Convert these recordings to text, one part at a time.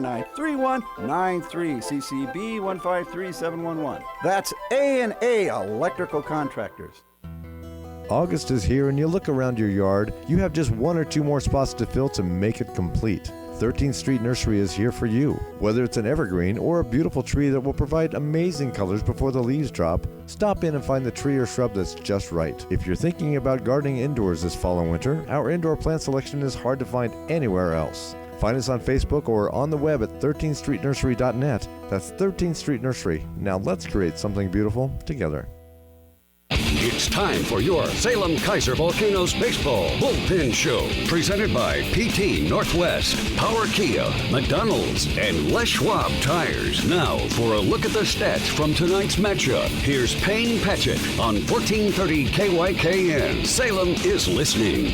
719-3193, CCB 153711. That's A&A Electrical Contractors. August is here and you look around your yard, you have just one or two more spots to fill to make it complete. 13th Street Nursery is here for you. Whether it's an evergreen or a beautiful tree that will provide amazing colors before the leaves drop, stop in and find the tree or shrub that's just right. If you're thinking about gardening indoors this fall and winter, our indoor plant selection is hard to find anywhere else. Find us on Facebook or on the web at 13thstreetnursery.net. That's 13th Street Nursery. Now let's create something beautiful together. It's time for your Salem-Keizer Volcanoes Baseball Bullpen Show, presented by PT Northwest, Power Kia, McDonald's, and Les Schwab Tires. Now, for a look at the stats from tonight's matchup, here's Payne Patchett on 1430 KYKN. Salem is listening.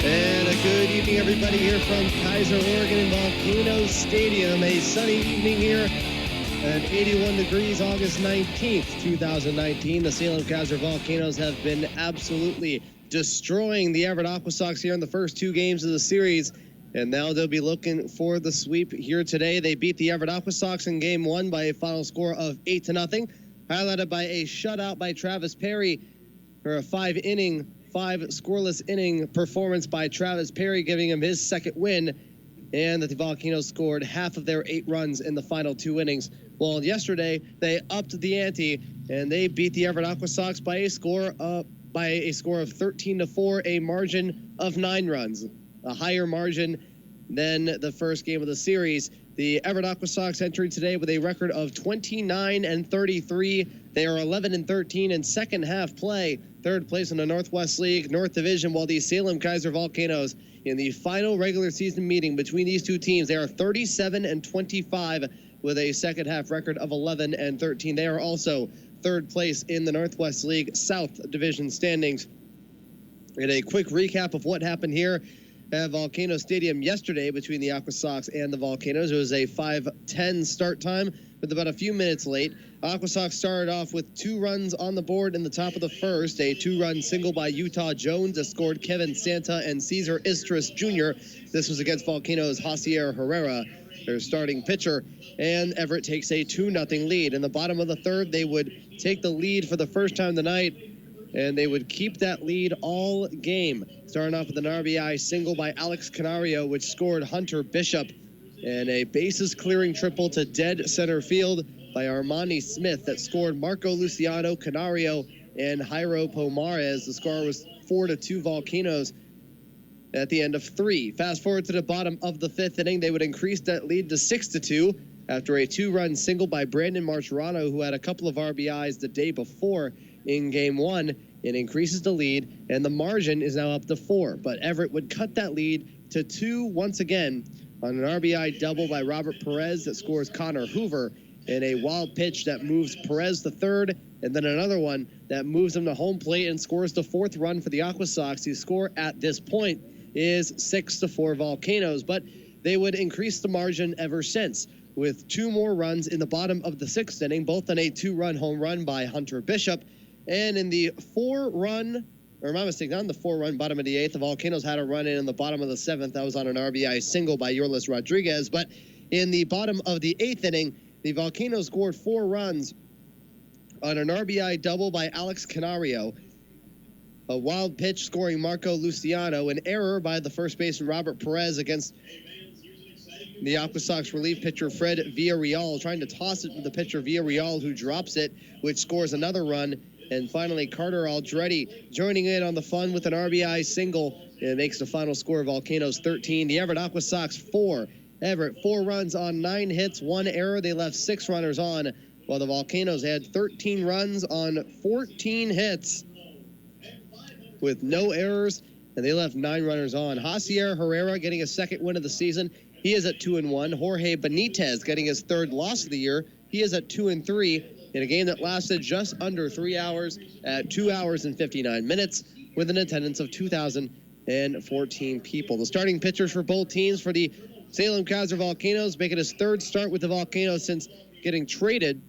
And a good evening, everybody, here from Keizer, Oregon, in Volcanoes Stadium. A sunny evening here at 81 degrees, August 19th, 2019. The Salem-Keizer Volcanoes have been absolutely destroying the Everett Aqua Sox here in the first two games of the series. And now they'll be looking for the sweep here today. They beat the Everett Aqua Sox in game one by a final score of 8-0, highlighted by a shutout by Travis Perry for a five scoreless inning performance by Travis Perry, giving him his second win, and that the Volcanoes scored half of their 8 runs in the final 2 innings. Well, yesterday they upped the ante and they beat the Everett Aqua Sox by a score of 13-4, a margin of 9 runs, a higher margin than the first game of the series. The Everett Aqua Sox entering today with a record of 29-33. They are 11-13 in second half play, third place in the Northwest League North Division, while the Salem-Keizer Volcanoes, in the final regular season meeting between these two teams, they are 37-25 with a second half record of 11-13. They are also third place in the Northwest League South Division standings. And a quick recap of what happened here at Volcano Stadium yesterday between the Aqua Sox and the Volcanoes. It was a 5:10 start time with about a few minutes late. Aqua Sox started off with 2 runs on the board in the top of the first. A 2-run single by Utah Jones that scored Kevin Santa and Cesar Istris Jr. This was against Volcano's Jacier Herrera, their starting pitcher. And Everett takes a 2-0 lead. In the bottom of the third, they would take the lead for the first time tonight, and they would keep that lead all game. Starting off with an RBI single by Alex Canario, which scored Hunter Bishop, and a bases-clearing triple to dead center field by Armani Smith that scored Marco Luciano, Canario, and Jairo Pomares. The score was 4-2 Volcanoes at the end of 3. Fast forward to the bottom of the 5th inning, they would increase that lead to 6-2 after a 2-run single by Brandon Martirano, who had a couple of RBIs the day before in game 1. It increases the lead, and the margin is now up to 4. But Everett would cut that lead to 2 once again on an RBI double by Robert Perez that scores Connor Hoover, and a wild pitch that moves Perez to third, and then another one that moves him to home plate and scores the 4th run for the Aqua Sox. The score at this point is 6-4 Volcanoes, but they would increase the margin ever since, with 2 more runs in the bottom of the 6th inning, both on a 2-run home run by Hunter Bishop. And in the 4-run, or my mistake, not in the 4-run bottom of the 8th, the Volcanoes had a run in the bottom of the 7th. That was on an RBI single by Yorlis Rodriguez. But in the bottom of the 8th inning, the Volcanoes scored 4 runs on an RBI double by Alex Canario, a wild pitch scoring Marco Luciano, an error by the first baseman Robert Perez against the Aqua Sox relief pitcher Fred Villarreal, trying to toss it to the pitcher Villarreal, who drops it, which scores another run. And finally, Carter Aldretti joining in on the fun with an RBI single, and it makes the final score Volcanoes 13. The Everett Aqua Sox 4. Everett 4 runs on 9 hits, 1 error. They left 6 runners on, while the Volcanoes had 13 runs on 14 hits with no errors, and they left 9 runners on. Jacier Herrera getting his 2nd win of the season. He is at 2-1. Jorge Benitez getting his 3rd loss of the year. He is at 2-3 in a game that lasted just under 3 hours at 2 hours and 59 minutes with an attendance of 2,014 people. The starting pitchers for both teams for the Salem-Keizer Volcanoes making his 3rd start with the Volcanoes since getting traded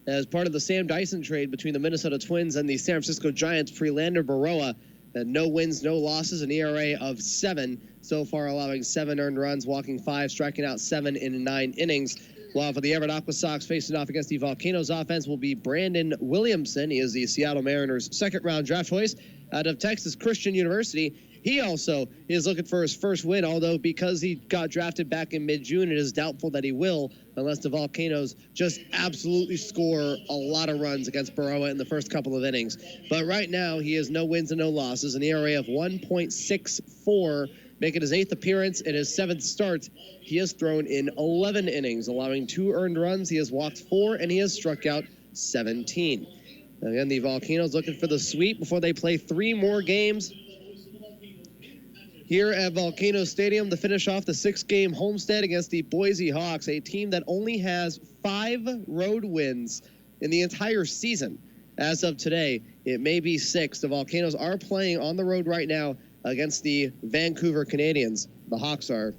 as part of the Sam Dyson trade between the Minnesota Twins and the San Francisco Giants. Prelander Baroa no wins, no losses, an ERA of 7 so far, allowing 7 earned runs, walking 5, striking out 7 in 9 innings. While for the Everett Aqua Sox, facing off against the Volcanoes offense will be Brandon Williamson. He is the Seattle Mariners' second-round draft choice out of Texas Christian University. He also is looking for his first win, although because he got drafted back in mid-June, it is doubtful that he will unless the Volcanoes just absolutely score a lot of runs against Baroa in the first couple of innings. But right now, he has no wins and no losses, an ERA of 1.64, making his 8th appearance and his 7th start. He has thrown in 11 innings, allowing 2 earned runs. He has walked 4, and he has struck out 17. Again, the Volcanoes looking for the sweep before they play 3 more games here at Volcano Stadium to finish off the 6-game homestand against the Boise Hawks, a team that only has 5 road wins in the entire season. As of today, it may be 6. The Volcanoes are playing on the road right now against the Vancouver Canadians. The Hawks are.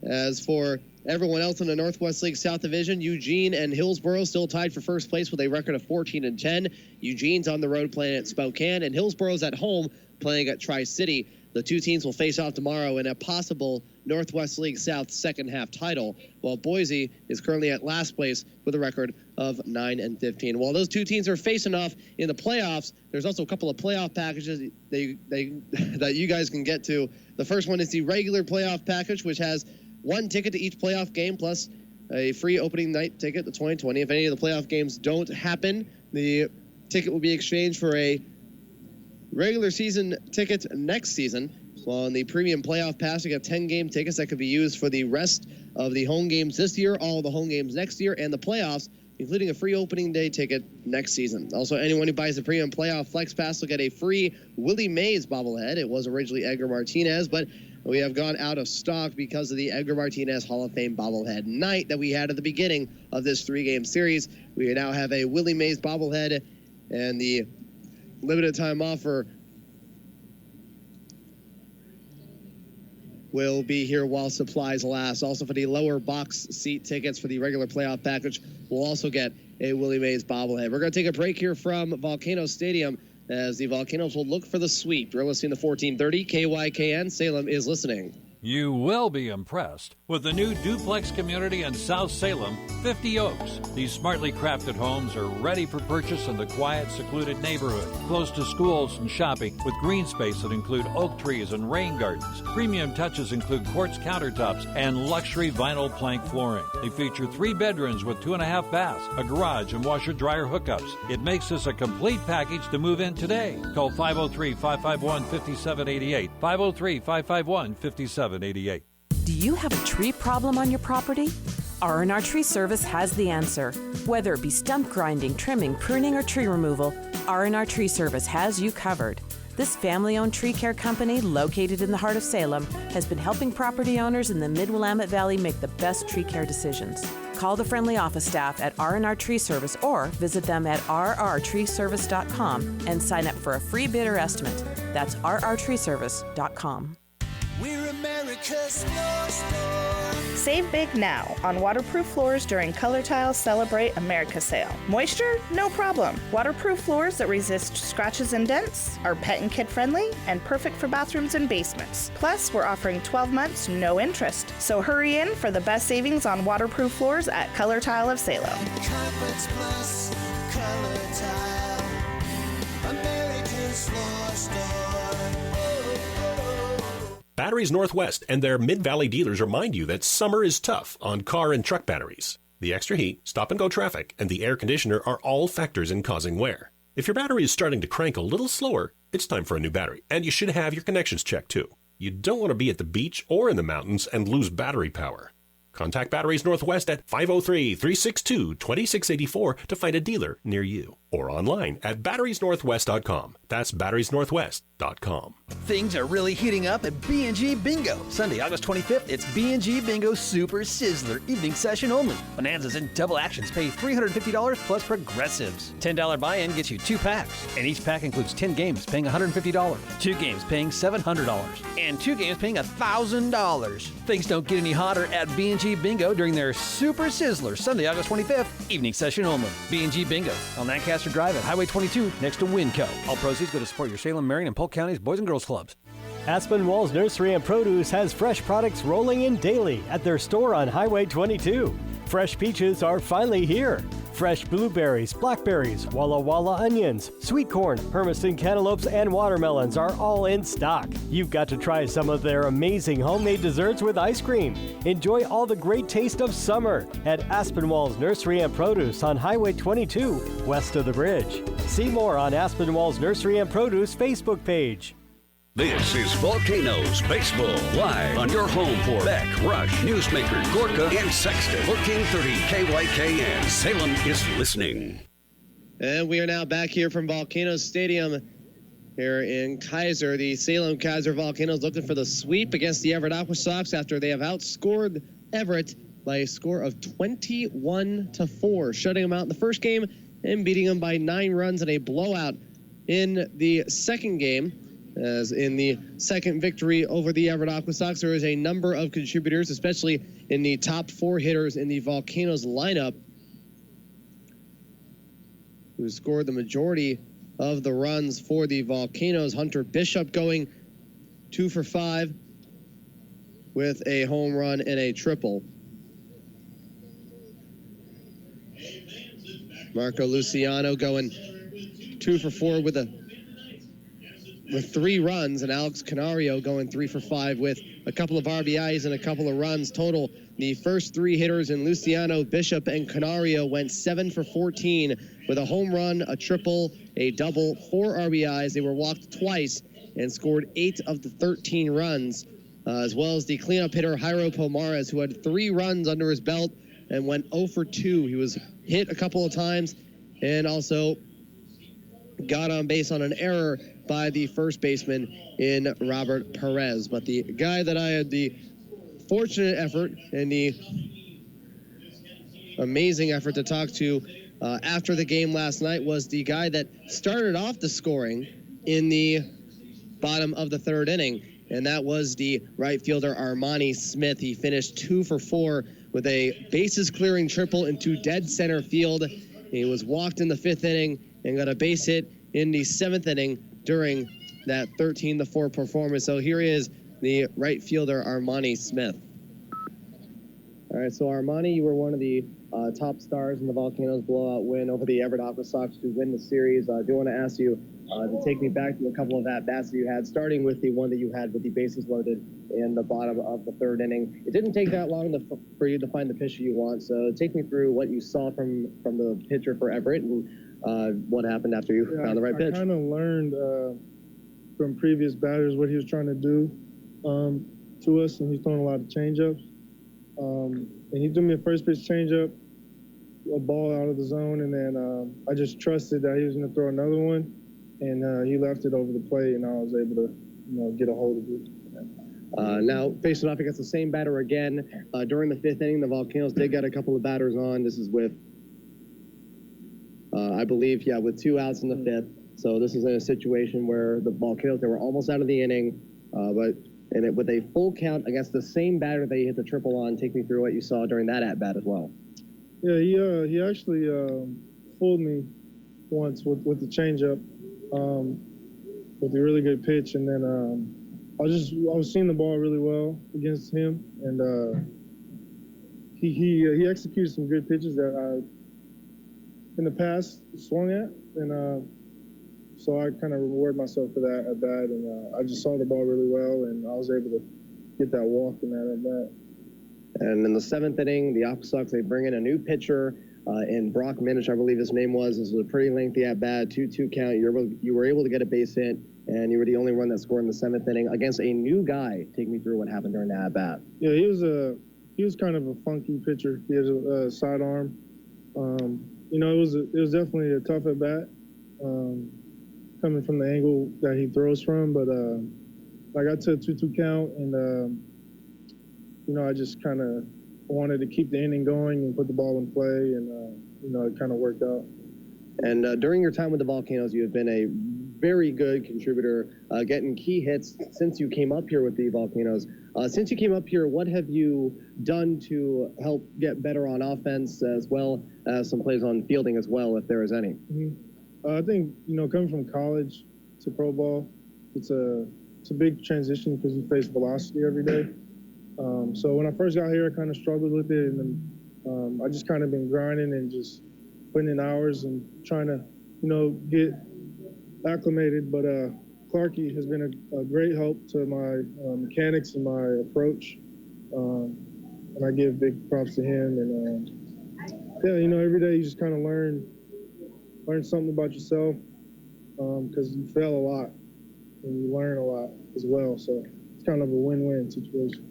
As for everyone else in the Northwest League South Division, Eugene and Hillsboro still tied for first place with a record of 14-10. Eugene's on the road playing at Spokane, and Hillsboro's at home playing at Tri-City. The 2 teams will face off tomorrow in a possible Northwest League South second-half title, while Boise is currently at last place with a record of 9-15. While those 2 teams are facing off in the playoffs, there's also a couple of playoff packages that you guys can get to. The first one is the regular playoff package, which has 1 ticket to each playoff game, plus a free opening night ticket to 2020. If any of the playoff games don't happen, the ticket will be exchanged for a regular season ticket next season. While in the premium playoff pass, you got 10-game tickets that could be used for the rest of the home games this year, all of the home games next year, and the playoffs, including a free opening day ticket next season. Also, anyone who buys the premium playoff flex pass will get a free Willie Mays bobblehead. It was originally Edgar Martinez, but we have gone out of stock because of the Edgar Martinez Hall of Fame bobblehead night that we had at the beginning of this 3-game series. We now have a Willie Mays bobblehead, and the limited time offer will be here while supplies last. Also, for the lower box seat tickets for the regular playoff package, we'll also get a Willie Mays bobblehead. We're going to take a break here from Volcano Stadium as the Volcanoes will look for the sweep. You're listening to 1430 KYKN. Salem is listening. You will be impressed with the new duplex community in South Salem, 50 Oaks. These smartly crafted homes are ready for purchase in the quiet, secluded neighborhood, close to schools and shopping, with green space that include oak trees and rain gardens. Premium touches include quartz countertops and luxury vinyl plank flooring. They feature 3 bedrooms with 2.5 baths, a garage, and washer-dryer hookups. It makes this a complete package to move in today. Call 503-551-5788, 503-551-5788. Do you have a tree problem on your property? R&R Tree Service has the answer. Whether it be stump grinding, trimming, pruning, or tree removal, R&R Tree Service has you covered. This family-owned tree care company, located in the heart of Salem, has been helping property owners in the Mid-Willamette Valley make the best tree care decisions. Call the friendly office staff at R&R Tree Service or visit them at rrtreeservice.com and sign up for a free bidder estimate. That's rrtreeservice.com. We're America's floor store. Save big now on waterproof floors during Color Tile's Celebrate America sale. Moisture? No problem. Waterproof floors that resist scratches and dents, are pet and kid friendly, and perfect for bathrooms and basements. Plus, we're offering 12 months, no interest. So hurry in for the best savings on waterproof floors at Color Tile of Salem. Carpets Plus, Color Tile, America's floor store. Batteries Northwest and their Mid-Valley dealers remind you that summer is tough on car and truck batteries. The extra heat, stop-and-go traffic, and the air conditioner are all factors in causing wear. If your battery is starting to crank a little slower, it's time for a new battery, and you should have your connections checked too. You don't want to be at the beach or in the mountains and lose battery power. Contact Batteries Northwest at 503-362-2684 to find a dealer near you, or online at batteriesnorthwest.com. That's batteriesnorthwest.com. Things are really heating up at B&G Bingo. Sunday, August 25th, it's B&G Bingo Super Sizzler evening session only. Bonanzas and double actions pay $350 plus progressives. $10 buy-in gets you 2 packs, and each pack includes 10 games paying $150, 2 games paying $700, and 2 games paying $1,000. Things don't get any hotter at B&G Bingo during their Super Sizzler Sunday, August 25th. Evening session only. B&G Bingo on Lancaster Drive at Highway 22 next to Winco. All proceeds go to support your Salem, Marion, and Polk County's Boys and Girls Clubs. Aspen Walls Nursery and Produce has fresh products rolling in daily at their store on Highway 22. Fresh peaches are finally here. Fresh blueberries, blackberries, Walla Walla onions, sweet corn, Hermiston cantaloupes, and watermelons are all in stock. You've got to try some of their amazing homemade desserts with ice cream. Enjoy all the great taste of summer at Aspenwall's Nursery and Produce on Highway 22, west of the bridge. See more on Aspenwall's Nursery and Produce Facebook page. This is Volcanoes Baseball, live on your home for Beck, Rush, Newsmaker, Gorka, and Sexton. 1430 KYKN. Salem is listening. And we are now back here from Volcanoes Stadium here in Keizer. The Salem-Keizer Volcanoes looking for the sweep against the Everett Aqua Sox after they have outscored Everett by a score of 21-4, shutting them out in the first game and beating them by 9 runs in a blowout in the second game. As in the second victory over the Everett Aqua Sox, there is a number of contributors, especially in the top 4 hitters in the Volcanoes lineup, who scored the majority of the runs for the Volcanoes. Hunter Bishop going 2 for 5 with a home run and a triple. Marco Luciano going 2 for 4 with 3 runs, and Alex Canario going 3 for 5 with a couple of RBIs and a couple of runs. Total, the first 3 hitters in Luciano, Bishop, and Canario went 7 for 14 with a home run, a triple, a double, 4 RBIs. They were walked twice and scored 8 of the 13 runs, as well as the cleanup hitter Jairo Pomares, who had 3 runs under his belt and went 0 for 2. He was hit a couple of times and also got on base on an error by the first baseman in Robert Perez. But the guy that I had the fortunate effort and the amazing effort to talk to after the game last night was the guy that started off the scoring in the bottom of the 3rd inning, and that was the right fielder Armani Smith. He finished 2 for 4 with a bases-clearing triple into dead center field. He was walked in the 5th inning and got a base hit in the 7th inning during that 13-4 performance. So here is the right fielder, Armani Smith. All right, so Armani, you were one of the top stars in the Volcanoes blowout win over the Everett Aqua Sox to win the series. I do want to ask you to take me back to a couple of at-bats that you had, starting with the one that you had with the bases loaded in the bottom of the 3rd inning. It didn't take that long for you to find the pitcher you want, so take me through what you saw from the pitcher for Everett and what happened after you found the right pitch. I kind of learned from previous batters what he was trying to do to us, and he's throwing a lot of changeups. And he threw me a first pitch changeup, a ball out of the zone, and then I just trusted that he was going to throw another one, and he left it over the plate, and I was able to get a hold of it. Now, facing off against the same batter again, during the 5th inning, the Volcanoes did get a couple of batters on. This is with I believe, with 2 outs in the 5th. So this is in a situation where the Volcanoes, they were almost out of the inning, with a full count against the same batter that he hit the triple on. Take me through what you saw during that at-bat as well. Yeah, he actually fooled me once with the changeup, with a really good pitch, and then I was seeing the ball really well against him, and he executed some good pitches that I in the past swung at, and so I kind of reward myself for that at bat, and I just saw the ball really well, and I was able to get that walk in that at bat. And in the 7th inning, the Aqua Sox, they bring in a new pitcher in Brock Minich, I believe his name was. This was a pretty lengthy at bat, 2-2 count. You were able to get a base hit, and you were the only one that scored in the 7th inning against a new guy. Take me through what happened during that at bat. Yeah, he was kind of a funky pitcher. He has a sidearm. It was definitely a tough at bat, coming from the angle that he throws from. But I got to a 2-2 count, and I just kind of wanted to keep the inning going and put the ball in play, and it kind of worked out. And during your time with the Volcanoes, you have been a very good contributor, getting key hits since you came up here with the Volcanoes. Since you came up here, what have you done to help get better on offense as well as some plays on fielding as well, if there is any? I think, coming from college to pro ball, it's a big transition because you face velocity every day. So when I first got here, I kind of struggled with it, and then I just kind of been grinding and just putting in hours and trying to, get acclimated. But Clarkie has been a great help to my mechanics and my approach, and I give big props to him. And every day you just kind of learn something about yourself, because you fail a lot and you learn a lot as well. So it's kind of a win-win situation.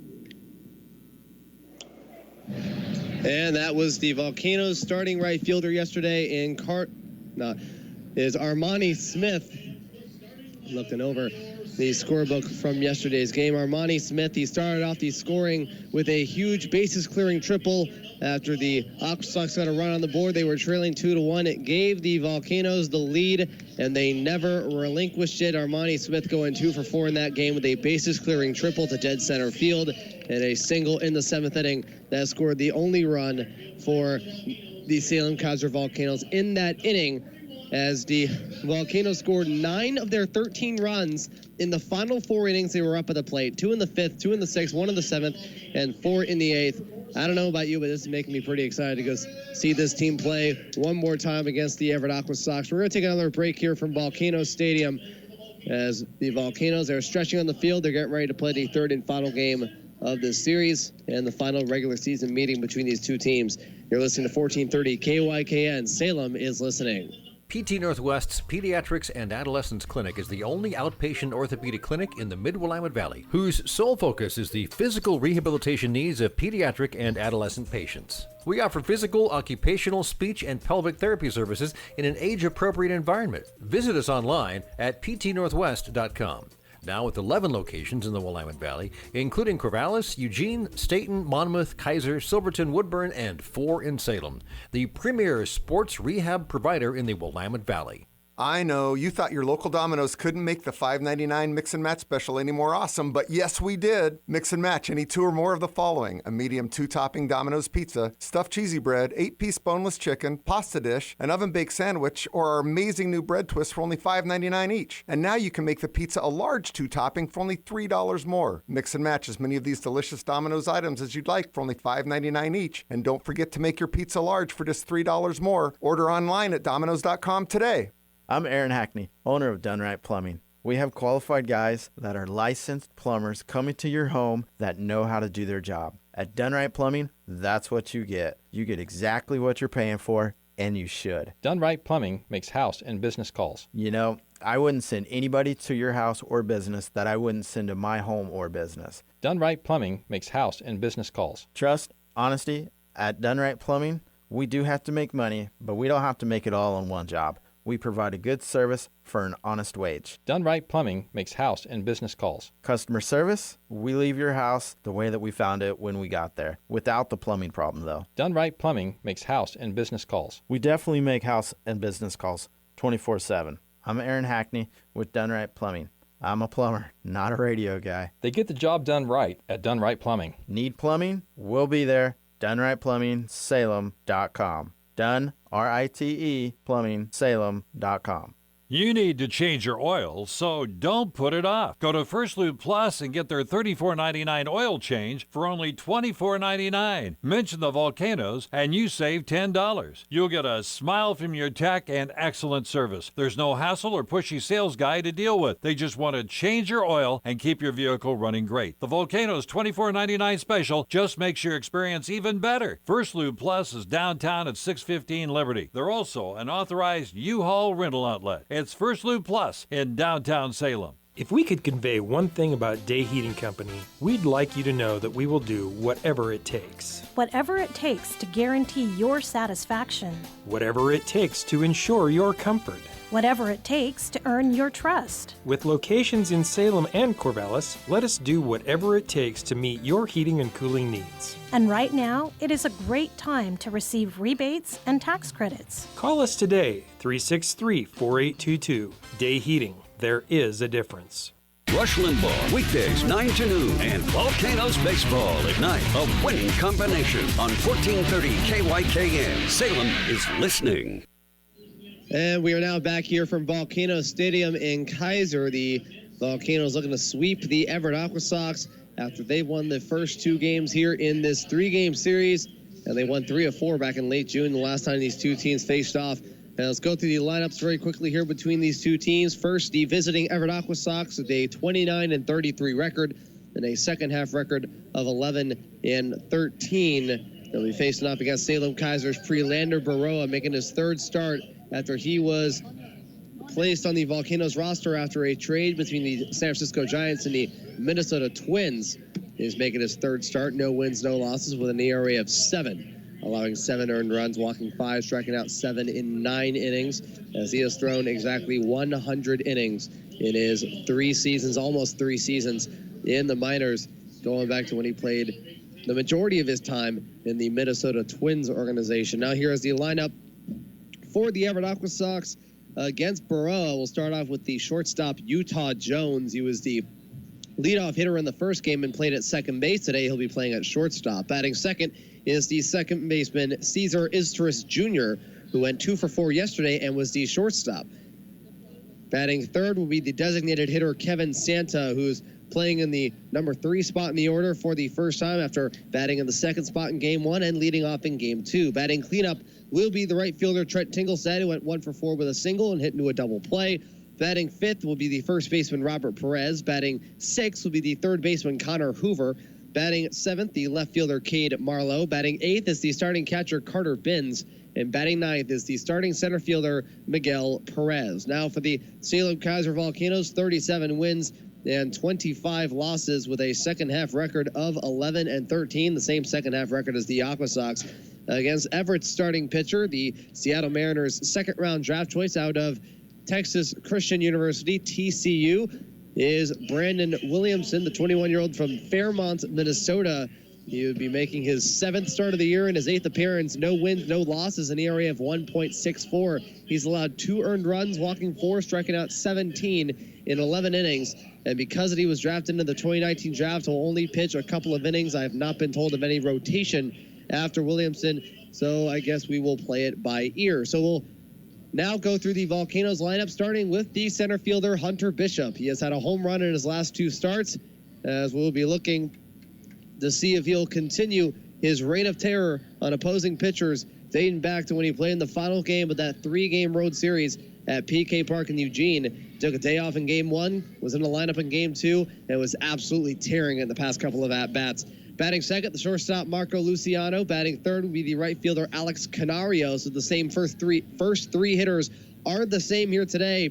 And that was the Volcanoes starting right fielder yesterday is Armani Smith. Looking over the scorebook from yesterday's game. Armani Smith, he started off the scoring with a huge bases clearing triple after the Aqua Sox got a run on the board. They were trailing 2-1. It gave the Volcanoes the lead, and they never relinquished it. Armani Smith going 2 for 4 in that game with a bases clearing triple to dead center field and a single in the 7th inning that scored the only run for the Salem-Keizer Volcanoes in that inning, as the Volcanoes scored 9 of their 13 runs in the final 4 innings. They were up at the plate, 2 in the 5th, 2 in the 6th, 1 in the 7th, and 4 in the 8th. I don't know about you, but this is making me pretty excited to go see this team play one more time against the Everett Aqua Sox. We're going to take another break here from Volcano Stadium as the Volcanoes are stretching on the field. They're getting ready to play the 3rd and final game of this series and the final regular season meeting between these two teams. You're listening to 1430 KYKN. Salem is listening. PT Northwest's Pediatrics and Adolescents Clinic is the only outpatient orthopedic clinic in the Mid-Willamette Valley, whose sole focus is the physical rehabilitation needs of pediatric and adolescent patients. We offer physical, occupational, speech, and pelvic therapy services in an age-appropriate environment. Visit us online at ptnorthwest.com. Now with 11 locations in the Willamette Valley, including Corvallis, Eugene, Staten, Monmouth, Keizer, Silverton, Woodburn, and 4 in Salem. The premier sports rehab provider in the Willamette Valley. I know, you thought your local Domino's couldn't make the $5.99 Mix and Match special any more awesome, but yes, we did. Mix and match any 2 or more of the following: a medium 2-topping Domino's pizza, stuffed cheesy bread, 8-piece boneless chicken, pasta dish, an oven-baked sandwich, or our amazing new bread twists for only $5.99 each. And now you can make the pizza a large 2-topping for only $3 more. Mix and match as many of these delicious Domino's items as you'd like for only $5.99 each. And don't forget to make your pizza large for just $3 more. Order online at Domino's.com today. I'm Aaron Hackney, owner of Done Right Plumbing. We have qualified guys that are licensed plumbers coming to your home that know how to do their job. At Done Right Plumbing, that's what you get. You get exactly what you're paying for, and you should. Done Right Plumbing makes house and business calls. You know, I wouldn't send anybody to your house or business that I wouldn't send to my home or business. Done Right Plumbing makes house and business calls. Trust, honesty, at Done Right Plumbing, we do have to make money, but we don't have to make it all on one job. We provide a good service for an honest wage. Done Right Plumbing makes house and business calls. Customer service, we leave your house the way that we found it when we got there, without the plumbing problem though. Done Right Plumbing makes house and business calls. We definitely make house and business calls 24/7. I'm Aaron Hackney with Done Right Plumbing. I'm a plumber, not a radio guy. They get the job done right at Done Right Plumbing. Need plumbing? We'll be there. Done Right Plumbing, Salem.com. Done, R-I-T-E, plumbing, Salem.com. You need to change your oil, so don't put it off. Go to First Lube Plus and get their $34.99 oil change for only $24.99. Mention the Volcanoes and you save $10. You'll get a smile from your tech and excellent service. There's no hassle or pushy sales guy to deal with. They just want to change your oil and keep your vehicle running great. The Volcanoes $24.99 special just makes your experience even better. First Lube Plus is downtown at 615 Liberty. They're also an authorized U-Haul rental outlet. It's First Lube Plus in downtown Salem. If we could convey one thing about Day Heating Company, we'd like you to know that we will do whatever it takes. Whatever it takes to guarantee your satisfaction. Whatever it takes to ensure your comfort. whatever it takes to earn your trust. With locations in Salem and Corvallis, let us do whatever it takes to meet your heating and cooling needs. And right now, it is a great time to receive rebates and tax credits. Call us today, 363-4822. Day Heating. There is a difference. Rush Limbaugh, weekdays 9 to noon, and Volcanoes Baseball at night. A winning combination on 1430 KYKN. Salem is listening. And we are now back here from Volcano Stadium in Keizer. The Volcanoes looking to sweep the Everett Aqua Sox after they won the first 2 games here in this 3-game series. And they won 3 of 4 back in late June, the last time these two teams faced off. Now let's go through the lineups very quickly here between these two teams. First, the visiting Everett Aqua Sox with a 29-33 record and a second-half record of 11-13. They'll be facing off against Salem-Keizer's Prelander Baroa, making his 3rd start after he was placed on the Volcanoes roster after a trade between the San Francisco Giants and the Minnesota Twins. He's making his 3rd start, no wins, no losses, with an ERA of 7. Allowing 7 earned runs, walking 5, striking out 7 in 9 innings, as he has thrown exactly 100 innings in his 3 seasons, almost 3 seasons in the minors, going back to when he played the majority of his time in the Minnesota Twins organization. Now here is the lineup for the Everett Aqua Sox against Baroa. We'll start off with the shortstop, Utah Jones. He was the leadoff hitter in the first game and played at second base. Today he'll be playing at shortstop. Batting second is the second baseman, Cesar Izturis Jr., who went 2 for 4 yesterday and was the shortstop. Batting third will be the designated hitter, Kevin Santa, who's playing in the number 3 spot in the order for the first time after batting in the 2nd spot in Game 1 and leading off in Game 2. Batting cleanup will be the right fielder, Trent Tingelstad, who went 1 for 4 with a single and hit into a double play. Batting 5th will be the first baseman, Robert Perez. Batting 6th will be the third baseman, Connor Hoover. Batting 7th, the left fielder, Cade Marlowe. Batting 8th is the starting catcher, Carter Binns. And batting 9th is the starting center fielder, Miguel Perez. Now for the Salem-Keizer Volcanoes, 37 wins and 25 losses with a second-half record of 11-13, the same second-half record as the Aqua Sox. Against Everett's starting pitcher, the Seattle Mariners' second-round draft choice out of Texas Christian University, TCU, is Brandon Williamson, the 21-year-old from Fairmont, Minnesota. He would be making his 7th start of the year and his 8th appearance. No wins, no losses, an ERA of 1.64. He's allowed 2 earned runs, walking 4, striking out 17 in 11 innings. And because he was drafted into the 2019 draft, he'll only pitch a couple of innings. I have not been told of any rotation after Williamson, so I guess we will play it by ear. So we'll now go through the Volcanoes lineup, starting with the center fielder, Hunter Bishop. He has had a home run in his last 2 starts, as we'll be looking to see if he'll continue his reign of terror on opposing pitchers dating back to when he played in the final game of that 3-game road series at PK Park in Eugene. Took a day off in Game 1, was in the lineup in Game 2, and was absolutely tearing it the past couple of at-bats. Batting second, the shortstop, Marco Luciano. Batting third will be the right fielder, Alex Canario. So the same first three hitters are the same here today.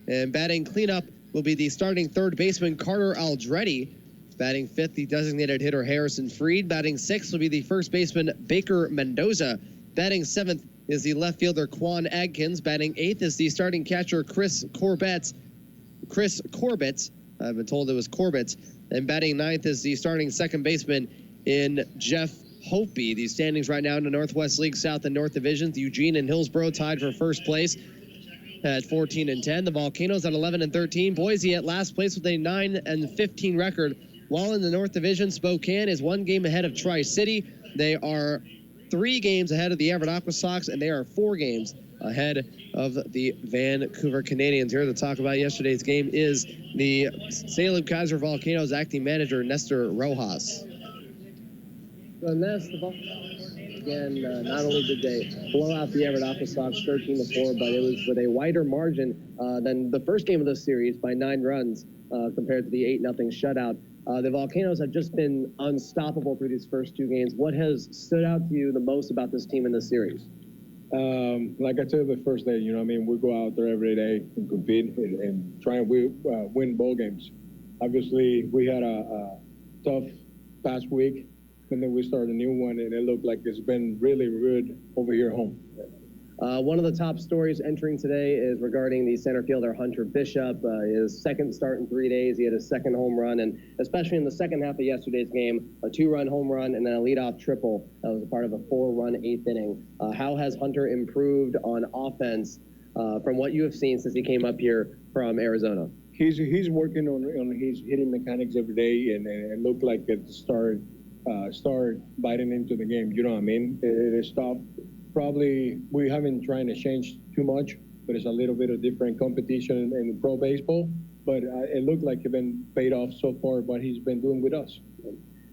And batting cleanup will be the starting third baseman, Carter Aldretti. Batting fifth, the designated hitter, Harrison Freed. Batting sixth will be the first baseman, Baker Mendoza. Batting seventh is the left fielder, Quan Adkins. Batting eighth is the starting catcher, Chris Corbett. I've been told it was Corbett. And batting ninth is the starting second baseman in Jeff Hopi. The standings right now in the Northwest League South and North Divisions. Eugene and Hillsborough tied for first place at 14-10. The Volcanoes at 11-13. Boise at last place with a 9-15 record. While in the North Division, Spokane is 1 game ahead of Tri-City. They are 3 games ahead of the Everett Aqua Sox, and they are 4 games ahead of the Vancouver Canadians. Here to talk about yesterday's game is the Salem-Keizer Volcanoes acting manager, Nestor Rojas. So Nestor, again, not only did they blow out the Everett Aqua Sox 13-4, but it was with a wider margin than the first game of the series by 9 runs compared to the 8-0 shutout. The Volcanoes have just been unstoppable through these first 2 games. What has stood out to you the most about this team in this series? Like I said the first day, we go out there every day and compete and try and win ball games. Obviously, we had a tough past week, and then we started a new one, and it looked like it's been really good over here home. One of the top stories entering today is regarding the center fielder Hunter Bishop. His second start in 3 days. He had his second home run, and especially in the second half of yesterday's game, a 2-run home run and then a leadoff triple. That was a part of a 4-run 8th inning. How has Hunter improved on offense from what you have seen since he came up here from Arizona? He's working on his hitting mechanics every day, and it looked like it start biting into the game. You know what I mean? It stopped. Probably we haven't tried to change too much, but it's a little bit of different competition in pro baseball. But it looked like it's been paid off so far, what he's been doing with us.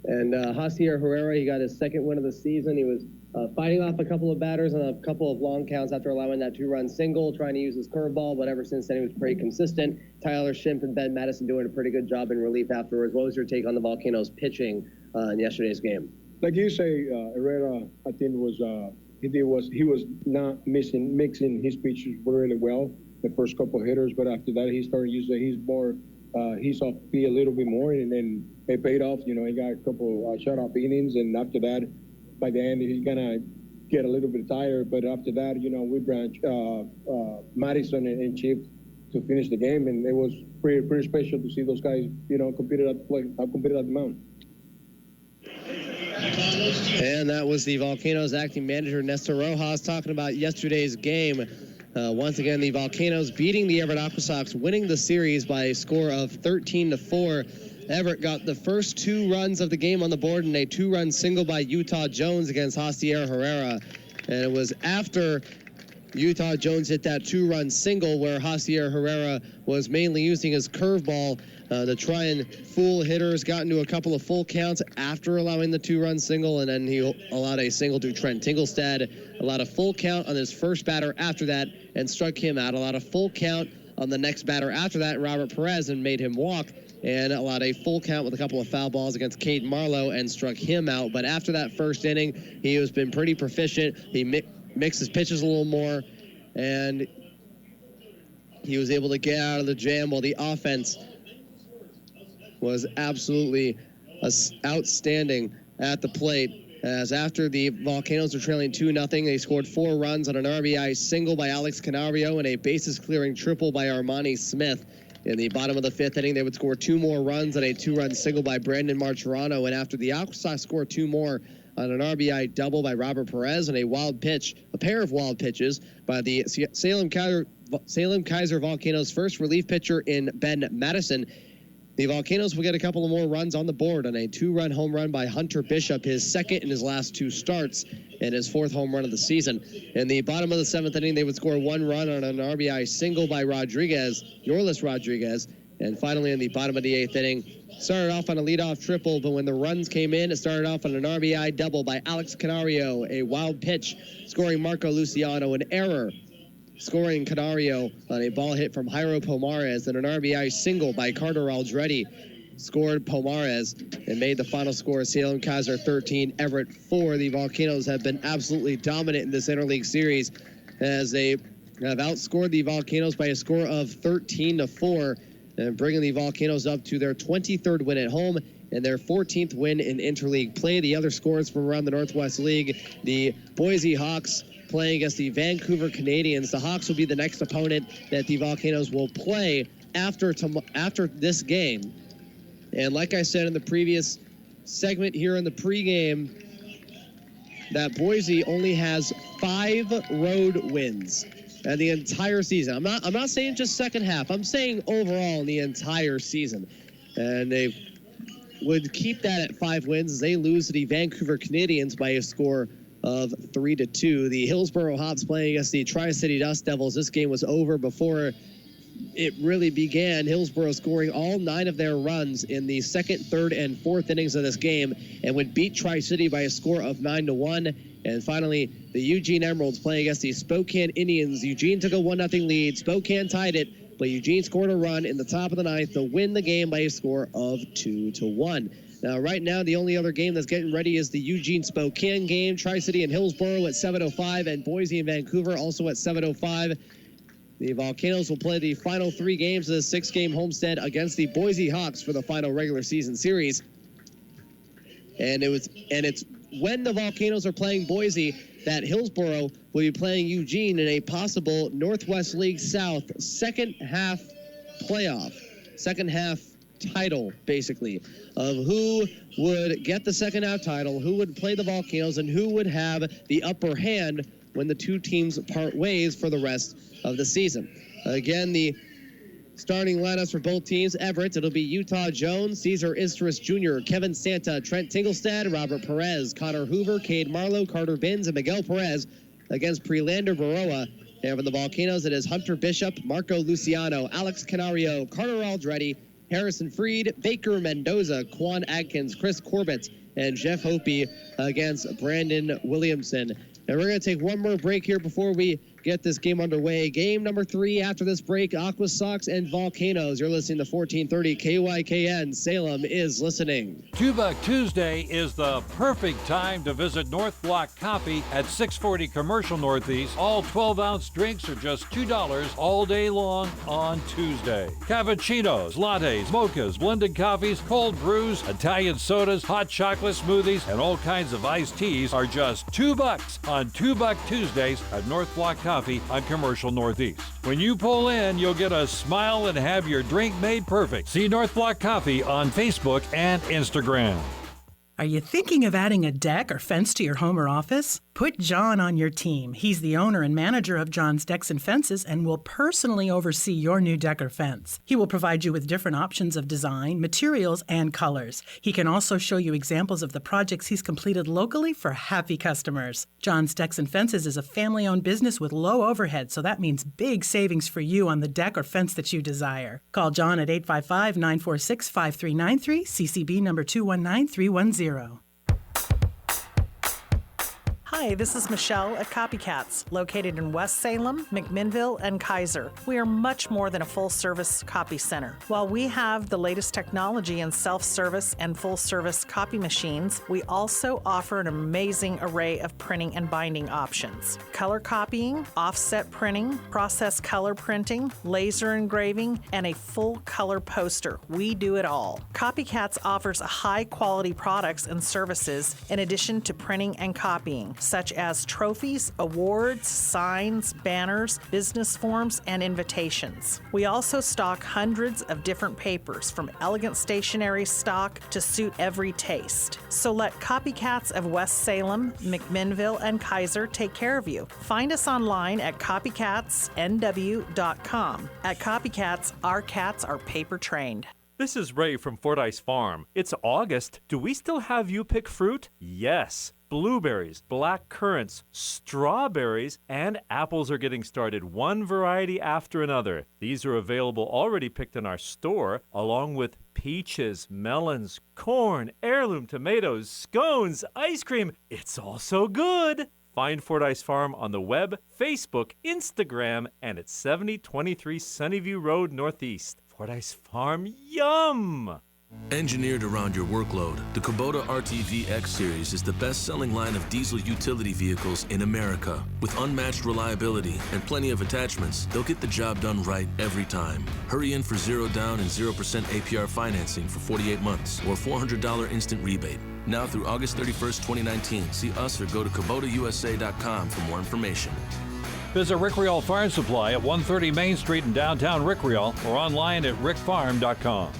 And Jacier Herrera, he got his second win of the season. He was fighting off a couple of batters on a couple of long counts after allowing that 2-run single, trying to use his curveball, but ever since then he was pretty consistent. Tyler Schimpf and Ben Madison doing a pretty good job in relief afterwards. What was your take on the Volcanoes pitching in yesterday's game? Like you say, Herrera, I think he was not mixing his pitches really well the first couple of hitters, but after that he started using he's off speed a little bit more, and then it paid off. You know, he got a couple shutoff innings, and after that, by the end, he's gonna get a little bit tired. But after that, you know, we branched Madison and Chip to finish the game, and it was pretty special to see those guys, you know, competed at the mound. And that was the Volcanoes acting manager, Nestor Rojas, talking about yesterday's game. Once again, the Volcanoes beating the Everett Aqua Sox, winning the series by a score of 13-4. Everett got the first 2 runs of the game on the board in a 2-run single by Utah Jones against Jacier Herrera. And it was after Utah Jones hit that 2-run single where Jacier Herrera was mainly using his curveball to try and fool hitters, got into a couple of full counts after allowing the 2-run single, and then he allowed a single to Trent Tingelstad, allowed a full count on his first batter after that and struck him out, allowed a full count on the next batter after that, Robert Perez, and made him walk, and allowed a full count with a couple of foul balls against Cade Marlowe and struck him out. But after that first inning, he has been pretty proficient. He mixed his pitches a little more, and he was able to get out of the jam while the offense was absolutely outstanding at the plate. As after the Volcanoes were trailing 2-0, they scored 4 runs on an RBI single by Alex Canario and a bases-clearing triple by Armani Smith. In the bottom of the 5th inning, they would score 2 more runs on a 2-run single by Brandon Martirano. And after the Aqua Sox scored 2 more on an RBI double by Robert Perez and a pair of wild pitches by the Salem-Keizer Volcanoes' first relief pitcher in Ben Madison, the Volcanoes will get a couple of more runs on the board on a 2-run home run by Hunter Bishop, his second in his last 2 starts, and his 4th home run of the season. In the bottom of the 7th inning, they would score 1 run on an RBI single by Yorlis Rodriguez. And finally, in the bottom of the 8th inning, started off on a leadoff triple, but when the runs came in, it started off on an RBI double by Alex Canario, a wild pitch, scoring Marco Luciano, an error, scoring Canario on a ball hit from Jairo Pomares, and an RBI single by Carter Aldretti scored Pomares and made the final score Salem-Keizer 13, Everett 4. The Volcanoes have been absolutely dominant in this interleague series as they have outscored the Volcanoes by a score of 13-4 and bringing the Volcanoes up to their 23rd win at home and their 14th win in interleague play. The other scores from around the Northwest League, the Boise Hawks playing against the Vancouver Canadians. The Hawks will be the next opponent that the Volcanoes will play after this game. And like I said in the previous segment here in the pregame, that Boise only has 5 road wins in the entire season. I'm not saying just second half. I'm saying overall in the entire season. And they would keep that at 5 wins as they lose to the Vancouver Canadians by a score of 3-2. The Hillsboro Hops playing against the Tri-City Dust Devils. This game was over before it really began. Hillsboro scoring all 9 of their runs in the 2nd, 3rd, and 4th innings of this game and would beat Tri-City by a score of 9-1. And finally, the Eugene Emeralds playing against the Spokane Indians. Eugene took a 1-0 lead. Spokane tied it, but Eugene scored a run in the top of the 9th to win the game by a score of 2-1. Now, right now, the only other game that's getting ready is the Eugene-Spokane game. Tri-City and Hillsboro at 7:05, and Boise and Vancouver also at 7:05. The Volcanoes will play the final 3 games of the 6-game homestand against the Boise Hawks for the final regular season series. And it's when the Volcanoes are playing Boise, that Hillsboro will be playing Eugene in a possible Northwest League South second half playoff, second half title, basically, of who would get the second half title, who would play the Volcanoes, and who would have the upper hand when the two teams part ways for the rest of the season. Again, the starting lineups for both teams: Everett, it'll be Utah Jones, Cesar Istris Jr., Kevin Santa, Trent Tingelstad, Robert Perez, Connor Hoover, Cade Marlowe, Carter Binns, and Miguel Perez against Prelander Baroa. And for the Volcanoes, it is Hunter Bishop, Marco Luciano, Alex Canario, Carter Aldretti, Harrison Freed, Baker Mendoza, Quan Adkins, Chris Corbett, and Jeff Hope against Brandon Williamson. And we're going to take one more break here before we get this game underway. Game number 3 after this break, Aqua Sox and Volcanoes. You're listening to 1430 KYKN. Salem is listening. $2 Tuesday is the perfect time to visit North Block Coffee at 640 Commercial Northeast. All 12-ounce drinks are just $2 all day long on Tuesday. Cappuccinos, lattes, mochas, blended coffees, cold brews, Italian sodas, hot chocolate smoothies, and all kinds of iced teas are just $2 on $2 Tuesdays at North Block Coffee on Commercial Northeast. When you pull in, you'll get a smile and have your drink made perfect. See North Block Coffee on Facebook and Instagram. Are you thinking of adding a deck or fence to your home or office? Put John on your team. He's the owner and manager of John's Decks and Fences and will personally oversee your new deck or fence. He will provide you with different options of design, materials, and colors. He can also show you examples of the projects he's completed locally for happy customers. John's Decks and Fences is a family-owned business with low overhead, so that means big savings for you on the deck or fence that you desire. Call John at 855-946-5393, CCB number 219310. Hi, this is Michelle at Copycats, located in West Salem, McMinnville, and Keizer. We are much more than a full-service copy center. While we have the latest technology in self-service and full-service copy machines, we also offer an amazing array of printing and binding options. Color copying, offset printing, process color printing, laser engraving, and a full-color poster. We do it all. Copycats offers high-quality products and services in addition to printing and copying, such as trophies, awards, signs, banners, business forms, and invitations. We also stock hundreds of different papers, from elegant stationery stock to suit every taste. So let Copycats of West Salem, McMinnville, and Keizer take care of you. Find us online at copycatsnw.com. At Copycats, our cats are paper trained. This is Ray from Fordyce Farm. It's August. Do we still have you pick fruit? Yes. Blueberries, black currants, strawberries, and apples are getting started, one variety after another. These are available already picked in our store, along with peaches, melons, corn, heirloom tomatoes, scones, ice cream. It's all so good. Find Fordyce Farm on the web, Facebook, Instagram, and at 7023 Sunnyview Road Northeast. Fordyce Farm, yum! Engineered around your workload, the Kubota RTV X Series is the best-selling line of diesel utility vehicles in America. With unmatched reliability and plenty of attachments, they'll get the job done right every time. Hurry in for 0 down and 0% APR financing for 48 months or $400 instant rebate. Now through August 31st, 2019. See us or go to KubotaUSA.com for more information. Visit Rick Rial Farm Supply at 130 Main Street in downtown Rick Rial or online at rickfarm.com.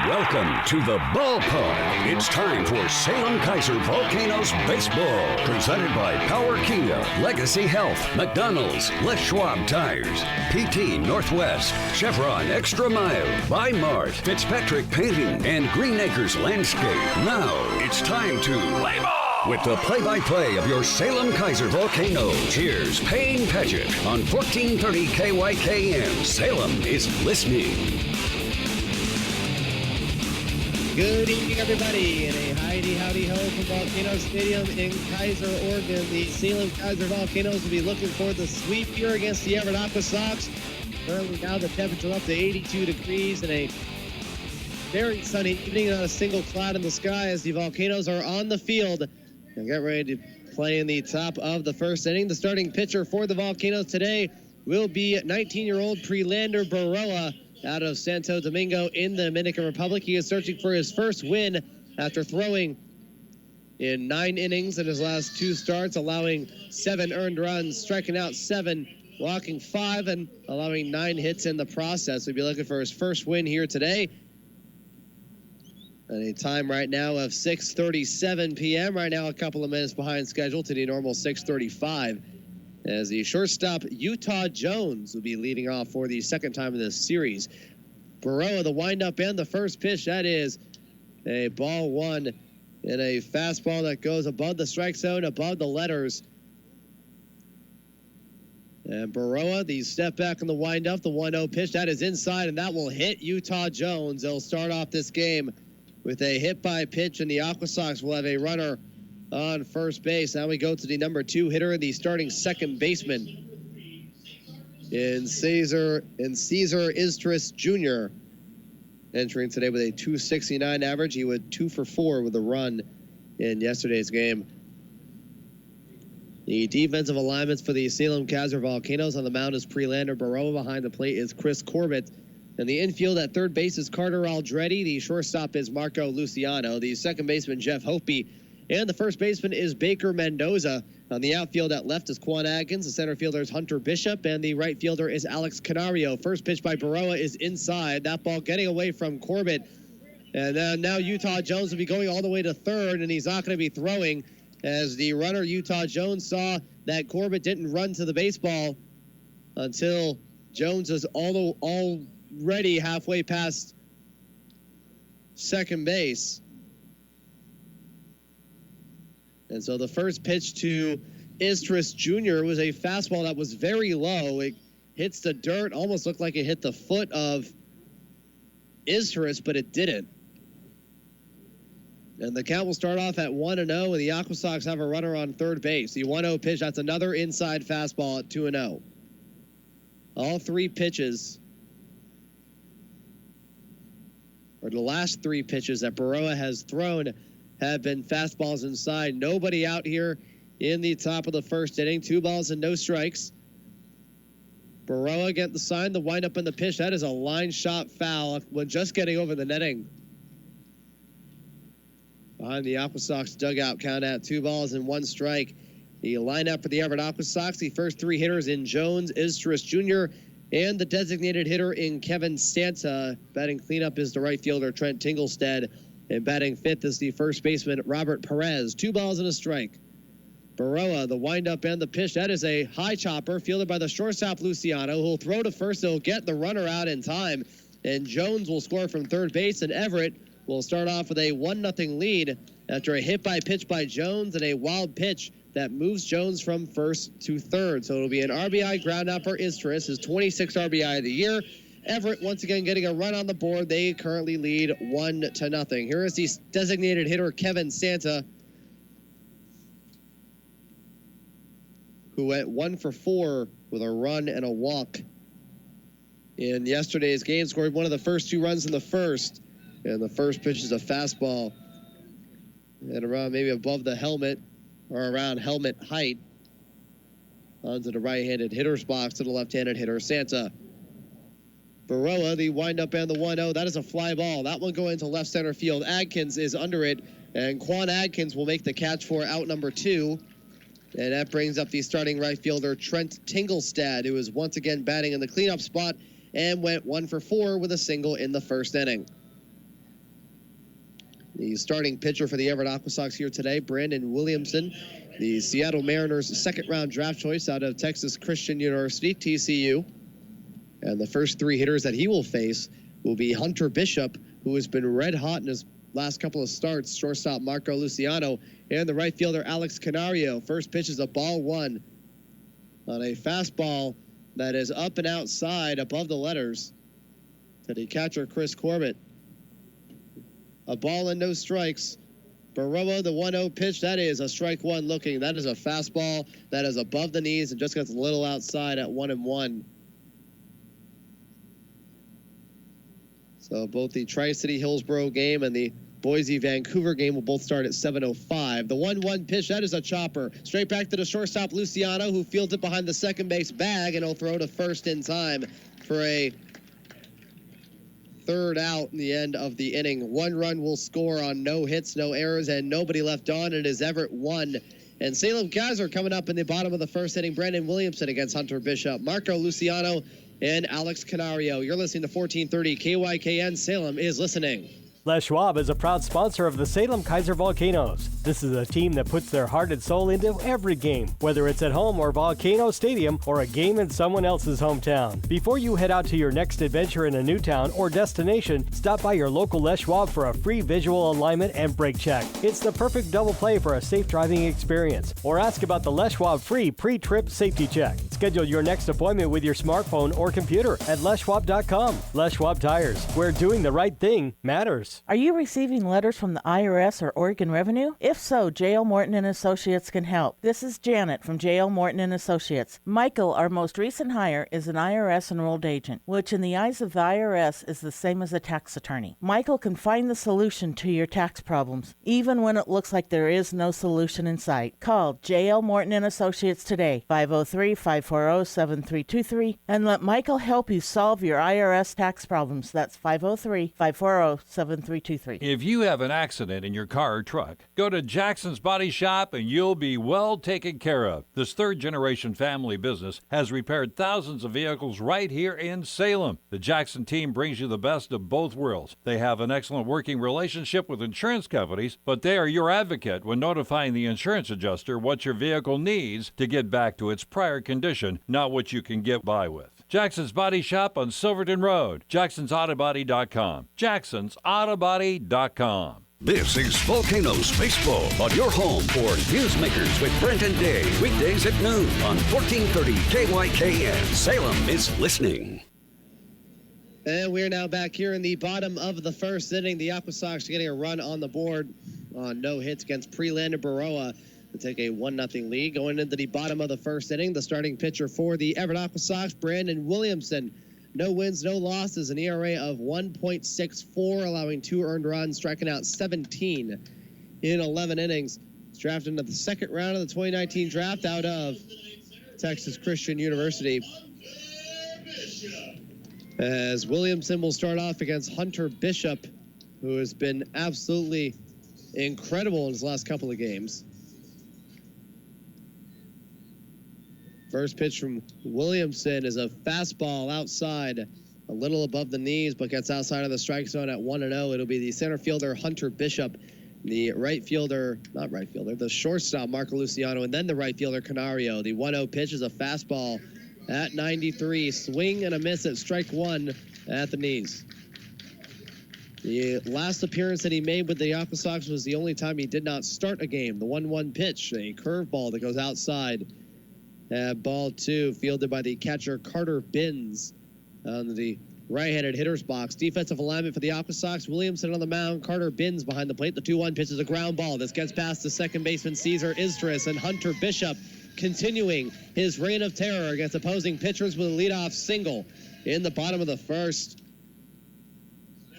Welcome to the ballpark. It's time for Salem-Keizer Volcanoes Baseball. Presented by Power Kia, Legacy Health, McDonald's, Les Schwab Tires, PT Northwest, Chevron Extra Mile, by Mart, Fitzpatrick Painting, and Green Acres Landscape. Now it's time to play ball with the play-by-play of your Salem-Keizer Volcanoes. Here's Payne Paget on 1430 KYKN. Salem is listening. Good evening, everybody, and a howdy ho from Volcano Stadium in Keizer, Oregon. The Salem-Keizer Volcanoes will be looking for the sweep here against the Everett Aqua Sox. Currently now the temperature up to 82 degrees and a very sunny evening, not a single cloud in the sky as the Volcanoes are on the field and get ready to play in the top of the first inning. The starting pitcher for the Volcanoes today will be 19-year-old Prelander Baroa out of Santo Domingo in the Dominican Republic. He is searching for his first win after throwing in 9 innings in his last 2 starts, allowing 7 earned runs, striking out 7, walking 5, and allowing 9 hits in the process. He'll be looking for his first win here today. At a time right now of 6:37 p.m. Right now, a couple of minutes behind schedule to the normal 6:35. As the shortstop, Utah Jones, will be leading off for the second time in this series. Baroa, the windup and the first pitch. That is a ball 1 and a fastball that goes above the strike zone, above the letters. And Baroa, the step back in the windup, the 1-0 pitch. That is inside, and that will hit Utah Jones. They'll start off this game with a hit by pitch, and the Aqua Sox will have a runner on first base. Now we go to the number 2 hitter, the starting second baseman in Caesar Istris Jr. Entering today with a .269 average. He went 2 for 4 with a run in yesterday's game. The defensive alignments for the Salem-Keizer Volcanoes on the mound is Prelander. Baroa. Behind the plate is Chris Corbett. And the infield at third base is Carter Aldretti. The shortstop is Marco Luciano. The second baseman, Jeff Hope. And the first baseman is Baker Mendoza. On the outfield at left is Quan Atkins. The center fielder is Hunter Bishop. And the right fielder is Alex Canario. First pitch by Baroa is inside. That ball getting away from Corbett. And then now Utah Jones will be going all the way to third, and he's not going to be throwing, as the runner, Utah Jones, saw that Corbett didn't run to the baseball until Jones is already halfway past second base. And so the first pitch to Istris Jr. was a fastball that was very low. It hits the dirt, almost looked like it hit the foot of Istris, but it didn't. And the count will start off at 1-0, and the Aqua Sox have a runner on third base. The 1-0 pitch, that's another inside fastball at 2-0. All 3 pitches, or the last 3 pitches that Baroa has thrown, have been fastballs inside. Nobody out here in the top of the first inning. 2 balls and no strikes. Baroa getting the sign, the windup and the pitch. That is a line shot foul when just getting over the netting. Behind the Aqua Sox dugout, count at 2 balls and 1 strike. The lineup for the Everett Aqua Sox, the first 3 hitters in Jones, Istris Jr., and the designated hitter in Kevin Santa. Batting cleanup is the right fielder, Trent Tinglestead. And batting fifth is the first baseman, Robert Perez. 2 balls and a strike. Baroa, the windup and the pitch. That is a high chopper fielded by the shortstop, Luciano, who'll throw to first. He'll get the runner out in time. And Jones will score from third base, and Everett will start off with a 1-0 lead after a hit by pitch by Jones and a wild pitch that moves Jones from first to third. So it'll be an RBI ground out for Istris, his 26th RBI of the year. Everett once again getting a run on the board. They currently lead 1-0. Here is the designated hitter, Kevin Santa, who went 1 for 4 with a run and a walk in yesterday's game. Scored one of the first 2 runs in the first. And the first pitch is a fastball and around maybe above the helmet or around helmet height onto the right-handed hitter's box to the left-handed hitter, Santa. Baroa, the windup and the 1-0. That is a fly ball. That one going to left center field. Adkins is under it, and Quan Adkins will make the catch for out number 2. And that brings up the starting right fielder, Trent Tinglestead, who is once again batting in the cleanup spot and went 1 for 4 with a single in the first inning. The starting pitcher for the Everett Aqua Sox here today, Brandon Williamson, the Seattle Mariners' second-round draft choice out of Texas Christian University, TCU. And the first 3 hitters that he will face will be Hunter Bishop, who has been red hot in his last couple of starts, shortstop Marco Luciano, and the right fielder Alex Canario. First pitch is a ball 1 on a fastball that is up and outside above the letters to the catcher Chris Corbett. A ball and no strikes. Baroa, the 1-0 pitch, that is a strike 1 looking. That is a fastball that is above the knees and just gets a little outside at 1-1. So both the Tri-City Hillsborough game and the Boise-Vancouver game will both start at 7:05. The 1-1 pitch, that is a chopper. Straight back to the shortstop, Luciano, who fields it behind the second base bag, and he'll throw to first in time for a third out in the end of the inning. 1 run will score on no hits, no errors, and nobody left on. It is Everett 1. And Salem-Keizer coming up in the bottom of the first inning. Brandon Williamson against Hunter Bishop. Marco Luciano and Alex Canario. You're listening to 1430 KYKN. Salem is listening. Les Schwab is a proud sponsor of the Salem-Keizer Volcanoes. This is a team that puts their heart and soul into every game, whether it's at home or Volcano Stadium or a game in someone else's hometown. Before you head out to your next adventure in a new town or destination, stop by your local Les Schwab for a free visual alignment and brake check. It's the perfect double play for a safe driving experience. Or ask about the Les Schwab free pre-trip safety check. Schedule your next appointment with your smartphone or computer at leschwab.com. Les Schwab Tires, where doing the right thing matters. Are you receiving letters from the IRS or Oregon Revenue? If so, J.L. Morton and Associates can help. This is Janet from J.L. Morton and Associates. Michael, our most recent hire, is an IRS enrolled agent, which in the eyes of the IRS is the same as a tax attorney. Michael can find the solution to your tax problems, even when it looks like there is no solution in sight. Call J.L. Morton and Associates today, 503-540-7323, and let Michael help you solve your IRS tax problems. That's 503-540-7323. If you have an accident in your car or truck, go to Jackson's Body Shop and you'll be well taken care of. This third-generation family business has repaired thousands of vehicles right here in Salem. The Jackson team brings you the best of both worlds. They have an excellent working relationship with insurance companies, but they are your advocate when notifying the insurance adjuster what your vehicle needs to get back to its prior condition, not what you can get by with. Jackson's Body Shop on Silverton Road. Jackson'sAutoBody.com. Jackson'sAutoBody.com. This is Volcanoes Baseball on your home for Newsmakers with Brent and Dave. Weekdays at noon on 1430 KYKN. Salem is listening. And we're now back here in the bottom of the first inning. The Aqua Sox getting a run on the board on no hits against Preland and Baroa to take a 1-0 lead. Going into the bottom of the first inning, the starting pitcher for the Everett Aqua Sox, Brandon Williamson. No wins, no losses, an ERA of 1.64, allowing 2 earned runs, striking out 17 in 11 innings. He's drafted into the second round of the 2019 draft out of Texas Christian University. As Williamson will start off against Hunter Bishop, who has been absolutely incredible in his last couple of games. First pitch from Williamson is a fastball outside, a little above the knees, but gets outside of the strike zone at 1-0. It'll be the center fielder, Hunter Bishop, the the shortstop, Marco Luciano, and then the right fielder, Canario. The 1-0 pitch is a fastball at 93. Swing and a miss at strike 1 at the knees. The last appearance that he made with the Aqua Sox was the only time he did not start a game. The 1-1 pitch, a curveball that goes outside. Ball 2, fielded by the catcher Carter Binns on the right-handed hitter's box. Defensive alignment for the Aqua Sox. Williamson on the mound. Carter Binns behind the plate. The 2-1 pitch is a ground ball. This gets past the second baseman Cesar Istris, and Hunter Bishop continuing his reign of terror against opposing pitchers with a leadoff single in the bottom of the first.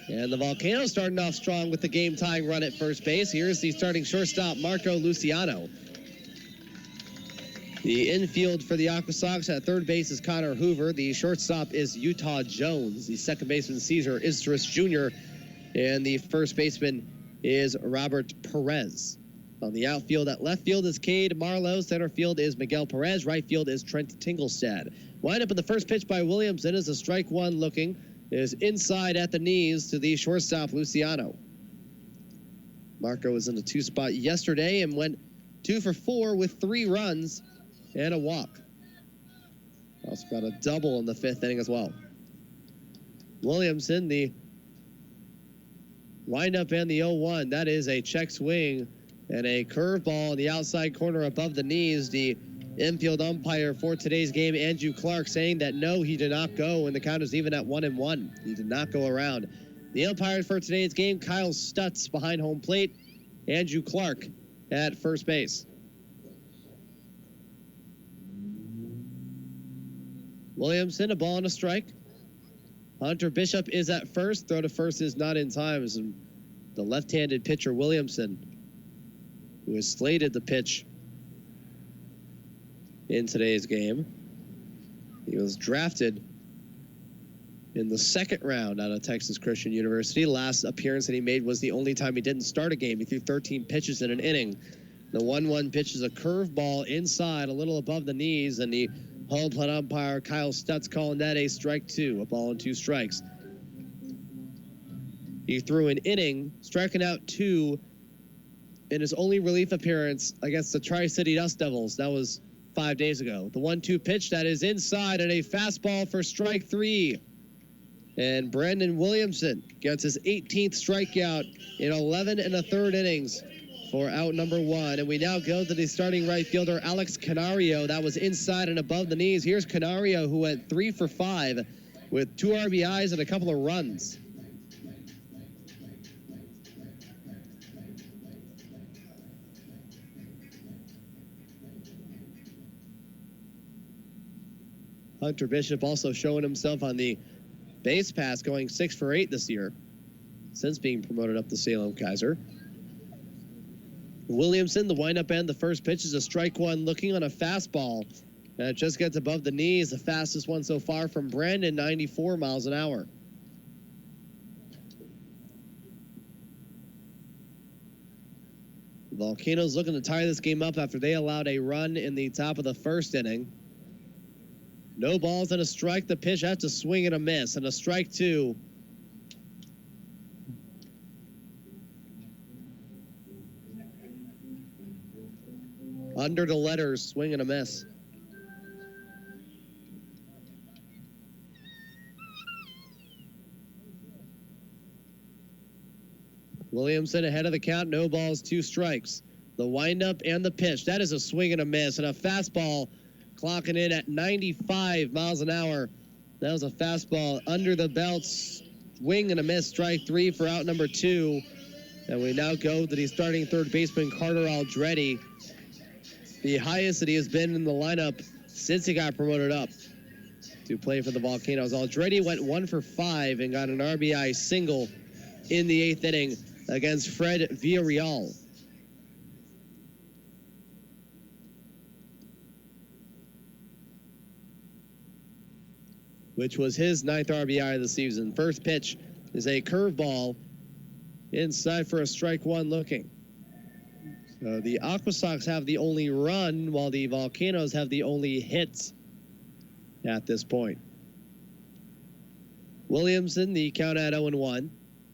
And the Volcanoes starting off strong with the game-tying run at first base. Here's the starting shortstop, Marco Luciano. The infield for the Aqua Sox at third base is Connor Hoover. The shortstop is Utah Jones. The second baseman, Cesar Istris Jr. And the first baseman is Robert Perez. On the outfield, at left field is Cade Marlowe. Center field is Miguel Perez. Right field is Trent Tingelstad. Windup in the first pitch by Williamson is a strike 1 looking. Is inside at the knees to the shortstop, Luciano. Marco was in the 2 spot yesterday and went 2 for 4 with 3 runs and a walk. Also got a double in the 5th inning as well. Williamson, the windup and the 0-1. That is a check swing and a curveball in the outside corner above the knees. The infield umpire for today's game, Andrew Clark, saying that no, he did not go, and the count is even at 1-1. He did not go around. The umpire for today's game, Kyle Stutz behind home plate. Andrew Clark at first base. Williamson, a ball and a strike. Hunter Bishop is at first. Throw to first is not in time. As the left-handed pitcher, Williamson, who is slated to pitch in today's game. He was drafted in the second round out of Texas Christian University. Last appearance that he made was the only time he didn't start a game. He threw 13 pitches in an inning. The 1-1 pitch is a curveball inside, a little above the knees, and the home plate umpire Kyle Stutz calling that a strike two, a ball and 2 strikes. He threw an inning, striking out 2 in his only relief appearance against the Tri-City Dust Devils. That was 5 days ago. The 1-2 pitch, that is inside, and a fastball for strike 3. And Brandon Williamson gets his 18th strikeout in 11 1/3 innings for out number 1. And we now go to the starting right fielder, Alex Canario. That was inside and above the knees. Here's Canario, who went 3 for 5 with 2 RBIs and a couple of runs. Hunter Bishop also showing himself on the base pass, going 6 for 8 this year since being promoted up to Salem-Keizer. Williamson, the windup end, the first pitch is a strike 1, looking on a fastball. And it just gets above the knees, the fastest one so far from Brandon, 94 miles an hour. The Volcanoes looking to tie this game up after they allowed a run in the top of the first inning. No balls and a strike. The pitch has to swing and a miss, and a strike 2. Under the letters, swing and a miss. Williamson ahead of the count. No balls, 2 strikes. The windup and the pitch. That is a swing and a miss, and a fastball clocking in at 95 miles an hour. That was a fastball under the belt. Swing and a miss, strike 3 for out number 2. And we now go to the starting third baseman, Carter Aldretti. The highest that he has been in the lineup since he got promoted up to play for the Volcanoes. Aldretti went 1 for 5 and got an RBI single in the 8th inning against Fred Villarreal. Which was his 9th RBI of the season. First pitch is a curveball inside for a strike 1 looking. So the Aqua Sox have the only run, while the Volcanoes have the only hits at this point. Williamson, the count at 0-1.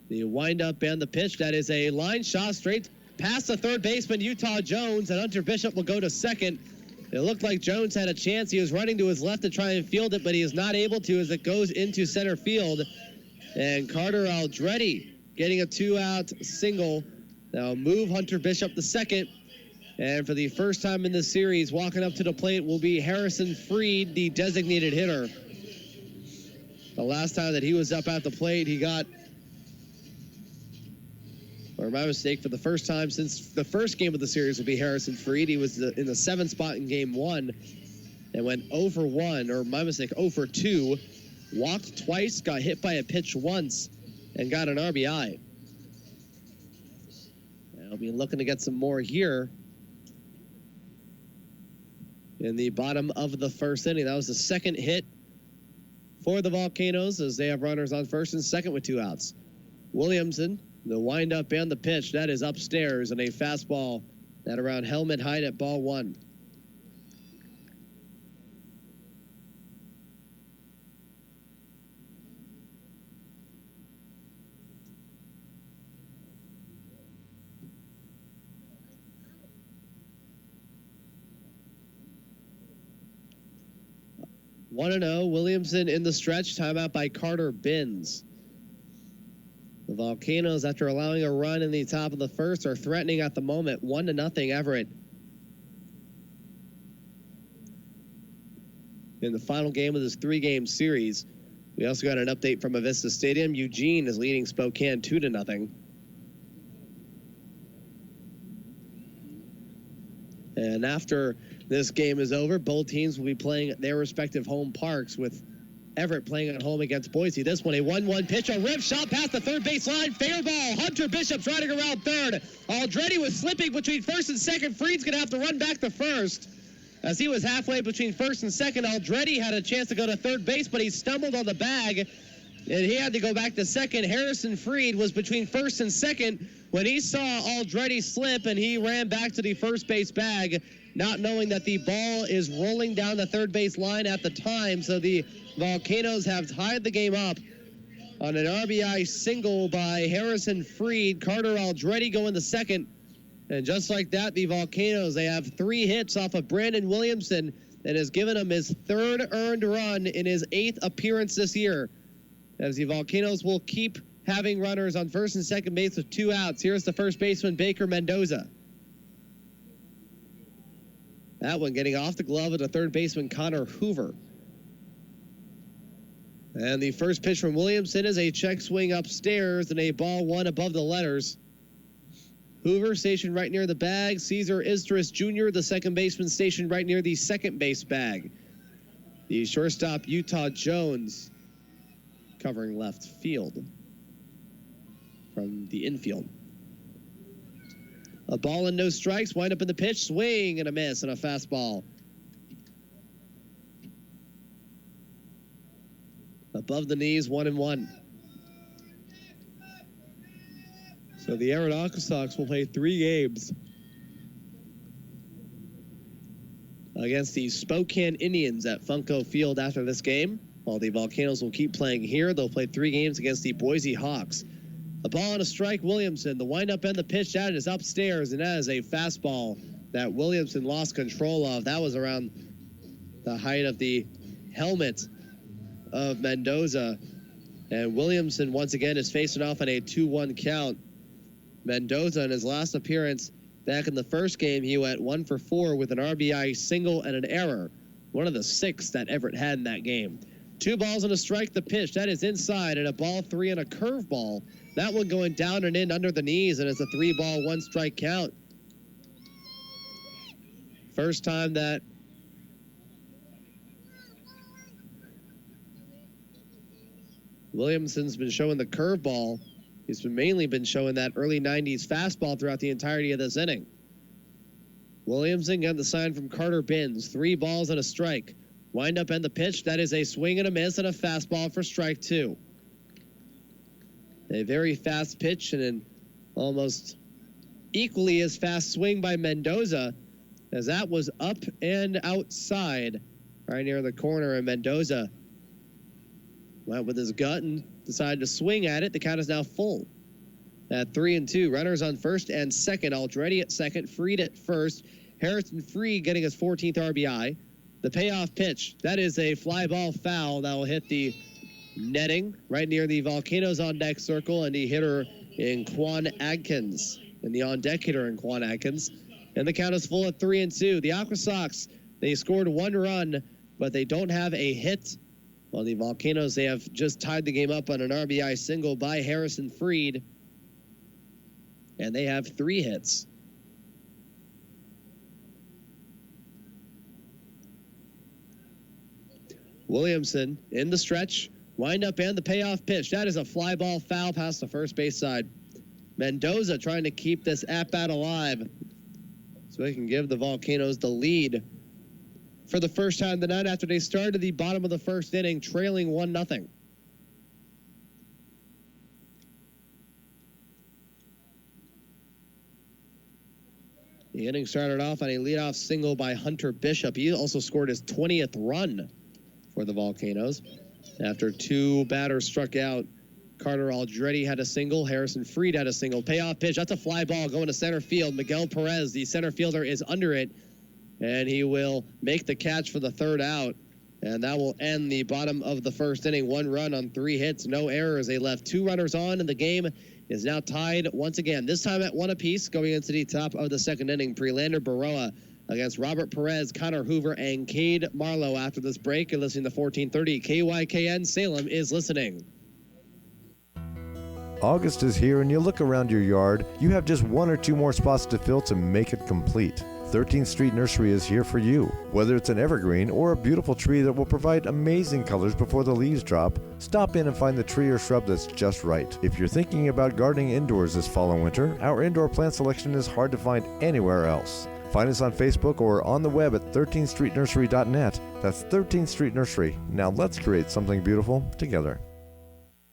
The windup and the pitch, that is a line shot straight past the third baseman, Utah Jones, and Hunter Bishop will go to second. It looked like Jones had a chance. He was running to his left to try and field it, but he is not able to as it goes into center field. And Carter Aldretti getting a 2-out single. Now move Hunter Bishop to second. And for the first time in this series, walking up to the plate will be Harrison Freed, the designated hitter. The last time that he was up at the plate, he got, or my mistake, for the first time since the first game of the series will be Harrison Freed. He was in the 7th spot in game 1 and went 0 for 1, or my mistake, 0 for 2. Walked twice, got hit by a pitch once, and got an RBI. I'll be looking to get some more here in the bottom of the first inning. That was the second hit for the Volcanoes as they have runners on first and second with 2 outs. Williamson, the windup and the pitch, that is upstairs, and a fastball at around helmet height at ball 1. One and 0, Williamson in the stretch, timeout by Carter Binns. The Volcanoes, after allowing a run in the top of the first, are threatening at the moment, 1-0 Everett. In the final game of this 3-game series, we also got an update from Avista Stadium. Eugene is leading Spokane 2-0. And after this game is over, both teams will be playing at their respective home parks, with Everett playing at home against Boise. This one, a 1-1 pitch, a rip shot past the third base line, fair ball. Hunter Bishop's riding around third. Aldretti was slipping between first and second. Freed's going to have to run back to first. As he was halfway between first and second, Aldretti had a chance to go to third base, but he stumbled on the bag and he had to go back to second. Harrison Freed was between first and second when he saw Aldretti slip, and he ran back to the first base bag, not knowing that the ball is rolling down the third base line at the time. So the Volcanoes have tied the game up on an RBI single by Harrison Freed. Carter Aldretti going to second. And just like that, the Volcanoes, they have 3 hits off of Brandon Williamson that has given him his 3rd earned run in his 8th appearance this year. As the Volcanoes will keep having runners on first and second base with 2 outs. Here's the first baseman, Baker Mendoza. That one getting off the glove of the third baseman, Connor Hoover. And the first pitch from Williamson is a check swing upstairs and a ball 1 above the letters. Hoover stationed right near the bag. Cesar Istris Jr., the second baseman, stationed right near the second base bag. The shortstop, Utah Jones, covering left field from the infield. A ball and no strikes. Wind up in the pitch. Swing and a miss and a fastball. Above the knees, 1-1. So the Everett Aquasox will play 3 games against the Spokane Indians at Funko Field after this game. While the Volcanoes will keep playing here, they'll play 3 games against the Boise Hawks. A ball and a strike, Williamson. The windup and the pitch out is upstairs, and that is a fastball that Williamson lost control of. That was around the height of the helmet of Mendoza. And Williamson, once again, is facing off on a 2-1 count. Mendoza, in his last appearance back in the first game, he went 1 for 4 with an RBI single and an error. One of the 6 that Everett had in that game. 2 balls and a strike, the pitch. That is inside, and a ball 3 and a curveball. That one going down and in under the knees, and it's a 3-ball, 1-strike count. First time that Williamson's been showing the curveball. He's mainly been showing that early 90s fastball throughout the entirety of this inning. Williamson got the sign from Carter Binns. 3 balls and a strike. Wind up and the pitch. That is a swing and a miss and a fastball for strike 2. A very fast pitch and an almost equally as fast swing by Mendoza, as that was up and outside right near the corner, and Mendoza went with his gut and decided to swing at it. The count is now full at 3-2. Runners on first and second. Aldretti at second. Freed at first. Harrison Freed getting his 14th RBI. The payoff pitch. That is a fly ball foul that will hit the netting right near the Volcanoes on deck circle, and the hitter in Quan Adkins. And the on deck hitter in Quan Adkins. And the count is full at 3-2. The Aqua Sox, they scored 1 run, but they don't have a hit. While the Volcanoes, they have just tied the game up on an RBI single by Harrison Freed. And they have 3 hits. Williamson in the stretch. Wind up and the payoff pitch. That is a fly ball foul past the first base side. Mendoza trying to keep this at-bat alive so he can give the Volcanoes the lead for the first time tonight after they started the bottom of the first inning, trailing 1-0. The inning started off on a leadoff single by Hunter Bishop. He also scored his 20th run for the Volcanoes. After 2 batters struck out, Carter Aldretti had a single. Harrison Freed had a single. Payoff pitch. That's a fly ball going to center field. Miguel Perez, the center fielder, is under it, and he will make the catch for the 3rd out. And that will end the bottom of the first inning. 1 run on 3 hits, no errors. They left 2 runners on, and the game is now tied once again. This time at 1 apiece, going into the top of the second inning. Prelander Baroa against Robert Perez, Connor Hoover, and Cade Marlowe. After this break, you're listening to 1430 KYKN. Salem is listening. August is here, and you look around your yard, you have just 1 or 2 more spots to fill to make it complete. 13th Street Nursery is here for you. Whether it's an evergreen or a beautiful tree that will provide amazing colors before the leaves drop, stop in and find the tree or shrub that's just right. If you're thinking about gardening indoors this fall and winter, our indoor plant selection is hard to find anywhere else. Find us on Facebook or on the web at 13thstreetnursery.net. That's 13th Street Nursery. Now let's create something beautiful together.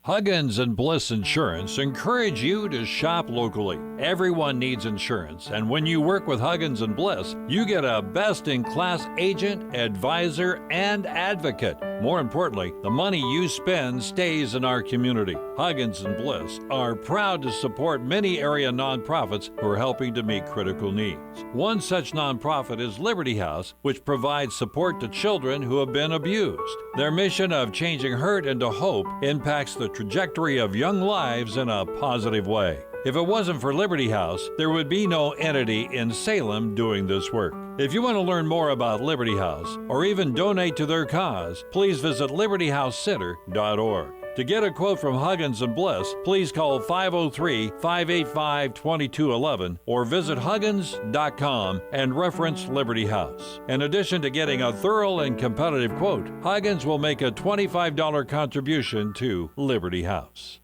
Huggins and Bliss Insurance encourage you to shop locally. Everyone needs insurance, and when you work with Huggins and Bliss, you get a best-in-class agent, advisor, and advocate. More importantly, the money you spend stays in our community. Huggins and Bliss are proud to support many area nonprofits who are helping to meet critical needs. One such nonprofit is Liberty House, which provides support to children who have been abused. Their mission of changing hurt into hope impacts the trajectory of young lives in a positive way. If it wasn't for Liberty House, there would be no entity in Salem doing this work. If you want to learn more about Liberty House or even donate to their cause, please visit libertyhousecenter.org. To get a quote from Huggins and Bliss, please call 503-585-2211 or visit Huggins.com and reference Liberty House. In addition to getting a thorough and competitive quote, Huggins will make a $25 contribution to Liberty House.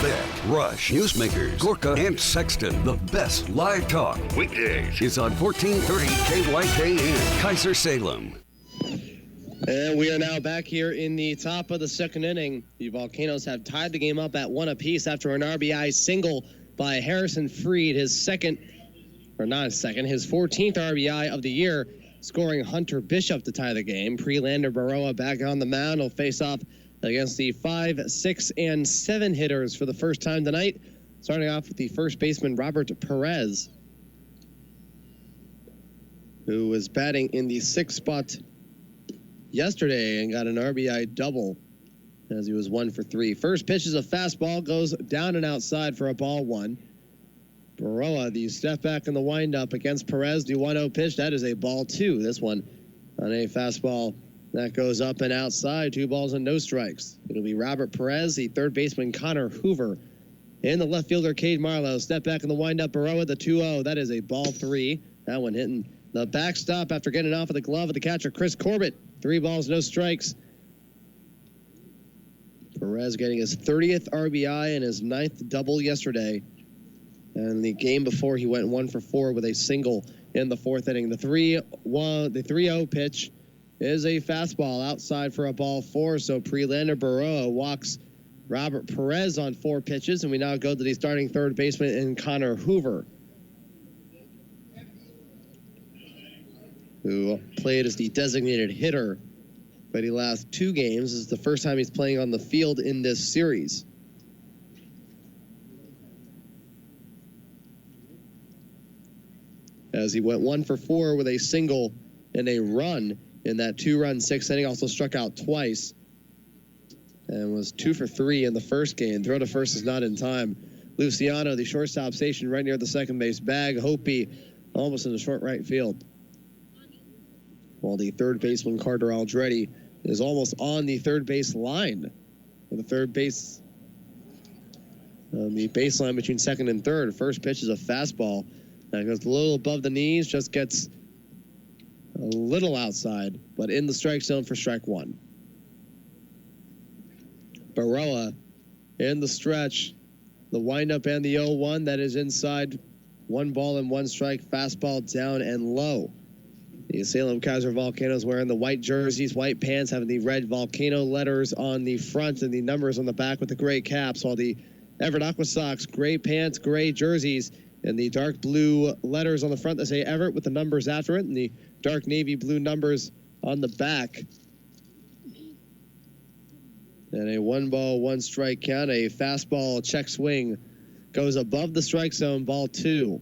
Beck, Rush, Newsmakers, Gorka, and Sexton. The best live talk weekdays is on 1430 KYKN, Kaiser Salem. And we are now back here in the top of the second inning. The Volcanoes have tied the game up at 1 apiece after an RBI single by Harrison Freed, his 14th RBI of the year, scoring Hunter Bishop to tie the game. Prelander Baroa back on the mound will face off against the 5, 6, and 7 hitters for the first time tonight, starting off with the first baseman Robert Perez, who was batting in the 6th spot yesterday and got an RBI double as he was 1 for 3. First pitch is a fastball, goes down and outside for a ball 1. Baroa, the step back in the windup against Perez, the 1-0 pitch. That is a ball 2. This one on a fastball that goes up and outside. 2 balls and no strikes. It'll be Robert Perez, the third baseman Connor Hoover, and the left fielder Cade Marlowe. Step back in the windup. Baroa, the 2-0. That is a ball 3. That one hitting the backstop after getting off of the glove of the catcher Chris Corbett. 3 balls, no strikes. Perez getting his 30th RBI and his 9th double yesterday. And the game before, he went 1 for 4 with a single in the 4th inning. The 3-0 pitch is a fastball outside for a ball 4. So Prelander Baroa walks Robert Perez on 4 pitches, and we now go to the starting third baseman in Connor Hoover, who played as the designated hitter for the last 2 games. This is the first time he's playing on the field in this series. As he went 1 for 4 with a single and a run in that 2-run 6th inning. Also struck out twice and was 2 for 3 in the first game. Throw to first is not in time. Luciano, the shortstop station right near the second base bag. Hopi almost in the short right field, while the third baseman Carter Aldretti is almost on the third base line. For the third base, the baseline between second and third. First pitch is a fastball that goes a little above the knees, just gets a little outside, but in the strike zone for strike 1. Baroa in the stretch, the windup and the 0-1, that is inside. 1 ball and 1 strike, fastball down and low. The Salem-Keizer Volcanoes wearing the white jerseys, white pants, having the red Volcano letters on the front and the numbers on the back with the gray caps, while the Everett Aqua Sox, gray pants, gray jerseys, and the dark blue letters on the front that say Everett with the numbers after it, and the dark navy blue numbers on the back. And a 1 ball, 1 strike count. A fastball check swing goes above the strike zone, ball 2.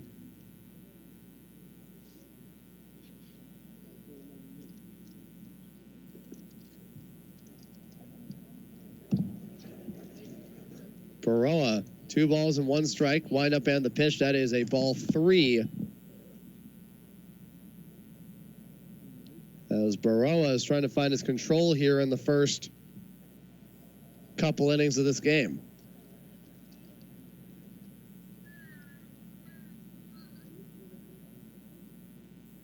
Baroa, 2 balls and 1 strike. Wind up and the pitch. That is a ball 3. As Baroa is trying to find his control here in the first couple innings of this game.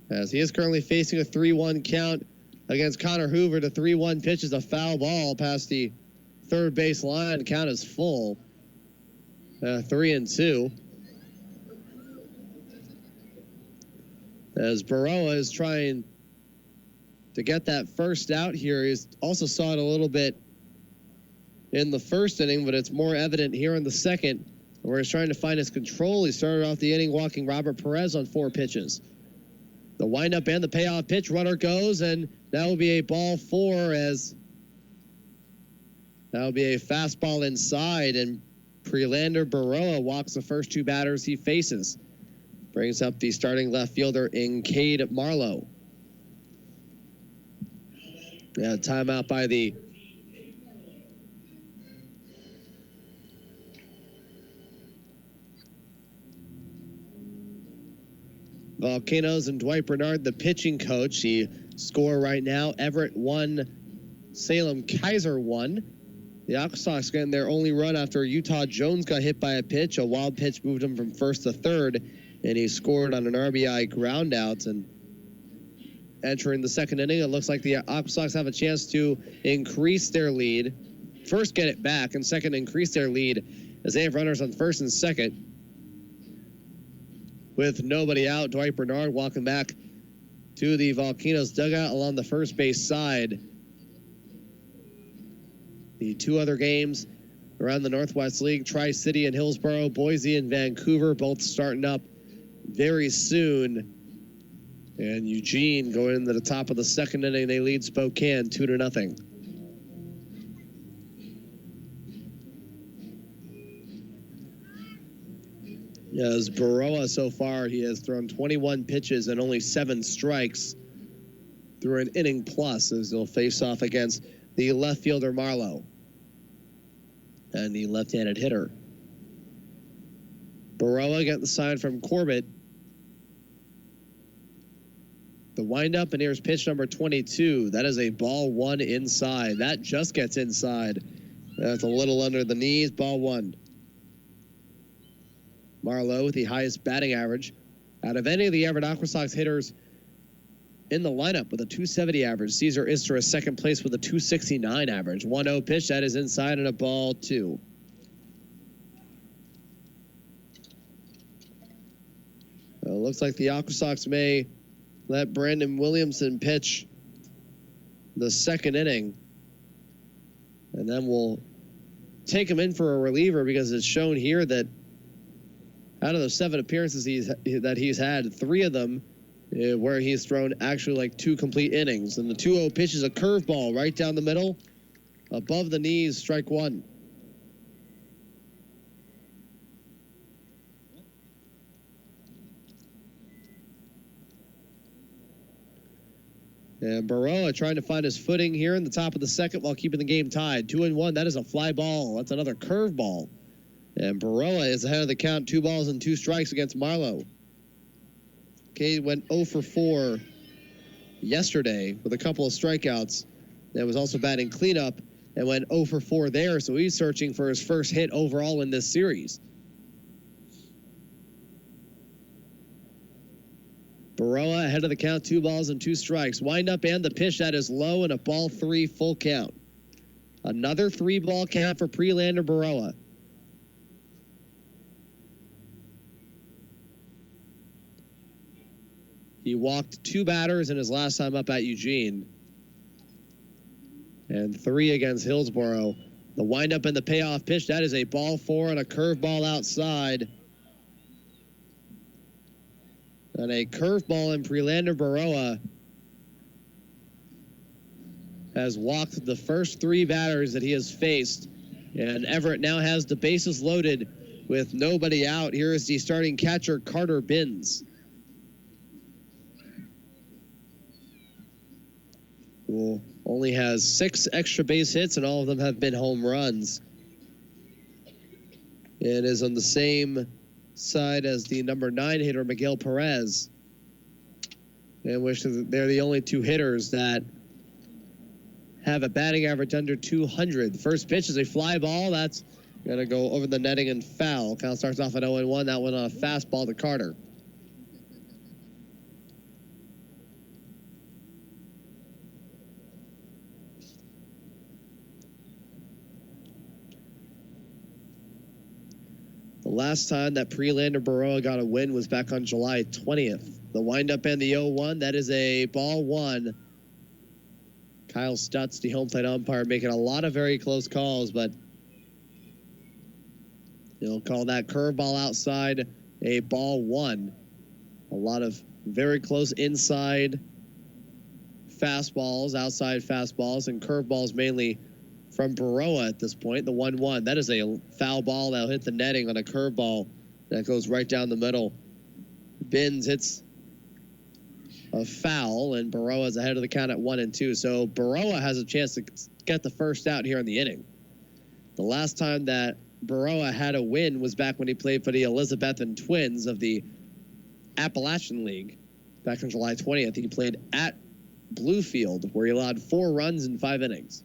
As he is currently facing a 3-1 count against Connor Hoover. The 3-1 pitch is a foul ball past the third base line. Count is full. 3-2. As Baroa is trying to get that first out here, he's also saw it a little bit in the first inning, but it's more evident here in the second, where he's trying to find his control. He started off the inning walking Robert Perez on 4 pitches. The windup and the payoff pitch, runner goes, and that will be a ball 4 as that will be a fastball inside, and Prelander Baroa walks the first 2 batters he faces. Brings up the starting left fielder in Cade Marlowe. Yeah, timeout by the Volcanoes, and Dwight Bernard, the pitching coach. The score right now, Everett 1, Salem-Keizer 1. The Aqua Sox getting their only run after Utah Jones got hit by a pitch. A wild pitch moved him from first to third, and he scored on an RBI groundout. And entering the second inning, it looks like the Aqua Sox have a chance to increase their lead. First, get it back, and second, increase their lead as they have runners on first and second. With nobody out, Dwight Bernard walking back to the Volcanoes dugout along the first base side. The 2 other games around the Northwest League, Tri-City and Hillsborough, Boise and Vancouver, both starting up very soon. And Eugene going into the top of the second inning, they lead Spokane 2-0. As Baroa so far, he has thrown 21 pitches and only 7 strikes through an inning plus, as he'll face off against the left fielder Marlowe and the left-handed hitter. Baroa got the sign from Corbett. The windup, and here's pitch number 22. That is a ball 1 inside. That just gets inside. That's a little under the knees, ball 1. Marlowe with the highest batting average out of any of the Everett Aqua Sox hitters in the lineup with a 270 average. Cesar Istra is second place with a 269 average. 1-0 pitch, that is inside, and a ball 2. Looks like the Aqua Sox may let Brandon Williamson pitch the second inning, and then we'll take him in for a reliever, because it's shown here that out of the 7 appearances that he's had, 3 of them where he's thrown actually like 2 complete innings. And the 2-0 pitch is a curveball right down the middle, above the knees, strike 1. And Baroa trying to find his footing here in the top of the second while keeping the game tied. 2-1, that is a fly ball. That's another curveball. And Baroa is ahead of the count, 2 balls and 2 strikes against Marlowe. Cade went 0 for 4 yesterday with a couple of strikeouts. And was also batting cleanup and went 0 for 4 there. So he's searching for his first hit overall in this series. Baroa ahead of the count, 2 balls and 2 strikes. Wind up and the pitch, that is low, and a ball 3, full count. Another 3-ball count for Prelander Baroa. He walked 2 batters in his last time up at Eugene. And 3 against Hillsborough. The windup and the payoff pitch, that is a ball 4 and a curveball outside. And a curveball in Prelander Baroa has walked the first 3 batters that he has faced. And Everett now has the bases loaded with nobody out. Here is the starting catcher, Carter Binns, who only has 6 extra base hits, and all of them have been home runs. And is on the same side as the number 9 hitter, Miguel Perez. And which they're the only 2 hitters that have a batting average under 200. The first pitch is a fly ball. That's going to go over the netting and foul. Count starts off at 0-1. That one on a fastball to Carter. The last time that Prelander Baroa got a win was back on July 20th. The windup and the 0-1, that is a ball 1. Kyle Stutz, the home plate umpire, making a lot of very close calls, but He'll call that curveball outside a ball 1. A lot of very close inside fastballs, outside fastballs, and curveballs mainly from Baroa at this point. The 1-1. That is a foul ball that'll hit the netting on a curveball that goes right down the middle. Binns hits a foul, and Baroa's ahead of the count at 1-2. So Baroa has a chance to get the first out here in the inning. The last time that Baroa had a win was back when he played for the Elizabethan Twins of the Appalachian League back on July 20th. I think he played at Bluefield, where he allowed 4 runs in 5 innings.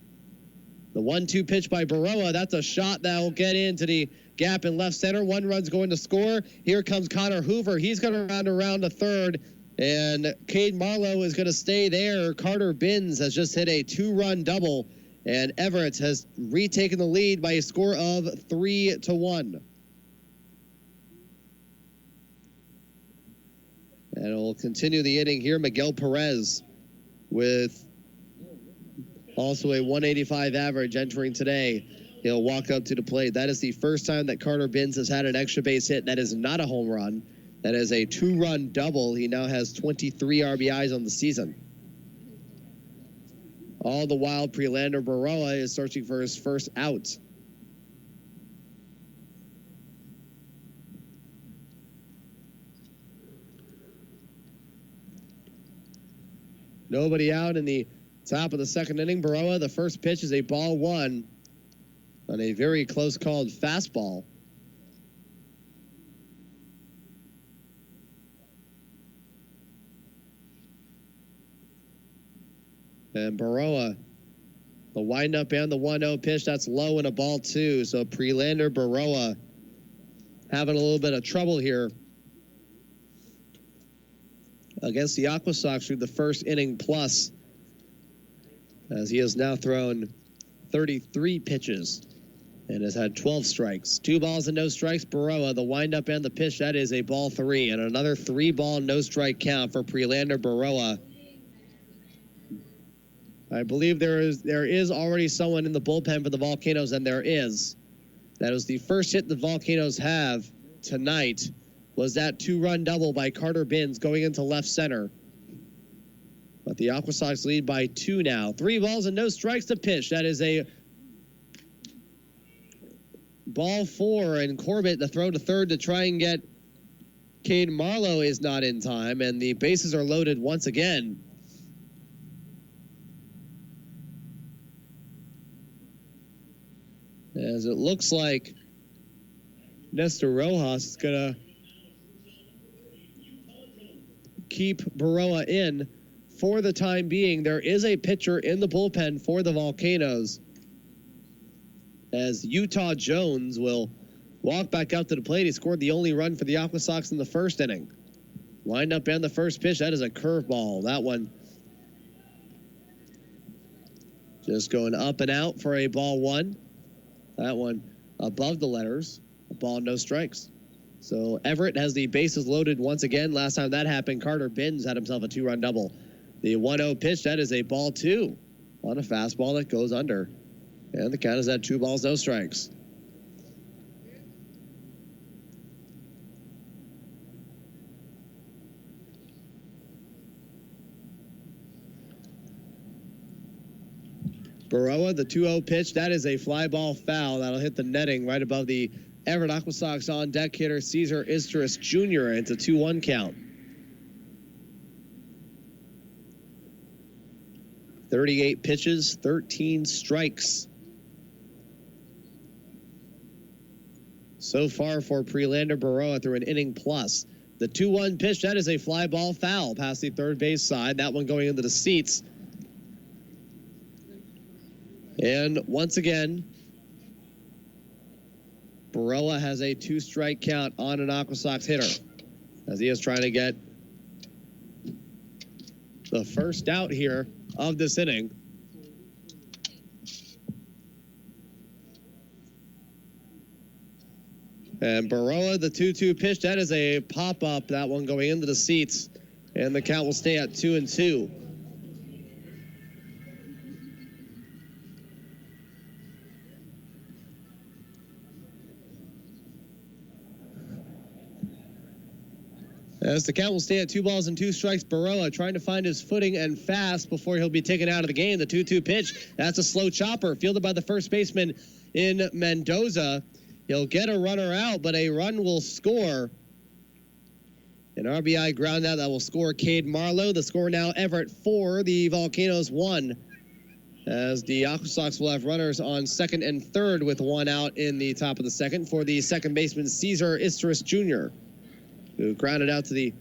The 1-2 pitch by Baroa, that's a shot that will get into the gap in left center. 1 run's going to score. Here comes Connor Hoover. He's going to round around to third, and Cade Marlowe is going to stay there. Carter Binns has just hit a 2-run double, and Everett has retaken the lead by a score of 3-1. And it'll continue the inning here. Miguel Perez with also a 185 average entering today. He'll walk up to the plate. That is the first time that Carter Binns has had an extra base hit. That is not a home run. That is a 2-run double. He now has 23 RBIs on the season. All the while, Prelander Baroa is searching for his first out. Nobody out in the top of the second inning. Baroa, the first pitch is a ball 1 on a very close called fastball. And Baroa, the windup and the 1-0 pitch, that's low and a ball 2. So Prelander Baroa having a little bit of trouble here against the Aqua Sox through the first inning plus, as he has now thrown 33 pitches and has had 12 strikes. 2 balls and no strikes. Baroa, the windup and the pitch, that is a ball 3, and another 3-ball no-strike count for Prelander Baroa. I believe there is already someone in the bullpen for the Volcanoes, and there is. That was the first hit the Volcanoes have tonight, was that 2-run double by Carter Binns going into left center. But the Aqua Sox lead by 2 now. 3 balls and no strikes to pitch. That is a ball 4, and Corbett, the throw to third to try and get Cade Marlowe is not in time, and the bases are loaded once again. As it looks like Nestor Rojas is going to keep Baroa in for the time being. There is a pitcher in the bullpen for the Volcanoes, as Utah Jones will walk back out to the plate. He scored the only run for the Aqua Sox in the first inning. Lined up and the first pitch, that is a curveball. That one just going up and out for a ball 1. That one above the letters, a ball, no strikes. So Everett has the bases loaded once again. Last time that happened, Carter Binns had himself a 2-run double. The 1-0 pitch, that is a ball 2 on a fastball that goes under. And the count is at 2 balls, no strikes. Baroa, the 2-0 pitch, that is a fly ball foul. That'll hit the netting right above the Everett Aqua Sox on deck hitter Cesar Istris Jr. It's a 2-1 count. 38 pitches, 13 strikes so far for Prelander Baroa through an inning plus. The 2-1 pitch, that is a fly ball foul past the third base side. That one going into the seats. And once again, Baroa has a 2-strike count on an Aqua Sox hitter, as he is trying to get the first out here of this inning. And Baroa, the 2-2 pitch, that is a pop-up, that one going into the seats, and the count will stay at 2-2. As the count will stay at 2 balls and 2 strikes, Baroa trying to find his footing and fast before he'll be taken out of the game. The 2-2 pitch, that's a slow chopper, fielded by the first baseman in Mendoza. He'll get a runner out, but a run will score. An RBI ground out that will score Cade Marlowe. The score now Everett 4, the Volcanoes 1. As the Aqua Sox will have runners on second and third with one out in the top of the second for the second baseman Cesar Istris Jr., who grounded out to the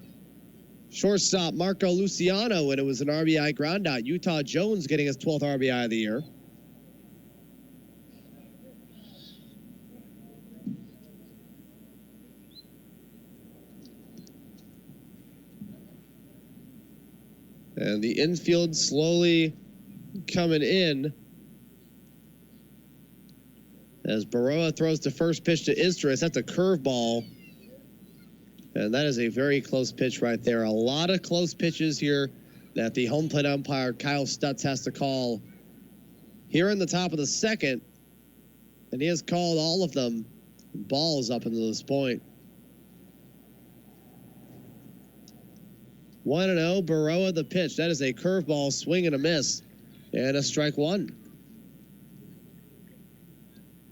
shortstop Marco Luciano, and it was an RBI ground out. Utah Jones getting his 12th RBI of the year. And the infield slowly coming in as Baroa throws the first pitch to Istris. That's a curveball. And that is a very close pitch right there. A lot of close pitches here that the home plate umpire, Kyle Stutz, has to call here in the top of the second. And he has called all of them balls up until this point. 1-0, Baroa the pitch. That is a curveball, swing and a miss. And a strike one.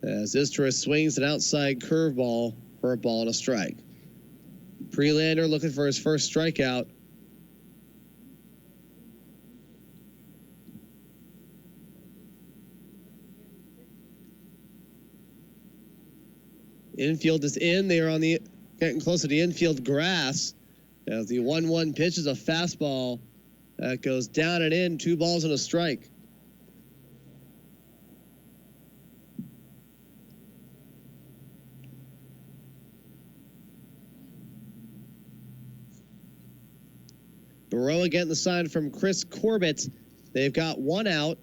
As Istris swings an outside curveball for a ball and a strike. Prelander looking for his first strikeout. Infield is in. They are on the getting close to the infield grass. As the 1-1 pitch is a fastball that goes down and in. 2 balls and a strike. Baroa getting the sign from Chris Corbett. They've got one out.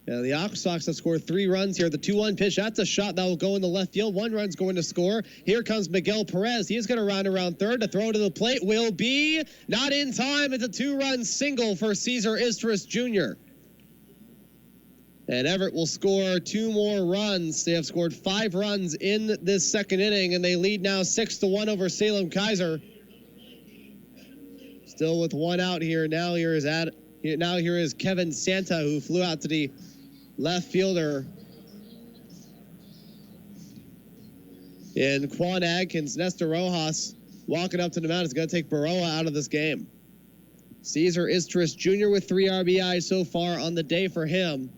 The Aqua Sox have scored 3 runs here. The 2-1 pitch, that's a shot that will go in the left field. 1 run's going to score. Here comes Miguel Perez. He's going to round around third. To throw to the plate will be not in time. It's a 2-run single for Cesar Istris Jr. And Everett will score 2 more runs. They have scored 5 runs in this second inning, and they lead now 6-1 over Salem-Keizer. Still with 1 out here. Now here is Kevin Santa, who flew out to the left fielder. And Quan Adkins, Nestor Rojas walking up to the mound is going to take Baroa out of this game. Cesar Istris Jr. with 3 RBIs so far on the day for him.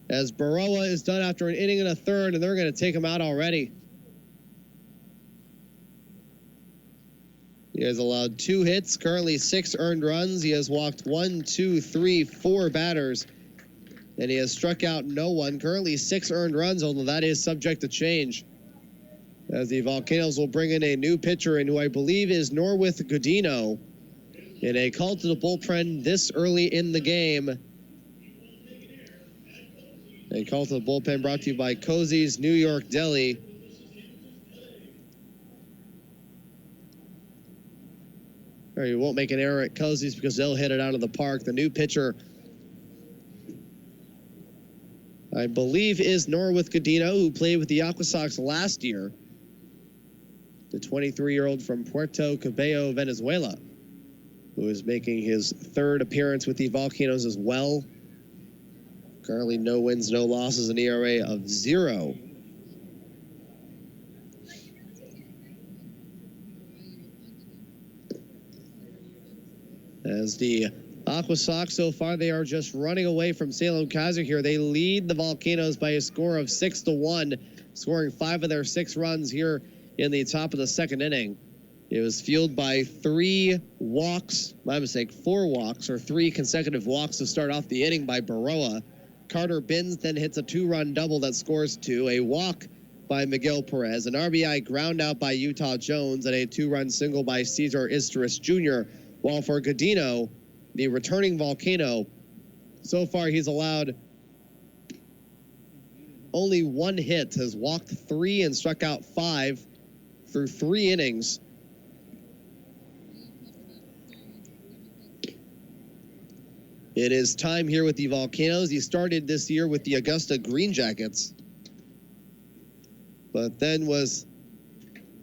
As Baroa is done after an inning and a third, and they're going to take him out already. He has allowed 2 hits, currently 6 earned runs. He has walked 4 batters, and he has struck out no one. Currently 6 earned runs, although that is subject to change. As the Volcanoes will bring in a new pitcher, and who I believe is Norwith Godino, in a call to the bullpen this early in the game. A call to the bullpen brought to you by Cozy's New York Deli. Or you won't make an error at Cozy's because they'll hit it out of the park. The new pitcher, I believe, is Norwith Godino, who played with the Aqua Sox last year. The 23-year-old from Puerto Cabello, Venezuela, who is making his 3rd appearance with the Volcanoes as well. Currently no wins, no losses, an ERA of 0. As the Aqua Sox, so far, they are just running away from Salem-Keizer here. They lead the Volcanoes by a score of 6-1, scoring 5 of their 6 runs here in the top of the second inning. It was fueled by 4 walks, or 3 consecutive walks to start off the inning by Baroa. Carter Binns then hits a 2-run double that scores 2, a walk by Miguel Perez, an RBI ground out by Utah Jones, and a 2-run single by Cesar Istris Jr., while for Godino, the returning Volcano, so far he's allowed only 1 hit, has walked 3 and struck out 5 through 3 innings. It is time here with the Volcanoes. He started this year with the Augusta Green Jackets, but then was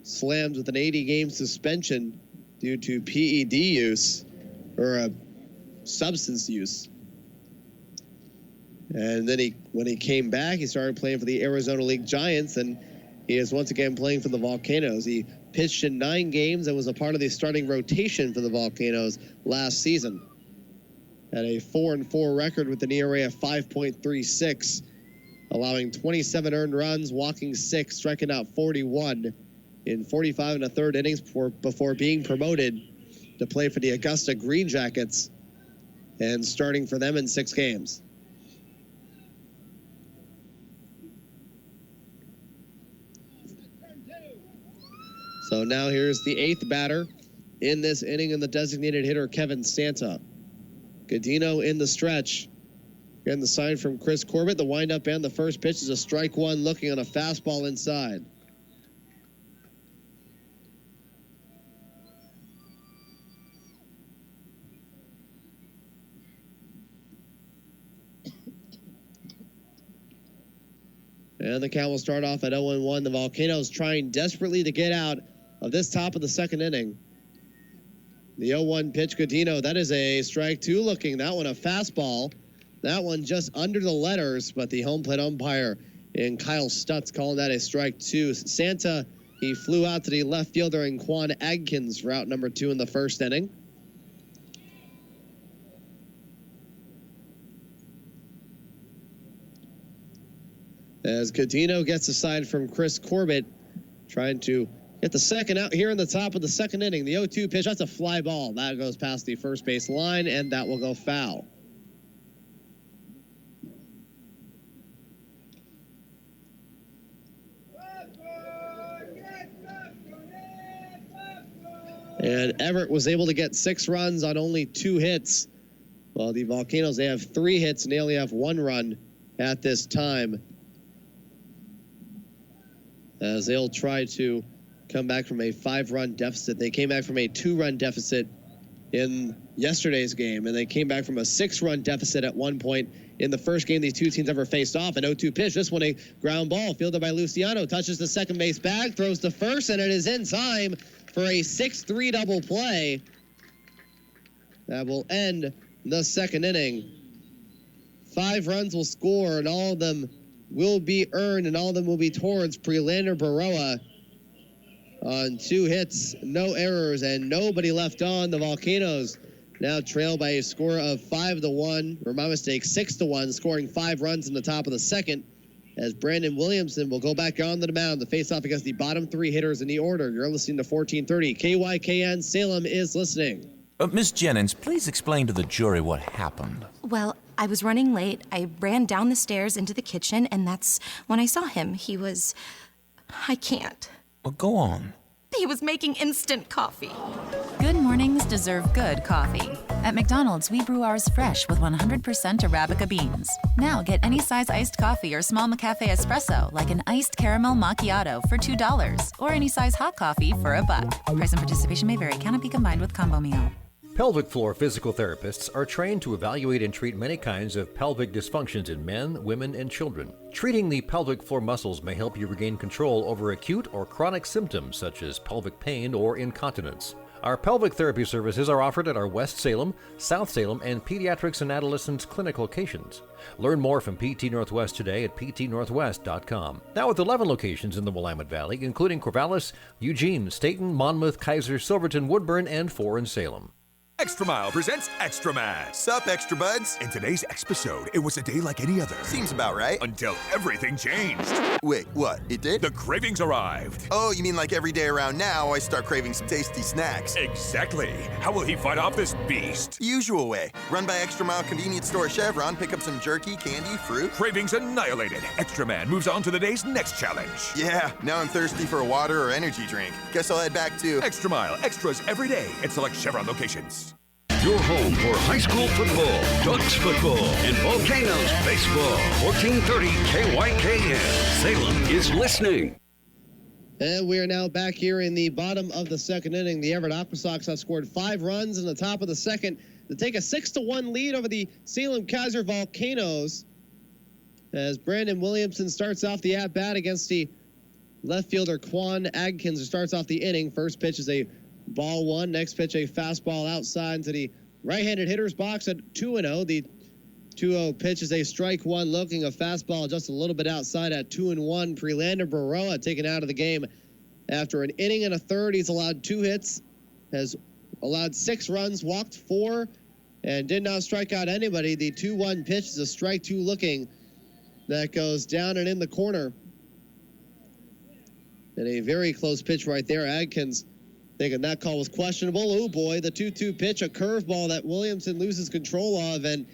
slammed with an 80-game suspension due to PED use, or substance use. And then when he came back, he started playing for the Arizona League Giants, and he is once again playing for the Volcanoes. He pitched in 9 games and was a part of the starting rotation for the Volcanoes last season. Had a 4-4 record with an ERA of 5.36, allowing 27 earned runs, walking 6, striking out 41 in 45 1/3 innings before being promoted to play for the Augusta Green Jackets and starting for them in 6 games. So now here's the 8th batter in this inning, and the designated hitter, Kevin Santa. Godino in the stretch. Getting the sign from Chris Corbett. The windup and the first pitch is a strike one, looking on a fastball inside. And the count will start off at 0-1. The Volcanoes trying desperately to get out of this top of the second inning. The 0-1 pitch, Godino, that is a strike 2 looking. That one a fastball. That one just under the letters, but the home plate umpire and Kyle Stutz calling that a strike 2. Santa, he flew out to the left fielder in Quan Adkins for out number 2 in the first inning. As Godino gets a sign from Chris Corbett, trying to get the second out here in the top of the second inning. The 0-2 pitch, that's a fly ball. That goes past the first base line, and that will go foul. And Everett was able to get 6 runs on only 2 hits. While the Volcanoes, they have 3 hits, and they only have 1 run at this time, as they'll try to come back from a 5-run deficit. They came back from a 2-run deficit in yesterday's game, and they came back from a 6-run deficit at one point in the first game these two teams ever faced off. An 0-2 pitch, this one a ground ball, fielded by Luciano, touches the second base bag, throws to first, and it is in time for a 6-3 double play that will end the second inning. 5 runs will score, and all of them will be earned, and all of them will be towards Prelander Baroa on 2 hits, no errors, and nobody left on. The Volcanoes now trail by a score of 5-1, or my mistake, 6-1, scoring 5 runs in the top of the second, as Brandon Williamson will go back onto the mound to face off against the bottom 3 hitters in the order. You're listening to 1430. KYKN Salem is listening. Miss Jennings, please explain to the jury what happened. Well, I was running late. I ran down the stairs into the kitchen, and that's when I saw him. I can't. Well, go on. He was making instant coffee. Good mornings deserve good coffee. At McDonald's, we brew ours fresh with 100% Arabica beans. Now get any size iced coffee or small McCafe espresso, like an iced caramel macchiato for $2, or any size hot coffee for $1. Price and participation may vary. Cannot be combined with combo meal. Pelvic floor physical therapists are trained to evaluate and treat many kinds of pelvic dysfunctions in men, women, and children. Treating the pelvic floor muscles may help you regain control over acute or chronic symptoms such as pelvic pain or incontinence. Our pelvic therapy services are offered at our West Salem, South Salem, and Pediatrics and Adolescents clinic locations. Learn more from PT Northwest today at ptnorthwest.com. Now with 11 locations in the Willamette Valley, including Corvallis, Eugene, Staten, Monmouth, Keizer, Silverton, Woodburn, and 4 in Salem. Extra Mile presents Extra Man. Sup, Extra Buds? In today's episode, it was a day like any other. Seems about right. Until everything changed. Wait, what? It did? The cravings arrived. Oh, you mean like every day around now, I start craving some tasty snacks? Exactly. How will he fight off this beast? Usual way. Run by Extra Mile Convenience Store Chevron, pick up some jerky, candy, fruit. Cravings annihilated. Extra Man moves on to the day's next challenge. Yeah, now I'm thirsty for a water or energy drink. Guess I'll head back to Extra Mile, extras every day at select Chevron locations. Your home for high school football, Ducks football, and Volcanoes baseball. 1430 KYKN. Salem is listening. And we are now back here in the bottom of the second inning. The Everett Aqua Sox have scored 5 runs in the top of the second to take a 6-1 lead over the Salem-Keizer Volcanoes, as Brandon Williamson starts off the at-bat against the left fielder Quan Adkins, who starts off the inning. First pitch is a ball one. Next pitch, a fastball outside into the right-handed hitter's box at 2-0. The 2-0 pitch is a strike one, looking a fastball just a little bit outside at 2-1. Prelander Baroa taken out of the game after an inning and a third. He's allowed 2 hits, has allowed 6 runs, walked 4, and did not strike out anybody. The 2-1 pitch is a strike 2 looking that goes down and in the corner. And a very close pitch right there. Adkins thinking that call was questionable. Oh boy, the 2-2 pitch, a curveball that Williamson loses control of, and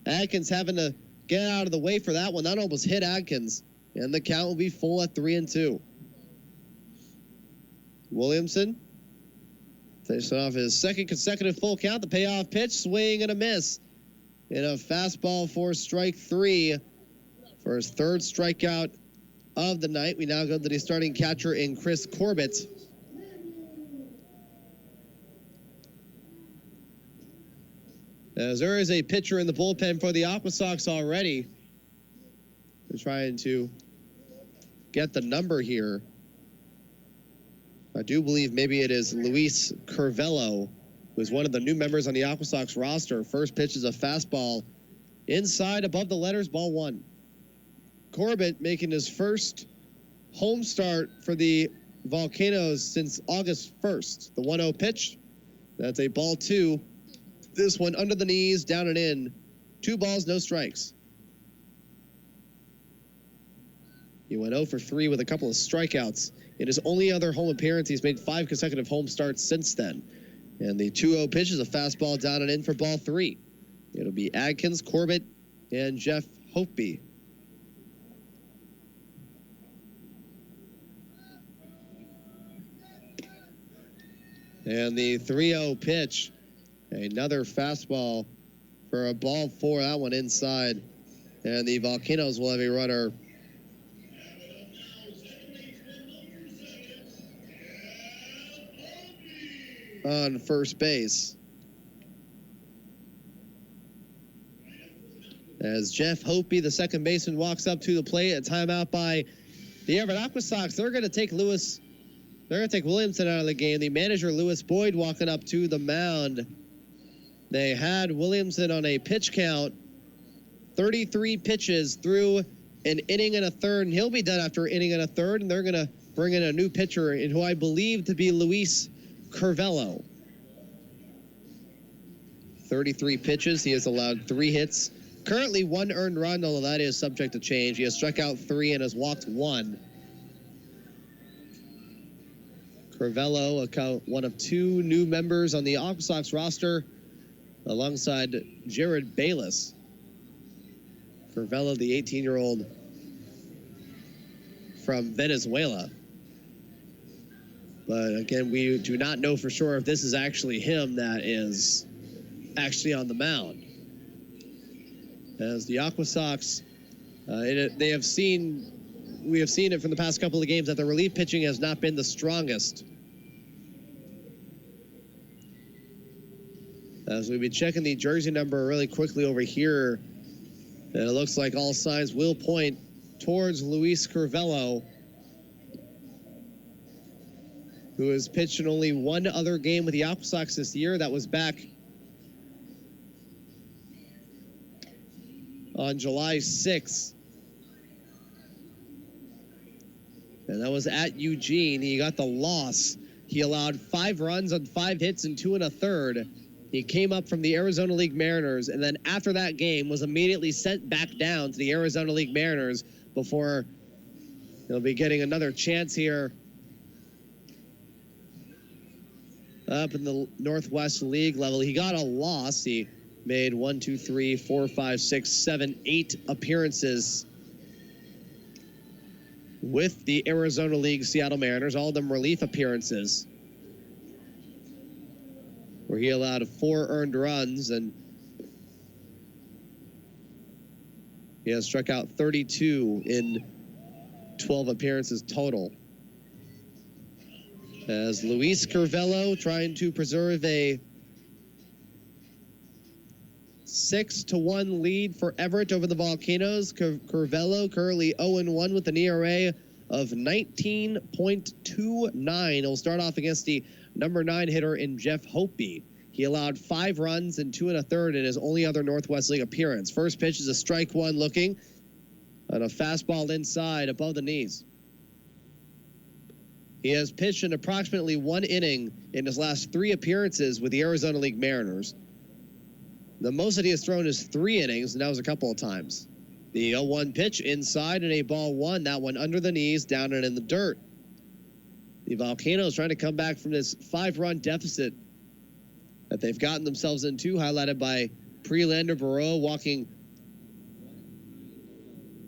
Adkins having to get out of the way for that one. That almost hit Adkins, and the count will be full at 3-2. Williamson finishing off his second consecutive full count. The payoff pitch, swing and a miss. And a fastball for strike 3 for his third strikeout of the night. We now go to the starting catcher in Chris Corbett. As there is a pitcher in the bullpen for the Aqua Sox already. They're trying to get the number here. I do believe maybe it is Luis Curvelo, who's one of the new members on the Aqua Sox roster. First pitch is a fastball inside above the letters, ball 1. Corbett making his first home start for the Volcanoes since August 1st. The 1-0 pitch, that's a ball 2. This one under the knees, down and in. 2 balls, no strikes. He went 0 for 3 with a couple of strikeouts. In his only other home appearance, he's made 5 consecutive home starts since then. And the 2-0 pitch is a fastball down and in for ball 3. It'll be Adkins, Corbett, and Jeff Hopey. And the 3-0 pitch, another fastball for a ball 4. That one inside. And the Volcanoes will have a runner on first base. As Jeff Hopey, the second baseman, walks up to the plate, a timeout by the Everett Aqua Sox. They're going to take Williamson out of the game. The manager, Lewis Boyd, walking up to the mound. They had Williamson on a pitch count, 33 pitches through an inning and a third, and he'll be done after an inning and a third, and they're going to bring in a new pitcher, who I believe to be Luis Curvelo. 33 pitches. He has allowed 3 hits. Currently 1 earned run, although that is subject to change. He has struck out 3 and has walked 1. Curvelo, one of 2 new members on the Aqua Sox roster, alongside Jared Bayless. Curvelo, the 18-year-old from Venezuela. But again, we do not know for sure if this is actually him that is actually on the mound. As the Aqua Sox, we have seen it from the past couple of games that the relief pitching has not been the strongest. As we'll be checking the jersey number really quickly over here, and it looks like all signs will point towards Luis Curvelo, who has pitched in only 1 other game with the Aqua Sox this year. That was back on July 6th. And that was at Eugene. He got the loss. He allowed 5 runs on 5 hits and 2 1/3. He came up from the Arizona League Mariners, and then after that game was immediately sent back down to the Arizona League Mariners before he'll be getting another chance here up in the Northwest League level. He got a loss. He made 1, 2, 3, 4, 5, 6, 7, 8 appearances with the Arizona League Seattle Mariners, all of them relief appearances, where he allowed 4 earned runs, and he has struck out 32 in 12 appearances total. As Luis Curvelo trying to preserve a 6-1 lead for Everett over the Volcanoes. Curvelo currently 0-1 with an ERA of 19.29. He'll start off against the number 9 hitter in Jeff Hope. He allowed 5 runs and 2 1/3 in his only other Northwest League appearance. First pitch is a strike one looking on a fastball inside above the knees. He has pitched in approximately 1 inning in his last 3 appearances with the Arizona League Mariners. The most that he has thrown is 3 innings, and that was a couple of times. The 0-1 pitch inside and a ball 1. That one under the knees, down and in the dirt. The Volcanoes trying to come back from this 5-run deficit that they've gotten themselves into, highlighted by Prelander Barreau walking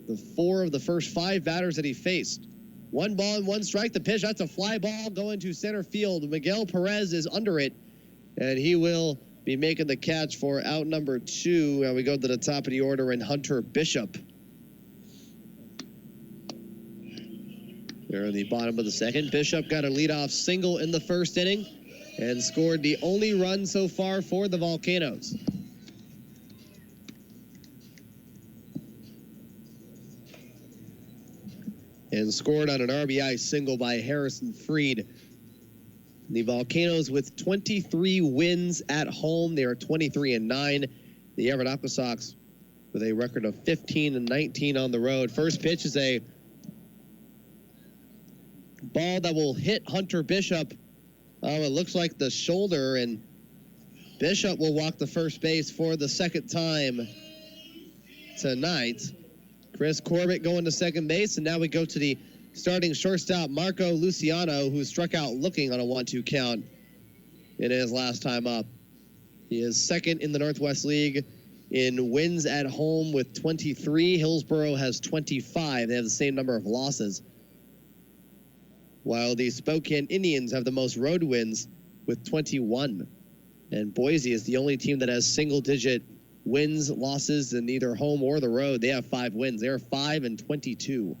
the 4 of the first 5 batters that he faced. 1 ball and 1 strike. The pitch, that's a fly ball going to center field. Miguel Perez is under it, and he will be making the catch for out number 2. And we go to the top of the order in Hunter Bishop. There in the bottom of the second. Bishop got a leadoff single in the first inning and scored the only run so far for the Volcanoes. And scored on an RBI single by Harrison Freed. The Volcanoes with 23 wins at home. They are 23-9. The Everett Aqua Sox with a record of 15-19 on the road. First pitch is a ball that will hit Hunter Bishop. It looks like the shoulder, and Bishop will walk the first base for the second time tonight. Chris Corbett going to second base, and now we go to the starting shortstop, Marco Luciano, who struck out looking on a 1-2 count in his last time up. He is second in the Northwest League in wins at home with 23. Hillsborough has 25. They have the same number of losses, while the Spokane Indians have the most road wins with 21. And Boise is the only team that has single-digit wins, losses in either home or the road. They have 5 wins. They are 5-22.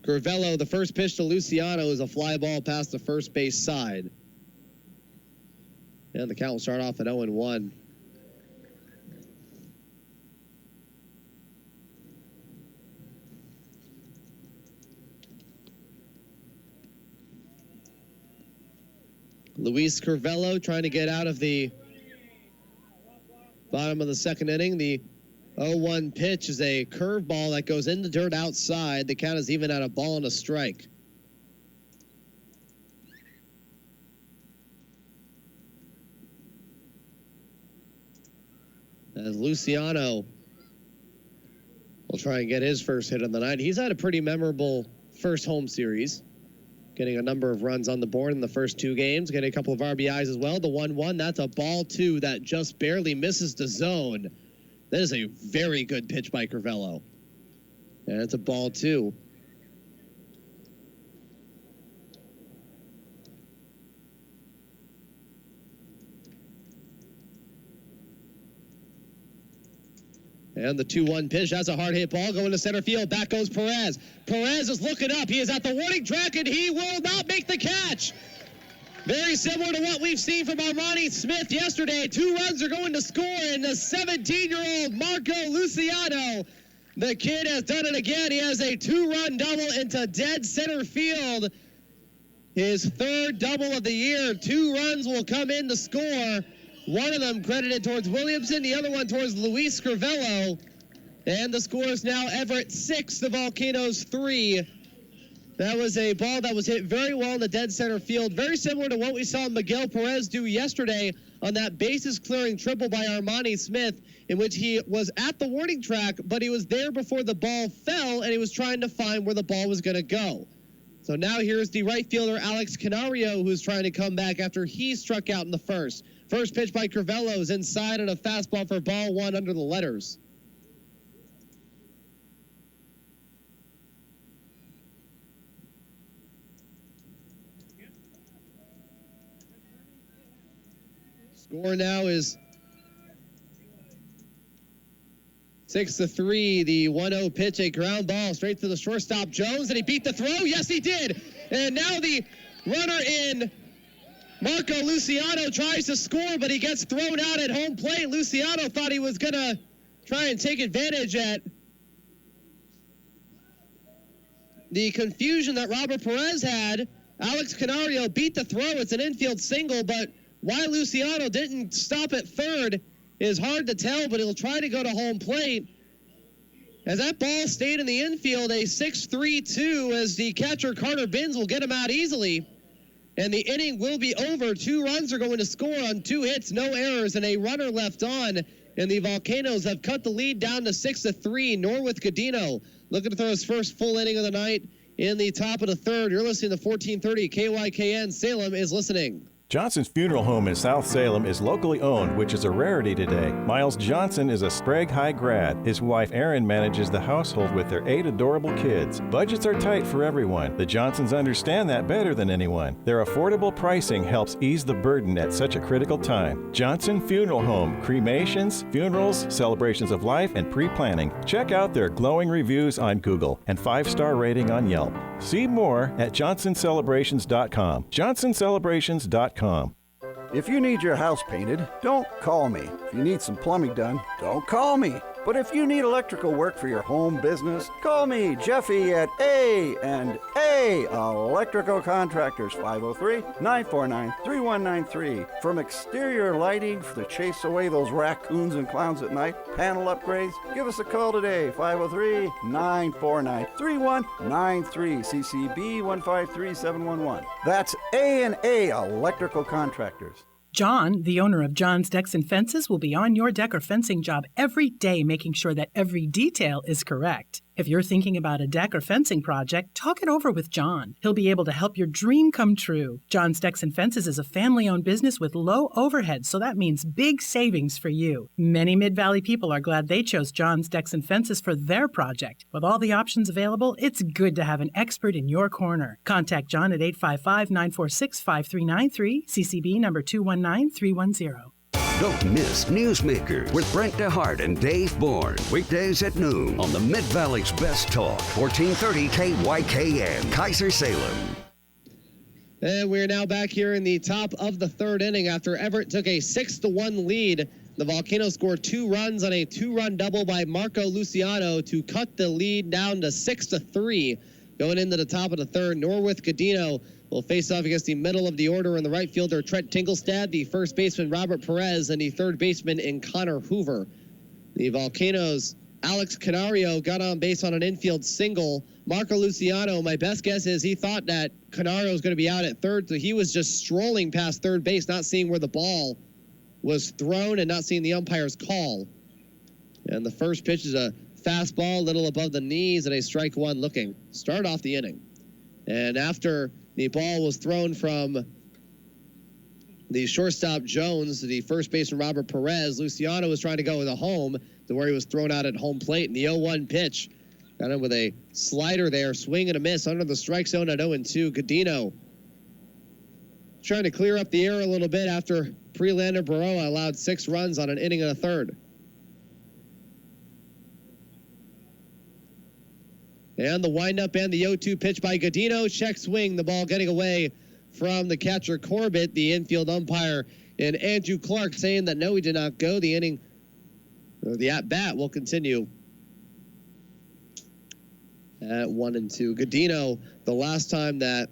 Crivello, the first pitch to Luciano is a fly ball past the first base side. And the count will start off at 0-1. Luis Crivello trying to get out of the bottom of the second inning. The 0-1 pitch is a curveball that goes in the dirt outside. The count is even at a ball and a strike. As Luciano will try and get his first hit of the night. He's had a pretty memorable first home series, getting a number of runs on the board in the first 2 games, getting a couple of RBIs as well. The 1-1, that's a ball 2 that just barely misses the zone. That is a very good pitch by Crivello. And it's a ball 2. And the 2-1 pitch, that's a hard hit ball going to center field. Back goes Perez. Perez is looking up. He is at the warning track, and he will not make the catch. Very similar to what we've seen from Armani Smith yesterday. 2 runs are going to score, and the 17-year-old Marco Luciano, the kid has done it again. He has a 2-run double into dead center field. His 3rd double of the year. 2 runs will come in to score. One of them credited towards Williamson, the other one towards Luis Crivello. And the score is now Everett 6, the Volcanoes 3. That was a ball that was hit very well in the dead center field. Very similar to what we saw Miguel Perez do yesterday on that bases-clearing triple by Armani Smith, in which he was at the warning track, but he was there before the ball fell, and he was trying to find where the ball was going to go. So now here's the right fielder, Alex Canario, who's trying to come back after he struck out in the first. First pitch by Crivello is inside and a fastball for ball 1 under the letters. Score now is 6-3. The 1-0 pitch, a ground ball straight to the shortstop Jones. Did he beat the throw? Yes, he did. And now the runner in, Marco Luciano, tries to score, but he gets thrown out at home plate. Luciano thought he was going to try and take advantage at the confusion that Robert Perez had. Alex Canario beat the throw. It's an infield single, but why Luciano didn't stop at third is hard to tell, but he'll try to go to home plate. As that ball stayed in the infield, a 6-3-2 as the catcher Carter Binns will get him out easily. And the inning will be over. 2 runs are going to score on 2 hits, no errors, and a runner left on. And the Volcanoes have cut the lead down to 6-3. Norwith Godino looking to throw his first full inning of the night in the top of the third. You're listening to 1430 KYKN. Salem is listening. Johnson's Funeral Home in South Salem is locally owned, which is a rarity today. Miles Johnson is a Sprague High grad. His wife Erin manages the household with their 8 adorable kids. Budgets are tight for everyone. The Johnsons understand that better than anyone. Their affordable pricing helps ease the burden at such a critical time. Johnson Funeral Home, cremations, funerals, celebrations of life, and pre-planning. Check out their glowing reviews on Google and 5-star rating on Yelp. See more at johnsonscelebrations.com. johnsonscelebrations.com. If you need your house painted, don't call me. If you need some plumbing done, don't call me. But if you need electrical work for your home business, call me, Jeffy, at A&A Electrical Contractors, 503-949-3193. From exterior lighting to chase away those raccoons and clowns at night, panel upgrades, give us a call today, 503-949-3193, CCB 153711. That's A&A Electrical Contractors. John, the owner of John's Decks and Fences, will be on your deck or fencing job every day, making sure that every detail is correct. If you're thinking about a deck or fencing project, talk it over with John. He'll be able to help your dream come true. John's Decks and Fences is a family-owned business with low overhead, so that means big savings for you. Many Mid-Valley people are glad they chose John's Decks and Fences for their project. With all the options available, it's good to have an expert in your corner. Contact John at 855-946-5393, CCB number 219310. Don't miss Newsmakers with Brent DeHart and Dave Bourne. Weekdays at noon on the Mid-Valley's Best Talk, 1430 KYKN, Keizer, Salem. And we're now back here in the top of the third inning after Everett took a 6-1 lead. The Volcanoes scored 2 runs on a 2-run double by Marco Luciano to cut the lead down to 6-3. Going into the top of the third, Norwith Godino will face off against the middle of the order in the right fielder, Trent Tingelstad, the first baseman, Robert Perez, and the third baseman in Connor Hoover. The Volcanoes' Alex Canario got on base on an infield single. Marco Luciano, my best guess is he thought that Canario was going to be out at third, so he was just strolling past third base, not seeing where the ball was thrown and not seeing the umpire's call. And the first pitch is a fastball, a little above the knees, and a strike one looking. Start off the inning. And after the ball was thrown from the shortstop Jones to the first baseman Robert Perez, Luciano was trying to go with a home to where he was thrown out at home plate. And the 0-1 pitch got him with a slider there, swing and a miss under the strike zone at 0-2. Godino trying to clear up the air a little bit after Prelander Baroa allowed 6 runs on an inning and a third. And the windup and the 0-2 pitch by Godino. Check swing, the ball getting away from the catcher Corbett, the infield umpire, and Andrew Clark saying that no, he did not go. The inning, or the at-bat will continue at 1-2. Godino, the last time that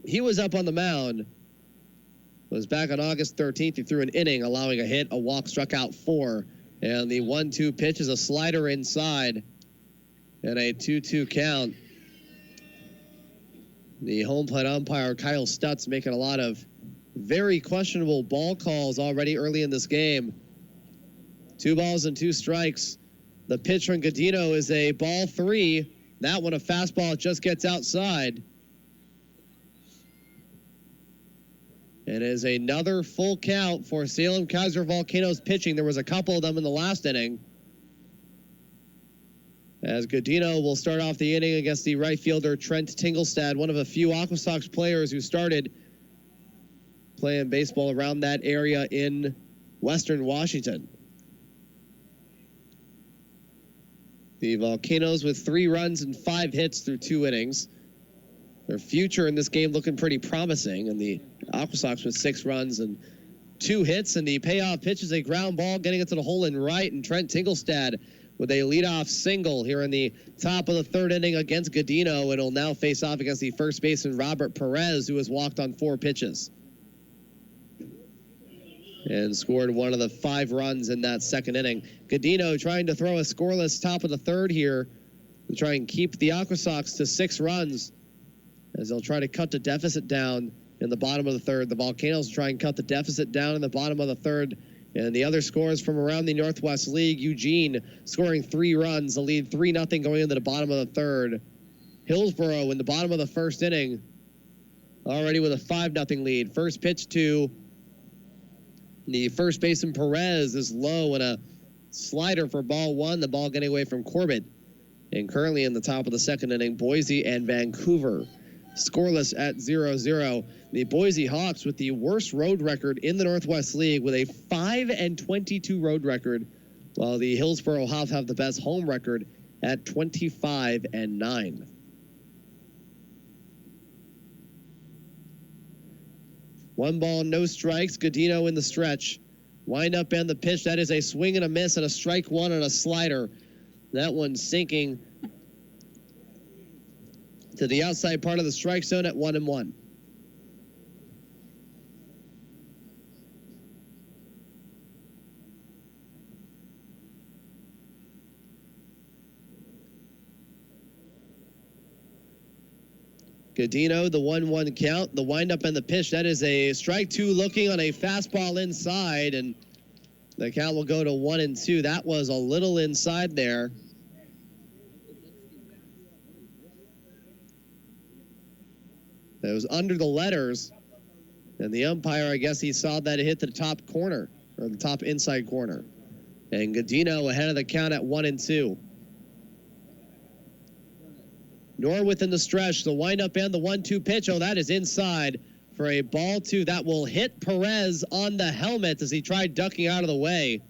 he was up on the mound was back on August 13th. He threw an inning, allowing a hit, a walk, struck out 4. And the 1-2 pitch is a slider inside. And a 2-2 count. The home plate umpire, Kyle Stutz, making a lot of very questionable ball calls already early in this game. 2 balls and 2 strikes. The pitch from Godino is a ball 3. That one, a fastball, just gets outside. It is another full count for Salem-Keizer Volcanoes pitching. There was a couple of them in the last inning. As Godino will start off the inning against the right fielder Trent Tingelstad, one of a few Aqua Sox players who started playing baseball around that area in Western Washington. The Volcanoes with 3 runs and 5 hits through 2 innings. Their future in this game looking pretty promising, and the Aqua Sox with 6 runs and 2 hits, and the payoff pitch is a ground ball getting it to the hole in right, and Trent Tingelstad with a leadoff single here in the top of the 3rd inning against Godino, and will now face off against the first baseman Robert Perez, who has walked on 4 pitches and scored one of the 5 runs in that 2nd inning. Godino trying to throw a scoreless top of the 3rd here to try and keep the Aqua Sox to 6 runs as they'll try to cut the deficit down in the bottom of the 3rd. The Volcanoes try and cut the deficit down in the bottom of the 3rd. And the other scores from around the Northwest League, Eugene scoring 3 runs, the lead 3-0 going into the bottom of the 3rd. Hillsborough in the bottom of the 1st inning, already with a 5-0 lead. First pitch to the first baseman Perez is low, and a slider for ball 1, the ball getting away from Corbett. And currently in the top of the 2nd inning, Boise and Vancouver scoreless at 0-0. The Boise Hawks with the worst road record in the Northwest League with a 5-22 road record, while the Hillsborough Hawks have the best home record at 25-9. One ball, no strikes. Godino in the stretch. Wind up and the pitch. That is a swing and a miss and a strike 1 on a slider. That one sinking to the outside part of the strike zone at 1-1. Godino, the 1-1 count, the windup and the pitch. That is a strike 2 looking on a fastball inside, and the count will go to 1-2. That was a little inside there. It was under the letters, and the umpire, I guess he saw that it hit the top corner, or the top inside corner. And Godino ahead of the count at 1-2. Norwood in the stretch, the windup and the 1-2 pitch. Oh, that is inside for a ball 2. That will hit Perez on the helmet as he tried ducking out of the way.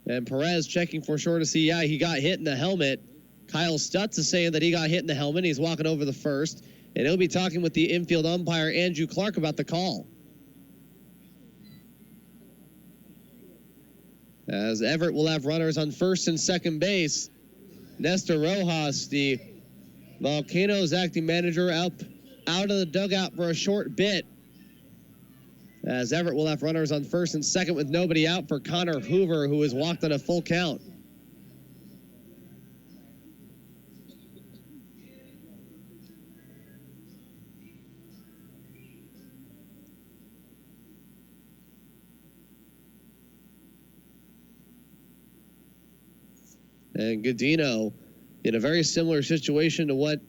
And Perez checking for sure to see, he got hit in the helmet. Kyle Stutz is saying that he got hit in the helmet. He's walking over the first. And he'll be talking with the infield umpire, Andrew Clark, about the call. As Everett will have runners on first and second base. Nestor Rojas, the Volcanoes acting manager, out of the dugout for a short bit. As Everett will have runners on first and second with nobody out for Connor Hoover, who has walked on a full count. And Godino in a very similar situation to what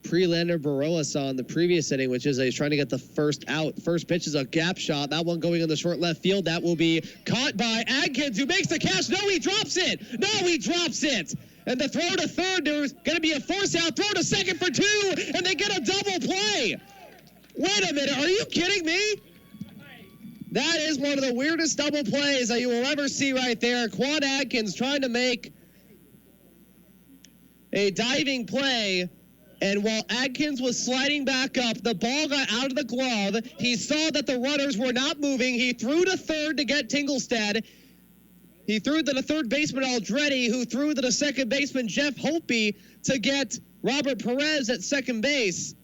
Prelander Baroa saw in the previous inning, which is he's trying to get the first out. First pitch is a gap shot. That one going in the short left field. That will be caught by Adkins, who makes the catch. No, he drops it. And the throw to third, there's going to be a force out. Throw to second for 2, and they get a double play. Wait a minute. Are you kidding me? That is one of the weirdest double plays that you will ever see right there. Quan Adkins trying to make a diving play, and while Adkins was sliding back up, the ball got out of the glove. He saw that the runners were not moving. He threw to third to get Tingelstad. He threw to the third baseman Aldretti, who threw to the second baseman Jeff Hopi to get Robert Perez at second base.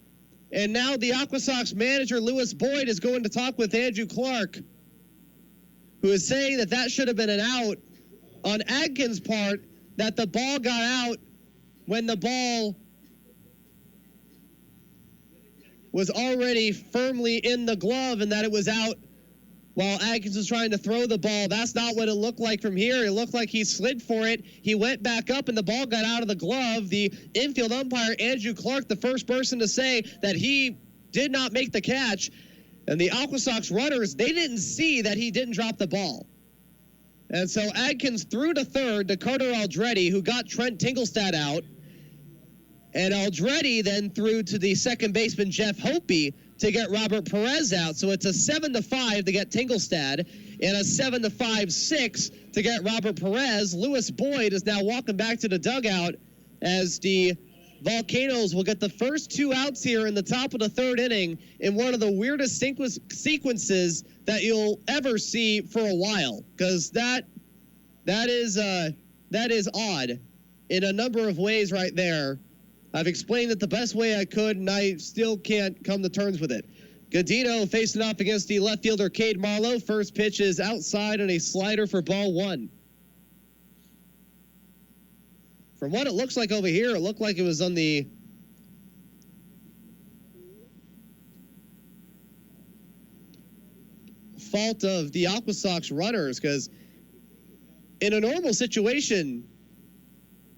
And now the Aqua Sox manager, Lewis Boyd, is going to talk with Andrew Clark, who is saying that that should have been an out on Adkins' part, that the ball got out when the ball was already firmly in the glove, and that it was out while Adkins was trying to throw the ball. That's not what it looked like from here. It looked like he slid for it. He went back up, and the ball got out of the glove. The infield umpire, Andrew Clark, the first person to say that he did not make the catch. And the Aqua Sox runners, they didn't see that he didn't drop the ball. And so Adkins threw to third to Carter Aldretti, who got Trent Tingelstad out. And Aldretti then threw to the second baseman Jeff Hopi to get Robert Perez out. So it's a 7-5 to get Tingelstad and a 7-5-6 to get Robert Perez. Lewis Boyd is now walking back to the dugout as the Volcanoes will get the first 2 outs here in the top of the 3rd inning in one of the weirdest sequences that you'll ever see for a while, because that is odd in a number of ways right there. I've explained it the best way I could, and I still can't come to terms with it. Godino facing off against the left fielder, Cade Marlowe. First pitch is outside and a slider for ball 1. From what it looks like over here, it looked like it was on the fault of the Aqua Sox runners, because in a normal situation,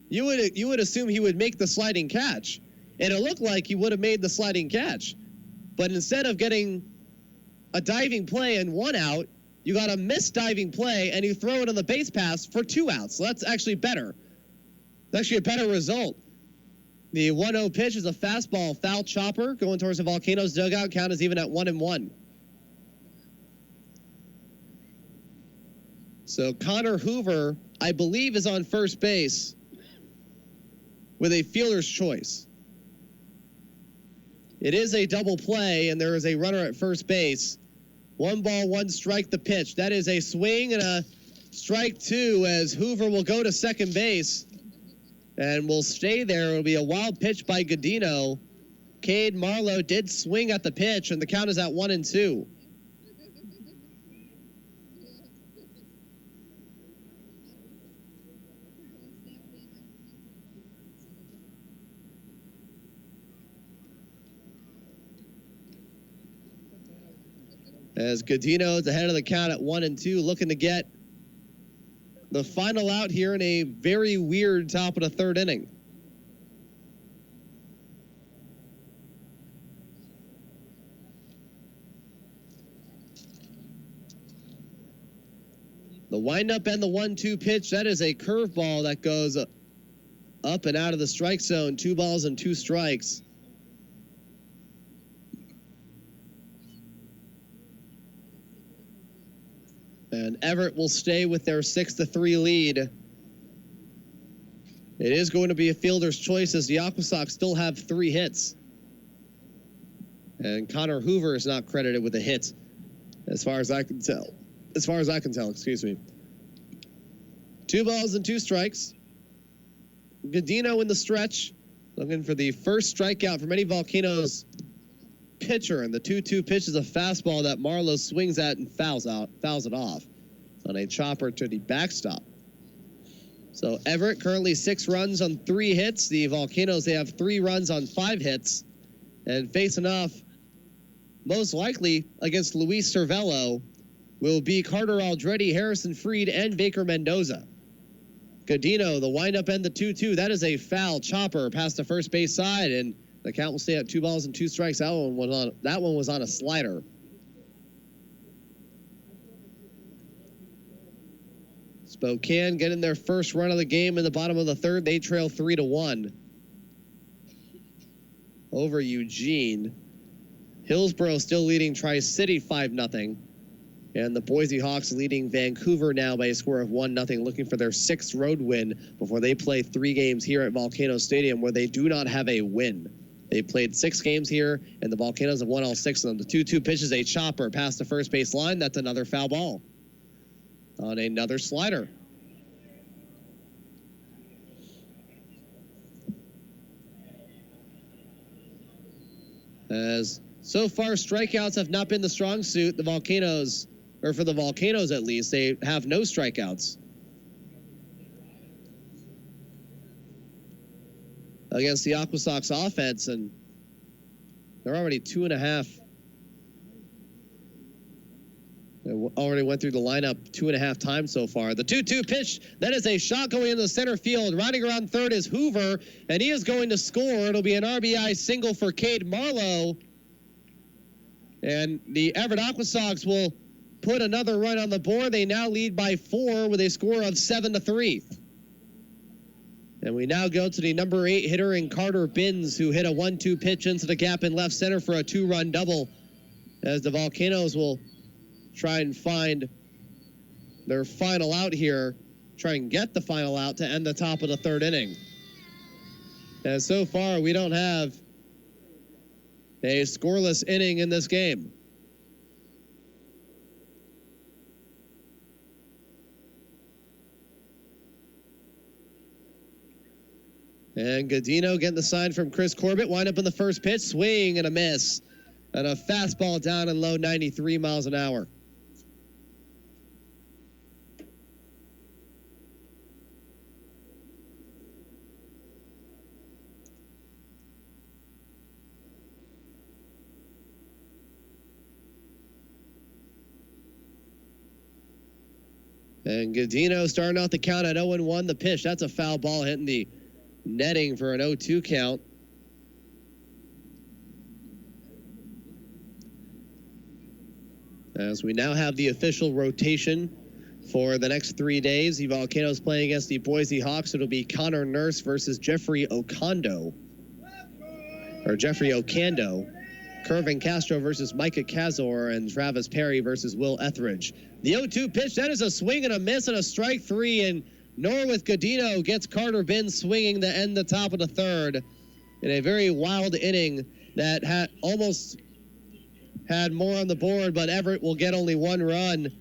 you would assume he would make the sliding catch, and it looked like he would have made the sliding catch. But instead of getting a diving play and 1 out, you got a missed diving play, and you throw it on the base pass for 2 outs. So that's actually better. It's actually a better result. The 1-0 pitch is a fastball foul chopper going towards the Volcanoes dugout. Count is even at 1-1. So Connor Hoover, I believe, is on first base with a fielder's choice. It is a double play, and there is a runner at first base. 1 ball, 1 strike, the pitch. That is a swing and a strike 2 as Hoover will go to second base and will stay there. It'll be a wild pitch by Godino. Cade Marlowe did swing at the pitch, and the count is at 1-2. As Godino is ahead of the count at 1-2, looking to get the final out here in a very weird top of the 3rd inning. The windup and the 1-2 pitch, that is a curveball that goes up and out of the strike zone. 2 balls and 2 strikes. And Everett will stay with their 6-3 lead. It is going to be a fielder's choice as the Aqua Sox still have 3 hits. And Connor Hoover is not credited with a hit, as far as I can tell. Excuse me. 2 balls and 2 strikes. Godino in the stretch, looking for the first strikeout from any Volcanoes pitcher, and the 2-2 pitch is a fastball that Marlowe swings at and fouls it off on a chopper to the backstop. So Everett currently 6 runs on 3 hits. The Volcanoes, they have 3 runs on 5 hits, and facing off most likely against Luis Cervello will be Carter Aldretti, Harrison Freed, and Baker Mendoza. Godino, the windup and the 2-2. That is a foul chopper past the first base side, and the count will stay at 2 balls and 2 strikes. That one was on a slider. Spokane getting their first run of the game in the bottom of the 3rd. They trail 3-1 over Eugene. Hillsborough still leading Tri-City 5-0. And the Boise Hawks leading Vancouver now by a score of 1-0, looking for their 6th road win before they play 3 games here at Volcano Stadium, where they do not have a win. They played 6 games here, and the Volcanoes have won all 6 of them. The 2-2 pitch is a chopper past the first base line. That's another foul ball on another slider. As so far, strikeouts have not been the strong suit. The Volcanoes, or for the Volcanoes at least, they have no strikeouts against the Aqua Sox offense, and they're already 2.5. They already went through the lineup 2.5 times so far. The 2-2 pitch, that is a shot going into the center field. Riding around third is Hoover, and he is going to score. It'll be an RBI single for Cade Marlowe. And the Everett Aqua Sox will put another run on the board. They now lead by 4 with a score of 7-3. And we now go to the number 8 hitter in Carter Binns, who hit a 1-2 pitch into the gap in left center for a 2-run double, as the Volcanoes will try and find their final out here, try and get the final out to end the top of the 3rd inning. And so far, we don't have a scoreless inning in this game. And Godino getting the sign from Chris Corbett. Wind up in the first pitch. Swing and a miss. And a fastball down and low, 93 miles an hour. And Godino starting out the count at 0-1. The pitch. That's a foul ball hitting the netting for an 0-2 count. As we now have the official rotation for the next 3 days. The Volcanoes playing against the Boise Hawks. It'll be Connor Nurse versus Jeffrey Ocando. Kervin Castro versus Micah Kazor, and Travis Perry versus Will Etheridge. The 0-2 pitch, that is a swing and a miss and a strike three, and Norwith Godino gets Carter Binns swinging to end the top of the third in a very wild inning that had almost had more on the board, but Everett will get only one run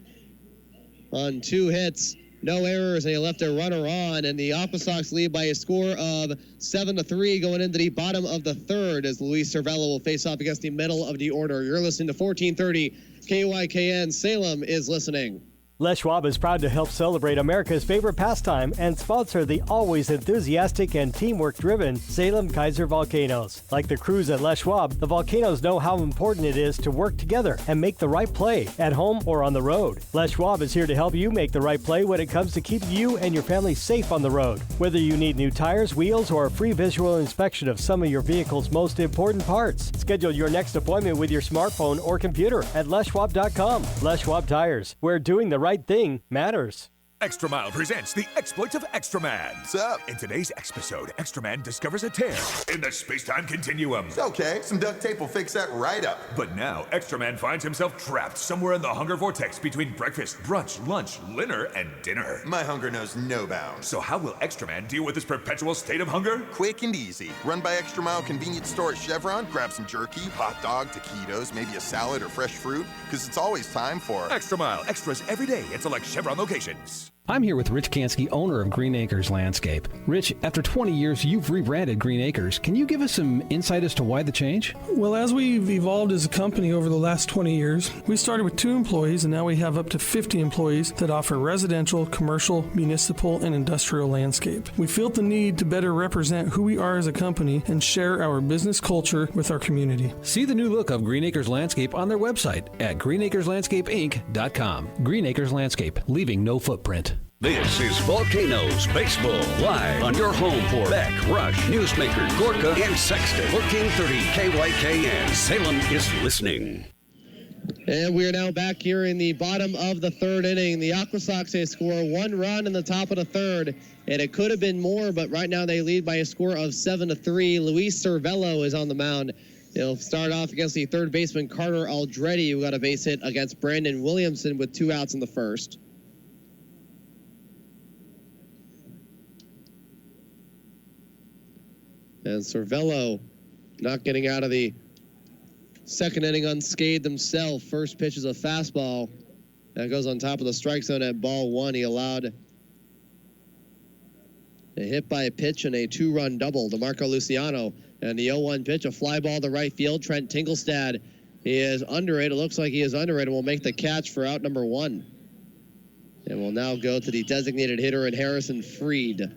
on 2 hits. No errors, and he left a runner on, and the Aqua Sox lead by a score of 7-3 going into the bottom of the third as Luis Cervello will face off against the middle of the order. You're listening to 1430 KYKN. Salem is listening. Les Schwab is proud to help celebrate America's favorite pastime and sponsor the always enthusiastic and teamwork-driven Salem-Keizer Volcanoes. Like the crews at Les Schwab, the Volcanoes know how important it is to work together and make the right play at home or on the road. Les Schwab is here to help you make the right play when it comes to keeping you and your family safe on the road. Whether you need new tires, wheels, or a free visual inspection of some of your vehicle's most important parts, schedule your next appointment with your smartphone or computer at leschwab.com. Les Schwab Tires, where doing the right thing matters. Extra Mile presents the exploits of Extra Man. What's up? In today's episode, Extra Man discovers a tear in the space-time continuum. It's okay. Some duct tape will fix that right up. But now, Extra Man finds himself trapped somewhere in the hunger vortex between breakfast, brunch, lunch, dinner, and dinner. My hunger knows no bounds. So how will Extra Man deal with this perpetual state of hunger? Quick and easy. Run by Extra Mile convenience store at Chevron, grab some jerky, hot dog, taquitos, maybe a salad or fresh fruit, because it's always time for Extra Mile. Extras every day at select Chevron locations. I'm here with Rich Kansky, owner of Green Acres Landscape. Rich, after 20 years, you've rebranded Green Acres. Can you give us some insight as to why the change? Well, as we've evolved as a company over the last 20 years, we started with 2 employees, and now we have up to 50 employees that offer residential, commercial, municipal, and industrial landscape. We felt the need to better represent who we are as a company and share our business culture with our community. See the new look of Green Acres Landscape on their website at greenacreslandscapeinc.com. Green Acres Landscape, leaving no footprint. This is Volcanoes Baseball, live on your home for Beck, Rush, Newsmaker, Gorka, and Sexton. 1430 KYKN. Salem is listening. And we are now back here in the bottom of the third inning. The Aqua Sox score 1 run in the top of the third, and it could have been more, but right now they lead by a score of 7-3. Luis Cervello is on the mound. He'll start off against the third baseman Carter Aldretti, who got a base hit against Brandon Williamson with 2 outs in the first. And Cervello not getting out of the second inning unscathed himself. First pitch is a fastball. That goes on top of the strike zone at ball 1. He allowed a hit by a pitch and a 2-run double to Marco Luciano. And the 0-1 pitch, a fly ball to right field. Trent Tingelstad is under it. It looks like he is under it and will make the catch for out number 1. And will now go to the designated hitter in Harrison Freed,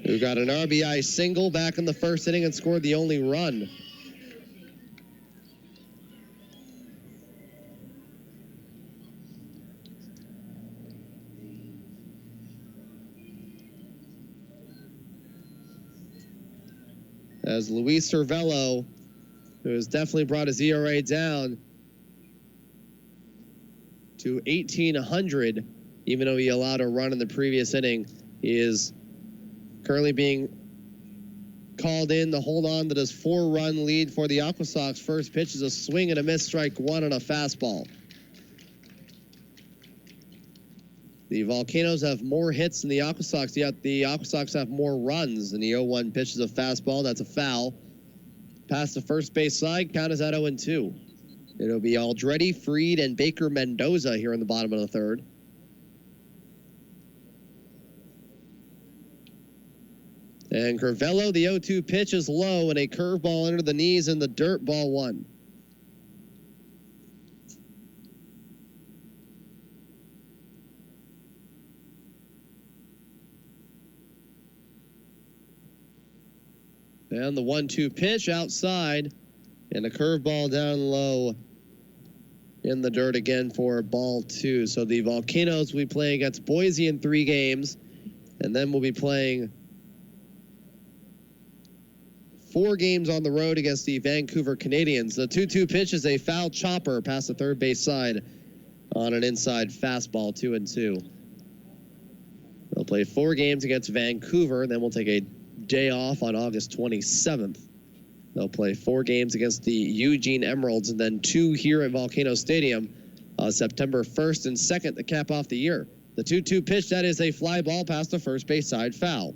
who got an RBI single back in the first inning and scored the only run. As Luis Cervello, who has definitely brought his ERA down to 1,800, even though he allowed a run in the previous inning, he is currently being called in to hold on to this 4-run lead for the Aqua Sox. First pitch is a swing and a miss, strike 1 on a fastball. The Volcanoes have more hits than the Aqua Sox, yet the Aqua Sox have more runs. And the 0-1 pitch is a fastball. That's a foul. Past the first base side, count is at 0-2. It'll be Aldretti, Fried, and Baker Mendoza here in the bottom of the third. And Curvello, the 0-2 pitch is low, and a curveball under the knees in the dirt, ball one. And the 1-2 pitch outside, and a curveball down low in the dirt again for ball two. So the Volcanoes will be playing against Boise in 3 games, and then we'll be playing 4 games on the road against the Vancouver Canadians. The 2-2 pitch is a foul chopper past the third base side on an inside fastball, 2-2. They'll play 4 games against Vancouver, and then we'll take a day off on August 27th. They'll play 4 games against the Eugene Emeralds and then 2 here at Volcano Stadium September 1st and 2nd to cap off the year. The 2-2 pitch, that is a fly ball past the first base side foul.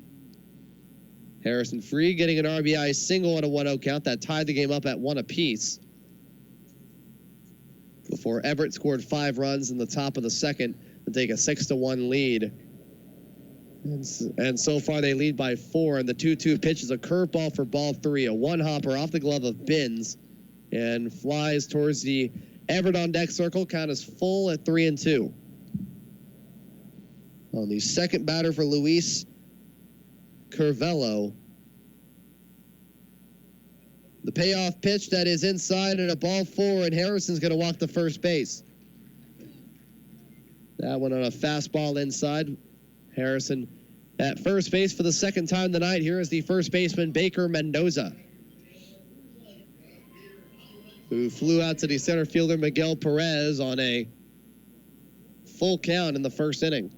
Harrison Fried getting an RBI single on a 1-0 count that tied the game up at 1 apiece. Before Everett scored 5 runs in the top of the second to take a 6-1 lead. And so far they lead by 4, and the 2-2 pitch is a curveball for ball 3, a one-hopper off the glove of Binns, and flies towards the Everett on deck circle. Count is full at 3-2. On the second batter for Luis Curvello, the payoff pitch that is inside and a ball 4, and Harrison's going to walk to first base. That one on a fastball inside. Harrison at first base for the second time tonight. Here is the first baseman, Baker Mendoza, who flew out to the center fielder, Miguel Perez, on a full count in the first inning.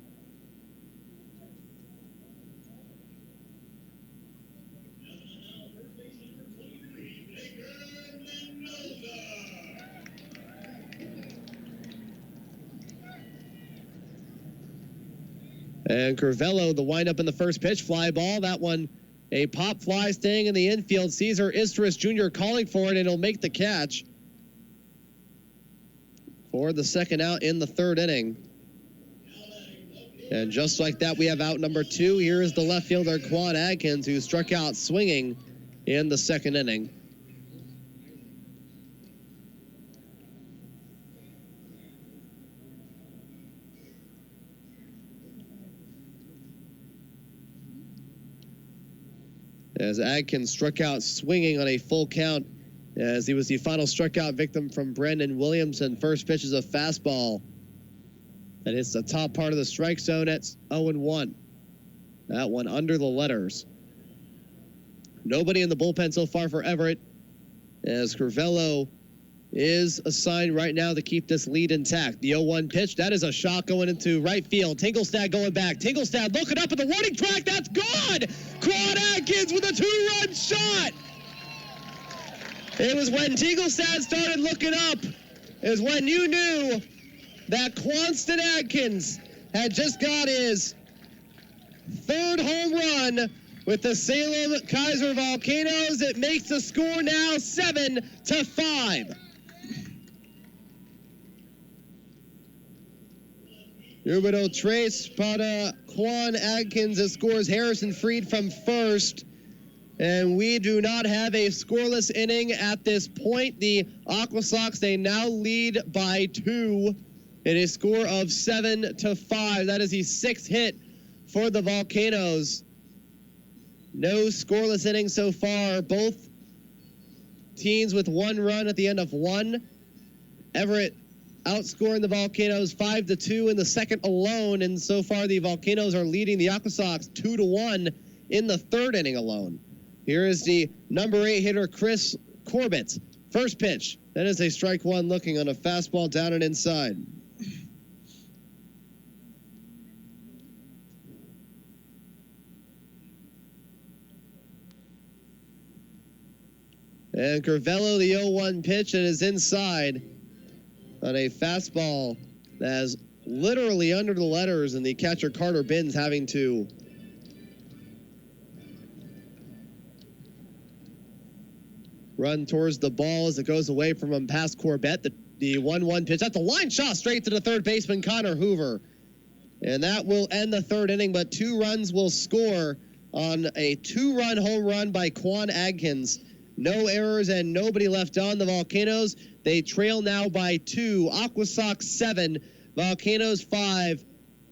And Curvello, the windup in the first pitch, fly ball. That one, a pop fly staying in the infield. Cesar Istris Jr. calling for it, and he'll make the catch for the second out in the third inning. And just like that, we have out number 2. Here is the left fielder, Quan Adkins, who struck out swinging in the second inning. As Adkins struck out swinging on a full count, as he was the final strikeout victim from Brandon Williamson. First pitch is a fastball that hits the top part of the strike zone at 0-1. That one under the letters. Nobody in the bullpen so far for Everett, as Curvello is assigned right now to keep this lead intact. The 0-1 pitch, that is a shot going into right field. Tinglestad going back. Tinglestad looking up at the warning track. That's gone! Quan Adkins with a 2-run shot! It was when Tinglestad started looking up, is when you knew that Quanston Adkins had just got his 3rd home run with the Salem-Keizer Volcanoes. It makes the score now 7-5. Número tres para Quan Adkins as scores Harrison Fried from first. And we do not have a scoreless inning at this point. The Aqua Sox, they now lead by 2 in a score of 7-5. That is the 6th hit for the Volcanoes. No scoreless inning so far. Both teams with 1 run at the end of 1. Everett outscoring the Volcanoes 5-2 in the second alone, and so far the Volcanoes are leading the Aqua Sox 2-1 in the 3rd inning alone. Here is the number 8 hitter, Chris Corbett. First pitch, that is a strike 1 looking on a fastball down and inside. And Curvello, the 0-1 pitch, and is inside on a fastball that is literally under the letters, and the catcher Carter Binns having to run towards the ball as it goes away from him past Corbett. The 1-1 pitch. That's a line shot straight to the third baseman, Connor Hoover. And that will end the third inning, but 2 runs will score on a 2-run home run by Quan Adkins. No errors and nobody left on. The Volcanoes, they trail now by 2. Aquasox 7, Volcanoes 5.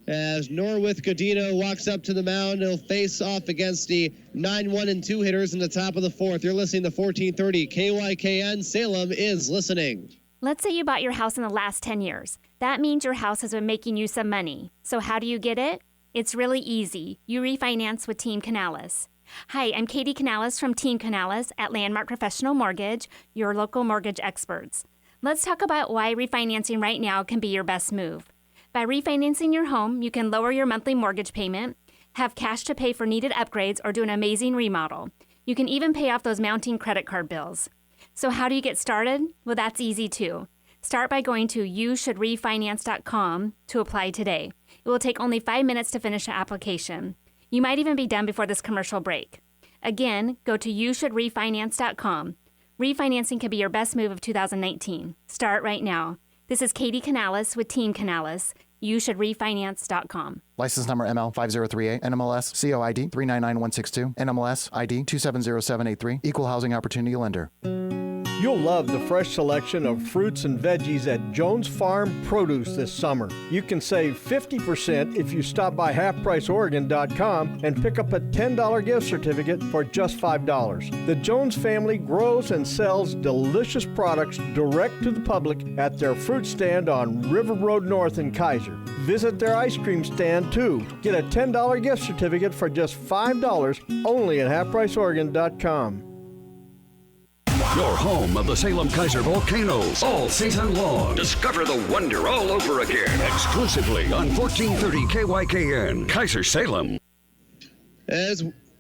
As Norwith Godino walks up to the mound, he'll face off against the 9-1-2 hitters in the top of the 4th. You're listening to 1430 KYKN. Salem is listening. Let's say you bought your house in the last 10 years. That means your house has been making you some money. So how do you get it? It's really easy. You refinance with Team Canales. Hi, I'm Katie Canales from Team Canales at Landmark Professional Mortgage, your local mortgage experts. Let's talk about why refinancing right now can be your best move. By refinancing your home, you can lower your monthly mortgage payment, have cash to pay for needed upgrades, or do an amazing remodel. You can even pay off those mounting credit card bills. So how do you get started? Well, that's easy too. Start by going to youshouldrefinance.com to apply today. It will take only 5 minutes to finish the application. You might even be done before this commercial break. Again, go to youshouldrefinance.com. Refinancing could be your best move of 2019. Start right now. This is Katie Canales with Team Canales. YouShouldRefinance.com. License number ML5038, NMLS COID 399162, NMLS ID 270783, Equal Housing Opportunity Lender. You'll love the fresh selection of fruits and veggies at Jones Farm Produce this summer. You can save 50% if you stop by halfpriceoregon.com and pick up a $10 gift certificate for just $5. The Jones family grows and sells delicious products direct to the public at their fruit stand on River Road North in Keizer. Visit their ice cream stand too. Get a $10 gift certificate for just $5 only at halfpriceoregon.com. Your home of the Salem-Keizer volcanoes all season long. Discover the wonder all over again. Exclusively on 1430 KYKN, Keizer Salem.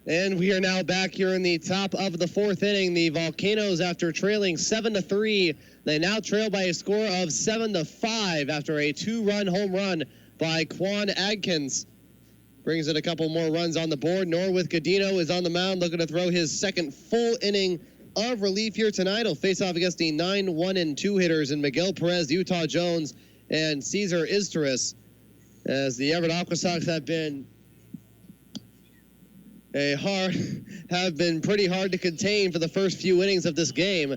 And we are now back here in the top of the 4th inning. The Volcanoes, after trailing 7-3, they now trail by a score of 7-5 after a 2-run home run by Quan Adkins. Brings in a couple more runs on the board. Norwith Godino is on the mound looking to throw his second full inning of relief here tonight. He'll face off against the 9-1-2 hitters in Miguel Perez, Utah Jones, and Cesar Izturis, as the Everett Aquasox have been pretty hard to contain for the first few innings of this game,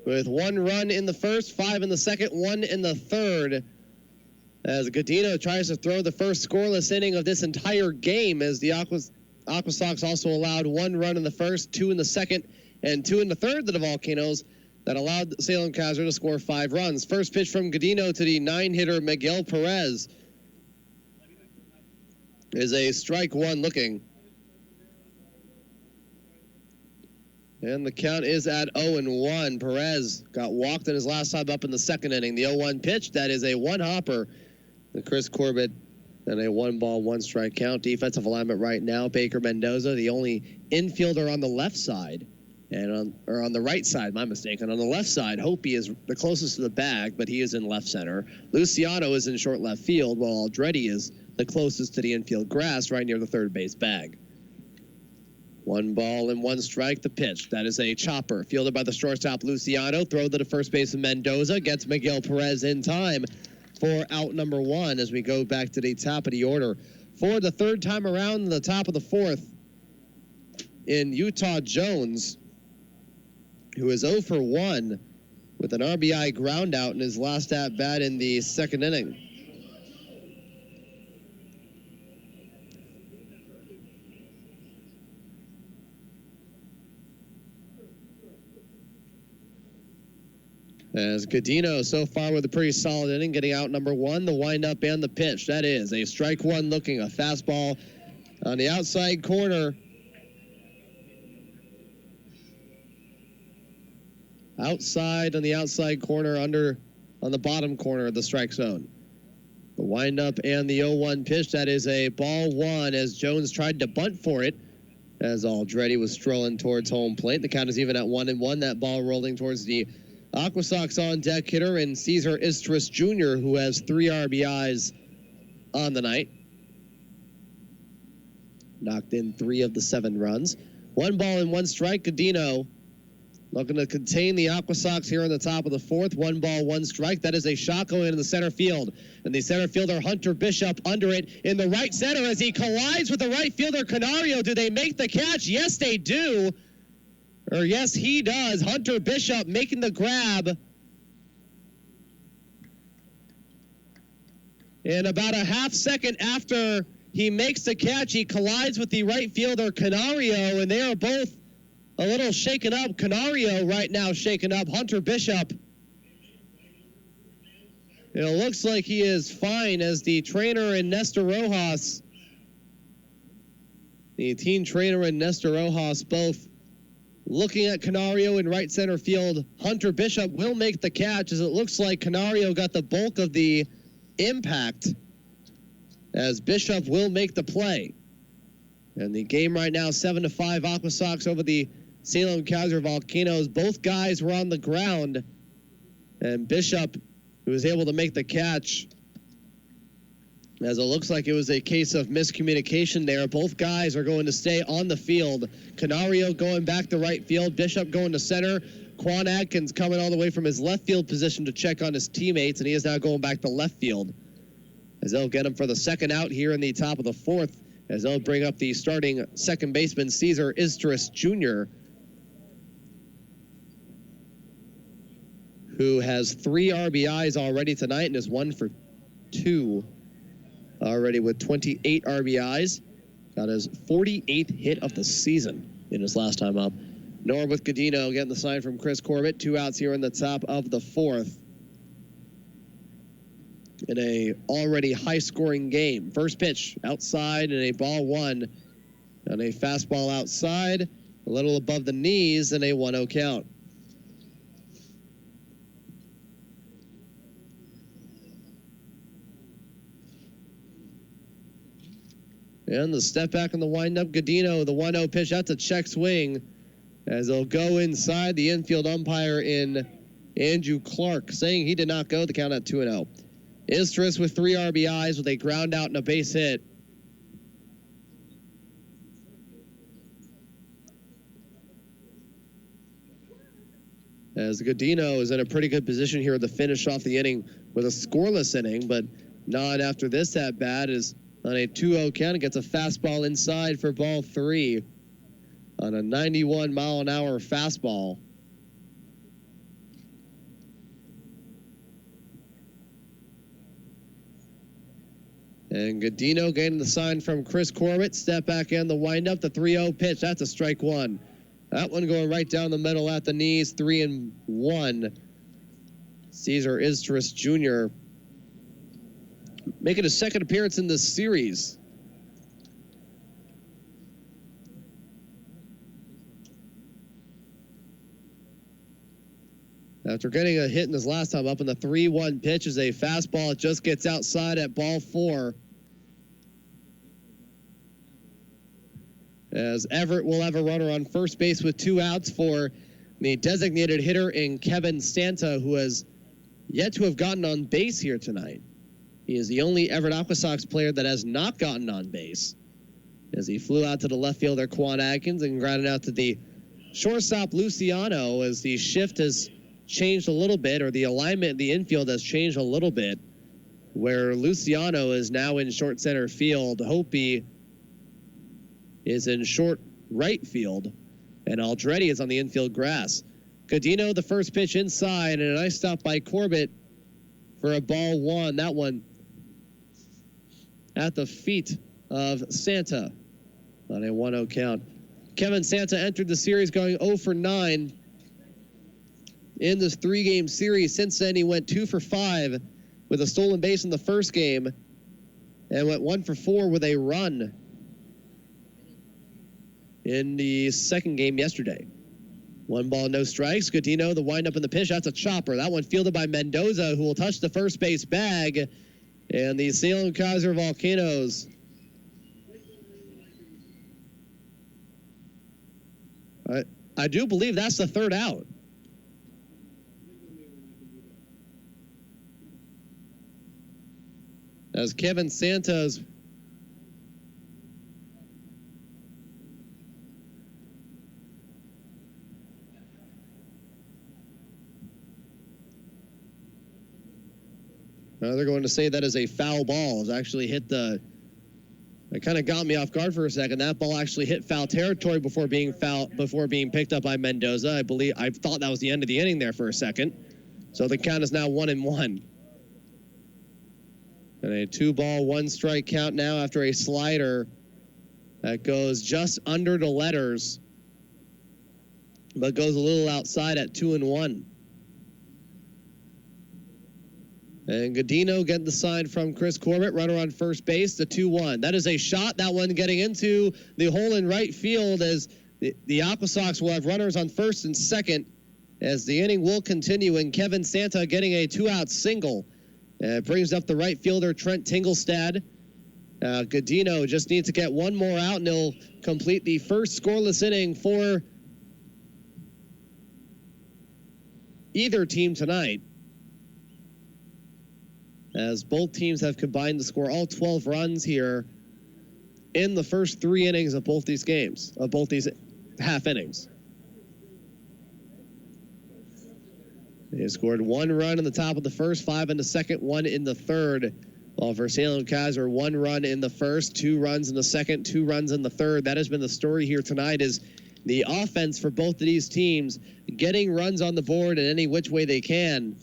with 1 run in the first, 5 in the second, 1 in the third, as Godino tries to throw the first scoreless inning of this entire game, as the Aquasox also allowed 1 run in the first, 2 in the second, and 2 in the third to the Volcanoes, that allowed Salem-Keizer to score 5 runs. First pitch from Godino to the 9-hitter Miguel Perez is a strike 1 looking. And the count is at 0-1. Perez got walked in his last time up in the second inning. The 0-1 pitch, that is a 1-hopper to Chris Corbett, and a 1-ball, 1-strike count. Defensive alignment right now, Baker Mendoza, the only infielder on the left side. And on the right side, my mistake. And on the left side, Hopi is the closest to the bag, but he is in left center. Luciano is in short left field, while Aldretti is the closest to the infield grass, right near the third base bag. 1 ball and 1 strike, the pitch. That is a chopper, fielded by the shortstop Luciano. Throw to the first baseman Mendoza, gets Miguel Perez in time for out number 1 as we go back to the top of the order. For the third time around in the top of the 4th, in Utah Jones, who is 0 for 1 with an RBI ground out in his last at-bat in the second inning. As Godino so far with a pretty solid inning, getting out number 1, the windup and the pitch. That is a strike 1 looking, a fastball on the outside corner. Outside on the outside corner, on the bottom corner of the strike zone. The windup and the 0-1 pitch. That is a ball 1 as Jones tried to bunt for it, as Aldretti was strolling towards home plate. The count is even at 1-1. That ball rolling towards the Aquasox on deck hitter and Cesar Izturis Jr., who has 3 RBIs on the night. Knocked in 3 of the 7 runs. 1 ball and 1 strike. Godino looking to contain the Aqua Sox here in the top of the 4th. 1 ball, 1 strike. That is a shot going into the center field. And the center fielder, Hunter Bishop, under it in the right center as he collides with the right fielder, Canario. Do they make the catch? Yes, they do. Or yes, he does. Hunter Bishop making the grab. And about a half second after he makes the catch, he collides with the right fielder, Canario, and they are both a little shaken up. Canario right now shaken up. Hunter Bishop, it looks like he is fine as the trainer and Nestor Rojas, the team trainer and Nestor Rojas, both looking at Canario in right center field. Hunter Bishop will make the catch as it looks like Canario got the bulk of the impact as Bishop will make the play. And the game right now, 7-5 Aqua Sox over the Salem-Keizer Volcanoes. Both guys were on the ground, and Bishop, who was able to make the catch, as it looks like it was a case of miscommunication there. Both guys are going to stay on the field. Canario going back to right field, Bishop going to center. Quan Atkins coming all the way from his left field position to check on his teammates, and he is now going back to left field, as they'll get him for the second out here in the top of the 4th, as they'll bring up the starting second baseman, Cesar Istris Jr., who has 3 RBIs already tonight and is 1 for 2 already with 28 RBIs. Got his 48th hit of the season in his last time up. Nor with Godino getting the sign from Chris Corbett. 2 outs here in the top of the 4th. In a already high-scoring game. First pitch outside and a ball 1. And a fastball outside, a little above the knees, and a 1-0 count. And the step back and the windup. Godino, the 1-0 pitch. That's a check swing as they'll go inside. The infield umpire in Andrew Clark saying he did not go. The count at 2-0. Istris with 3 RBIs with a ground out and a base hit. As Godino is in a pretty good position here to finish off the inning with a scoreless inning, but not after this at bat is on a 2-0 count. It gets a fastball inside for ball 3 on a 91-mile-an-hour fastball. And Godino getting the sign from Chris Corbett. Step back and the windup. The 3-0 pitch. That's a strike 1. That one going right down the middle at the knees. 3-1. Cesar Istris Jr. making a second appearance in this series. After getting a hit in his last time up, in the 3-1 pitch is a fastball. It just gets outside at ball 4. As Everett will have a runner on first base with 2 outs for the designated hitter in Kevin Santa, who has yet to have gotten on base here tonight. He is the only Everett Aqua Sox player that has not gotten on base, as he flew out to the left fielder, Quan Atkins, and grounded out to the shortstop, Luciano, as the shift has changed a little bit, or the alignment in the infield has changed a little bit, where Luciano is now in short center field. Hopi is in short right field, and Aldretti is on the infield grass. Godino, the first pitch inside, and a nice stop by Corbett for a ball 1. That one at the feet of Santa on a 1-0 count. Kevin Santa entered the series going 0 for 9 in this 3-game series. Since then, he went 2 for 5 with a stolen base in the first game and went 1 for 4 with a run in the second game yesterday. 1 ball, no strikes. Godino, the windup in the pitch. That's a chopper. That one fielded by Mendoza, who will touch the first base bag. And the Salem-Keizer Volcanoes I do believe that's the 3rd out. as Kevin Santa's they're going to say that is a foul ball. It's actually hit the... It kind of got me off guard for a second. That ball actually hit foul territory before being picked up by Mendoza. I thought that was the end of the inning there for a second. So the count is now 1-1. And a 2-ball, 1-strike count now after a slider that goes just under the letters, but goes a little outside at 2-1. And Godino getting the sign from Chris Corbett, runner on first base, the 2-1. That is a shot, that one getting into the hole in right field, as the Aqua Sox will have runners on first and second as the inning will continue, and Kevin Santa getting a 2-out single. Brings up the right fielder, Trent Tingelstad. Godino just needs to get one more out, and he'll complete the first scoreless inning for either team tonight, as both teams have combined to score all 12 runs here in the first 3 innings of both these games, of both these half innings. They scored 1 run in the top of the first, 5 in the second, 1 in the third. While for Salem-Keizer, 1 run in the first, 2 runs in the second, 2 runs in the third. That has been the story here tonight, is the offense for both of these teams getting runs on the board in any which way they can.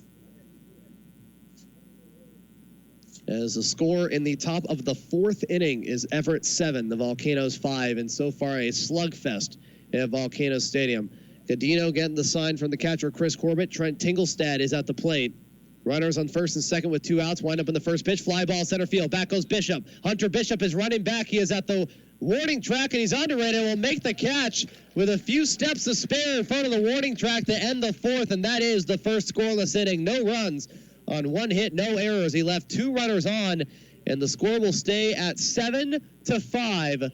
As the score in the top of the 4th inning is Everett 7, the Volcanoes 5, and so far a slugfest at Volcano Stadium. Godino getting the sign from the catcher, Chris Corbett. Trent Tingelstad is at the plate. Runners on first and second with 2 outs. Wind up in the first pitch. Fly ball center field. Back goes Bishop. Hunter Bishop is running back. He is at the warning track, and he's under it and will make the catch with a few steps to spare in front of the warning track to end the 4th, and that is the first scoreless inning. No runs on 1 hit, no errors. He left 2 runners on, and the score will stay at 7-5.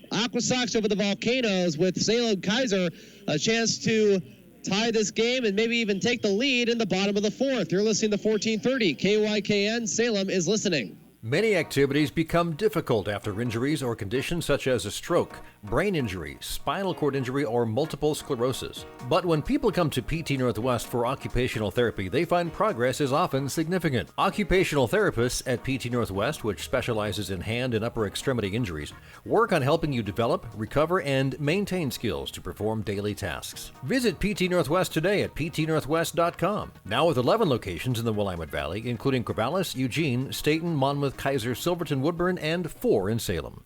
Aqua Sox over the Volcanoes, with Salem-Keizer a chance to tie this game and maybe even take the lead in the bottom of the 4th. You're listening to 1430 KYKN. Salem is listening. Many activities become difficult after injuries or conditions such as a stroke, brain injury, spinal cord injury, or multiple sclerosis. But when people come to PT Northwest for occupational therapy, they find progress is often significant. Occupational therapists at PT Northwest, which specializes in hand and upper extremity injuries, work on helping you develop, recover, and maintain skills to perform daily tasks. Visit PT Northwest today at ptnorthwest.com. Now with 11 locations in the Willamette Valley, including Corvallis, Eugene, Staten, Monmouth, Keizer, Silverton, Woodburn, and 4 in Salem.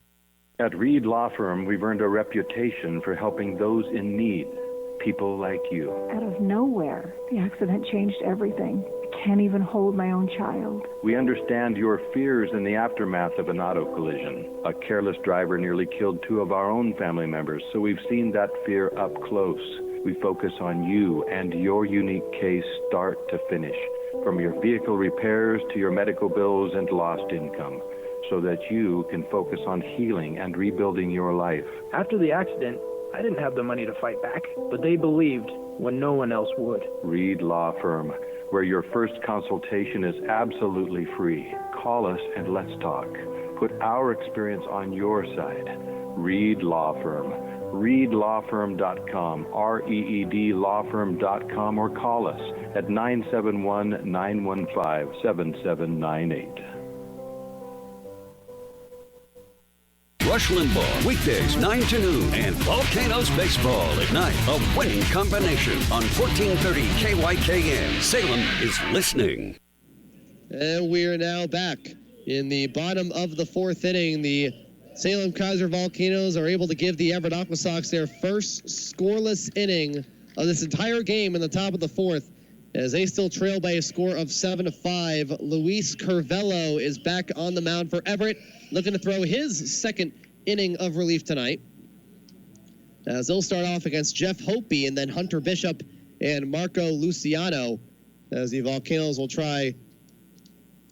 At Reed Law Firm, we've earned a reputation for helping those in need, people like you. Out of nowhere, the accident changed everything. I can't even hold my own child. We understand your fears in the aftermath of an auto collision. A careless driver nearly killed 2 of our own family members, so we've seen that fear up close. We focus on you and your unique case start to finish, from your vehicle repairs to your medical bills and lost income, so that you can focus on healing and rebuilding your life. After the accident, I didn't have the money to fight back, but they believed when no one else would. Reed Law Firm, where your first consultation is absolutely free. Call us and let's talk. Put our experience on your side. Reed Law Firm. ReedLawFirm.com, REED Lawfirm.com, or call us at 971-915-7798. Rush Limbaugh, weekdays 9 to noon, and Volcanoes Baseball at night. A winning combination on 1430 KYKN. Salem is listening. And we are now back in the bottom of the 4th inning. The Salem-Keizer Volcanoes are able to give the Everett Aqua Sox their first scoreless inning of this entire game in the top of the 4th, as they still trail by a score of 7-5. Luis Curvello is back on the mound for Everett, looking to throw his second inning of relief tonight, as they'll start off against Jeff Hopi and then Hunter Bishop and Marco Luciano, as the Volcanoes will try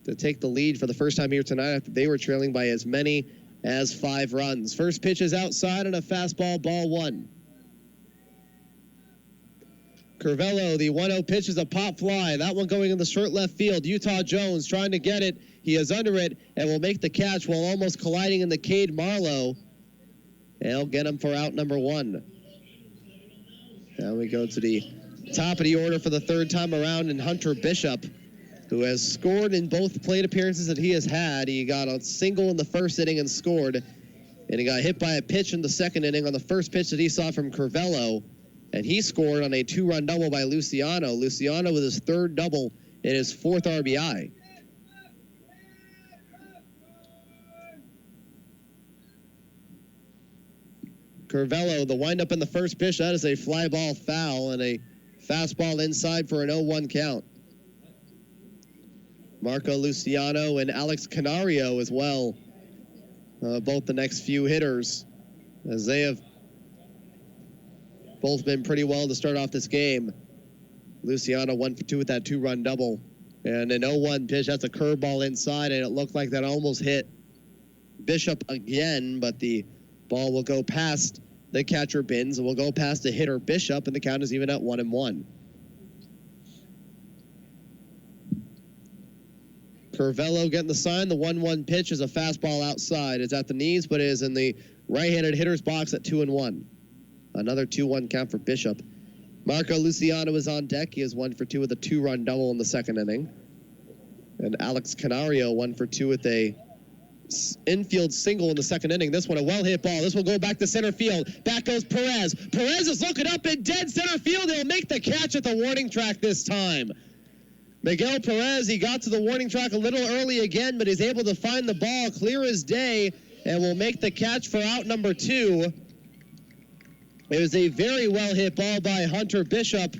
to take the lead for the first time here tonight after they were trailing by as many as 5 runs. First pitch is outside and a fastball, ball 1. Curvello, the 1-0 pitch is a pop fly. That one going in the short left field. Utah Jones trying to get it He is under it and will make the catch while almost colliding in the Cade Marlowe. And he'll get him for out number 1. Now we go to the top of the order for the third time around, and Hunter Bishop, who has scored in both plate appearances that he has had. He got a single in the first inning and scored, and he got hit by a pitch in the second inning on the first pitch that he saw from Curvello, and he scored on a 2-run double by Luciano. Luciano with his third double and his fourth RBI. Curvello, the windup in the first pitch, that is a fly ball foul and a fastball inside for an 0-1 count. Marco Luciano and Alex Canario as well, both the next few hitters, as they have both been pretty well to start off this game. Luciano 1 for 2 with that 2-run double. And an 0-1 pitch, that's a curveball inside, and it looked like that almost hit Bishop again, but the ball will go past the catcher Bins and will go past the hitter Bishop, and the count is even at 1-1. Curvello getting the sign. The 1-1 pitch is a fastball outside. It's at the knees, but it is in the right-handed hitter's box at 2-1. Another 2-1 count for Bishop. Marco Luciano is on deck. He is 1 for 2 with a 2-run double in the second inning. And Alex Canario 1 for 2 with a infield single in the second inning. This one a well-hit ball. This will go back to center field. Back goes Perez. Perez is looking up in dead center field. He'll make the catch at the warning track this time. Miguel Perez, he got to the warning track a little early again, but he's able to find the ball clear as day and will make the catch for out number 2. It was a very well-hit ball by Hunter Bishop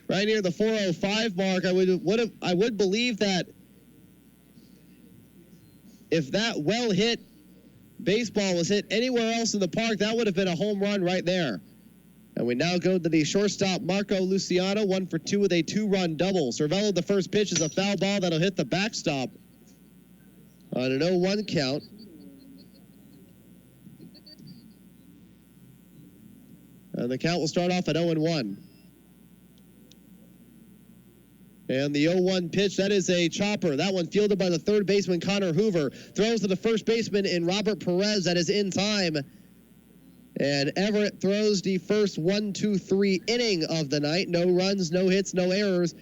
right near the 405 mark. I would believe that if that well-hit baseball was hit anywhere else in the park, that would have been a home run right there. And we now go to the shortstop, Marco Luciano, 1 for 2 with a 2-run double. Cervello, the first pitch is a foul ball that'll hit the backstop on an 0-1 count. And the count will start off at 0-1. And the 0-1 pitch, that is a chopper. That one fielded by the third baseman, Connor Hoover. Throws to the first baseman in Robert Perez. That is in time. And Everett throws the first 1-2-3 inning of the night. No runs, no hits, no errors,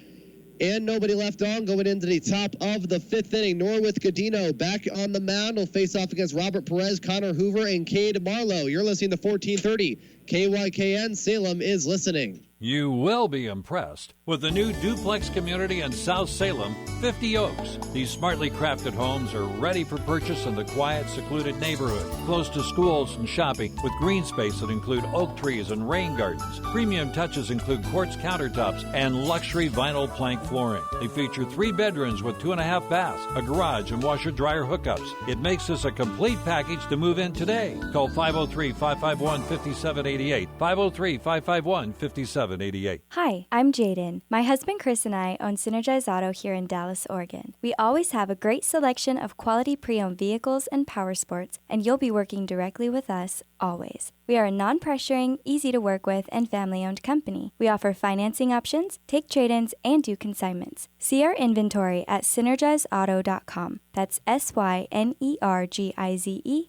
and nobody left on going into the top of the 5th inning. Norwith Godino back on the mound will face off against Robert Perez, Connor Hoover, and Cade Marlowe. You're listening to 1430. KYKN Salem is listening. You will be impressed with the new duplex community in South Salem, 50 Oaks. These smartly crafted homes are ready for purchase in the quiet, secluded neighborhood, close to schools and shopping, with green space that include oak trees and rain gardens. Premium touches include quartz countertops and luxury vinyl plank flooring. They feature 3 bedrooms with 2.5 baths, a garage, and washer-dryer hookups. It makes this a complete package to move in today. Call 503-551-5788, 503-551-5788. Hi, I'm Jaden. My husband Chris and I own Synergize Auto here in Dallas, Oregon. We always have a great selection of quality pre-owned vehicles and power sports, and you'll be working directly with us always. We are a non-pressuring, easy-to-work with, and family-owned company. We offer financing options, take trade-ins, and do consignments. See our inventory at synergizeauto.com. That's SYNERGIZE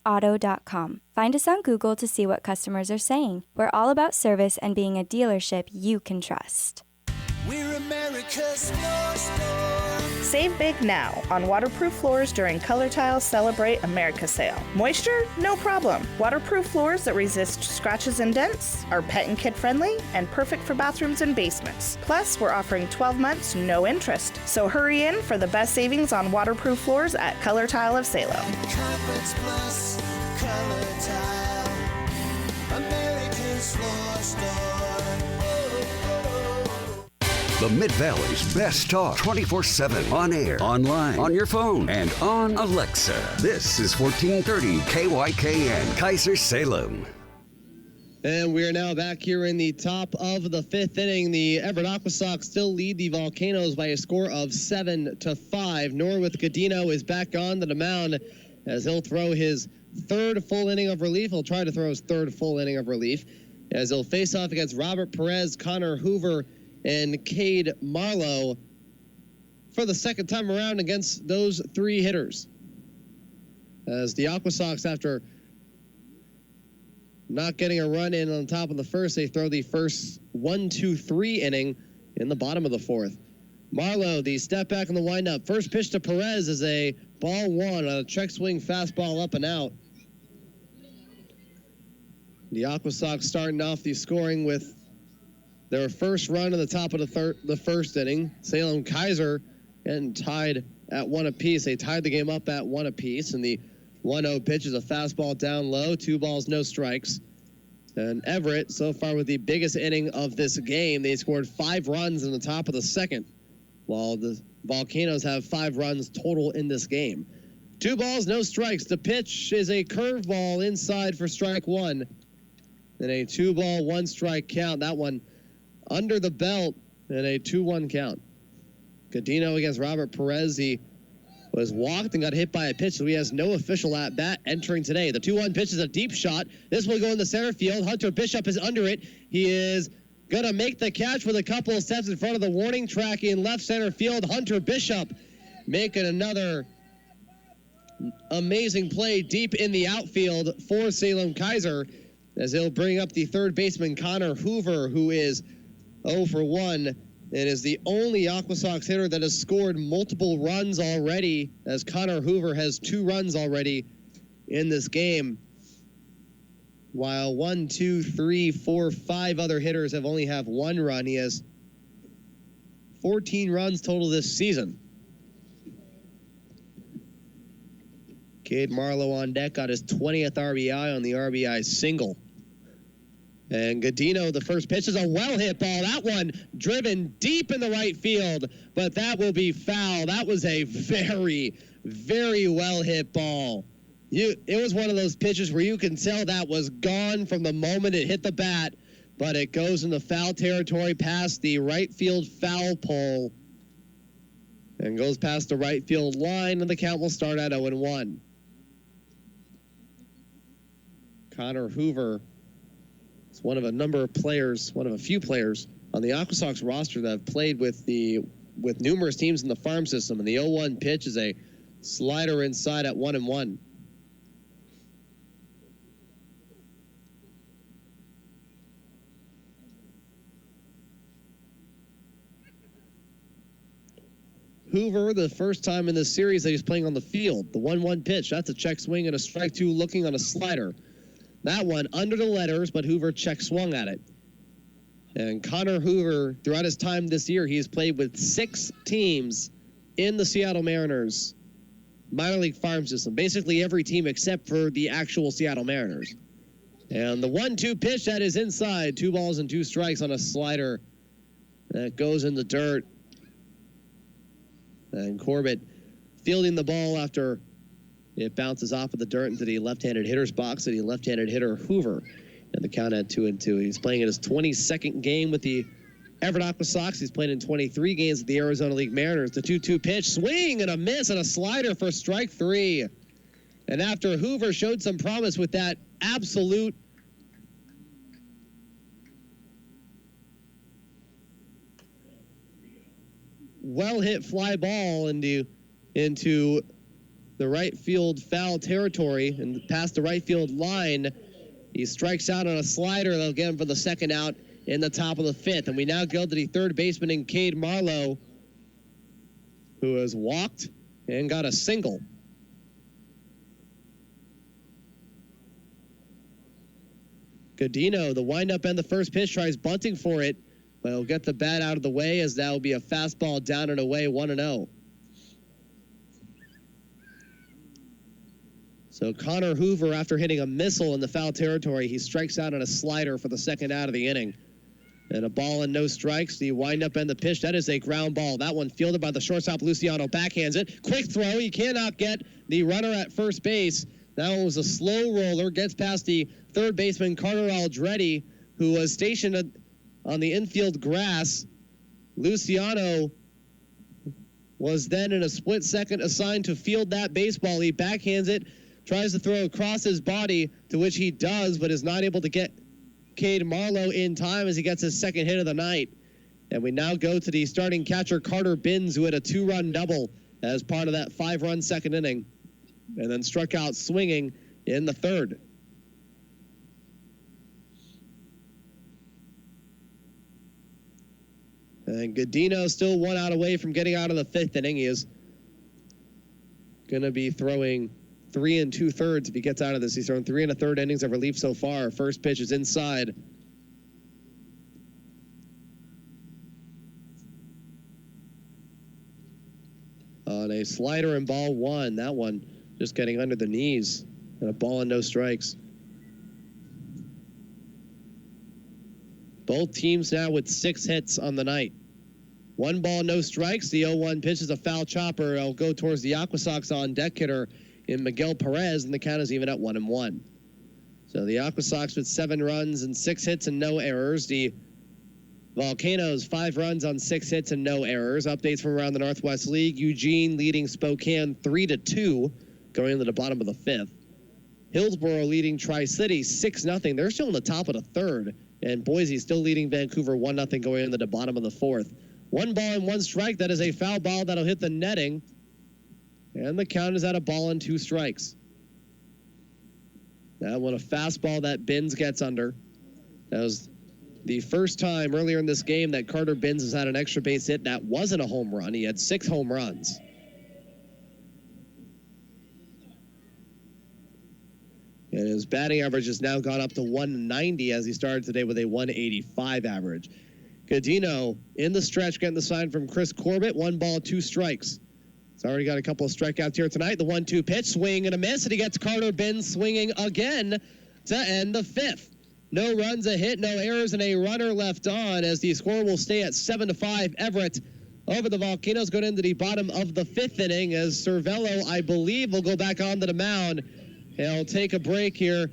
auto.com. Find us on Google to see what customers are saying. We're all about service and being a dealership you can trust. We're America's floor store. Save big now on waterproof floors during Color Tile Celebrate America sale. Moisture? No problem. Waterproof floors that resist scratches and dents, are pet and kid friendly, and perfect for bathrooms and basements. Plus, we're offering 12 months, no interest. So hurry in for the best savings on waterproof floors at Color Tile of Salem. Carpets Plus, Color Tile, America's floor store. The Mid-Valley's best talk 24/7 on air, online, on your phone, and on Alexa. This is 1430 KYKN, Keizer Salem. And we are now back here in the top of the 5th inning. The Everett Aquasox still lead the Volcanoes by a score of 7-5. Norwith Godino is back on to the mound as he'll throw his 3rd full inning of relief. He'll try to throw his 3rd full inning of relief as he'll face off against Robert Perez, Connor Hoover, and Cade Marlowe for the second time around against those three hitters. As the Aqua Sox, after not getting a run in on top of the first, they throw the first 1-2-3 inning in the bottom of the fourth. Marlowe, the step back in the windup. First pitch to Perez is a ball one, a check swing fastball up and out. The Aqua Sox starting off the scoring with their first run in the top of the first inning. Salem-Keizer getting tied at 1 apiece. They tied the game up at 1 apiece, and the 1-0 pitch is a fastball down low, 2 balls, no strikes. And Everett, so far with the biggest inning of this game, they scored 5 runs in the top of the second, while the Volcanoes have 5 runs total in this game. 2 balls, no strikes. The pitch is a curveball inside for strike 1. And a 2-ball, 1-strike count. That one under the belt and a 2-1 count. Godino against Robert Perez. He was walked and got hit by a pitch, so he has no official at-bat entering today. The 2-1 pitch is a deep shot. This will go in the center field. Hunter Bishop is under it. He is going to make the catch with a couple of steps in front of the warning track in left center field. Hunter Bishop making another amazing play deep in the outfield for Salem-Keizer, as they'll bring up the third baseman Connor Hoover, who is 0 for 1 and is the only Aqua Sox hitter that has scored multiple runs already, as Connor Hoover has 2 runs already in this game, while 1, 2, 3, 4, 5 other hitters have only 1 run. He has 14 runs total this season. Cade Marlowe on deck, got his 20th RBI on the RBI single. And Godino, the first pitch is a well-hit ball. That one driven deep in the right field, but that will be foul. That was a very, very well-hit ball. It was one of those pitches where you can tell that was gone from the moment it hit the bat, but it goes into foul territory past the right field foul pole and goes past the right field line, and the count will start at 0-1. Connor Hoover is one of a few players on the Aqua Sox roster that have played with numerous teams in the farm system, and the 0-1 pitch is a slider inside at 1-1. Hoover, the first time in this series that he's playing on the field. The 1-1 pitch, that's a check swing and a strike 2 looking on a slider. That one under the letters, but Hoover check swung at it. And Connor Hoover, throughout his time this year, he's played with 6 teams in the Seattle Mariners minor league farm system. Basically every team except for the actual Seattle Mariners. And the 1-2 pitch, that is inside. 2 balls and 2 strikes on a slider. That goes in the dirt. And Corbett fielding the ball after it bounces off of the dirt into the left-handed hitter's box, and the left-handed hitter Hoover. And the count at 2-2. He's playing in his 22nd game with the Everett Aqua Sox. He's played in 23 games with the Arizona League Mariners. The 2-2 pitch, swing and a miss and a slider for strike 3. And after Hoover showed some promise with that absolute well-hit fly ball into the right field foul territory and past the right field line, he strikes out on a slider. They'll get him for the second out in the top of the 5th. And we now go to the third baseman in Cade Marlowe, who has walked and got a single. Godino, the windup and the first pitch, tries bunting for it, but he'll get the bat out of the way, as that will be a fastball down and away, 1-0. So Connor Hoover, after hitting a missile in the foul territory, he strikes out on a slider for the second out of the inning. And a ball and no strikes. The windup and the pitch, that is a ground ball. That one fielded by the shortstop, Luciano, backhands it. Quick throw, he cannot get the runner at first base. That one was a slow roller, gets past the third baseman, Carter Aldretti, who was stationed on the infield grass. Luciano was then in a split second assigned to field that baseball. He backhands it, tries to throw across his body, to which he does, but is not able to get Cade Marlowe in time as he gets his second hit of the night. And we now go to the starting catcher, Carter Binns, who had a 2-run double as part of that 5-run second inning, and then struck out swinging in the third. And Godino still 1 out away from getting out of the 5th inning. He is going to be throwing 3 2/3 if he gets out of this. He's thrown 3 1/3 innings of relief so far. First pitch is inside. On a slider and ball 1. That one just getting under the knees. And a ball and no strikes. Both teams now with 6 hits on the night. 1 ball, no strikes. The 0-1 pitch is a foul chopper. It'll go towards the Aqua Sox on deck hitter in Miguel Perez, and the count is even at 1-1. So the Aqua Sox with 7 runs and 6 hits and no errors. The Volcanoes 5 runs on 6 hits and no errors. Updates from around the Northwest League. Eugene leading Spokane 3-2 going into the bottom of the 5th. Hillsborough leading Tri-City 6-0. They're still in the top of the 3rd. And Boise still leading Vancouver 1-0 going into the bottom of the 4th. 1 ball and 1 strike. That is a foul ball that'll hit the netting. And the count is at a ball and 2 strikes. That one a fastball that Binns gets under. That was the first time earlier in this game that Carter Binns has had an extra base hit that wasn't a home run. He had 6 home runs. And his batting average has now gone up to 190 as he started today with a 185 average. Godino in the stretch getting the sign from Chris Corbett. 1 ball, 2 strikes. He's already got a couple of strikeouts here tonight. The 1-2 pitch, swing and a miss, and he gets Carter Binns swinging again to end the 5th. No runs, a hit, no errors, and a runner left on as the score will stay at 7-5. Everett over the Volcanoes going into the bottom of the 5th inning as Cervello, I believe, will go back onto the mound. He'll take a break here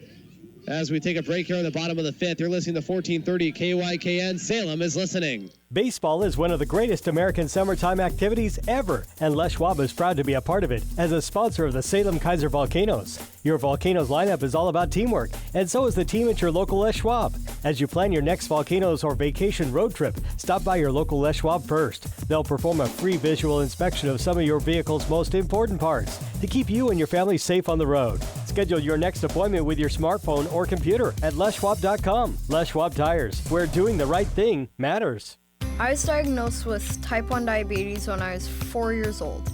as we take a break here in the bottom of the 5th. You're listening to 1430 KYKN. Salem is listening. Baseball is one of the greatest American summertime activities ever, and Les Schwab is proud to be a part of it as a sponsor of the Salem-Keizer Volcanoes. Your Volcanoes lineup is all about teamwork, and so is the team at your local Les Schwab. As you plan your next Volcanoes or vacation road trip, stop by your local Les Schwab first. They'll perform a free visual inspection of some of your vehicle's most important parts to keep you and your family safe on the road. Schedule your next appointment with your smartphone or computer at leschwab.com. Les Schwab Tires, where doing the right thing matters. I was diagnosed with type 1 diabetes when I was 4 years old.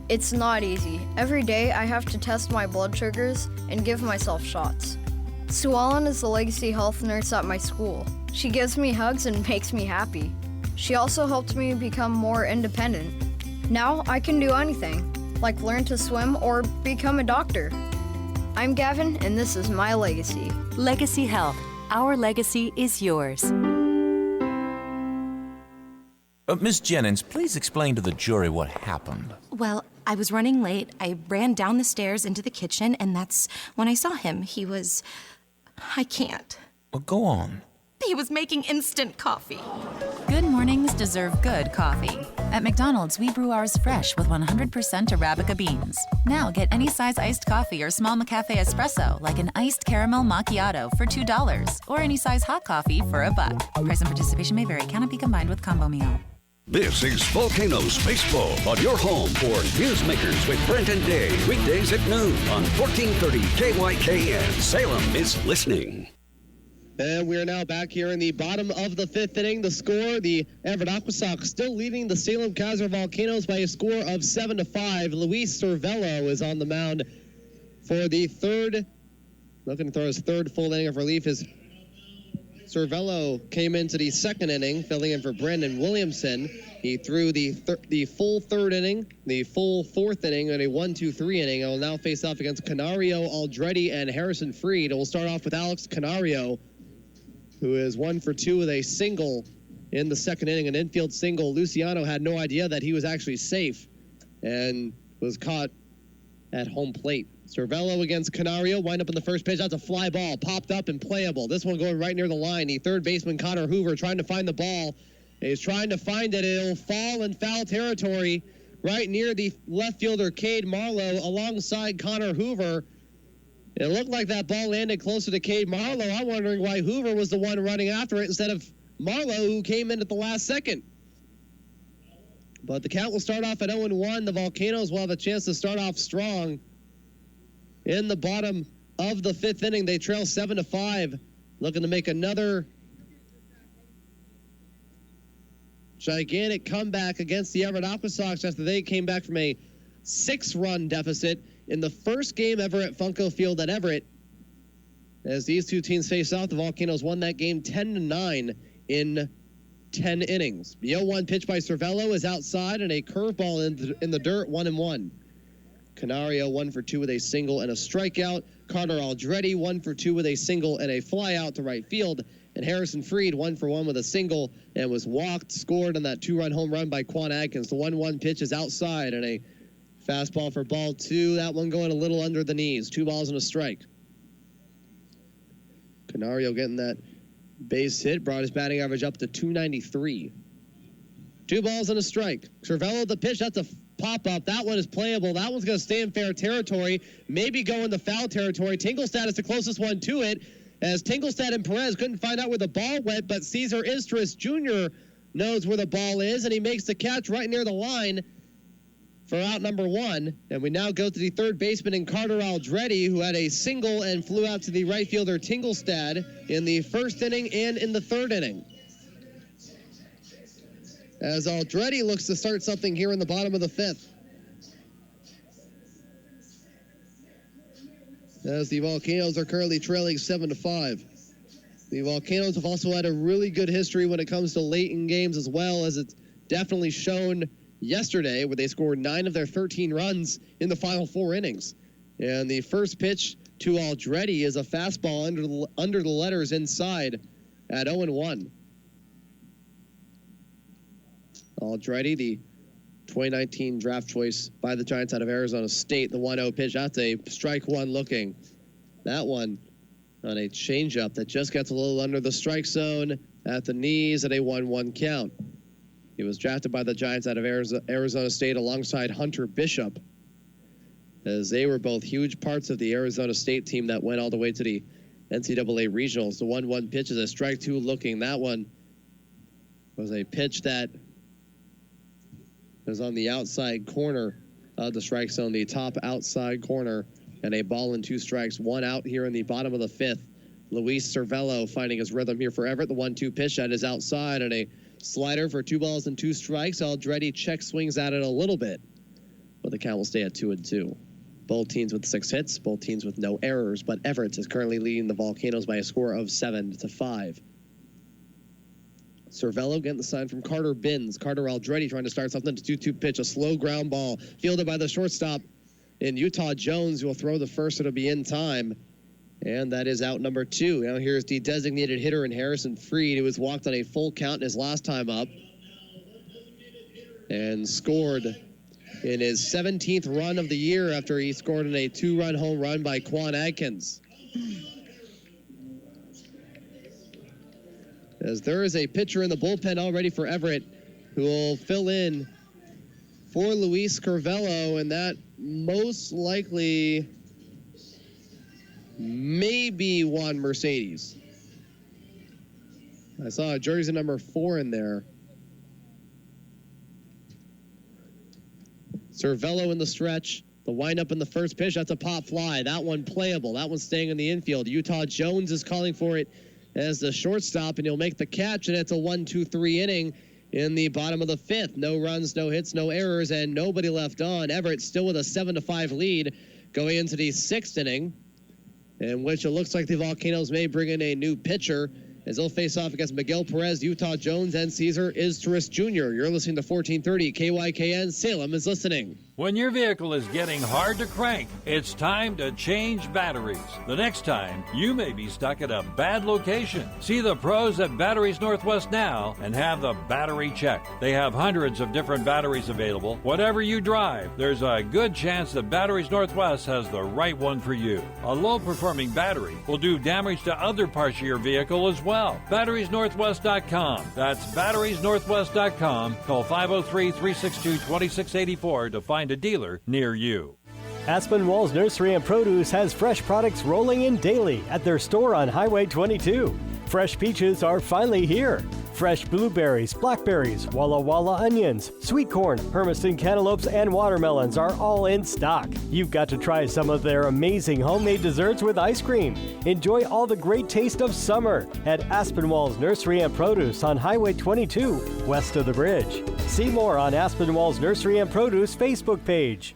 It's not easy. Every day I have to test my blood sugars and give myself shots. Sue Ellen is the legacy health nurse at my school. She gives me hugs and makes me happy. She also helped me become more independent. Now I can do anything, like learn to swim or become a doctor. I'm Gavin, and this is my legacy. Legacy Health. Our legacy is yours. Miss Jennings, please explain to the jury what happened. Well, I was running late. I ran down the stairs into the kitchen, and that's when I saw him. I can't. Well, go on. He was making instant coffee. Good mornings deserve good coffee. At McDonald's, we brew ours fresh with 100% Arabica beans. Now get any size iced coffee or small McCafe espresso, like an iced caramel macchiato for $2, or any size hot coffee for $1. Price and participation may vary. Cannot be combined with combo meal. This is Volcanoes Baseball on your home for Newsmakers with Brent and Dave. Weekdays at noon on 1430 KYKN. Salem is listening. And we are now back here in the bottom of the 5th inning. The score, the Everett Aqua Sox still leading the Salem-Keizer Volcanoes by a score of 7-5. Luis Cervello is on the mound for the third, looking to throw his 3rd full inning of relief. Cervello came into the 2nd inning, filling in for Brandon Williamson. He threw the full 3rd inning, the full 4th inning, and a 1-2-3 inning. He will now face off against Canario, Aldretti, and Harrison Freed. We'll start off with Alex Canario, who is 1 for 2 with a single in the 2nd inning, an infield single. Luciano had no idea that he was actually safe and was caught at home plate. Cervello against Canario, wind up in the first pitch. That's a fly ball, popped up and playable. This one going right near the line. The 3rd baseman, Connor Hoover, trying to find the ball. He's trying to find it. It'll fall in foul territory right near the left fielder, Cade Marlowe, alongside Connor Hoover. It looked like that ball landed closer to Cade Marlowe. I'm wondering why Hoover was the one running after it instead of Marlowe, who came in at the last second. But the count will start off at 0-1. The Volcanoes will have a chance to start off strong. In the bottom of the 5th inning, they trail 7-5, looking to make another gigantic comeback against the Everett Aqua Sox after they came back from a 6-run deficit in the first game ever at Funko Field at Everett. As these two teams face off, the Volcanoes won that game 10-9 in 10 innings. The 0-1 pitch by Cervello is outside, and a curveball in the dirt, 1-1. Canario 1 for 2 with a single and a strikeout. Carter Aldretti 1 for 2 with a single and a flyout to right field. And Harrison Freed 1 for 1 with a single and was walked, scored on that 2-run home run by Quan Adkins. The 1-1 pitch is outside, and a fastball for ball 2. That one going a little under the knees. 2 balls and a strike. Canario getting that base hit, brought his batting average up to 293. 2 balls and a strike. Cervello the pitch, that's a pop-up. That one is playable. That one's going to stay in fair territory, maybe go into foul territory. Tingelstad is the closest one to it, as Tingelstad and Perez couldn't find out where the ball went, but Cesar Istris Jr. knows where the ball is, and he makes the catch right near the line for out number 1. And we now go to the third baseman in Carter Aldretti, who had a single and flew out to the right fielder Tingelstad in the first inning and in the third inning. As Aldretti looks to start something here in the bottom of the 5th. As the Volcanoes are currently trailing 7-5. The Volcanoes have also had a really good history when it comes to late in games as well, as it's definitely shown yesterday, where they scored 9 of their 13 runs in the final 4 innings. And the first pitch to Aldretti is a fastball under the letters inside at 0-1. Aldretti, the 2019 draft choice by the Giants out of Arizona State. The 1-0 pitch, that's a strike one looking. That one on a changeup that just gets a little under the strike zone at the knees at a 1-1 count. He was drafted by the Giants out of Arizona State alongside Hunter Bishop, as they were both huge parts of the Arizona State team that went all the way to the NCAA regionals. The 1-1 pitch is a strike 2 looking. That one was a pitch that was on the outside corner of the strike zone, the top outside corner, and a ball and 2 strikes, 1 out here in the bottom of the 5th. Luis Cervello finding his rhythm here for Everett. The 1-2 pitch that is outside, and a slider for 2 balls and 2 strikes. Aldretti check swings at it a little bit, but the count will stay at 2-2. Both teams with 6 hits, both teams with no errors, but Everett is currently leading the Volcanoes by a score of 7-5. Cervello getting the sign from Carter Binns. Carter Aldretti trying to start something. 2-2 pitch, a slow ground ball fielded by the shortstop in Utah Jones, who will throw the first. It'll be in time. And that is out number 2. Now here's the designated hitter in Harrison Freed, who was walked on a full count in his last time up and scored in his 17th run of the year after he scored in a 2-run home run by Quan Adkins. As there is a pitcher in the bullpen already for Everett who will fill in for Luis Cervello, and that most likely maybe Juan Mercedes. I saw a jersey number 4 in there. Cervello in the stretch. The windup in the first pitch, that's a pop fly. That one playable. That one's staying in the infield. Utah Jones is calling for it as the shortstop, and he'll make the catch, and it's a 1-2-3 inning in the bottom of the 5th. No runs, no hits, no errors, and nobody left on. Everett still with a 7-5 lead going into the 6th inning, in which it looks like the Volcanoes may bring in a new pitcher as they'll face off against Miguel Perez, Utah Jones, and Cesar Istris Jr. You're listening to 1430 KYKN. Salem is listening. When your vehicle is getting hard to crank, it's time to change batteries. The next time, you may be stuck at a bad location. See the pros at Batteries Northwest now and have the battery check. They have hundreds of different batteries available. Whatever you drive, there's a good chance that Batteries Northwest has the right one for you. A low-performing battery will do damage to other parts of your vehicle as well. BatteriesNorthwest.com. That's BatteriesNorthwest.com. Call 503-362-2684 to find a dealer near you. Aspen Walls Nursery and Produce has fresh products rolling in daily at their store on Highway 22. Fresh peaches are finally here. Fresh blueberries, blackberries, Walla Walla onions, sweet corn, Hermiston cantaloupes, and watermelons are all in stock. You've got to try some of their amazing homemade desserts with ice cream. Enjoy all the great taste of summer at Aspinwall's Nursery and Produce on Highway 22, west of the bridge. See more on Aspinwall's Nursery and Produce Facebook page.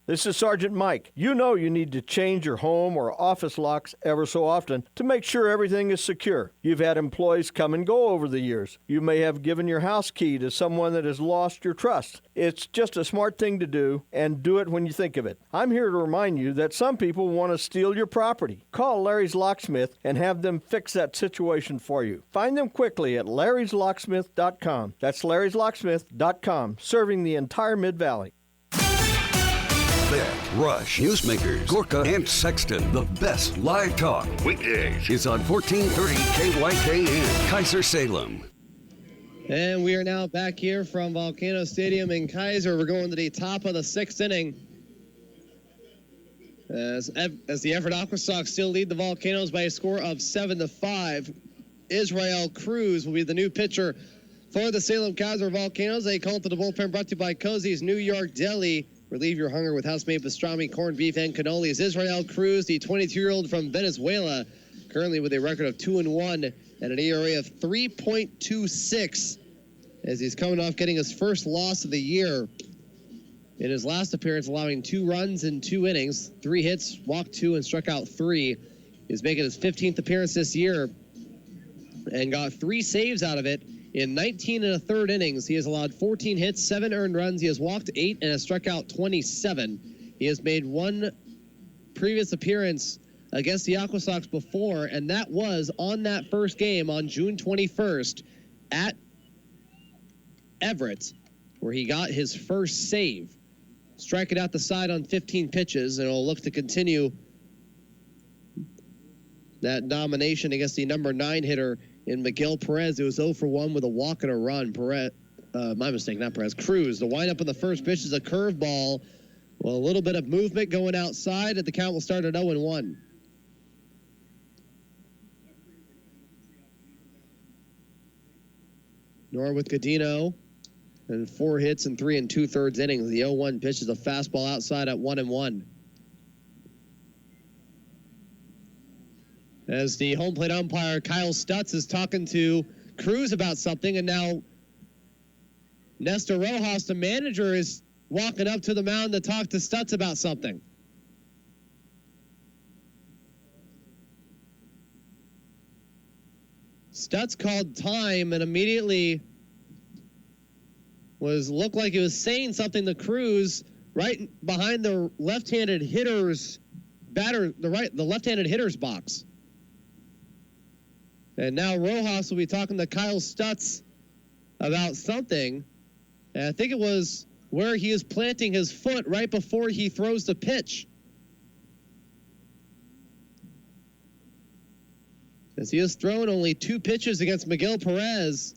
This is Sergeant Mike. You know you need to change your home or office locks ever so often to make sure everything is secure. You've had employees come and go over the years. You may have given your house key to someone that has lost your trust. It's just a smart thing to do, and do it when you think of it. I'm here to remind you that some people want to steal your property. Call Larry's Locksmith and have them fix that situation for you. Find them quickly at larryslocksmith.com. That's larryslocksmith.com, serving the entire Mid-Valley. Beck, Rush, Newsmakers, Gorka, and Sexton. The best live talk weekdays is on 1430 KYKN, Kaiser Salem. And we are now back here from Volcano Stadium in Keizer. We're going to the top of the sixth inning. As the Everett Aquasox still lead the Volcanoes by a score of 7-5. Israel Cruz will be the new pitcher for the Salem-Keizer Volcanoes. A call to the bullpen brought to you by Cozy's New York Deli. Relieve your hunger with house-made pastrami, corned beef, and cannolis. Israel Cruz, the 22-year-old from Venezuela, currently with a record of 2-1 and an ERA of 3.26, as he's coming off getting his first loss of the year in his last appearance, allowing 2 runs in 2 innings, 3 hits, walked 2, and struck out 3. He's making his 15th appearance this year and got 3 saves out of it. In 19 1/3 innings, he has allowed 14 hits, 7 earned runs. He has walked 8 and has struck out 27. He has made 1 previous appearance against the Aquasox before, and that was on that first game on June 21st at Everett, where he got his first save. Striking out the side on 15 pitches, and will look to continue that domination against the number 9 hitter in Miguel Perez. It was 0 for 1 with a walk and a run. Cruz. The windup of the first pitch is a curveball. Well, a little bit of movement going outside, and the count will start at 0-1. Norwood Godino, and 4 hits in 3 2/3 innings. The 0-1 pitch is a fastball outside at 1-1. As the home plate umpire, Kyle Stutz, is talking to Cruz about something, and now Nestor Rojas, the manager, is walking up to the mound to talk to Stutz about something. Stutz called time and immediately looked like he was saying something to Cruz right behind the left-handed hitter's the left-handed hitter's box. And now Rojas will be talking to Kyle Stutz about something. And I think it was where he is planting his foot right before he throws the pitch. As he has thrown only 2 pitches against Miguel Perez.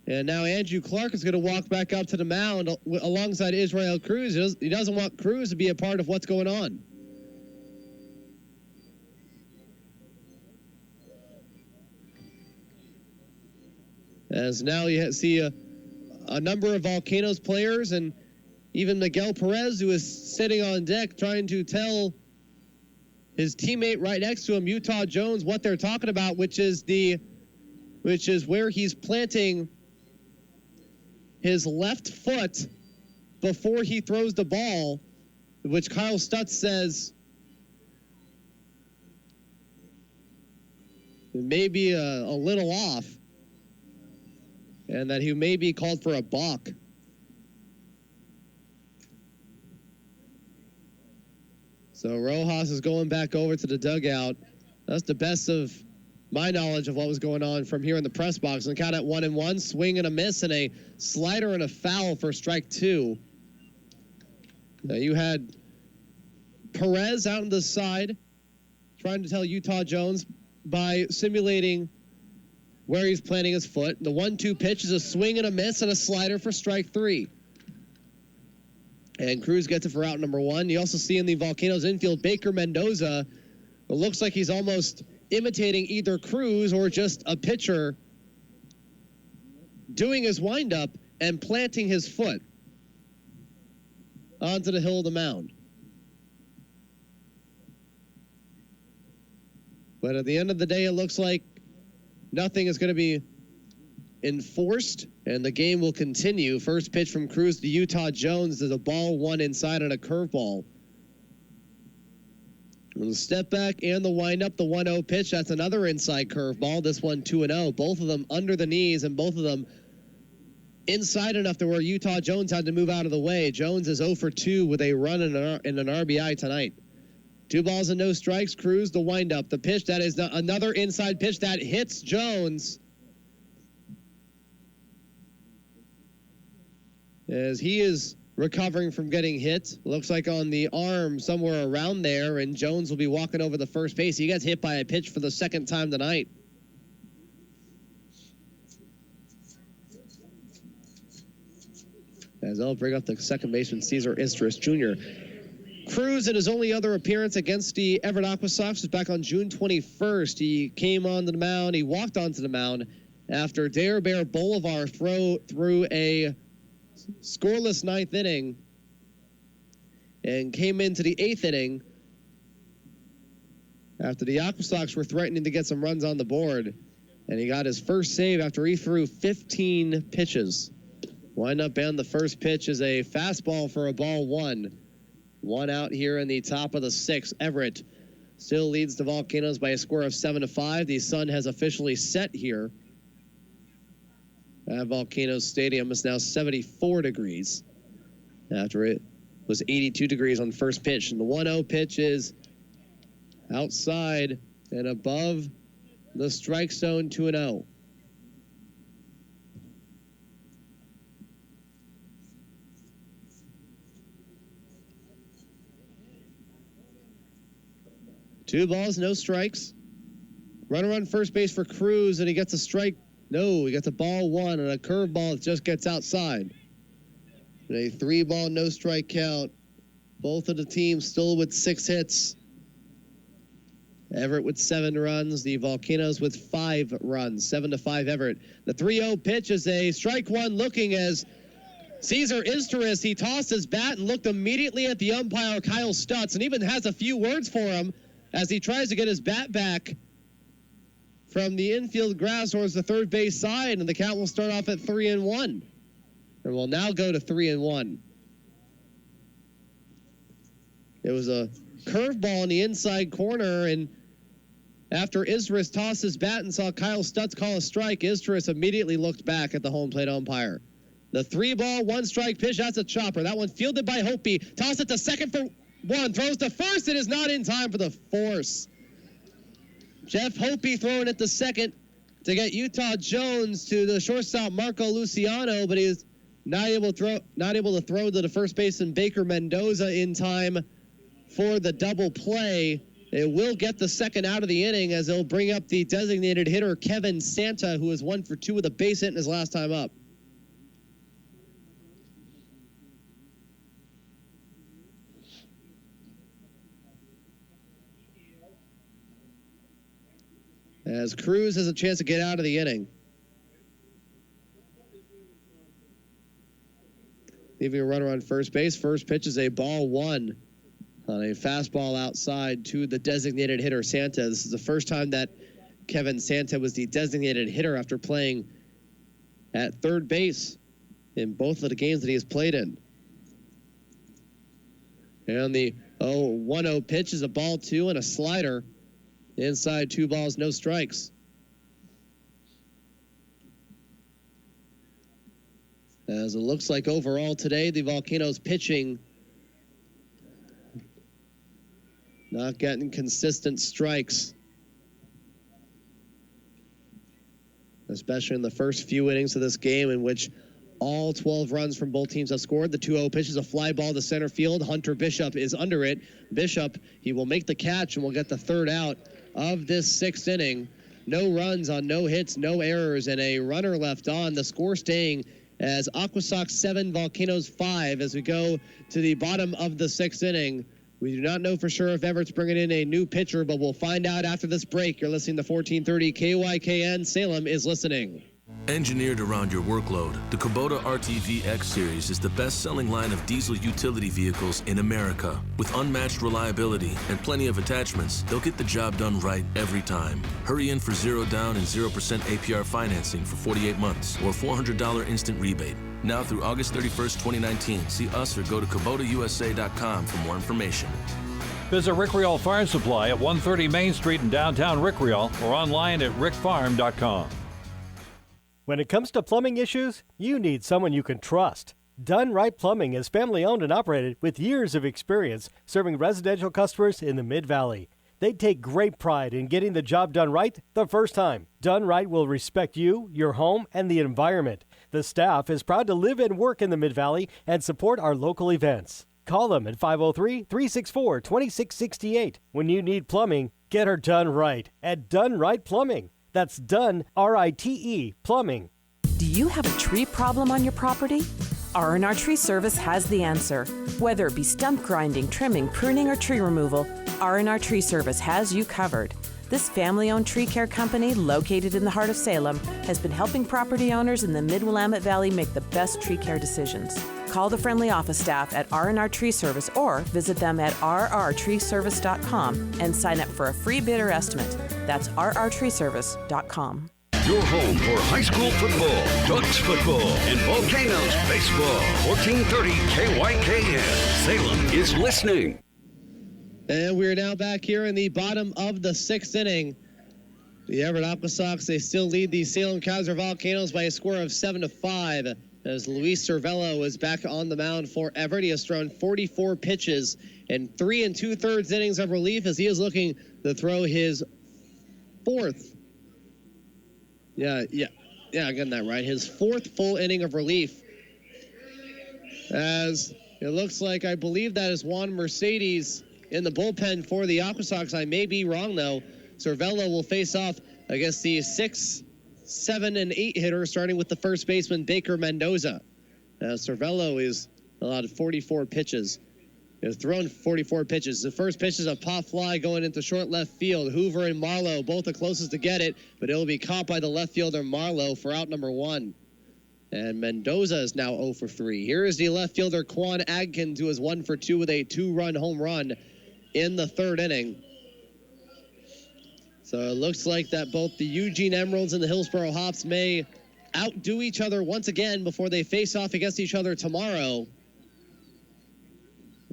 And now Andrew Clark is going to walk back up to the mound alongside Israel Cruz. He doesn't want Cruz to be a part of what's going on. As now you see a number of Volcanoes players and even Miguel Perez, who is sitting on deck trying to tell his teammate right next to him, Utah Jones, what they're talking about, which is where he's planting his left foot before he throws the ball, which Kyle Stutz says it may be a little off, and that he may be called for a balk. So Rojas is going back over to the dugout. That's the best of my knowledge of what was going on from here in the press box. And count at 1-1, swing and a miss, and a slider and a foul for strike 2. Now you had Perez out on the side trying to tell Utah Jones by simulating where he's planting his foot. The 1-2 pitch is a swing and a miss and a slider for strike 3. And Cruz gets it for out number 1. You also see in the Volcanoes infield, Baker Mendoza. It looks like he's almost imitating either Cruz or just a pitcher doing his windup and planting his foot onto the hill of the mound. But at the end of the day, it looks like nothing is going to be enforced, and the game will continue. First pitch from Cruz to Utah Jones is a ball, one inside on a curveball. The step back and the windup, the 1-0 pitch, that's another inside curveball. This one 2-0. Both of them under the knees, and both of them inside enough to where Utah Jones had to move out of the way. Jones is 0 for 2 with a run and an RBI tonight. 2 balls and no strikes. Cruz, the windup. The pitch, that is another inside pitch that hits Jones, as he is recovering from getting hit. Looks like on the arm somewhere around there, and Jones will be walking over the first base. He gets hit by a pitch for the second time tonight. As I'll bring up the second baseman, Cesar Istris Jr. Cruz, in his only other appearance against the Everett Aqua Sox, was back on June 21st. He came onto the mound. He walked onto the mound after Dare Bear Bolivar threw a scoreless ninth inning and came into the eighth inning after the Aqua Sox were threatening to get some runs on the board, and he got his first save after he threw 15 pitches. Wind up and the first pitch is a fastball for a ball, one. One out here in the top of the sixth. Everett still leads the Volcanoes by a score of 7-5. The sun has officially set here at Volcanoes Stadium. It's now 74 degrees after it was 82 degrees on first pitch. And the 1-0 pitch is outside and above the strike zone, 2-0. Two balls, no strikes. Runner on first base for Cruz, and he gets a strike. No, he gets a ball, one, and a curveball that just gets outside. And a 3-ball, no strike count. Both of the teams still with 6 hits. Everett with 7 runs. The Volcanoes with 5 runs. 7-5 Everett. The 3-0 pitch is a strike one, looking as Cesar Istris. He tossed his bat and looked immediately at the umpire, Kyle Stutz, and even has a few words for him as he tries to get his bat back from the infield grass towards the third base side, and the count will start off at 3-1. And will now go to 3-1. It was a curveball in the inside corner, and after Istris tossed his bat and saw Kyle Stutz call a strike, Istris immediately looked back at the home plate umpire. The 3-ball, 1-strike pitch, that's a chopper. That one fielded by Hopi. Toss it to second for 1. Throws to first. It is not in time for the force. Jeff Hopi throwing it to second to get Utah Jones to the shortstop Marco Luciano, but he's not able to throw to the first baseman Baker Mendoza in time for the double play. It will get the second out of the inning as they'll bring up the designated hitter Kevin Santa, who is 1 for 2 with a base hit in his last time up. As Cruz has a chance to get out of the inning. Leaving a runner on first base. First pitch is a ball, 1 on a fastball outside to the designated hitter Santa. This is the first time that Kevin Santa was the designated hitter after playing at third base in both of the games that he has played in. And the 1-0 pitch is a ball, 2 and a slider. Inside, 2 balls, no strikes. As it looks like overall today, the Volcanoes pitching not getting consistent strikes, especially in the first few innings of this game, in which all 12 runs from both teams have scored. The 2-0 pitch is a fly ball to center field. Hunter Bishop is under it. Bishop, he will make the catch and will get the third out of this 6th inning. No runs on no hits, no errors, and a runner left on. The score staying as Aqua Sox 7, Volcanoes 5 as we go to the bottom of the 6th inning. We do not know for sure if Everett's bringing in a new pitcher, but we'll find out after this break. You're listening to 1430 KYKN. Salem is listening. Engineered around your workload, the Kubota RTV X Series is the best-selling line of diesel utility vehicles in America. With unmatched reliability and plenty of attachments, they'll get the job done right every time. Hurry in for 0 down and 0% APR financing for 48 months or $400 instant rebate. Now through August 31st, 2019. See us or go to KubotaUSA.com for more information. Visit Rick Rial Farm Supply at 130 Main Street in downtown Rick Rial or online at rickfarm.com. When it comes to plumbing issues, you need someone you can trust. Done Right Plumbing is family-owned and operated with years of experience serving residential customers in the Mid-Valley. They take great pride in getting the job done right the first time. Done Right will respect you, your home, and the environment. The staff is proud to live and work in the Mid-Valley and support our local events. Call them at 503-364-2668. When you need plumbing, get her done right at Done Right Plumbing. That's Done, R-I-T-E, Plumbing. Do you have a tree problem on your property? R&R Tree Service has the answer. Whether it be stump grinding, trimming, pruning, or tree removal, R&R Tree Service has you covered. This family-owned tree care company, located in the heart of Salem, has been helping property owners in the Mid-Willamette Valley make the best tree care decisions. Call the friendly office staff at R&R Tree Service or visit them at rrtreeservice.com and sign up for a free bidder estimate. That's rrtreeservice.com. Your home for high school football, Ducks football, and Volcanoes baseball. 1430 KYKS. Salem is listening. And we're now back here in the bottom of the 6th inning. The Everett Aqua Sox, they still lead the Salem-Keizer Volcanoes by a score of 7-5. As Luis Cervello is back on the mound for Everett. He has thrown 44 pitches in 3 2/3 innings of relief as he is looking to throw his fourth. I'm getting that right. His 4th full inning of relief. As it looks like, I believe that is Juan Mercedes in the bullpen for the Aqua Sox. I may be wrong, though. Cervello will face off against the 6, 7, and 8 hitter, starting with the first baseman, Baker Mendoza. Cervello is allowed 44 pitches. He has thrown 44 pitches. The first pitch is a pop fly going into short left field. Hoover and Marlowe both the closest to get it, but it will be caught by the left fielder Marlowe for out number 1. And Mendoza is now 0 for 3. Here is the left fielder Quan Adkins, who is 1 for 2 with a 2-run home run in the 3rd inning. So it looks like that both the Eugene Emeralds and the Hillsboro Hops may outdo each other once again before they face off against each other tomorrow.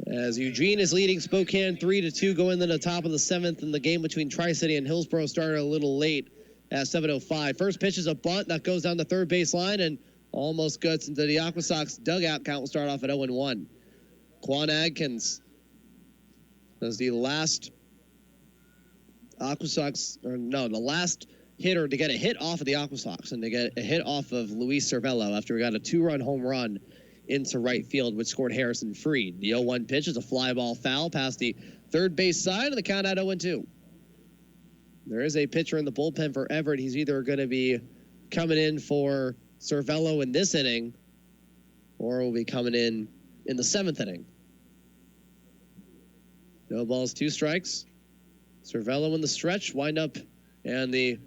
As Eugene is leading Spokane 3-2 going into the top of the 7th, and the game between Tri-City and Hillsboro started a little late at 7:05. First pitch is a bunt that goes down the third base line and almost gets into the Aqua Sox dugout. Count will start off at 0-1. Quan Adkins is the last Aqua Sox, the last hitter to get a hit off of the Aqua Sox and to get a hit off of Luis Cervello after he got a 2-run home run into right field, which scored Harrison Freed. The 0-1 pitch is a fly ball foul past the third base side, and the count at 0-2. There is a pitcher in the bullpen for Everett. He's either going to be coming in for Cervello in this inning, or will be coming in the 7th inning. No balls, 2 strikes. Cervello in the stretch, wind up, and the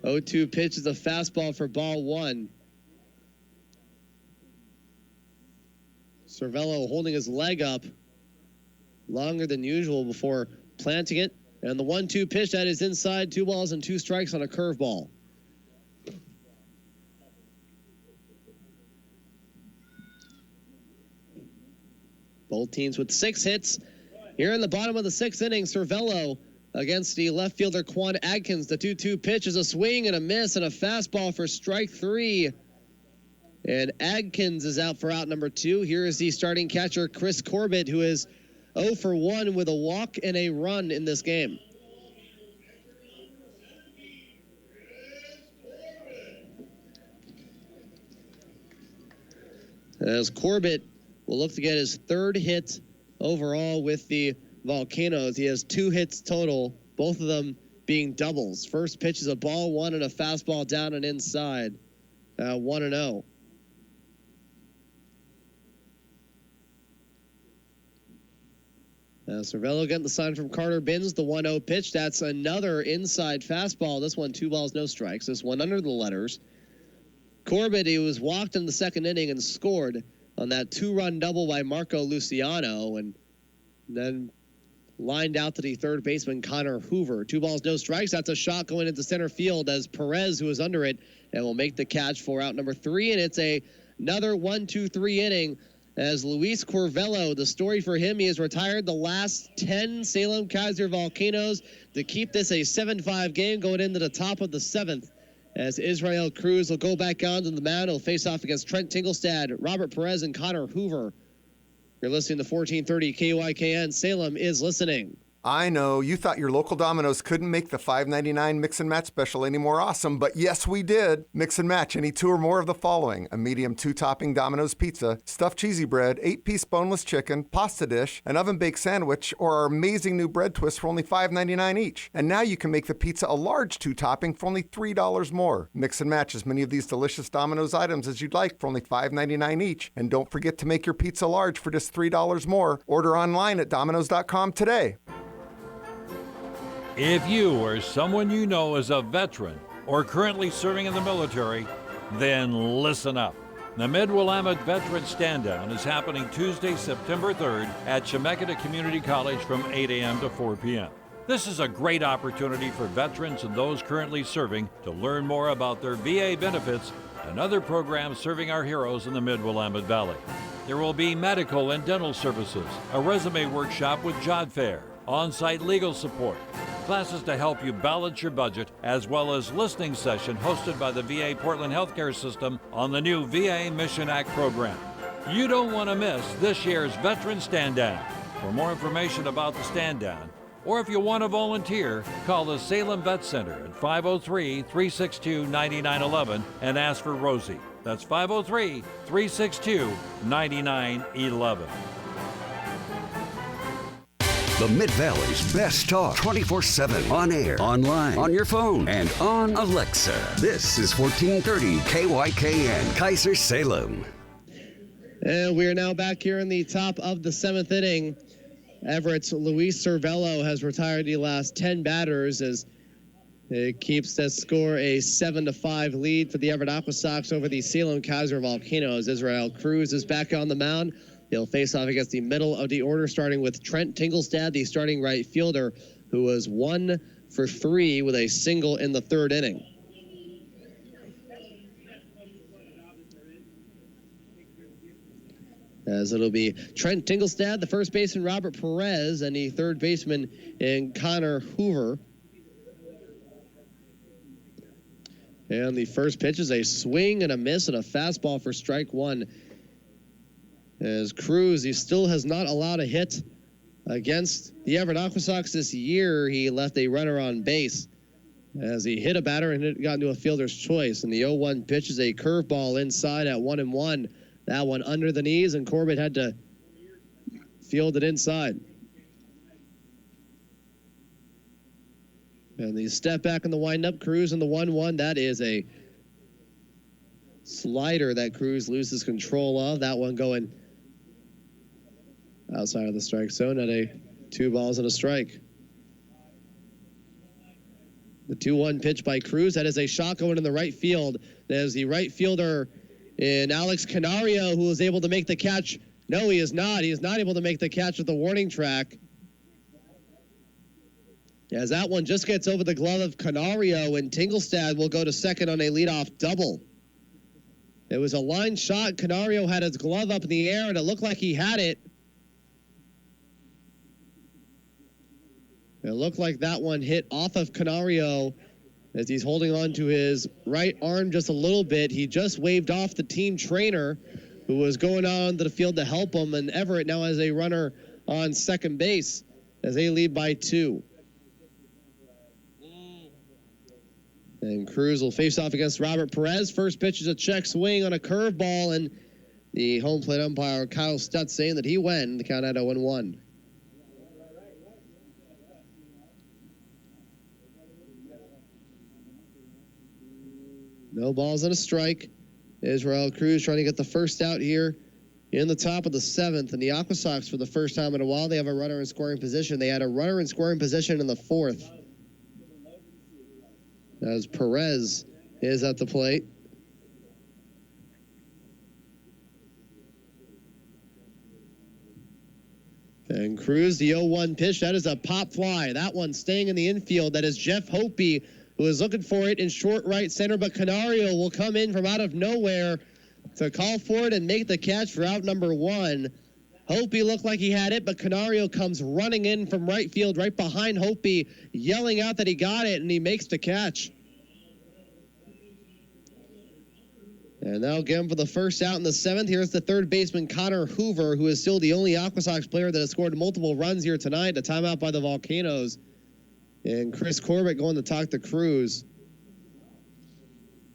0-2 pitch is a fastball for ball 1. Cervello holding his leg up longer than usual before planting it. And the 1-2 pitch that is inside, 2 balls and 2 strikes on a curveball. Both teams with 6 hits. Here in the bottom of the 6th inning, Cervello against the left fielder Quan Adkins. The 2-2 pitch is a swing and a miss and a fastball for strike 3. And Adkins is out for out number 2. Here is the starting catcher, Chris Corbett, who is 0 for 1 with a walk and a run in this game. As Corbett will look to get his 3rd hit overall with the Volcanoes. He has 2 hits total, both of them being doubles. First pitch is a ball 1 and a fastball down and inside. 1-0. Cervello getting the sign from Carter Binns, the 1-0 pitch. That's another inside fastball. This one, 2 balls, no strikes. This one under the letters. Corbett, he was walked in the second inning and scored on that 2-run double by Marco Luciano, and then lined out to the third baseman, Connor Hoover. 2 balls, no strikes. That's a shot going into center field as Perez, who is under it, and will make the catch for out number 3. And it's another 1-2-3 inning as Luis Corvello, the story for him, he has retired the last 10 Salem-Keizer Volcanoes to keep this a 7-5 game going into the top of the 7th. As Israel Cruz will go back onto the mound, he'll face off against Trent Tingelstad, Robert Perez, and Connor Hoover. You're listening to 1430 KYKN. Salem is listening. I know, you thought your local Domino's couldn't make the $5.99 Mix and Match special any more awesome, but yes, we did. Mix and match any 2 or more of the following: a medium 2-topping Domino's pizza, stuffed cheesy bread, 8-piece boneless chicken, pasta dish, an oven-baked sandwich, or our amazing new bread twist for only $5.99 each. And now you can make the pizza a large 2-topping for only $3 more. Mix and match as many of these delicious Domino's items as you'd like for only $5.99 each. And don't forget to make your pizza large for just $3 more. Order online at Domino's.com today. If you or someone you know is a veteran or currently serving in the military, then listen up. The Mid-Willamette Veteran Stand-Down is happening Tuesday, September 3rd at Chemeketa Community College from 8 a.m. to 4 p.m. This is a great opportunity for veterans and those currently serving to learn more about their VA benefits and other programs serving our heroes in the Mid-Willamette Valley. There will be medical and dental services, a resume workshop with job fair, on-site legal support, classes to help you balance your budget, as well as listening session hosted by the VA Portland Healthcare System on the new VA Mission Act program. You don't want to miss this year's Veteran Stand-Down. For more information about the stand-down, or if you want to volunteer, call the Salem Vet Center at 503-362-9911 and ask for Rosie. That's 503-362-9911. The Mid-Valley's best talk 24/7 on air, online, on your phone, and on Alexa. This is 1430 KYKN, Keizer Salem. And we are now back here in the top of the 7th inning. Everett's Luis Cervello has retired the last 10 batters as it keeps the score a 7-5 lead for the Everett Aqua Sox over the Salem-Keizer Volcanoes. Israel Cruz is back on the mound. He'll face off against the middle of the order, starting with Trent Tingelstad, the starting right fielder, who was 1 for 3 with a single in the 3rd inning. As it'll be Trent Tingelstad, the first baseman Robert Perez, and the third baseman in Connor Hoover. And the first pitch is a swing and a miss and a fastball for strike 1. As Cruz, he still has not allowed a hit against the Everett Aqua Sox this year. He left a runner on base as he hit a batter and it got into a fielder's choice. And the 0-1 pitch is a curveball inside at 1-1. That one under the knees, and Corbett had to field it inside. And the step back in the windup, Cruz in the 1-1. That is a slider that Cruz loses control of. That one going outside of the strike zone at a 2 balls and a strike. The 2-1 pitch by Cruz. That is a shot going in the right field. There's the right fielder in Alex Canario, who was able to make the catch. No, he is not. He is not able to make the catch at the warning track. As that one just gets over the glove of Canario, and Tingelstad will go to second on a leadoff double. It was a line shot. Canario had his glove up in the air, and it looked like he had it. It looked like that one hit off of Canario as he's holding on to his right arm just a little bit. He just waved off the team trainer who was going on to the field to help him, and Everett now has a runner on second base as they lead by 2. And Cruz will face off against Robert Perez. First pitch is a check swing on a curveball, and the home plate umpire, Kyle Stutz, saying that he won the count at 0-1. No balls and a strike. Israel Cruz trying to get the first out here in the top of the 7th, and the Aqua Sox, for the first time in a while, they have a runner in scoring position. They had a runner in scoring position in the 4th, as Perez is at the plate. And Cruz, the 0-1 pitch. That is a pop fly. That one staying in the infield. That is Jeff Hope, who is looking for it in short right center, but Canario will come in from out of nowhere to call for it and make the catch for out number 1. Hope looked like he had it, but Canario comes running in from right field, right behind Hope, yelling out that he got it, and he makes the catch. And that'll get him for the first out in the 7th. Here's the third baseman, Connor Hoover, who is still the only Aqua Sox player that has scored multiple runs here tonight. A timeout by the Volcanoes. And Chris Corbett going to talk to Cruz.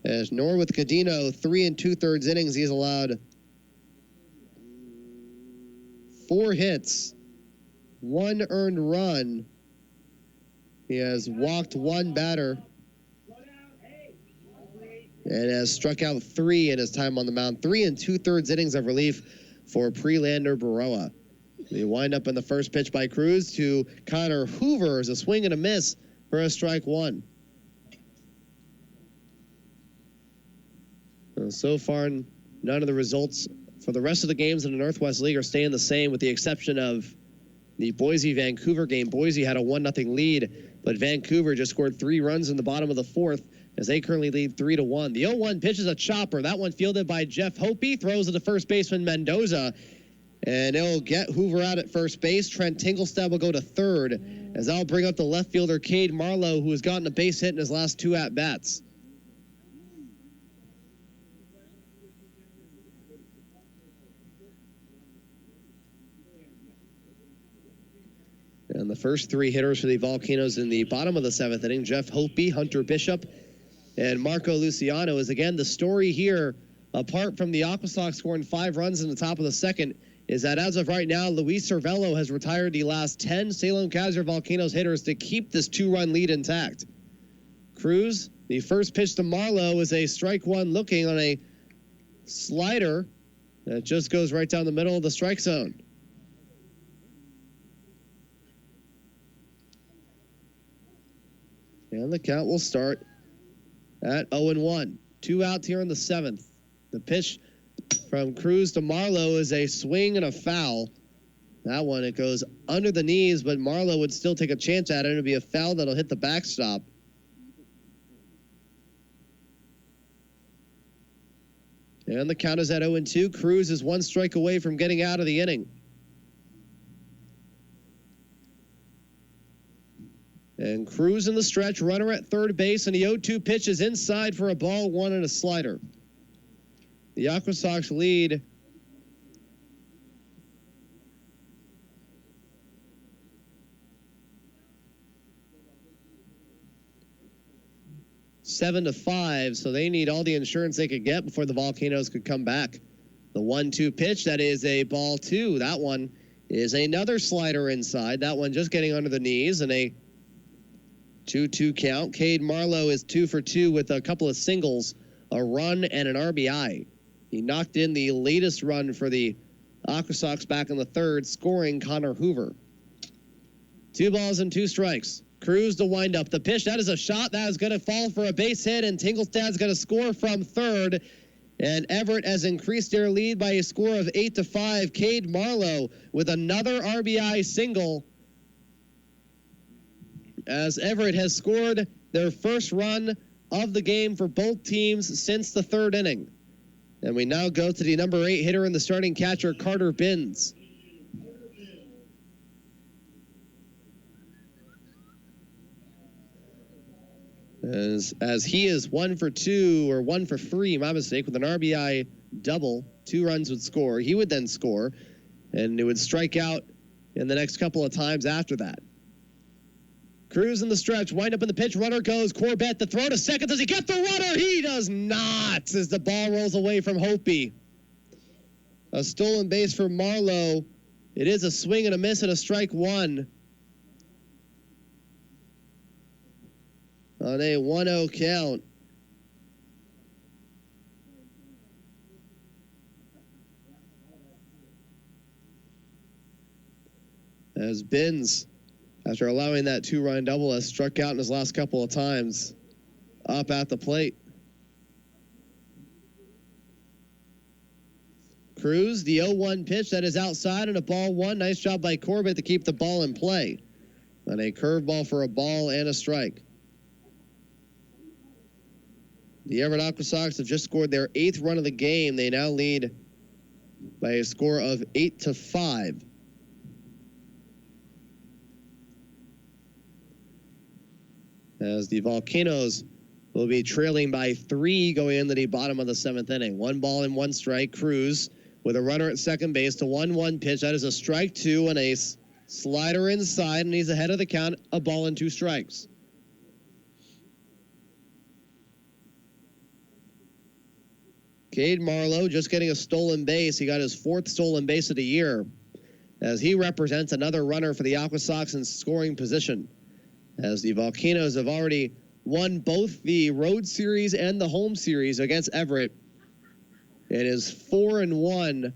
As Norwood Cadino, 3 2/3 innings, he's allowed 4 hits, 1 earned run. He has walked 1 batter and has struck out 3 in his time on the mound. 3 2/3 innings of relief for Prelander Baroa. They wind up in the first pitch by Cruz to Connor Hoover as a swing and a miss for a strike 1. So far, none of the results for the rest of the games in the Northwest League are staying the same, with the exception of the Boise-Vancouver game. Boise had a 1-0 lead, but Vancouver just scored 3 runs in the bottom of the 4th as they currently lead 3-1. The 0-1 pitch is a chopper. That one fielded by Jeff Hope. Throws it to first baseman Mendoza, and it'll get Hoover out at first base. Trent Tinglestad will go to third, as I'll bring up the left fielder Cade Marlowe, who has gotten a base hit in his last 2 at-bats. And the first 3 hitters for the Volcanoes in the bottom of the 7th inning, Jeff Hope, Hunter Bishop, and Marco Luciano, is again the story here, apart from the Aqua Sox scoring 5 runs in the top of the 2nd, is that as of right now, Luis Cervello has retired the last 10 Salem-Keizer Volcanoes hitters to keep this 2-run lead intact. Cruz, the first pitch to Marlowe is a strike 1 looking on a slider that just goes right down the middle of the strike zone. And the count will start at 0-1. 2 outs here in the 7th. The pitch from Cruz to Marlowe is a swing and a foul. That one, it goes under the knees, but Marlowe would still take a chance at it. It'll be a foul that'll hit the backstop. And the count is at 0-2. Cruz is 1 strike away from getting out of the inning. And Cruz in the stretch, runner at third base, and the 0-2 pitch is inside for a ball 1 and a slider. The Aqua Sox lead 7-5, so they need all the insurance they could get before the Volcanoes could come back. The 1-2 pitch, that is a ball 2. That one is another slider inside. That one just getting under the knees, and a 2-2 count. Cade Marlowe is 2 for 2 with a couple of singles, a run, and an RBI. He knocked in the latest run for the Aqua Sox back in the 3rd, scoring Connor Hoover. 2 balls and 2 strikes. Cruz to wind up the pitch. That is a shot that is going to fall for a base hit, and Tinglestad's going to score from 3rd. And Everett has increased their lead by a score of 8-5. Cade Marlowe with another RBI single, as Everett has scored their first run of the game for both teams since the 3rd inning. And we now go to the number 8 hitter and the starting catcher, Carter Binns. As he is 1 for 2, or 1 for 3, my mistake, with an RBI double. 2 runs would score. He would then score, and it would strike out in the next couple of times after that. Cruz in the stretch, wind up in the pitch, runner goes, Corbett, the throw to second, does he get the runner? He does not, as the ball rolls away from Hopi. A stolen base for Marlowe. It is a swing and a miss and a strike 1. On a 1-0 count. As Binns, after allowing that 2-run double, has struck out in his last couple of times up at the plate. Cruz, the 0-1 pitch that is outside and a ball one. Nice job by Corbett to keep the ball in play. And a curveball for a ball and a strike. The Everett Aqua Sox have just scored their 8th run of the game. They now lead by a score of 8-5. As the Volcanoes will be trailing by 3 going into the bottom of the 7th inning. 1 ball and 1 strike. Cruz with a runner at second base to 1-1 pitch. That is a strike 2 and a slider inside, and he's ahead of the count, a ball and 2 strikes. Cade Marlowe just getting a stolen base. He got his 4th stolen base of the year as he represents another runner for the Aqua Sox in scoring position. As the Volcanoes have already won both the road series and the home series against Everett. It is 4-1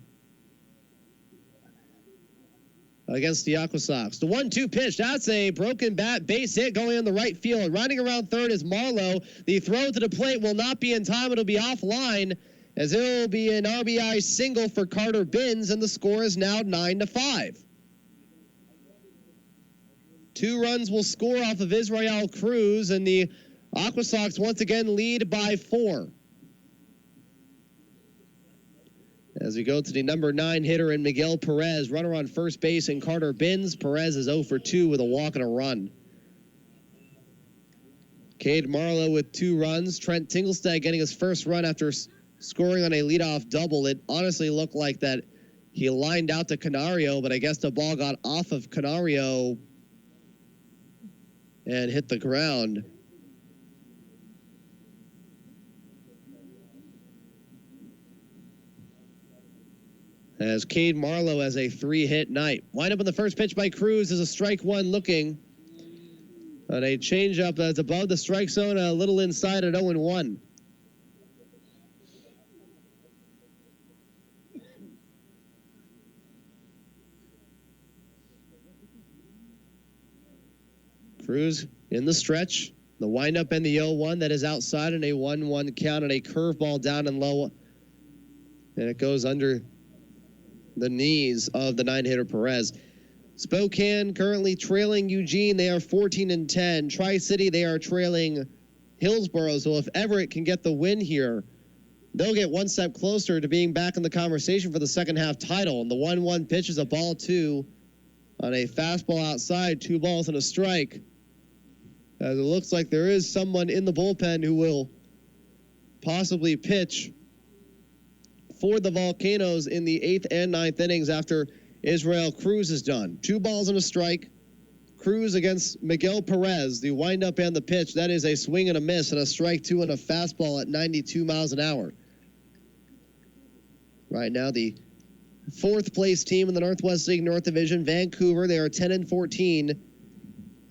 against the Aqua Sox. The 1-2 pitch, that's a broken bat, base hit going in the right field. Running around third is Marlowe. The throw to the plate will not be in time. It'll be offline as it'll be an RBI single for Carter Binns, and the score is now 9-5. 2 runs will score off of Israel Cruz, and the Aqua Sox once again lead by 4. As we go to the number 9 hitter in Miguel Perez, runner on first base in Carter Binns. Perez is 0 for 2 with a walk and a run. Cade Marlowe with 2 runs. Trent Tingelstad getting his first run after scoring on a leadoff double. It honestly looked like that he lined out to Canario, but I guess the ball got off of Canario and hit the ground. As Cade Marlowe has a 3-hit night. Wind up on the first pitch by Cruz is a strike 1 looking. On a changeup that's above the strike zone, a little inside at 0-1. Cruz in the stretch. The windup and the 0-1 that is outside and a 1-1 count and a curveball down and low. And it goes under the knees of the 9-hitter Perez. Spokane currently trailing Eugene. They are 14-10. Tri-City, they are trailing Hillsborough. So if Everett can get the win here, they'll get one step closer to being back in the conversation for the second half title. And the 1-1 pitch is a ball 2 on a fastball outside. 2 balls and a strike. As it looks like there is someone in the bullpen who will possibly pitch for the Volcanoes in the 8th and 9th innings after Israel Cruz is done. 2 balls and a strike. Cruz against Miguel Perez, the windup and the pitch. That is a swing and a miss and a strike 2 and a fastball at 92 miles an hour. Right now, the 4th place team in the Northwest League North Division, Vancouver, they are 10-14.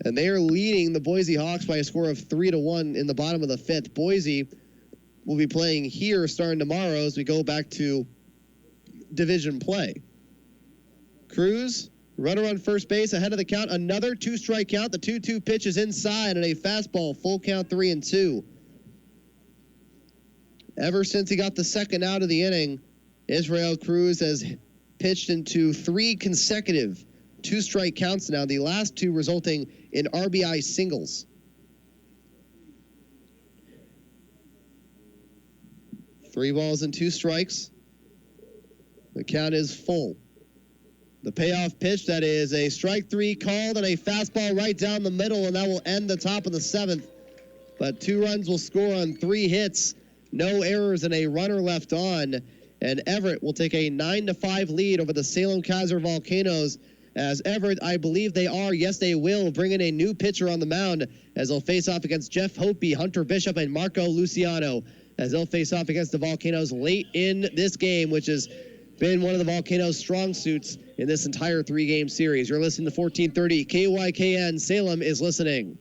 And they are leading the Boise Hawks by a score of 3-1 in the bottom of the 5th. Boise will be playing here starting tomorrow as we go back to division play. Cruz, runner on first base, ahead of the count. Another 2-strike count. The 2-2 pitch is inside and a fastball. Full count 3-2. Ever since he got the second out of the inning, Israel Cruz has pitched into 3 consecutive 2-strike counts now, the last 2 resulting in RBI singles. Three balls and 2 strikes. The count is full. The payoff pitch, that is a strike 3 called and a fastball right down the middle, and that will end the top of the 7th. But 2 runs will score on 3 hits, no errors, and a runner left on. And Everett will take a 9-5 lead over the Salem-Keizer Volcanoes. As Everett, I believe they are, yes they will, bring in a new pitcher on the mound as they'll face off against Jeff Hope, Hunter Bishop, and Marco Luciano as they'll face off against the Volcanoes late in this game, which has been one of the Volcanoes' strong suits in this entire 3-game series. You're listening to 1430 KYKN. Salem is listening.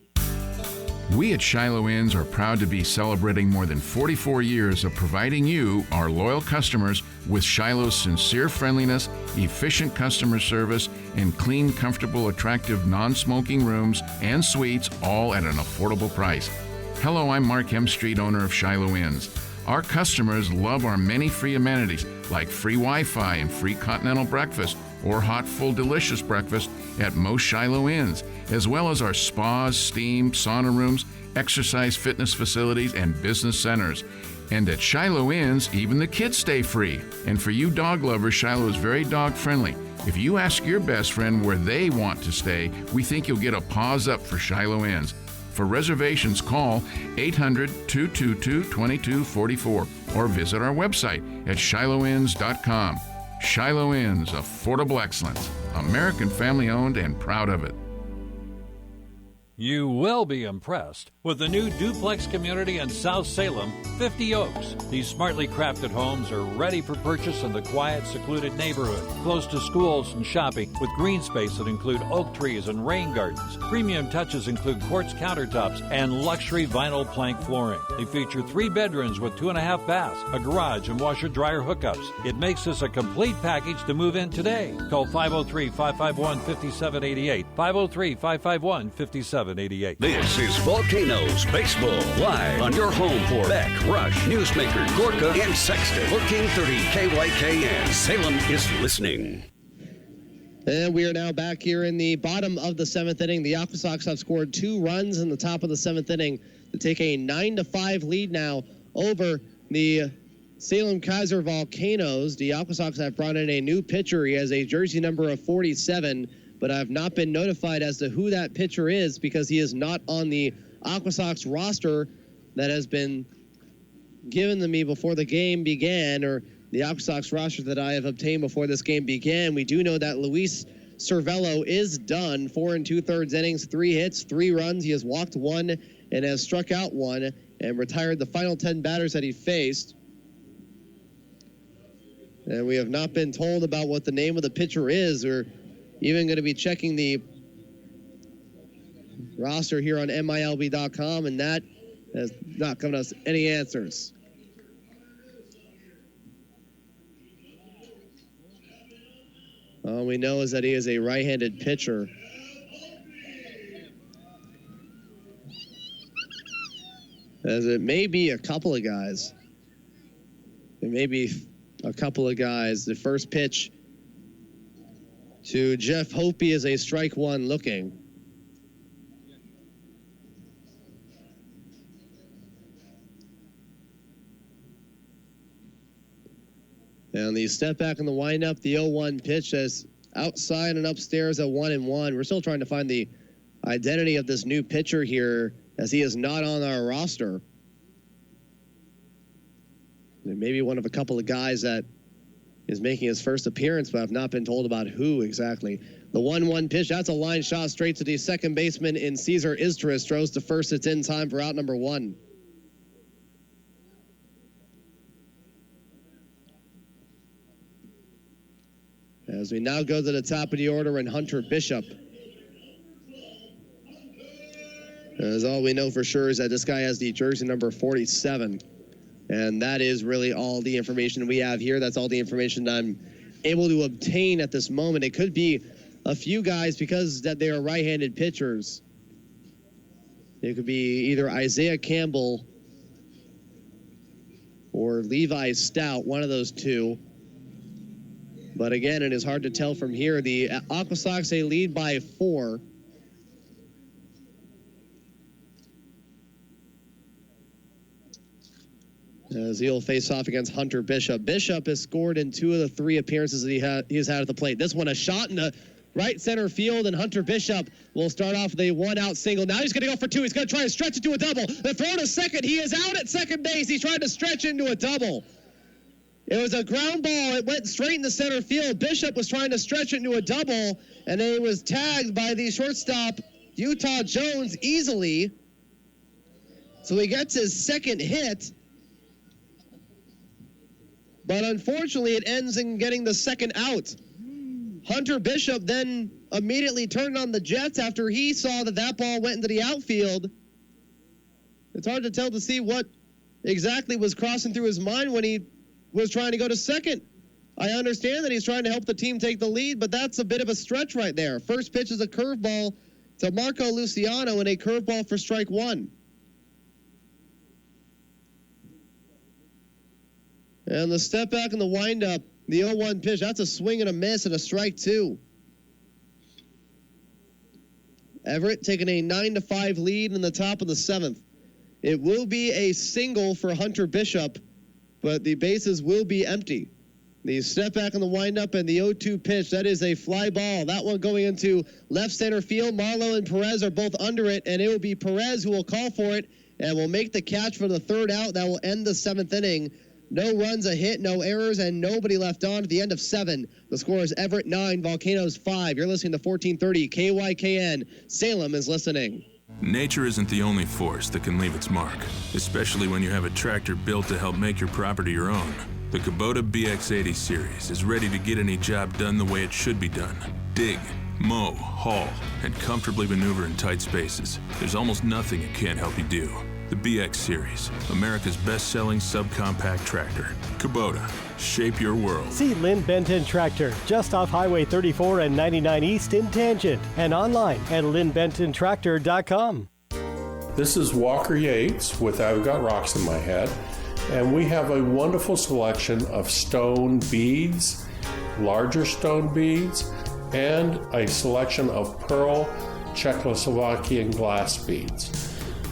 We at Shiloh Inns are proud to be celebrating more than 44 years of providing you, our loyal customers, with Shiloh's sincere friendliness, efficient customer service, and clean, comfortable, attractive, non-smoking rooms and suites, all at an affordable price. Hello, I'm Mark M. Street, owner of Shiloh Inns. Our customers love our many free amenities like free Wi-Fi and free continental breakfast or hot, full, delicious breakfast at most Shiloh Inns, as well as our spas, steam, sauna rooms, exercise fitness facilities, and business centers. And at Shiloh Inns, even the kids stay free. And for you dog lovers, Shiloh is very dog friendly. If you ask your best friend where they want to stay, we think you'll get a paws up for Shiloh Inns. For reservations, call 800-222-2244 or visit our website at shilohinns.com. Shiloh Inns, affordable excellence. American family owned and proud of it. You will be impressed with the new duplex community in South Salem, 50 Oaks. These smartly crafted homes are ready for purchase in the quiet, secluded neighborhood, close to schools and shopping, with green space that include oak trees and rain gardens. Premium touches include quartz countertops and luxury vinyl plank flooring. They feature 3 bedrooms with 2.5 baths, a garage, and washer-dryer hookups. It makes this a complete package to move in today. Call 503-551-5788, 503-551-5788. This is Volcanoes Baseball, live on your home for Beck, Rush, Newsmaker, Gorka, and Sexton. 1430 KYKN. Salem is listening. And we are now back here in the bottom of the 7th inning. The Aqua Sox have scored 2 runs in the top of the 7th inning to take a 9-5 lead now over the Salem-Keizer Volcanoes. The Aqua Sox have brought in a new pitcher. He has a jersey number of 47. But I've not been notified as to who that pitcher is because he is not on the Aqua Sox roster that has been given to me before the game began, or the Aqua Sox roster that I have obtained before this game began. We do know that Luis Cervello is done. 4 2/3 innings, 3 hits, 3 runs. He has walked 1 and has struck out 1 and retired the final 10 batters that he faced. And we have not been told about what the name of the pitcher is, or even going to be checking the roster here on MILB.com, and that has not given us any answers. All we know is that he is a right-handed pitcher. As it may be a couple of guys. It may be a couple of guys. The first pitch to Jeff Hope is a strike 1 looking. And the step back in the windup, the 0-1 pitch is outside and upstairs at 1-1. We're still trying to find the identity of this new pitcher here, as he is not on our roster. Maybe one of a couple of guys that is making his first appearance, but I've not been told about who exactly. The 1-1 pitch, that's a line shot straight to the second baseman in Cesar Izturis. Throws to first, it's in time for out number 1. As we now go to the top of the order, and Hunter Bishop. As all we know for sure is that this guy has the jersey number 47. And that is really all the information we have here. That's all the information that I'm able to obtain at this moment. It could be a few guys because that they are right-handed pitchers. It could be either Isaiah Campbell or Levi Stout, one of those two. But again, it is hard to tell from here. The Aqua Sox, they lead by 4. As he'll face off against Hunter Bishop. Bishop has scored in 2 of the 3 appearances that he has had at the plate. This one, a shot in the right center field, and Hunter Bishop will start off with a 1-out single. Now he's going to go for 2. He's going to try to stretch it to a double. The throw to second. He is out at second base. He's trying to stretch into a double. It was a ground ball. It went straight in the center field. Bishop was trying to stretch it into a double, and then it was tagged by the shortstop, Utah Jones, easily. So he gets his second hit. But unfortunately, it ends in getting the second out. Hunter Bishop then immediately turned on the Jets after he saw that ball went into the outfield. It's hard to tell to see what exactly was crossing through his mind when he was trying to go to second. I understand that he's trying to help the team take the lead, but that's a bit of a stretch right there. First pitch is a curveball to Marco Luciano and a curveball for strike one. And the step back and the windup, the 0-1 pitch, that's a swing and a miss and a strike two. Everett taking a 9-5 lead in the top of the seventh. It will be a single for Hunter Bishop, but the bases will be empty. The step back on the windup and the 0-2 pitch, that is a fly ball. That one going into left center field. Marlowe and Perez are both under it, and it will be Perez who will call for it and will make the catch for the third out. That will end the seventh inning. No runs, a hit, no errors, and nobody left on at the end of 7. The score is Everett 9, Volcanoes 5. You're listening to 1430 KYKN. Salem is listening. Nature isn't the only force that can leave its mark, especially when you have a tractor built to help make your property your own. The Kubota BX80 series is ready to get any job done the way it should be done. Dig, mow, haul, and comfortably maneuver in tight spaces. There's almost nothing it can't help you do. The BX series, America's best-selling subcompact tractor. Kubota, shape your world. See Lynn Benton Tractor, just off Highway 34 and 99 East in Tangent, and online at lynnbentontractor.com. This is Walker Yates with I've Got Rocks in My Head, and we have a wonderful selection of stone beads, larger stone beads, and a selection of pearl Czechoslovakian glass beads.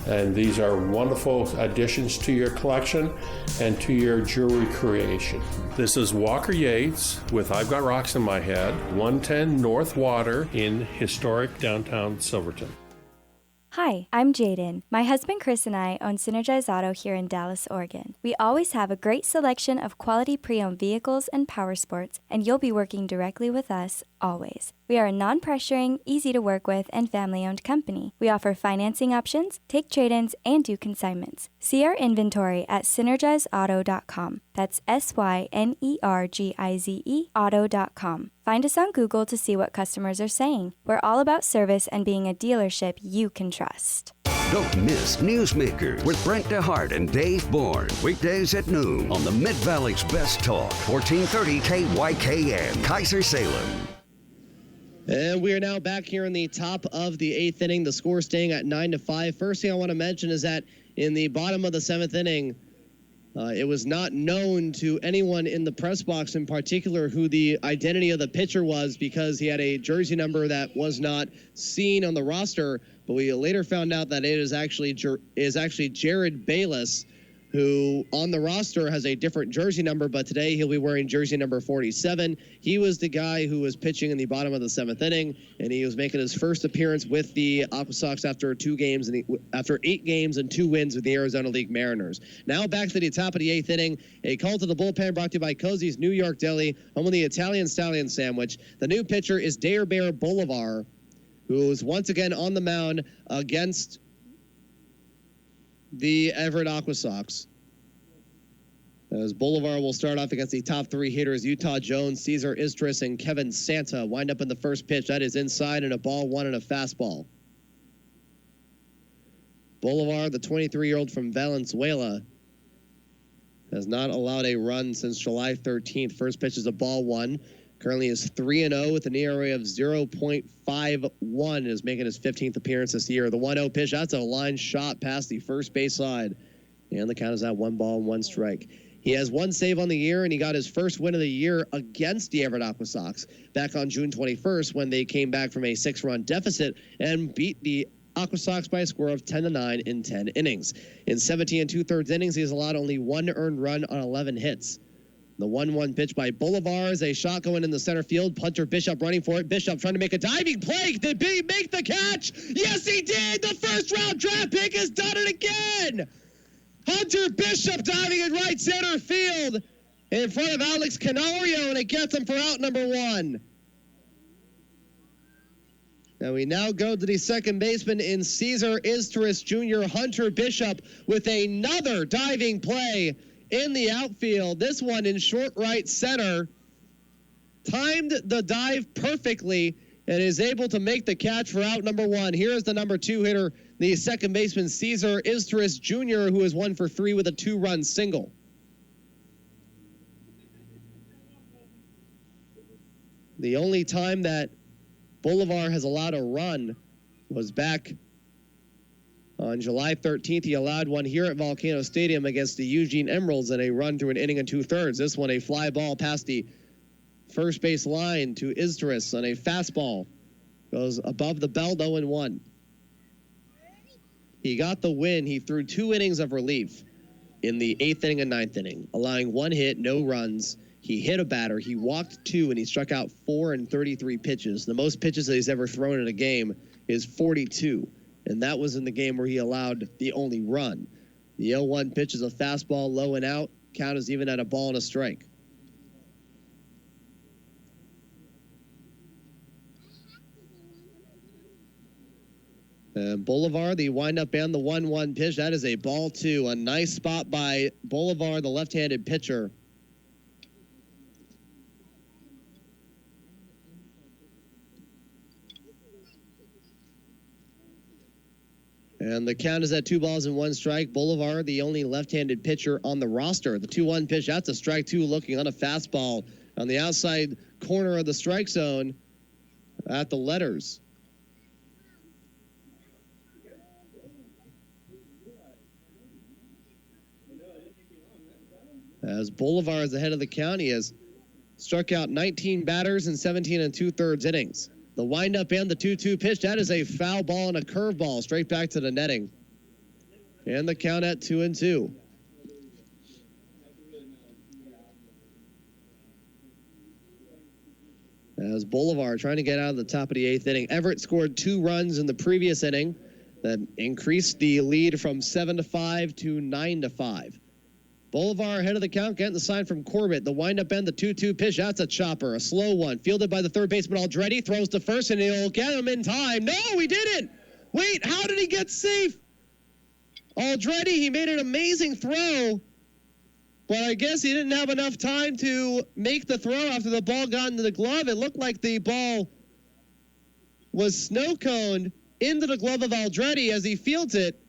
And these are wonderful additions to your collection and to your jewelry creation. This is Walker Yates with I've Got Rocks in My Head, 110 North Water in historic downtown Silverton. Hi, I'm Jaden. My husband Chris and I own Synergize Auto here in Dallas, Oregon. We always have a great selection of quality pre-owned vehicles and power sports, and you'll be working directly with us always. We are a non-pressuring, easy to work with, and family-owned company. We offer financing options, take trade-ins, and do consignments. See our inventory at synergizeauto.com. That's SYNERGIZE auto.com. Find us on Google to see what customers are saying. We're all about service and being a dealership you can trust. Don't miss Newsmakers with Brent DeHart and Dave Bourne. Weekdays at noon on the Mid-Valley's Best Talk, 1430 KYKN, Keizer, Salem. And we are now back here in the top of the 8th inning. The score staying at 9-5. First thing I want to mention is that in the bottom of the 7th inning, it was not known to anyone in the press box in particular who the identity of the pitcher was because he had a jersey number that was not seen on the roster. But we later found out that it is actually Jared Bayless, who on the roster has a different jersey number, but today he'll be wearing jersey number 47. He was the guy who was pitching in the bottom of the 7th inning, and he was making his first appearance with the Aqua Sox after 8 games and 2 wins with the Arizona League Mariners. Now back to the top of the 8th inning. A call to the bullpen brought to you by Cozy's New York Deli, home of the Italian Stallion Sandwich. The new pitcher is Dare Bear Bolivar, who is once again on the mound against the Everett Aqua Sox. As Bolivar will start off against the top 3 hitters, Utah Jones, Cesar Istris, and Kevin Santa. Wind up in the first pitch. That is inside and a ball 1 and a fastball. Bolivar, the 23-year-old from Valenzuela, has not allowed a run since July 13th. First pitch is a ball 1. Currently is 3-0 with an ERA of 0.51 and is making his 15th appearance this year. The 1-0 pitch, that's a line shot past the first base side. And the count is at 1 ball and 1 strike. He has 1 save on the year, and he got his first win of the year against the Everett Aqua Sox back on June 21st when they came back from a 6-run deficit and beat the Aqua Sox by a score of 10-9 in 10 innings. In 17 2/3 innings, he has allowed only 1 earned run on 11 hits. The 1-1 pitch by Bolivar is a shot going in the center field. Hunter Bishop running for it. Bishop trying to make a diving play. Did he make the catch? Yes, he did. The first-round draft pick has done it again. Hunter Bishop diving in right center field in front of Alex Canario, and it gets him for out number 1. And we now go to the second baseman in Cesar Istris Jr. Hunter Bishop with another diving play in the outfield. This one in short right center. Timed the dive perfectly and is able to make the catch for out number 1. Here is the number 2 hitter, the second baseman, Cesar Izturis Jr., who is 1 for 3 with a 2-run single. The only time that Bolivar has allowed a run was back on July 13th. He allowed one here at Volcano Stadium against the Eugene Emeralds in a run through an inning and 2/3. This one, a fly ball past the first base line to Izturis on a fastball. Goes above the belt, 0-1. He got the win. He threw 2 innings of relief in the 8th inning and 9th inning, allowing 1 hit, no runs. He hit a batter. He walked 2, and he struck out 4 in 33 pitches. The most pitches that he's ever thrown in a game is 42, and that was in the game where he allowed the only run. The 0-1 pitch is a fastball, low and out. Count is even at a ball and a strike. And Bolivar, the windup and the 1-1 pitch. That is a ball 2. A nice spot by Bolivar, the left-handed pitcher. And the count is at 2-1 strike. Bolivar, the only left-handed pitcher on the roster. The 2-1 pitch, that's a strike 2, looking on a fastball on the outside corner of the strike zone at the letters. As Bolivar is ahead of the count, he has struck out 19 batters in 17 and 2/3 innings. The windup and the 2-2 pitch, that is a foul ball and a curveball straight back to the netting. And the count at 2-2. As Bolivar trying to get out of the top of the 8th inning. Everett scored 2 runs in the previous inning that increased the lead from 7-5 to 9-5. Bolivar ahead of the count, getting the sign from Corbett. The windup and the 2-2 pitch. That's a chopper, a slow one. Fielded by the third baseman Aldretti. Throws to first, and he'll get him in time. No, he didn't. Wait, how did he get safe? Aldretti, he made an amazing throw, but I guess he didn't have enough time to make the throw after the ball got into the glove. It looked like the ball was snow-coned into the glove of Aldretti as he fields it.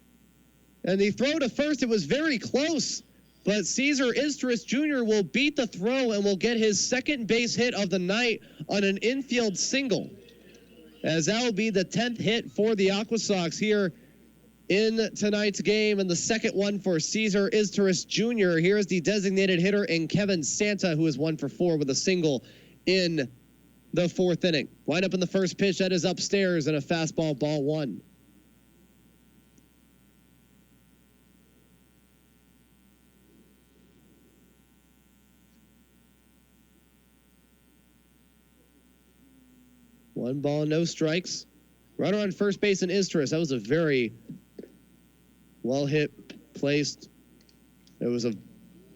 And the throw to first, it was very close. But Cesar Izturis Jr. will beat the throw and will get his second base hit of the night on an infield single, as that will be the 10th hit for the Aqua Sox here in tonight's game, and the second one for Cesar Izturis Jr. Here is the designated hitter in Kevin Santa, who is 1 for 4 with a single in the 4th inning. Wind up in the first pitch, that is upstairs, and a fastball, ball 1. One ball, no strikes. Runner on first base in Izturis. That was a very well-hit, placed. It was a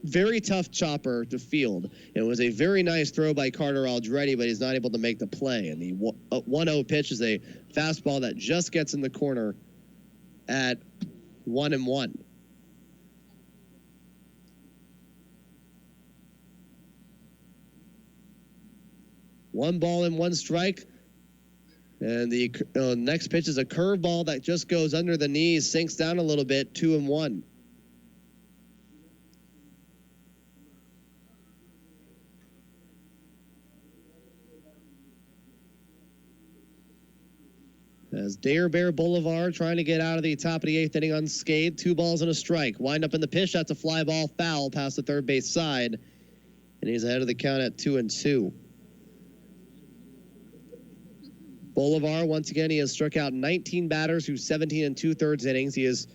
very tough chopper to field. It was a very nice throw by Carter Aldretti, but he's not able to make the play. And the 1-0 pitch is a fastball that just gets in the corner at 1-1. One ball and 1 strike. And the next pitch is a curveball that just goes under the knees, sinks down a little bit, 2-1. As Dare Bear Bolivar trying to get out of the top of the 8th inning unscathed, 2 balls and a strike. Wind up in the pitch, that's a fly ball foul past the third base side. And he's ahead of the count at 2-2. Bolivar, once again, he has struck out 19 batters through 17 and 2/3 innings. He has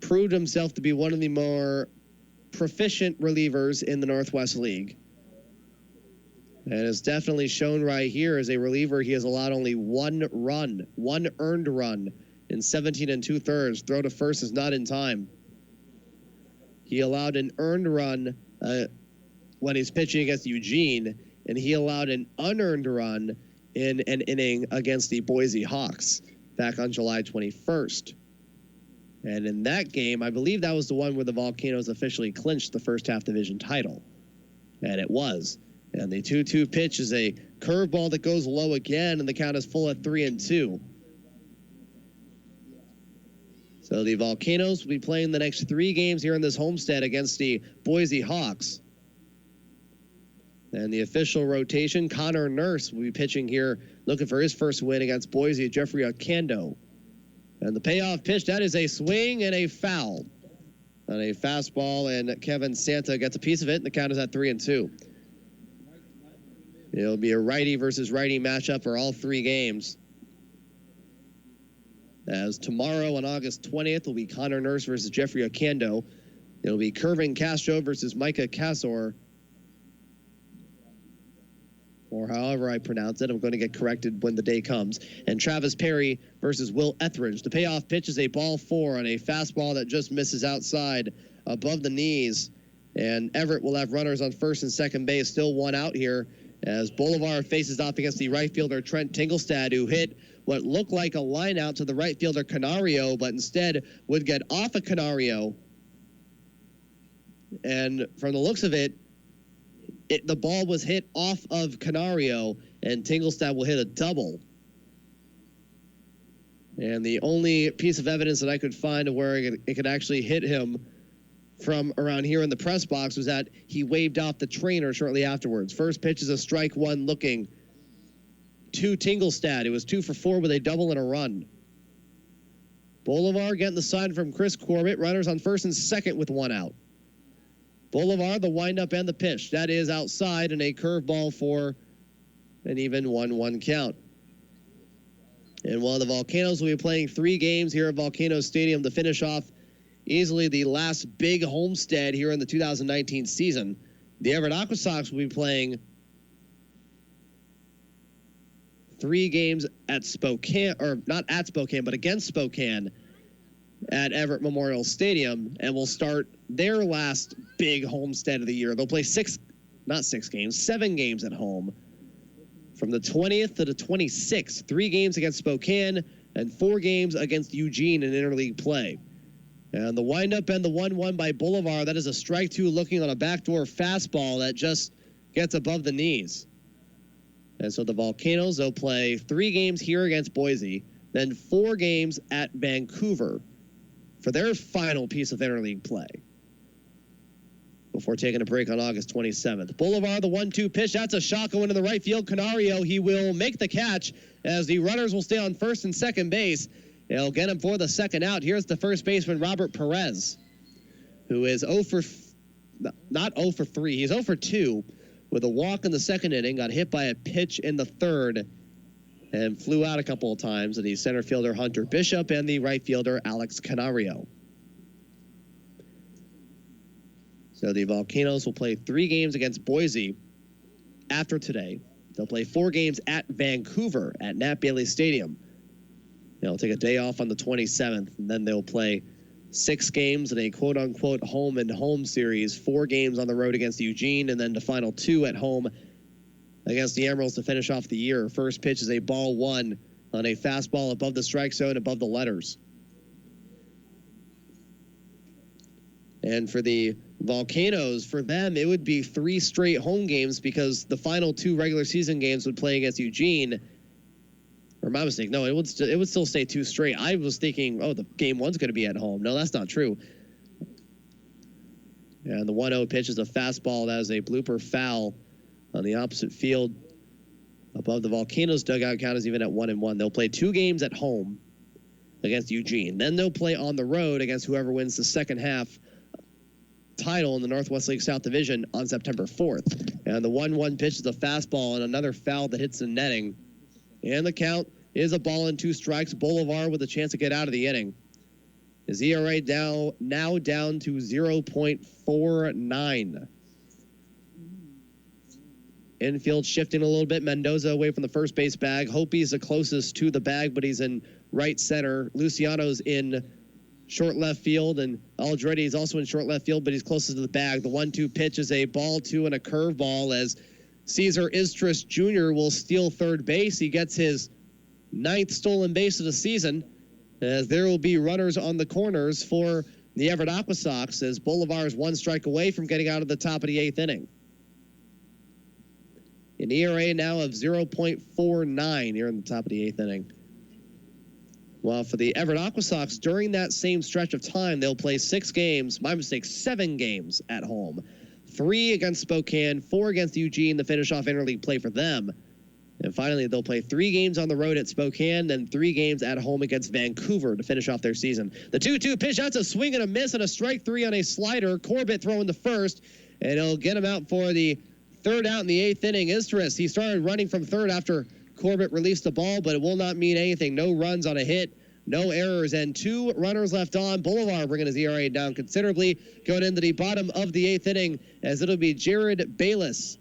proved himself to be one of the more proficient relievers in the Northwest League. And has definitely shown right here as a reliever, he has allowed only 1 run, 1 earned run in 17 and 2/3. Throw to first is not in time. He allowed an earned run when he's pitching against Eugene, and he allowed an unearned run in an inning against the Boise Hawks back on July 21st. And in that game, I believe that was the one where the Volcanoes officially clinched the first half division title. And it was. And the 2-2 pitch is a curveball that goes low again, and the count is full at 3-2. So the Volcanoes will be playing the next 3 games here in this homestand against the Boise Hawks. And the official rotation, Connor Nurse will be pitching here, looking for his first win against Boise, Jeffrey Okando. And the payoff pitch, that is a swing and a foul on a fastball, and Kevin Santa gets a piece of it, and the count is at 3-2. It'll be a righty versus righty matchup for all 3 games. As tomorrow on August 20th will be Connor Nurse versus Jeffrey Okando. It'll be Kervin Castro versus Micah Casor, or however I pronounce it. I'm going to get corrected when the day comes. And Travis Perry versus Will Etheridge. The payoff pitch is a ball 4 on a fastball that just misses outside above the knees. And Everett will have runners on first and second base. Still 1 out here as Bolivar faces off against the right fielder Trent Tingelstad, who hit what looked like a line out to the right fielder Canario, but instead would get off of Canario. And from the looks of it, the ball was hit off of Canario, and Tingelstad will hit a double. And the only piece of evidence that I could find of where it could actually hit him from around here in the press box was that he waved off the trainer shortly afterwards. First pitch is a strike 1 looking to Tingelstad. It was 2 for 4 with a double and a run. Bolivar getting the sign from Chris Corbett. Runners on first and second with 1 out. Bolivar, the windup and the pitch. That is outside and a curveball for an even 1-1 count. And while the Volcanoes will be playing 3 games here at Volcano Stadium to finish off easily the last big homestead here in the 2019 season, the Everett Aqua Sox will be playing 3 games at Spokane, or not at Spokane, but against Spokane at Everett Memorial Stadium, and will start their last big homestead of the year. They'll play 7 games at home from the 20th to the 26th. 3 games against Spokane and 4 games against Eugene in interleague play. And the windup and the 1-1 by Bolivar, that is a strike 2 looking on a backdoor fastball that just gets above the knees. And so the Volcanoes, they'll play 3 games here against Boise, then 4 games at Vancouver for their final piece of interleague play before taking a break on August 27th. Bolivar, the 1-2 pitch. That's a shot going to the right field. Canario, he will make the catch as the runners will stay on first and second base. They'll get him for the second out. Here's the first baseman, Robert Perez, who is not 0 for 3. He's 0 for 2 with a walk in the second inning, got hit by a pitch in the third, and flew out a couple of times to the center fielder, Hunter Bishop, and the right fielder, Alex Canario. So the Volcanoes will play 3 games against Boise after today. They'll play 4 games at Vancouver at Nat Bailey Stadium. They'll take a day off on the 27th, and then they'll play 6 games in a quote-unquote home-and-home series, 4 games on the road against Eugene, and then the final 2 at home against the Emeralds to finish off the year. First pitch is a ball 1 on a fastball above the strike zone, above the letters. And for the Volcanoes, for them, it would be 3 straight home games because the final 2 regular season games would play against Eugene. Or my mistake. No, it would still stay 2 straight. I was thinking, the game 1's going to be at home. No, that's not true. And the 1-0 pitch is a fastball. That is a blooper foul on the opposite field. Above the Volcanoes dugout count is even at 1-1. They'll play 2 games at home against Eugene. Then they'll play on the road against whoever wins the second half title in the Northwest League South Division on September 4th. And the 1-1 pitch is a fastball and another foul that hits the netting. And the count is a ball and 2 strikes. Bolivar with a chance to get out of the inning. His ERA now down to 0.49. Infield shifting a little bit. Mendoza away from the first base bag. Hope's the closest to the bag, but he's in right center. Luciano's in short left field, and Aldretti is also in short left field, but he's closest to the bag. The 1-2 pitch is a ball 2 and a curveball as Cesar Istris Jr. will steal third base. He gets his 9th stolen base of the season, as there will be runners on the corners for the Everett Aqua Sox as Bolivar is 1 strike away from getting out of the top of the 8th inning. An ERA now of 0.49 here in the top of the 8th inning. Well, for the Everett Aqua Sox, during that same stretch of time, they'll play 7 games at home. 3 against Spokane, 4 against Eugene to finish off interleague play for them. And finally, they'll play 3 games on the road at Spokane, then 3 games at home against Vancouver to finish off their season. The 2-2 pitch, that's a swing and a miss and a strike 3 on a slider. Corbett throwing the first, and he'll get him out for the third out in the 8th inning. Istris, he started running from third after Corbett released the ball, but it will not mean anything. No runs on a hit, no errors, and 2 runners left on. Boulevard bringing his ERA down considerably, going into the bottom of the 8th inning, as it'll be Jared Bayless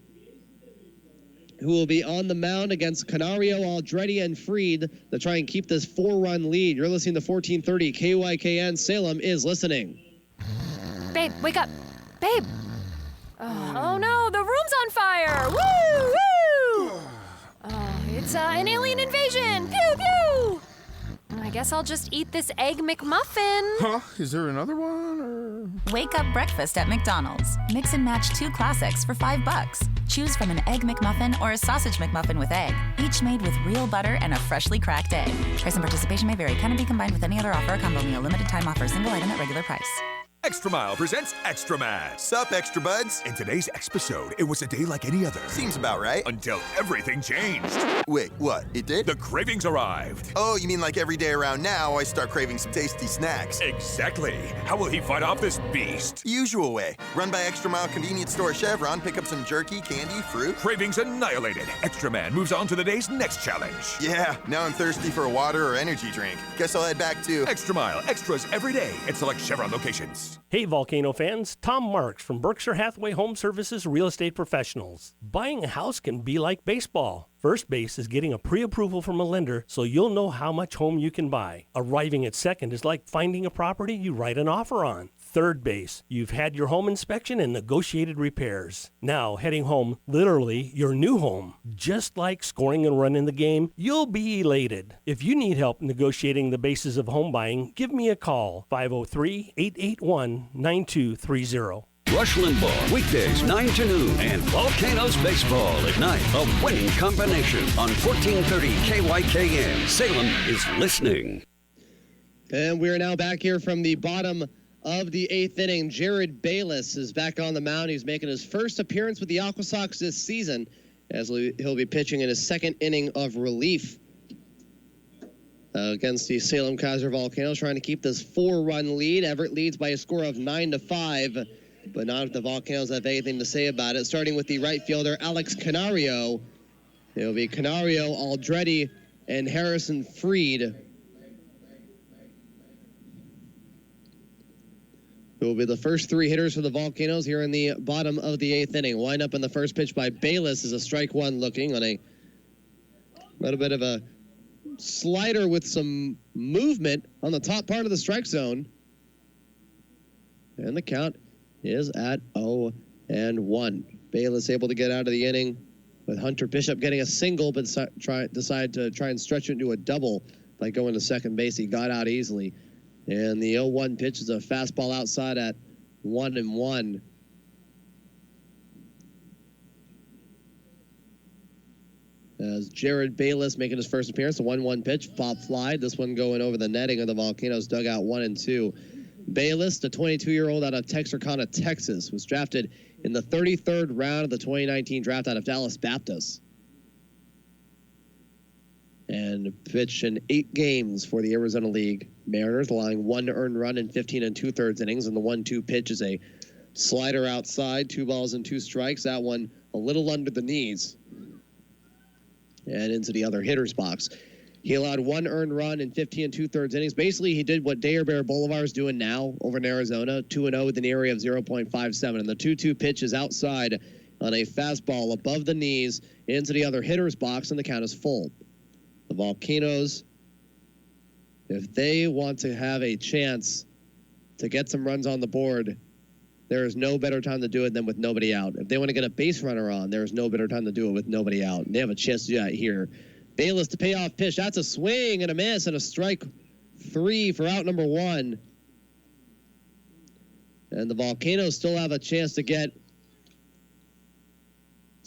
who will be on the mound against Canario, Aldretti, and Freed to try and keep this 4-run lead. You're listening to 1430 KYKN. Salem is listening. Babe, wake up. Babe. Oh no, the room's on fire. Woo, woo. It's an alien invasion. Pew, pew. I guess I'll just eat this Egg McMuffin. Huh? Is there another one? Or... Wake up breakfast at McDonald's. Mix and match 2 classics for $5. Choose from an Egg McMuffin or a Sausage McMuffin with egg, each made with real butter and a freshly cracked egg. Price and participation may vary. Cannot be combined with any other offer or combo meal. Limited time offer. Single item at regular price. Extra Mile presents Extra Mad. Sup, Extra Buds? In today's episode, it was a day like any other. Seems about right. Until everything changed. Wait, what? It did? The cravings arrived. Oh, you mean like every day around now, I start craving some tasty snacks? Exactly. How will he fight off this beast? Usual way. Run by Extra Mile Convenience Store Chevron, pick up some jerky, candy, fruit. Cravings annihilated. Extra Man moves on to the day's next challenge. Yeah, now I'm thirsty for a water or energy drink. Guess I'll head back to Extra Mile. Extras every day at select Chevron locations. Hey, Volcano fans, Tom Marks from Berkshire Hathaway Home Services Real Estate Professionals. Buying a house can be like baseball. First base is getting a pre-approval from a lender so you'll know how much home you can buy. Arriving at second is like finding a property you write an offer on. Third base, you've had your home inspection and negotiated repairs. Now, heading home, literally your new home. Just like scoring a run in the game, you'll be elated. If you need help negotiating the basis of home buying, give me a call, 503-881-9230. Rush Limbaugh, weekdays 9 to noon, and Volcanoes Baseball at night. A winning combination on 1430 KYKN. Salem is listening. And we're now back here from the bottom of the 8th inning. Jared Bayless is back on the mound. He's making his first appearance with the Aqua Sox this season, as he'll be pitching in his 2nd inning of relief against the Salem-Keizer Volcanoes, trying to keep this 4-run lead. Everett leads by a score of 9-5. But not if the Volcanoes have anything to say about it. Starting with the right fielder, Alex Canario. It'll be Canario, Aldretti, and Harrison Freed. It will be the first 3 hitters for the Volcanoes here in the bottom of the 8th inning. Wind up in the first pitch by Bayless is a strike 1 looking on a little bit of a slider with some movement on the top part of the strike zone. And the count is at 0-1. Bayless able to get out of the inning with Hunter Bishop getting a single, but decided to try and stretch it into a double by going to second base. He got out easily. And the 0-1 pitch is a fastball outside at 1-1. As Jared Bayless making his first appearance, a 1-1 pitch, pop fly. This one going over the netting of the Volcanoes dugout 1-2. Bayless, the 22-year-old out of Texarkana, Texas, was drafted in the 33rd round of the 2019 draft out of Dallas Baptist. And pitched in 8 games for the Arizona League Mariners, allowing 1 earned run in 15 2/3 innings. And the 1-2 pitch is a slider outside, 2 balls and 2 strikes. That one a little under the knees and into the other hitter's box. He allowed 1 earned run in 15 2/3 innings. Basically, he did what Dayer Bear Boulevard is doing now over in Arizona, 2-0 with an ERA of 0.57. And the 2-2 pitch is outside on a fastball above the knees into the other hitter's box, and the count is full. The Volcanoes, if they want to have a chance to get some runs on the board, there is no better time to do it than with nobody out. If they want to get a base runner on, there is no better time to do it with nobody out. And they have a chance to do that here. Bayless to payoff pitch. That's a swing and a miss and a strike 3 for out number 1. And the Volcanoes still have a chance to get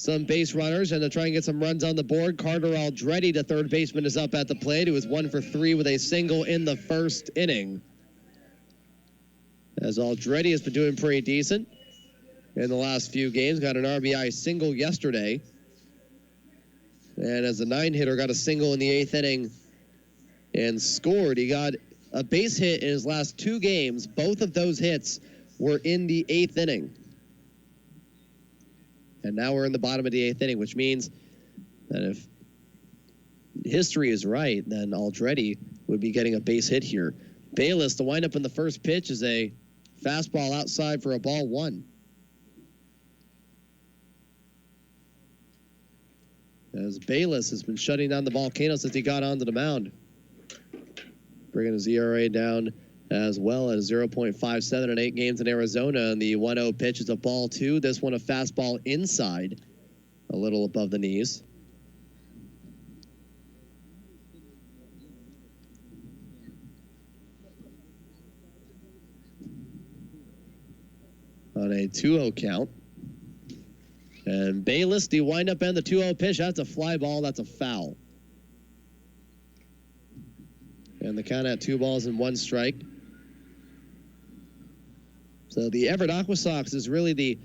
some base runners and to try and get some runs on the board. Carter Aldretti, the third baseman, is up at the plate. He was 1 for 3 with a single in the first inning. As Aldretti has been doing pretty decent in the last few games. Got an RBI single yesterday. And as a 9-hitter, got a single in the 8th inning and scored. He got a base hit in his last 2 games. Both of those hits were in the 8th inning. And now we're in the bottom of the 8th inning, which means that if history is right, then Aldretti would be getting a base hit here. Bayless, the windup in the first pitch is a fastball outside for a ball 1. As Bayless has been shutting down the Volcanoes since he got onto the mound. Bringing his ERA down as well at 0.57 in 8 games in Arizona. And the 1-0 pitch is a ball 2. This one a fastball inside, a little above the knees. On a 2-0 count. And Bayless, the windup and the 2-0 pitch, that's a fly ball, that's a foul. And the count at 2 balls and 1 strike. So the Everett Aqua Sox is really the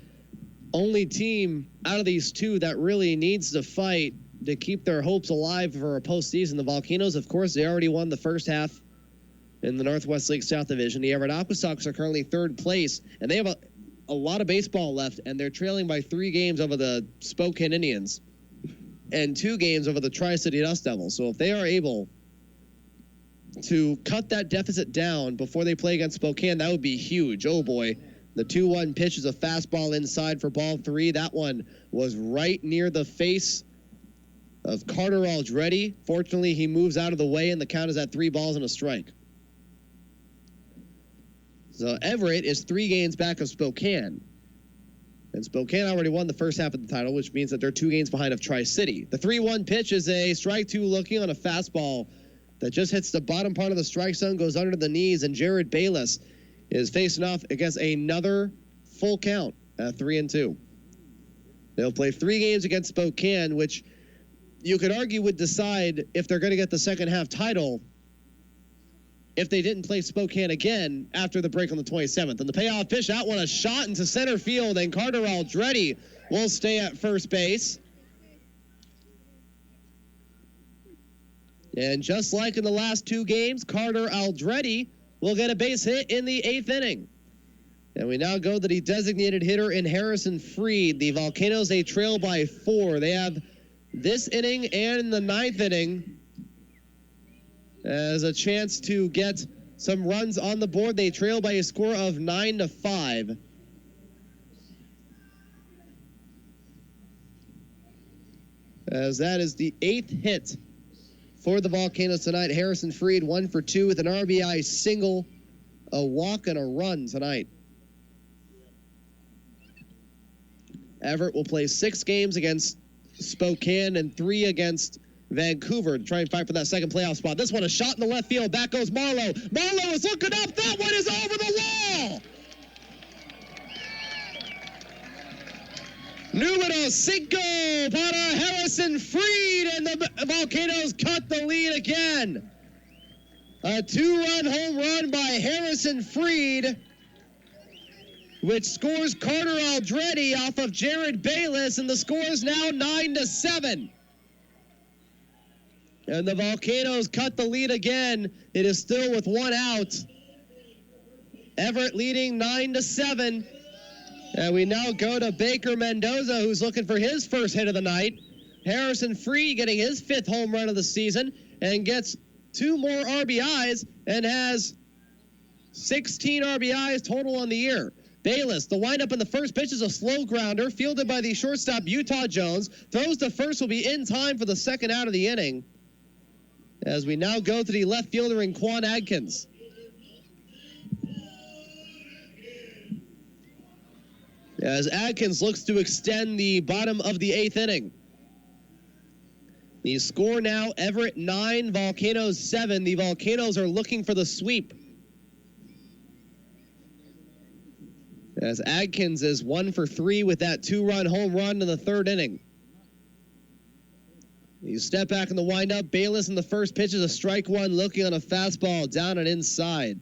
only team out of these 2 that really needs to fight to keep their hopes alive for a postseason. The Volcanoes, of course, they already won the first half in the Northwest League South Division. The Everett Aqua Sox are currently 3rd place, and they have a lot of baseball left, and they're trailing by 3 games over the Spokane Indians and 2 games over the Tri-City Dust Devils. So if they are able to cut that deficit down before they play against Spokane, that would be huge. Oh boy, the 2-1 pitch is a fastball inside for ball 3. That one was right near the face of Carter Aldretti. Fortunately, he moves out of the way, and the count is at 3 balls and a strike. So Everett is 3 games back of Spokane. And Spokane already won the first half of the title, which means that they're 2 games behind of Tri-City. The 3-1 pitch is a strike 2 looking on a fastball that just hits the bottom part of the strike zone, goes under the knees, and Jared Bayless is facing off against another full count at 3-2. They'll play 3 games against Spokane, which you could argue would decide if they're going to get the second half title if they didn't play Spokane again after the break on the 27th. And the payoff pitch, that one a shot into center field, and Carter Aldretti will stay at first base. And just like in the last 2 games, Carter Aldretti will get a base hit in the 8th inning. And we now go to the designated hitter in Harrison Freed. The Volcanoes, they trail by 4. They have this inning and in the 9th inning as a chance to get some runs on the board. They trail by a score of 9-5. As that is the 8th hit for the Volcanoes tonight. Harrison Freed 1 for 2 with an RBI single, a walk, and a run tonight. Everett will play 6 games against Spokane and 3 against Vancouver to try and fight for that second playoff spot. This one a shot in the left field. Back goes Marlowe. Marlowe is looking up. That one is over the wall. Numero 5 para Harrison Freed, and the Volcanoes cut the lead again. A 2-run home run by Harrison Freed, which scores Carter Aldretti off of Jared Bayless, and the score is now 9-7. And the Volcanoes cut the lead again. It is still with 1 out. Everett leading 9-7. And we now go to Baker Mendoza, who's looking for his first hit of the night. Harrison Freed getting his 5th home run of the season and gets 2 more RBIs and has 16 RBIs total on the year. Bayless, the windup in the first pitch is a slow grounder fielded by the shortstop Utah Jones. Throws to first, will be in time for the second out of the inning. As we now go to the left fielder in Quan Adkins. As Adkins looks to extend the bottom of the 8th inning. The score now, Everett 9, Volcanoes 7. The Volcanoes are looking for the sweep. As Adkins is 1 for 3 with that 2-run home run in the 3rd inning. You step back in the windup. Bayless in the first pitch is a strike one, looking on a fastball down and inside.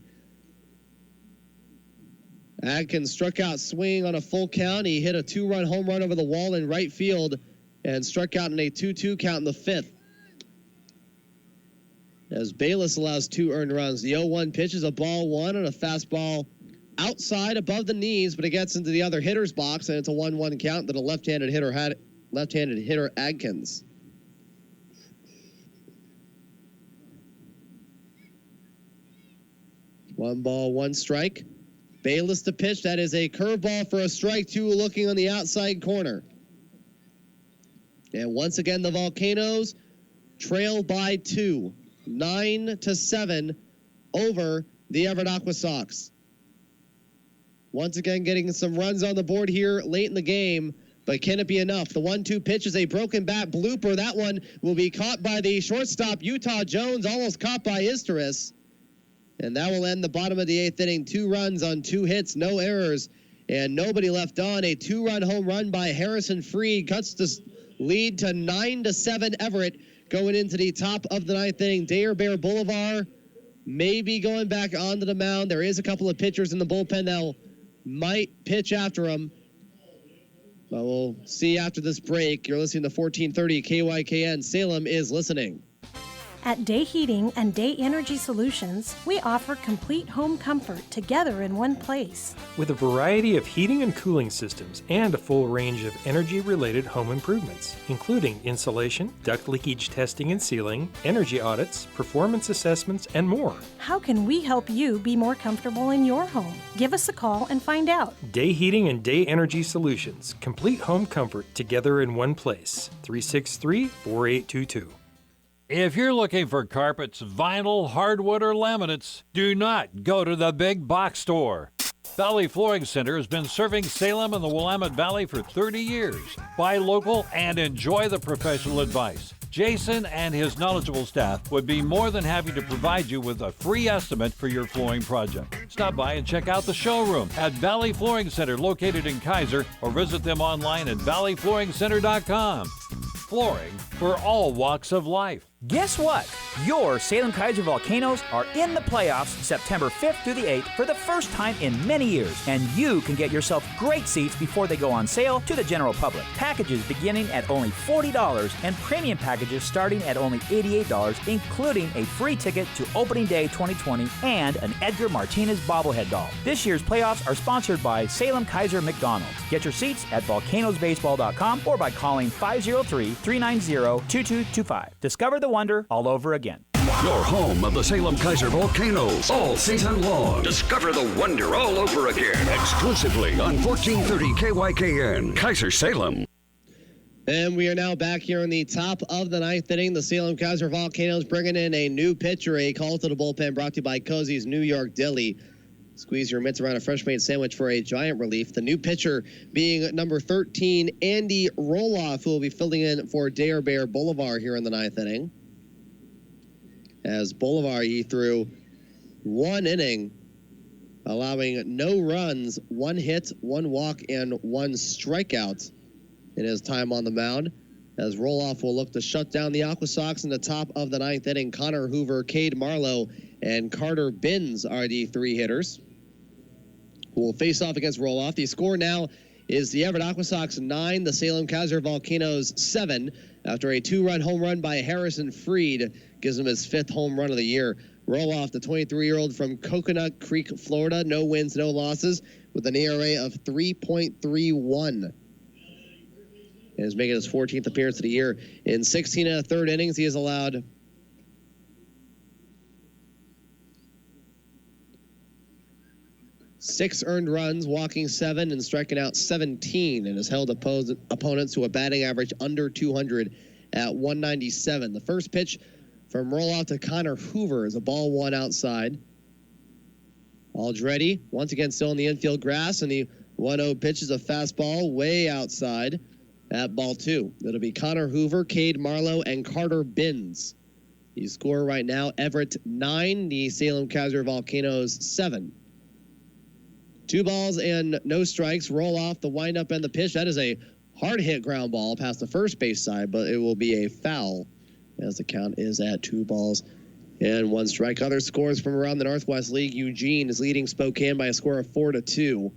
Adkins struck out swinging on a full count. He hit a 2-run home run over the wall in right field and struck out in a 2-2 count in the fifth. As Bayless allows 2 earned runs. The 0-1 pitch is a ball one and a fastball outside above the knees, but it gets into the other hitter's box, and it's a 1-1 count that a left-handed hitter Adkins. One ball, one strike. Bayless to pitch. That is a curveball for a strike two, looking on the outside corner. And once again, the Volcanoes trail by 2, 9-7 over the Everett Aqua Sox. Once again, getting some runs on the board here late in the game, but can it be enough? The 1-2 pitch is a broken bat blooper. That one will be caught by the shortstop, Utah Jones, almost caught by Isteris. And that will end the bottom of the 8th inning. 2 runs on 2 hits, no errors, and nobody left on. A 2-run home run by Harrison Freed cuts the lead to 9-7 Everett going into the top of the 9th inning. Dare Bear Boulevard may be going back onto the mound. There is a couple of pitchers in the bullpen that might pitch after him. But we'll see after this break. You're listening to 1430 KYKN. Salem is listening. At Day Heating and Day Energy Solutions, we offer complete home comfort together in one place. With a variety of heating and cooling systems and a full range of energy-related home improvements, including insulation, duct leakage testing and sealing, energy audits, performance assessments, and more. How can we help you be more comfortable in your home? Give us a call and find out. Day Heating and Day Energy Solutions. Complete home comfort together in one place. 363-4822. If you're looking for carpets, vinyl, hardwood, or laminates, do not go to the big box store. Valley Flooring Center has been serving Salem and the Willamette Valley for 30 years. Buy local and enjoy the professional advice. Jason and his knowledgeable staff would be more than happy to provide you with a free estimate for your flooring project. Stop by and check out the showroom at Valley Flooring Center located in Keizer, or visit them online at valleyflooringcenter.com. Flooring for all walks of life. Guess what? Your Salem-Keizer Volcanoes are in the playoffs September 5th through the 8th for the first time in many years, and you can get yourself great seats before they go on sale to the general public. Packages beginning at only $40 and premium packages starting at only $88, including a free ticket to Opening Day 2020 and an Edgar Martinez bobblehead doll. This year's playoffs are sponsored by Salem-Keizer McDonald's. Get your seats at volcanosbaseball.com or by calling 503-390-2225. Discover the wonder all over again. Your home of the Salem-Keizer Volcanoes all season long. Discover the wonder all over again. Exclusively on 1430 KYKN, Keizer Salem. And we are now back here in the top of the 9th inning. The Salem-Keizer Volcanoes bringing in a new pitcher. A call to the bullpen brought to you by Cozy's New York Deli. Squeeze your mitts around a fresh-made sandwich for a giant relief. The new pitcher being number 13, Andy Roloff, who will be filling in for Dare Bear Boulevard here in the 9th inning. As Boulevard, he threw 1 inning, allowing no runs, 1 hit, 1 walk, and 1 strikeout in his time on the mound. As Roloff will look to shut down the Aqua Sox in the top of the 9th inning. Connor Hoover, Cade Marlowe, and Carter Binns are the 3 hitters who will face off against Roloff. The score now is the Everett Aqua Sox 9, the Salem-Keizer Volcanoes 7, after a 2-run home run by Harrison Freed gives him his 5th home run of the year. Roloff, the 23-year-old from Coconut Creek, Florida, no wins, no losses, with an ERA of 3.31. And is making his 14th appearance of the year. In 16 1/3 innings, he has allowed 6 earned runs, walking 7, and striking out 17, and has held opponents to a batting average under 200 at 197. The first pitch from Roloff to Connor Hoover is a ball 1 outside. Aldretti, once again still in the infield grass, and the 1-0 pitch is a fastball way outside at ball 2. It'll be Connor Hoover, Cade Marlowe, and Carter Binns. The score right now, Everett 9, the Salem-Keizer Volcanoes 7. 2 balls and no strikes. Roll off the windup and the pitch. That is a hard hit ground ball past the first base side, but it will be a foul as the count is at 2-1 strike. Other scores from around the Northwest League. Eugene is leading Spokane by a score of 4-2.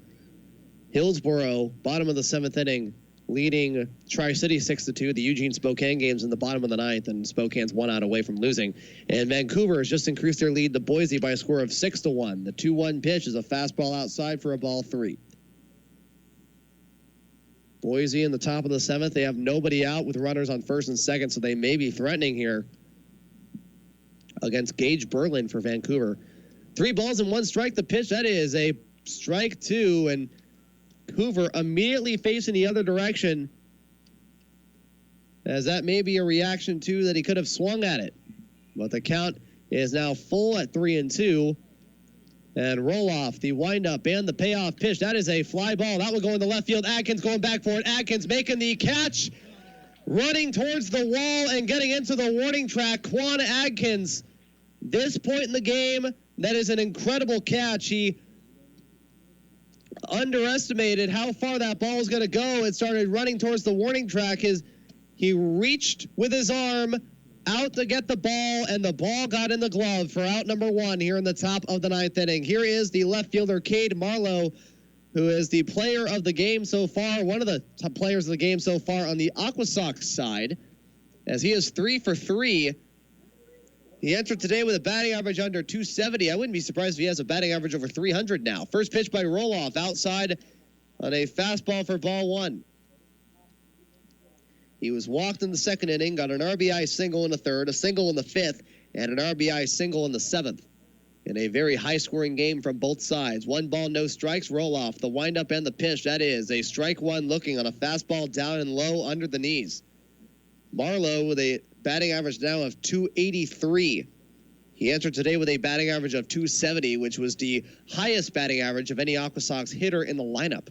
Hillsboro, bottom of the 7th inning, leading Tri-City 6-2. The Eugene-Spokane game's in the bottom of the 9th, and Spokane's 1 out away from losing. And Vancouver has just increased their lead to Boise by a score of 6-1. The 2-1 pitch is a fastball outside for a ball 3. Boise in the top of the 7th. They have nobody out with runners on first and second, so they may be threatening here against Gage Berlin for Vancouver. 3-1 strike. The pitch, that is a strike 2, and Hoover immediately facing the other direction, as that may be a reaction to that he could have swung at it. But the count is now full at 3-2. And Roloff, the windup and the payoff pitch. That is a fly ball. That will go in the left field. Adkins going back for it. Adkins making the catch, running towards the wall and getting into the warning track. Quan Adkins, this point in the game, that is an incredible catch. He underestimated how far that ball was going to go. It started running towards the warning track. He reached with his arm out to get the ball, and the ball got in the glove for out number 1 here in the top of the 9th inning. Here is the left fielder, Cade Marlowe, who is the player of the game so far, one of the top players of the game so far on the Aqua Sox side, as he is 3 for 3. He entered today with a batting average under 270. I wouldn't be surprised if he has a batting average over 300 now. First pitch by Roloff outside on a fastball for ball 1. He was walked in the 2nd inning, got an RBI single in the 3rd, a single in the 5th, and an RBI single in the 7th. In a very high-scoring game from both sides. 1 ball, no strikes. Roloff, the windup and the pitch. That is a strike 1 looking on a fastball down and low under the knees. Marlowe with a batting average now of 283. He entered today with a batting average of 270, which was the highest batting average of any Aqua Sox hitter in the lineup,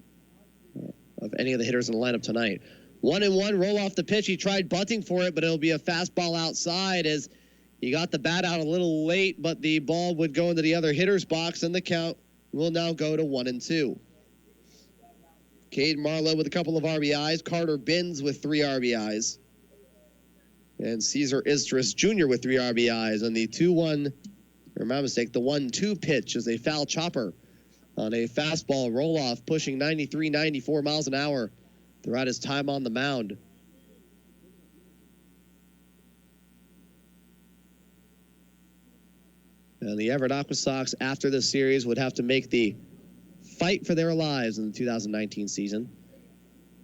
of any of the hitters in the lineup tonight. 1-1, roll off the pitch. He tried bunting for it, but it'll be a fastball outside as he got the bat out a little late, but the ball would go into the other hitter's box, and the count will now go to 1-2. Cade Marlowe with a couple of RBIs. Carter Binns with 3 RBIs. And Cesar Istris Jr. with 3 RBIs. And the 2-1, or my mistake, the 1-2 pitch is a foul chopper on a fastball roll-off pushing 93, 94 miles an hour throughout his time on the mound. And the Everett Aqua Sox, after this series, would have to make the fight for their lives in the 2019 season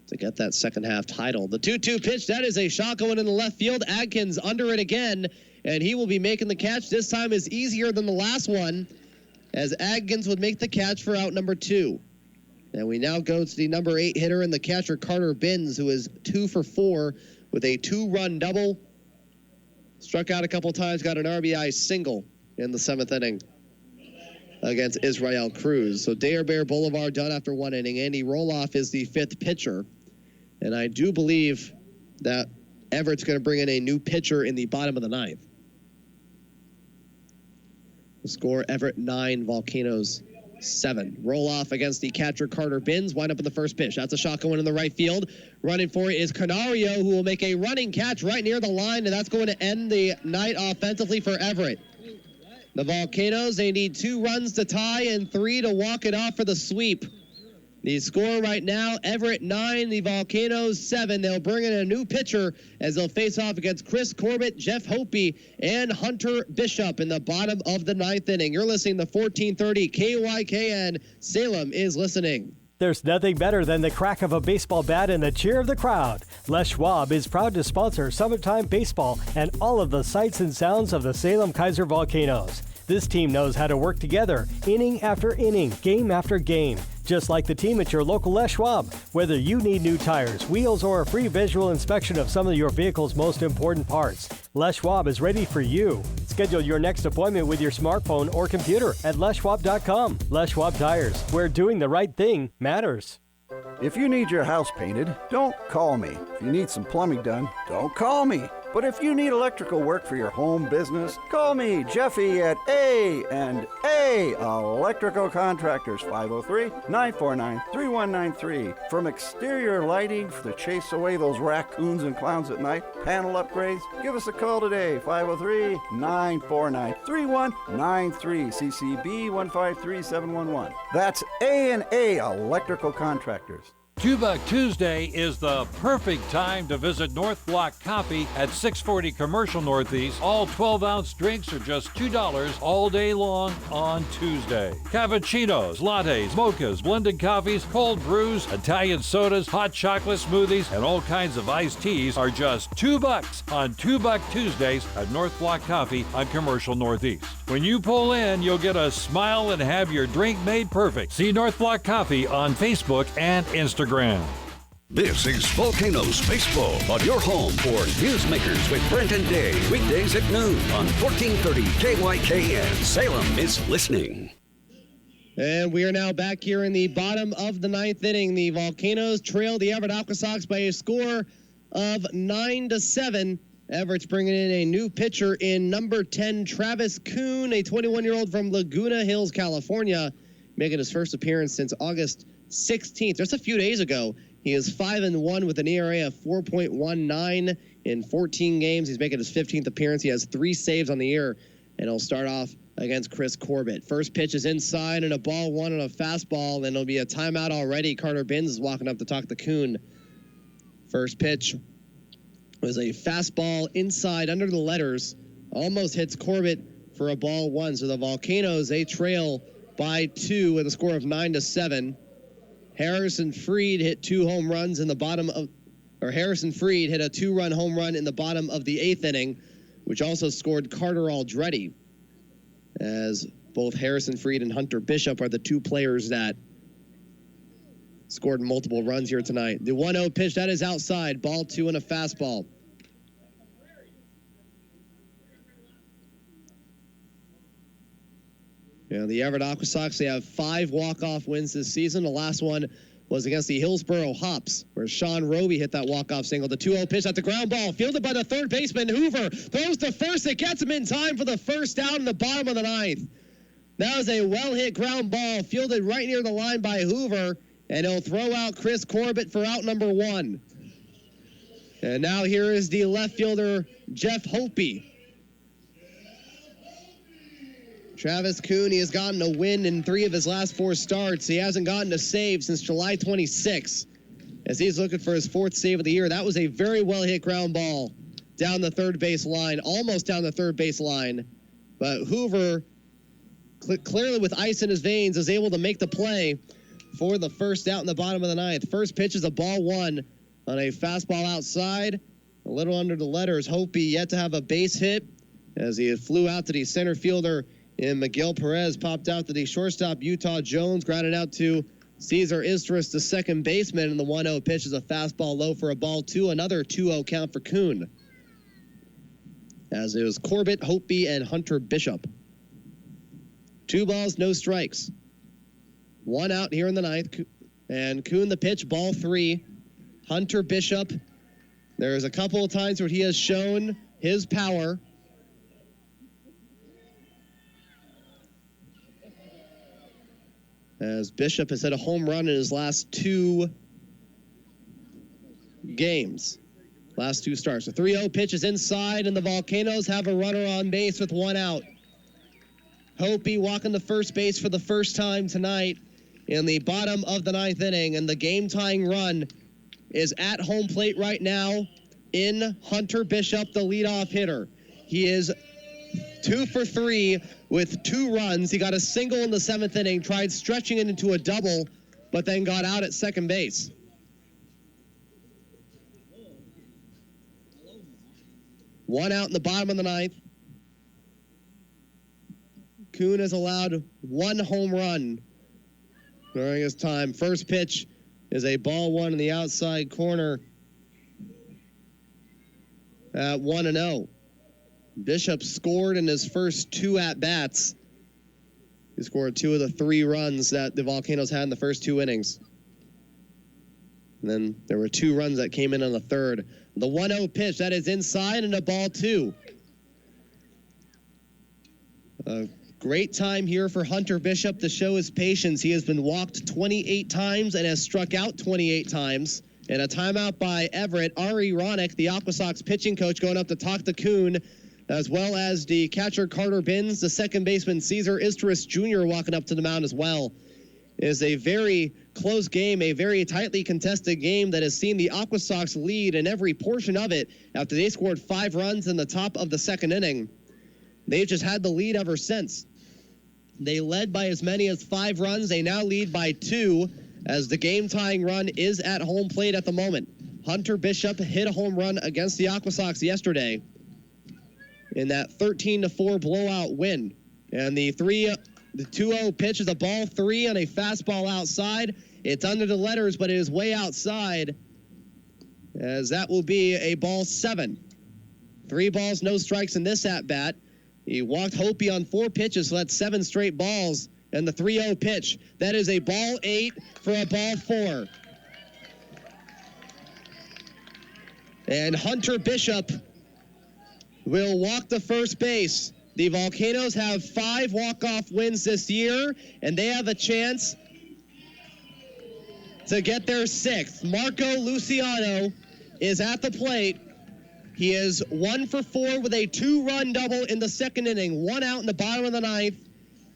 to get that second half title. The 2-2 pitch, that is a shot going in the left field. Adkins under it again, and he will be making the catch. This time is easier than the last one, as Adkins would make the catch for out number 2. And we now go to the number 8 hitter and the catcher, Carter Binns, who is 2 for 4 with a 2-run double. Struck out a couple times, got an RBI single in the 7th inning against Israel Cruz. So Dare Bear Boulevard done after 1 inning. Andy Roloff is the 5th pitcher. And I do believe that Everett's going to bring in a new pitcher in the bottom of the 9th. The score, Everett 9, Volcanoes 7. Roloff against the catcher, Carter Binns. Wind up in the first pitch. That's a shot going in the right field. Running for it is Canario, who will make a running catch right near the line, and that's going to end the night offensively for Everett. The Volcanoes, they need 2 runs to tie and 3 to walk it off for the sweep. The score right now, Everett 9, the Volcanoes 7. They'll bring in a new pitcher as they'll face off against Chris Corbett, Jeff Hoppe, and Hunter Bishop in the bottom of the 9th inning. You're listening to 1430 KYKN. Salem is listening. There's nothing better than the crack of a baseball bat and the cheer of the crowd. Les Schwab is proud to sponsor Summertime Baseball and all of the sights and sounds of the Salem-Keizer Volcanoes. This team knows how to work together, inning after inning, game after game, just like the team at your local Les Schwab. Whether you need new tires, wheels, or a free visual inspection of some of your vehicle's most important parts, Les Schwab is ready for you. Schedule your next appointment with your smartphone or computer at leschwab.com. Les Schwab Tires, where doing the right thing matters. If you need your house painted, don't call me. If you need some plumbing done, don't call me. But if you need electrical work for your home business, call me, Jeffy, at A&A Electrical Contractors, 503-949-3193. From exterior lighting to chase away those raccoons and clowns at night, panel upgrades, give us a call today, 503-949-3193, CCB 153711. That's A&A Electrical Contractors. $2 Tuesday is the perfect time to visit North Block Coffee at 640 Commercial Northeast. All 12-ounce drinks are just $2 all day long on Tuesday. Cappuccinos, lattes, mochas, blended coffees, cold brews, Italian sodas, hot chocolate smoothies, and all kinds of iced teas are just $2 on $2 Tuesdays at North Block Coffee on Commercial Northeast. When you pull in, you'll get a smile and have your drink made perfect. See North Block Coffee on Facebook and Instagram. This is Volcanoes Baseball on your home for Newsmakers with Brent and Dave. Weekdays at noon on 1430 KYKN. Salem is listening. And we are now back here in the bottom of the ninth inning. The Volcanoes trail the Everett Aqua Sox by a score of 9-7. Everett's bringing in a new pitcher in number 10, Travis Kuhn, a 21-year-old from Laguna Hills, California, making his first appearance since August 16th, just a few days ago. He is 5-1 with an ERA of 4.19 in 14 games. He's making his 15th appearance. He has 3 saves on the year, and he'll start off against Chris Corbett. First pitch is inside and a ball 1 on a fastball. Then it'll be a timeout already. Carter Binns is walking up to talk to Kuhn. First pitch was a fastball inside under the letters. Almost hits Corbett for a ball 1. So the Volcanoes, they trail by 2 with a score of 9-7. Harrison Freed hit 2 home runs in the bottom of, or Harrison Freed hit a 2-run home run in the bottom of the 8th inning, which also scored Carter Aldretti, as both Harrison Freed and Hunter Bishop are the 2 players that scored multiple runs here tonight. The 1-0 pitch, that is outside, ball 2 and a fastball. Yeah, the Everett Aqua Sox, they have 5 walk-off wins this season. The last one was against the Hillsboro Hops, where Sean Roby hit that walk-off single. The 2-0 pitch at the ground ball, fielded by the third baseman, Hoover. Throws to first. It gets him in time for the first down in the bottom of the 9th. That was a well-hit ground ball, fielded right near the line by Hoover, and he'll throw out Chris Corbett for out number 1. And now here is the left fielder, Jeff Hope. Travis Kuhn, he has gotten a win in 3 of his last 4 starts. He hasn't gotten a save since July 26, as he's looking for his 4th save of the year. That was a very well-hit ground ball down the third base line, almost down the third base line. But Hoover, clearly with ice in his veins, is able to make the play for the first out in the bottom of the 9th. First pitch is a ball 1 on a fastball outside, a little under the letters. Hope yet to have a base hit, as he flew out to the center fielder, and Miguel Perez popped out to the shortstop, Utah Jones, grounded out to Cesar Istris, the second baseman, and the 1-0 pitch is a fastball low for a ball 2, another 2-0 count for Kuhn. As it was Corbett, Hope, and Hunter Bishop. 2 balls, no strikes. 1 out here in the 9th, and Kuhn the pitch, ball 3. Hunter Bishop, there's a couple of times where he has shown his power. As Bishop has hit a home run in his last 2 games, last 2 starts. The 3-0 pitch is inside, and the Volcanoes have a runner on base with 1 out. Hope walking to first base for the first time tonight in the bottom of the 9th inning, and the game-tying run is at home plate right now in Hunter Bishop, the leadoff hitter. He is 2 for 3 with 2 runs. He got a single in the 7th inning, tried stretching it into a double, but then got out at second base. One out in the bottom of the 9th. Kuhn has allowed 1 home run during his time. First pitch is a ball 1 in the outside corner at 1-0. Bishop scored in his first 2 at-bats. He scored 2 of the 3 runs that the Volcanoes had in the first 2 innings. And then there were 2 runs that came in on the third. The 1-0 pitch, that is inside, and a ball 2. A great time here for Hunter Bishop to show his patience. He has been walked 28 times and has struck out 28 times. And a timeout by Everett. Ari Ronick, the Aqua Sox pitching coach, going up to talk to Kuhn, as well as the catcher Carter Binns, the second baseman Cesar Istris Jr. walking up to the mound as well. It is a very close game, a very tightly contested game that has seen the Aqua Sox lead in every portion of it after they scored 5 runs in the top of the second inning. They've just had the lead ever since. They led by as many as 5 runs. They now lead by 2 as the game-tying run is at home plate at the moment. Hunter Bishop hit a home run against the Aqua Sox yesterday in that 13-4 blowout win. And the 2-0 pitch is a ball 3 on a fastball outside. It's under the letters, but it is way outside, as that will be a ball 7. 3 balls, no strikes in this at-bat. He walked Hopi on 4 pitches, so that's 7 straight balls. And the 3-0 pitch, that is a ball 8 for a ball 4. And Hunter Bishop will walk to first base. The Volcanoes have 5 walk-off wins this year, and they have a chance to get their 6th. Marco Luciano is at the plate. He is 1 for 4 with a 2-run double in the second inning, 1 out in the bottom of the 9th.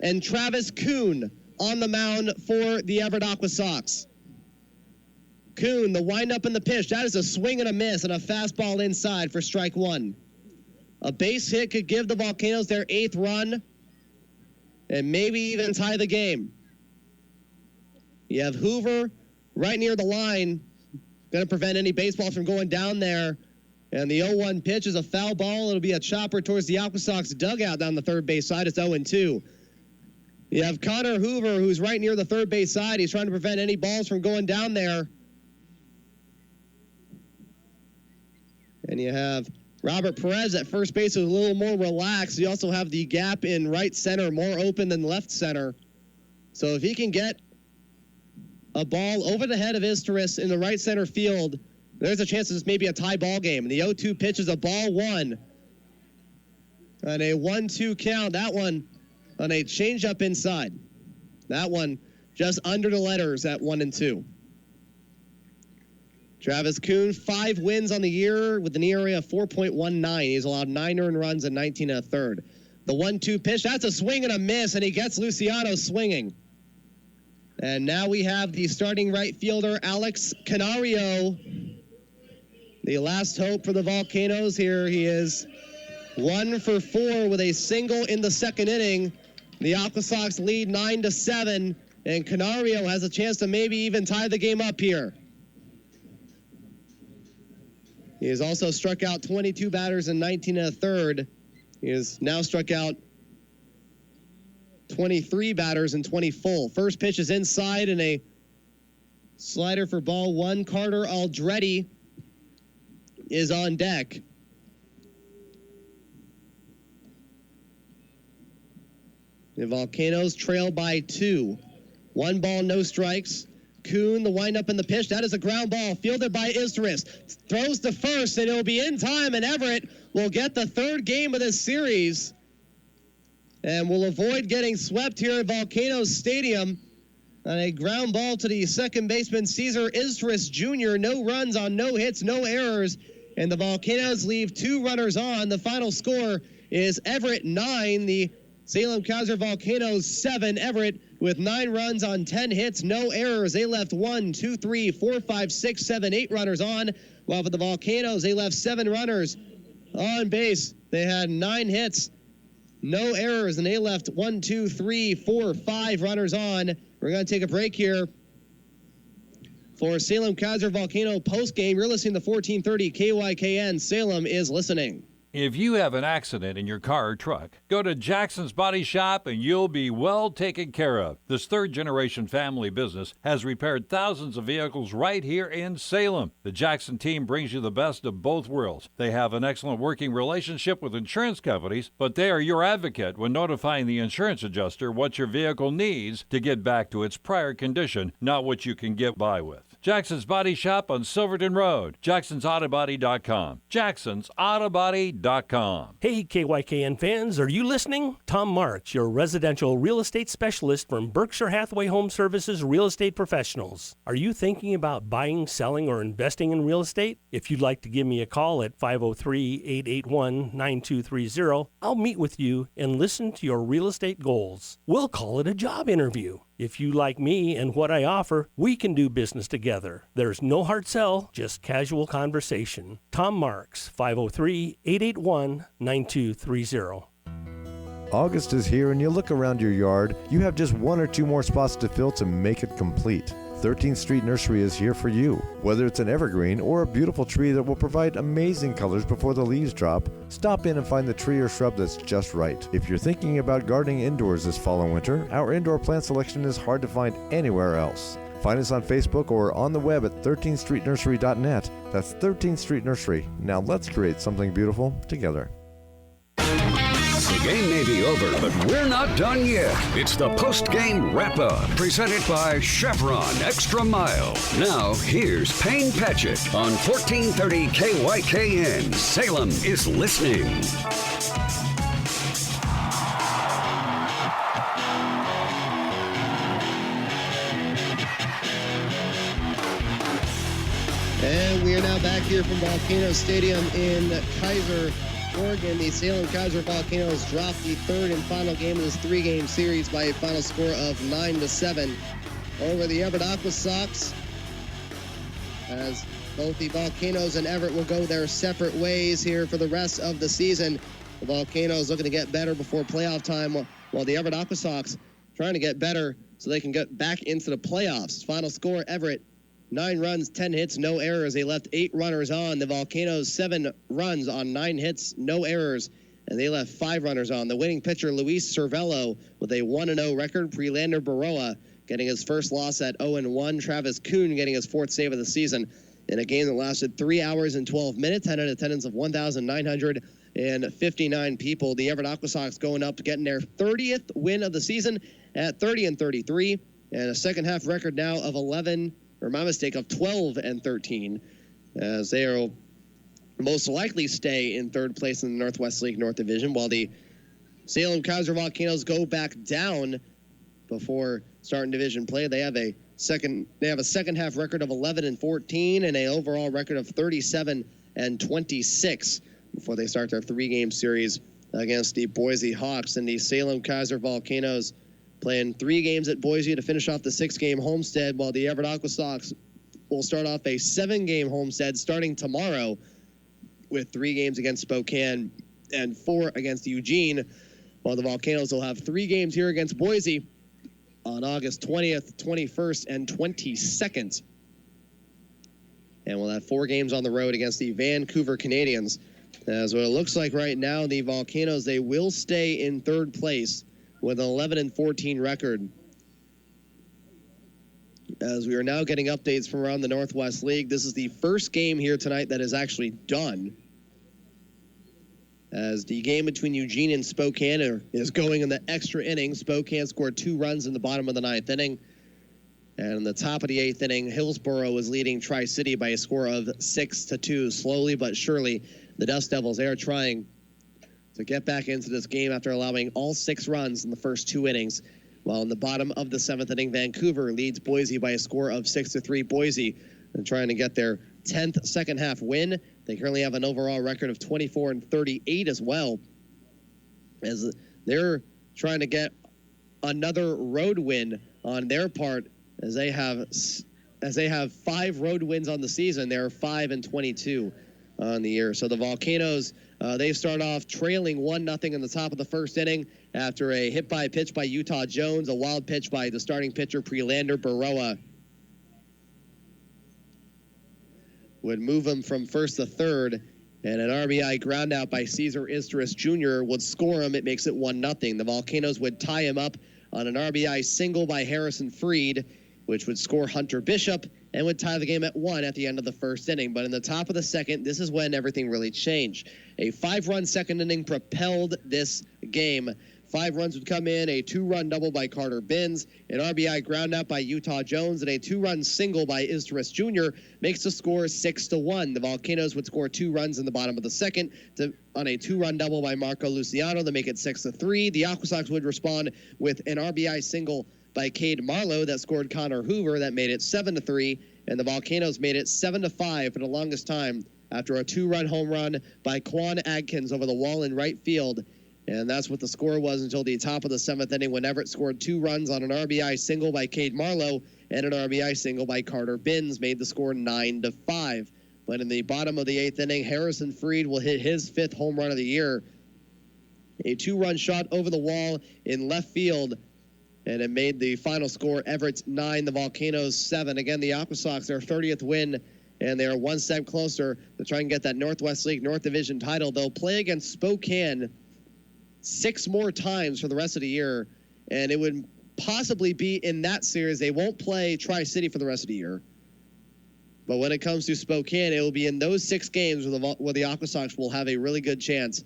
And Travis Kuhn on the mound for the Everett Aqua Sox. Kuhn, the windup and the pitch. That is a swing and a miss and a fastball inside for strike 1. A base hit could give the Volcanoes their 8th run and maybe even tie the game. You have Hoover right near the line, going to prevent any baseball from going down there. And the 0-1 pitch is a foul ball. It'll be a chopper towards the Aqua Sox dugout down the third base side. It's 0-2. You have Connor Hoover, who's right near the third base side. He's trying to prevent any balls from going down there. And you have Robert Perez at first base, who's a little more relaxed. You also have the gap in right center, more open than left center. So if he can get a ball over the head of Istris in the right center field, there's a chance this may be a tie ball game. And the 0-2 pitch is a ball 1. And a 1-2 count. That one on a changeup inside. That one just under the letters at 1-2. Travis Kuhn, 5 wins on the year with an ERA of 4.19. He's allowed 9 earned runs and 19 and a third. The 1-2 pitch, that's a swing and a miss, and he gets Luciano swinging. And now we have the starting right fielder, Alex Canario. The last hope for the Volcanoes here. He is 1 for 4 with a single in the second inning. The Aqua Sox lead 9-7, and Canario has a chance to maybe even tie the game up here. He has also struck out 22 batters in 19 and a third. He has now struck out 23 batters in 20 full. First pitch is inside and a slider for ball 1. Carter Aldretti is on deck. The Volcanoes trail by 2. 1 ball, no strikes. Kuhn, the windup and the pitch. That is a ground ball fielded by Istris. Throws to first, and it'll be in time, and Everett will get the 3rd game of this series and will avoid getting swept here at Volcanoes Stadium on a ground ball to the second baseman, Cesar Istris Jr. No runs on no hits, no errors, and the Volcanoes leave 2 runners on. The final score is Everett 9, the Salem-Keizer Volcanoes 7. Everett with 9 runs on 10 hits, no errors. They left 1, 2, 3, 4, 5, 6, 7, 8 runners on. While for the Volcanoes, they left 7 runners on base. They had 9 hits, no errors, and they left 1, 2, 3, 4, 5 runners on. We're going to take a break here for Salem-Keizer Volcano postgame. You're listening to 1430 KYKN. Salem is listening. If you have an accident in your car or truck, go to Jackson's Body Shop and you'll be well taken care of. This 3rd-generation family business has repaired thousands of vehicles right here in Salem. The Jackson team brings you the best of both worlds. They have an excellent working relationship with insurance companies, but they are your advocate when notifying the insurance adjuster what your vehicle needs to get back to its prior condition, not what you can get by with. Jackson's Body Shop on Silverton Road. Jackson'sAutobody.com. Jackson'sAutobody.com. Hey, KYKN fans, are you listening? Tom Marks, your residential real estate specialist from Berkshire Hathaway Home Services Real Estate Professionals. Are you thinking about buying, selling, or investing in real estate? If you'd like to give me a call at 503-881-9230, I'll meet with you and listen to your real estate goals. We'll call it a job interview. If you like me and what I offer, we can do business together. There's no hard sell, just casual conversation. Tom Marks, 503-881-9230. August is here and you look around your yard, you have just one or two more spots to fill to make it complete. 13th Street Nursery is here for you. Whether it's an evergreen or a beautiful tree that will provide amazing colors before the leaves drop, stop in and find the tree or shrub that's just right. If you're thinking about gardening indoors this fall and winter, our indoor plant selection is hard to find anywhere else. Find us on Facebook or on the web at 13thstreetnursery.net. That's 13th Street Nursery. Now let's create something beautiful together. The game may be over, but we're not done yet. It's the post-game wrap-up, presented by Chevron Extra Mile. Now, here's Payne Patchett on 1430 KYKN. Salem is listening. And we are now back here from Volcano Stadium in Keizer, Oregon. The Salem-Keizer Volcanoes dropped the third and final game of this three-game series by a final score of 9-7 over the Everett Aqua Sox, as both the Volcanoes and Everett will go their separate ways here for the rest of the season. The Volcanoes looking to get better before playoff time, while the Everett Aqua Sox trying to get better so they can get back into the playoffs. Final score, Everett 9 runs, 10 hits, no errors. They left 8 runners on. The Volcanoes 7 runs on 9 hits, no errors, and they left 5 runners on. The winning pitcher, Luis Cervello, with a 1-0 record. Prelander Baroa getting his first loss at 0-1. Travis Kuhn getting his 4th save of the season in a game that lasted 3 hours and 12 minutes, had an attendance of 1,959 people. The Everett Aqua Sox going up, getting their 30th win of the season at 30-33, and a second-half record now of 12-13, as they will most likely stay in third place in the Northwest League North Division, while the Salem-Keizer Volcanoes go back down before starting division play. They have a second half record of 11-14 and an overall record of 37-26 before they start their 3-game series against the Boise Hawks. And the Salem-Keizer Volcanoes playing 3 games at Boise to finish off the 6-game homestead, while the Everett Aqua Sox will start off a 7-game homestead starting tomorrow with 3 games against Spokane and 4 against Eugene, while the Volcanoes will have 3 games here against Boise on August 20th, 21st, and 22nd. And we'll have 4 games on the road against the Vancouver Canadians. As what it looks like right now, the Volcanoes, they will stay in third place with an 11-14 record. As we are now getting updates from around the Northwest League, this is the first game here tonight that is actually done, as the game between Eugene and Spokane is going in the extra inning. Spokane scored 2 runs in the bottom of the 9th inning. And in the top of the 8th inning, Hillsboro is leading Tri-City by a score of 6-2. Slowly but surely, the Dust Devils, they are trying to get back into this game after allowing all 6 runs in the first 2 innings. While in the bottom of the 7th inning, Vancouver leads Boise by a score of 6-3. Boise and trying to get their 10th second-half win. They currently have an overall record of 24-38 as well, as they're trying to get another road win on their part, as they have 5 road wins on the season. They're 5-22 on the year. So the Volcanoes, they start off trailing 1-0 in the top of the 1st inning after a hit by pitch by Utah Jones, a wild pitch by the starting pitcher Prelander Baroa would move him from 1st to 3rd, and an RBI ground out by Cesar Istris Jr. would score him. It makes it 1-0. The Volcanoes would tie him up on an RBI single by Harrison Freed, which would score Hunter Bishop and would tie the game at 1 at the end of the 1st inning. But in the top of the 2nd, this is when everything really changed. A 5-run 2nd inning propelled this game 5 runs would come in, a 2-run double by Carter Binns, an RBI ground out by Utah Jones, and a 2-run single by Isdris Jr. makes the score 6-1. The Volcanoes would score 2 runs in the bottom of the second on a 2-run double by Marco Luciano to make it 6-3. The Aqua Sox would respond with an RBI single by Cade Marlowe that scored Connor Hoover that made it 7-3, and the Volcanoes made it 7-5 for the longest time after a 2-run home run by Quan Adkins over the wall in right field. And that's what the score was until the top of the 7th inning when Everett scored 2 runs on an RBI single by Cade Marlowe and an RBI single by Carter Binns, made the score 9-5. But in the bottom of the 8th inning, Harrison Freed will hit his 5th home run of the year. A 2-run shot over the wall in left field, and it made the final score Everett's 9, the Volcanoes 7. Again, the Aqua Sox, their 30th win, and they are one step closer to try and get that Northwest League North Division title. They'll play against Spokane 6 more times for the rest of the year, and it would possibly be in that series. They won't play Tri-City for the rest of the year, but when it comes to Spokane, it will be in those 6 games where the Aqua Sox will have a really good chance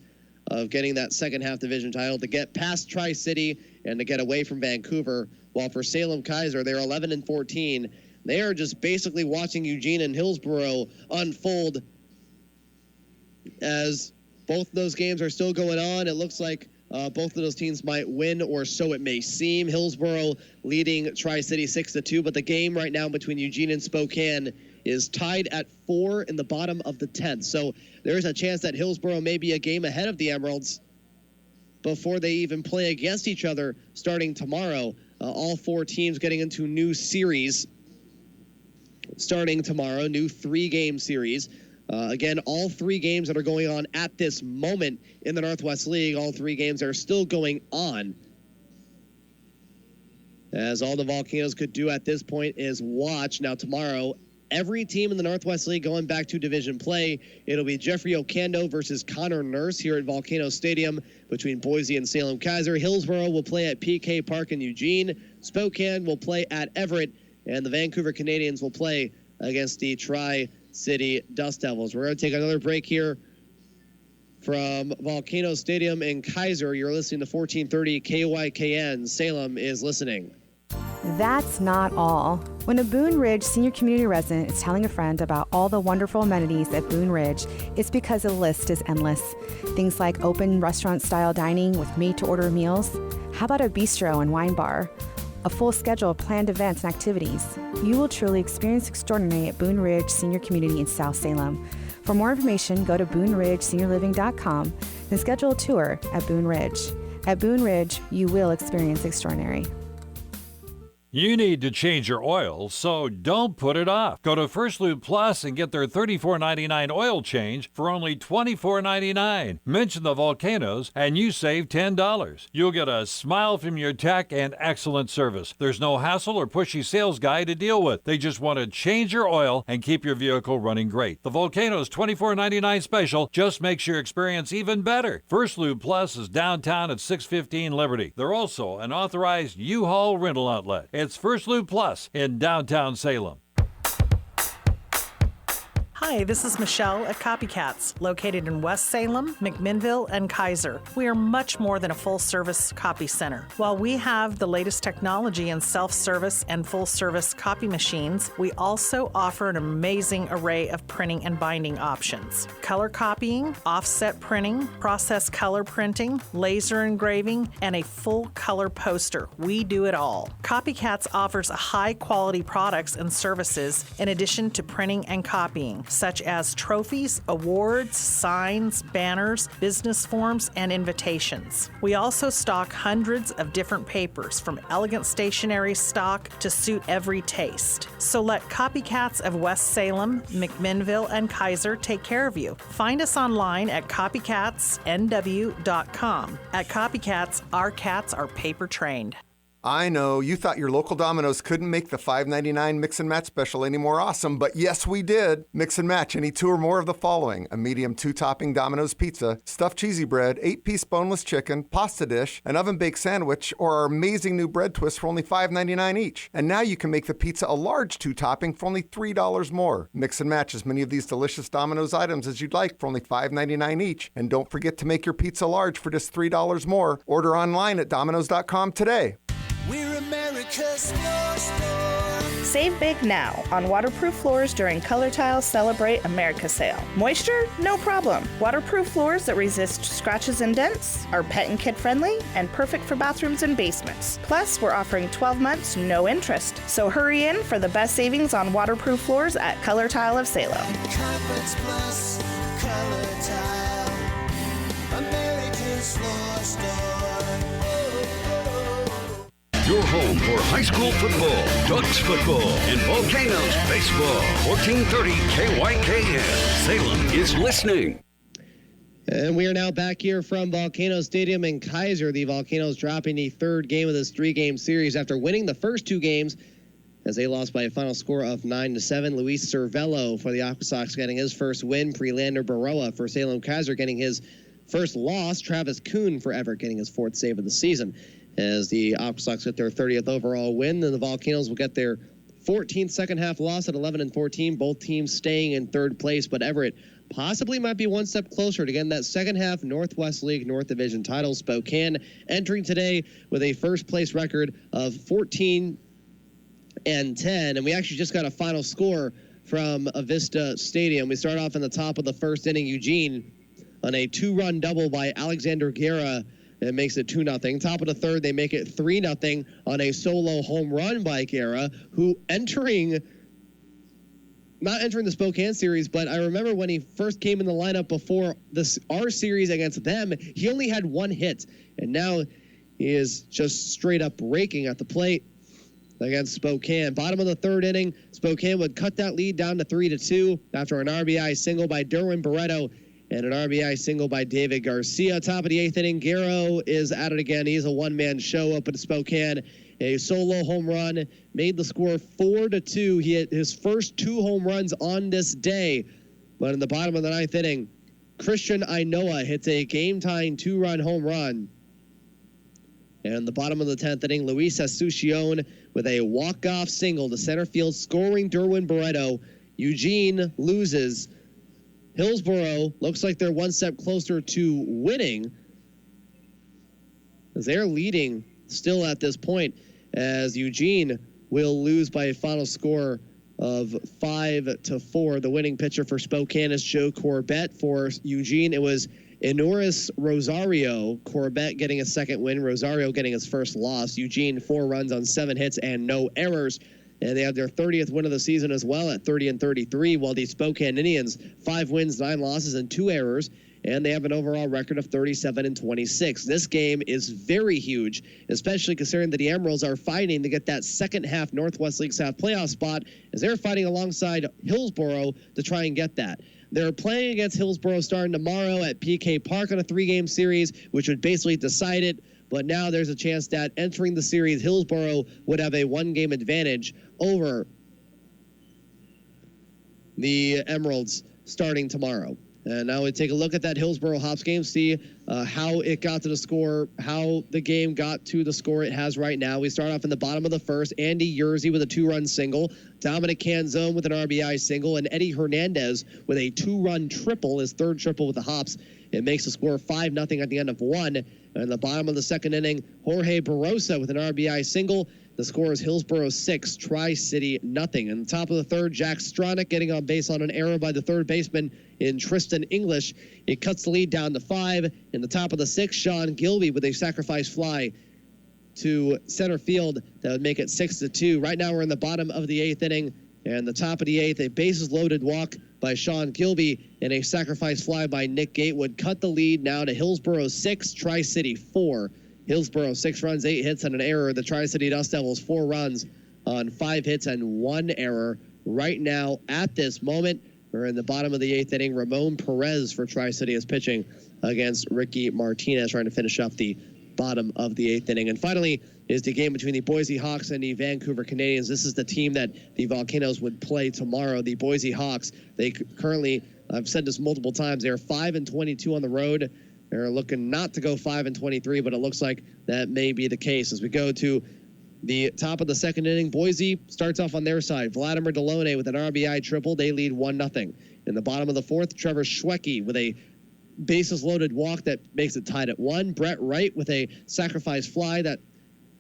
of getting that second half division title to get past Tri-City and to get away from Vancouver. While for Salem-Keizer, they're 11-14. They are just basically watching Eugene and Hillsborough unfold as both those games are still going on. It looks like both of those teams might win, or so it may seem. Hillsborough leading Tri-City 6-2, but the game right now between Eugene and Spokane is tied at 4 in the bottom of the 10th. So there's a chance that Hillsborough may be a game ahead of the Emeralds before they even play against each other starting tomorrow. All 4 teams getting into new series starting tomorrow, new 3-game series. Again, all 3 games that are going on at this moment in the Northwest League, all 3 games are still going on. As all the Volcanoes could do at this point is watch. Now tomorrow, every team in the Northwest League going back to division play. It'll be Jeffrey Ocando versus Connor Nurse here at Volcano Stadium between Boise and Salem-Keizer. Hillsborough will play at PK Park in Eugene. Spokane will play at Everett, and the Vancouver Canadians will play against the Tri-City Dust Devils. We're going to take another break here from Volcano Stadium in Keizer. You're listening to 1430 KYKN. Salem is listening. That's not all. When a Boone Ridge senior community resident is telling a friend about all the wonderful amenities at Boone Ridge, it's because the list is endless. Things like open restaurant-style dining with made-to-order meals. How about a bistro and wine bar? A full schedule of planned events and activities. You will truly experience extraordinary at Boone Ridge Senior Community in South Salem. For more information, go to BooneRidgeSeniorLiving.com and schedule a tour at Boone Ridge. At Boone Ridge, you will experience extraordinary. You need to change your oil, so don't put it off. Go to First Lube Plus and get their $34.99 oil change for only $24.99. Mention the Volcanoes and you save $10. You'll get a smile from your tech and excellent service. There's no hassle or pushy sales guy to deal with. They just want to change your oil and keep your vehicle running great. The Volcanoes $24.99 special just makes your experience even better. First Lube Plus is downtown at 615 Liberty. They're also an authorized U-Haul rental outlet. It's First Lube Plus in downtown Salem. Hi, this is Michelle at Copycats, located in West Salem, McMinnville, and Keizer. We are much more than a full-service copy center. While we have the latest technology in self-service and full-service copy machines, we also offer an amazing array of printing and binding options. Color copying, offset printing, process color printing, laser engraving, and a full-color poster. We do it all. Copycats offers high-quality products and services in addition to printing and copying, such as trophies, awards, signs, banners, business forms, and invitations. We also stock hundreds of different papers, from elegant stationery stock to suit every taste. So let Copycats of West Salem, McMinnville, and Keizer take care of you. Find us online at copycatsnw.com. At Copycats, our cats are paper trained. I know, you thought your local Domino's couldn't make the $5.99 Mix and Match special any more awesome, but yes, we did. Mix and match any 2 or more of the following: a medium 2-topping Domino's pizza, stuffed cheesy bread, 8-piece boneless chicken, pasta dish, an oven-baked sandwich, or our amazing new bread twist for only $5.99 each. And now you can make the pizza a large 2-topping for only $3 more. Mix and match as many of these delicious Domino's items as you'd like for only $5.99 each. And don't forget to make your pizza large for just $3 more. Order online at Domino's.com today. We're America's floor store. Save big now on waterproof floors during Color Tile's Celebrate America sale. Moisture? No problem. Waterproof floors that resist scratches and dents, are pet and kid friendly, and perfect for bathrooms and basements. Plus, we're offering 12 months, no interest. So hurry in for the best savings on waterproof floors at Color Tile of Salem. Carpets Plus, Color Tile, America's floor store. Your home for high school football, Ducks football, and Volcanoes baseball. 1430 KYKS. Salem is listening. And we are now back here from Volcano Stadium in Keizer. The Volcanoes dropping the third game of this 3-game series after winning the first 2 games as they lost by a final score of 9-7. Luis Cervello for the Aqua Sox getting his first win. Prelander Baroa for Salem-Keizer getting his first loss. Travis Kuhn for Everett getting his 4th save of the season. As the Aqua Sox get their 30th overall win, then the Volcanoes will get their 14th second-half loss at 11-14. Both teams staying in 3rd place, but Everett possibly might be one step closer to getting that second-half Northwest League North Division title. Spokane entering today with a first-place record of 14-10, and we actually just got a final score from Avista Stadium. We start off in the top of the first inning. Eugene on a 2-run double by Alexander Guerra. It makes it 2-0. Top of the third, they make it 3-0 on a solo home run by Guerra, who not entering the Spokane series, but I remember when he first came in the lineup before our series against them, he only had 1 hit, and now he is just straight up raking at the plate against Spokane. Bottom of the third inning, Spokane would cut that lead down to 3-2 after an RBI single by Derwin Barreto and an RBI single by David Garcia. Top of the 8th inning, Guerra is at it again. He's a one-man show up at Spokane. A solo home run made the score 4-2. He hit his first 2 home runs on this day. But in the bottom of the 9th inning, Christian Ainoa hits a game-tying 2-run home run. And in the bottom of the 10th inning, Luis Asuncion with a walk-off single to center field, scoring Derwin Barreto. Eugene loses. Hillsboro looks like they're one step closer to winning, as they're leading still at this point, as Eugene will lose by a final score of 5-4. The winning pitcher for Spokane is Joe Corbett. For Eugene, it was Enoris Rosario. Corbett getting a second win, Rosario getting his first loss. Eugene 4 runs on 7 hits and no errors. And they have their 30th win of the season as well at 30-33, while the Spokane Indians, 5 wins, 9 losses, and 2 errors. And they have an overall record of 37-26. This game is very huge, especially considering that the Emeralds are fighting to get that second-half Northwest League South playoff spot, as they're fighting alongside Hillsboro to try and get that. They're playing against Hillsboro starting tomorrow at PK Park on a 3-game series, which would basically decide it. But now there's a chance that entering the series, Hillsboro would have a 1-game advantage over the Emeralds starting tomorrow. And now we take a look at that Hillsboro-Hops game, see how it got to the score, how the game got to the score it has right now. We start off in the bottom of the first. Andy Yerzy with a 2-run single, Dominic Canzone with an RBI single, and Eddie Hernandez with a 2-run triple, his 3rd triple with the Hops. It makes the score 5-0 at the end of 1. And in the bottom of the second inning, Jorge Barrosa with an RBI single. The score is Hillsboro 6, Tri-City nothing. In the top of the third, Jack Stronach getting on base on an error by the third baseman in Tristan English. It cuts the lead down to 5. In the top of the 6th, Sean Gilby with a sacrifice fly to center field. That would make it 6-2. Right now we're in the bottom of the 8th inning. And the top of the 8th, a bases-loaded walk by Sean Gilby and a sacrifice fly by Nick Gatewood cut the lead now to Hillsboro 6, Tri-City 4. Hillsboro 6 runs, 8 hits, and an error. The Tri-City Dust Devils 4 runs on 5 hits and 1 error. Right now, at this moment, we're in the bottom of the 8th inning. Ramon Perez for Tri-City is pitching against Ricky Martinez, trying to finish up the bottom of the 8th inning. And finally, is the game between the Boise Hawks and the Vancouver Canadians. This is the team that the Volcanoes would play tomorrow. The Boise Hawks, they currently, I've said this multiple times, they are 5-22 on the road. They're looking not to go 5-23, but it looks like that may be the case. As we go to the top of the second inning, Boise starts off on their side. Vladimir Delone with an RBI triple. They lead 1-0. In the bottom of the fourth, Trevor Schwecke with a bases-loaded walk that makes it tied at 1. Brett Wright with a sacrifice fly that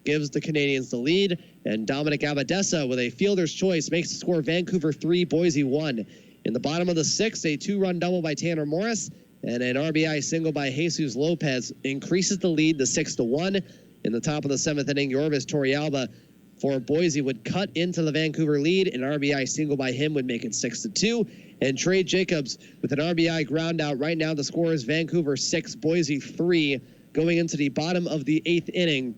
gives the Canadians the lead. And Dominic Abadesa with a fielder's choice makes the score Vancouver 3, Boise 1. In the bottom of the sixth, a 2-run double by Tanner Morris and an RBI single by Jesus Lopez increases the lead to 6-1. In the top of the seventh inning, Yorvis Torrealba for Boise would cut into the Vancouver lead. An RBI single by him would make it 6-2. And Trey Jacobs with an RBI ground out. Right now the score is Vancouver 6, Boise 3. Going into the bottom of the eighth inning,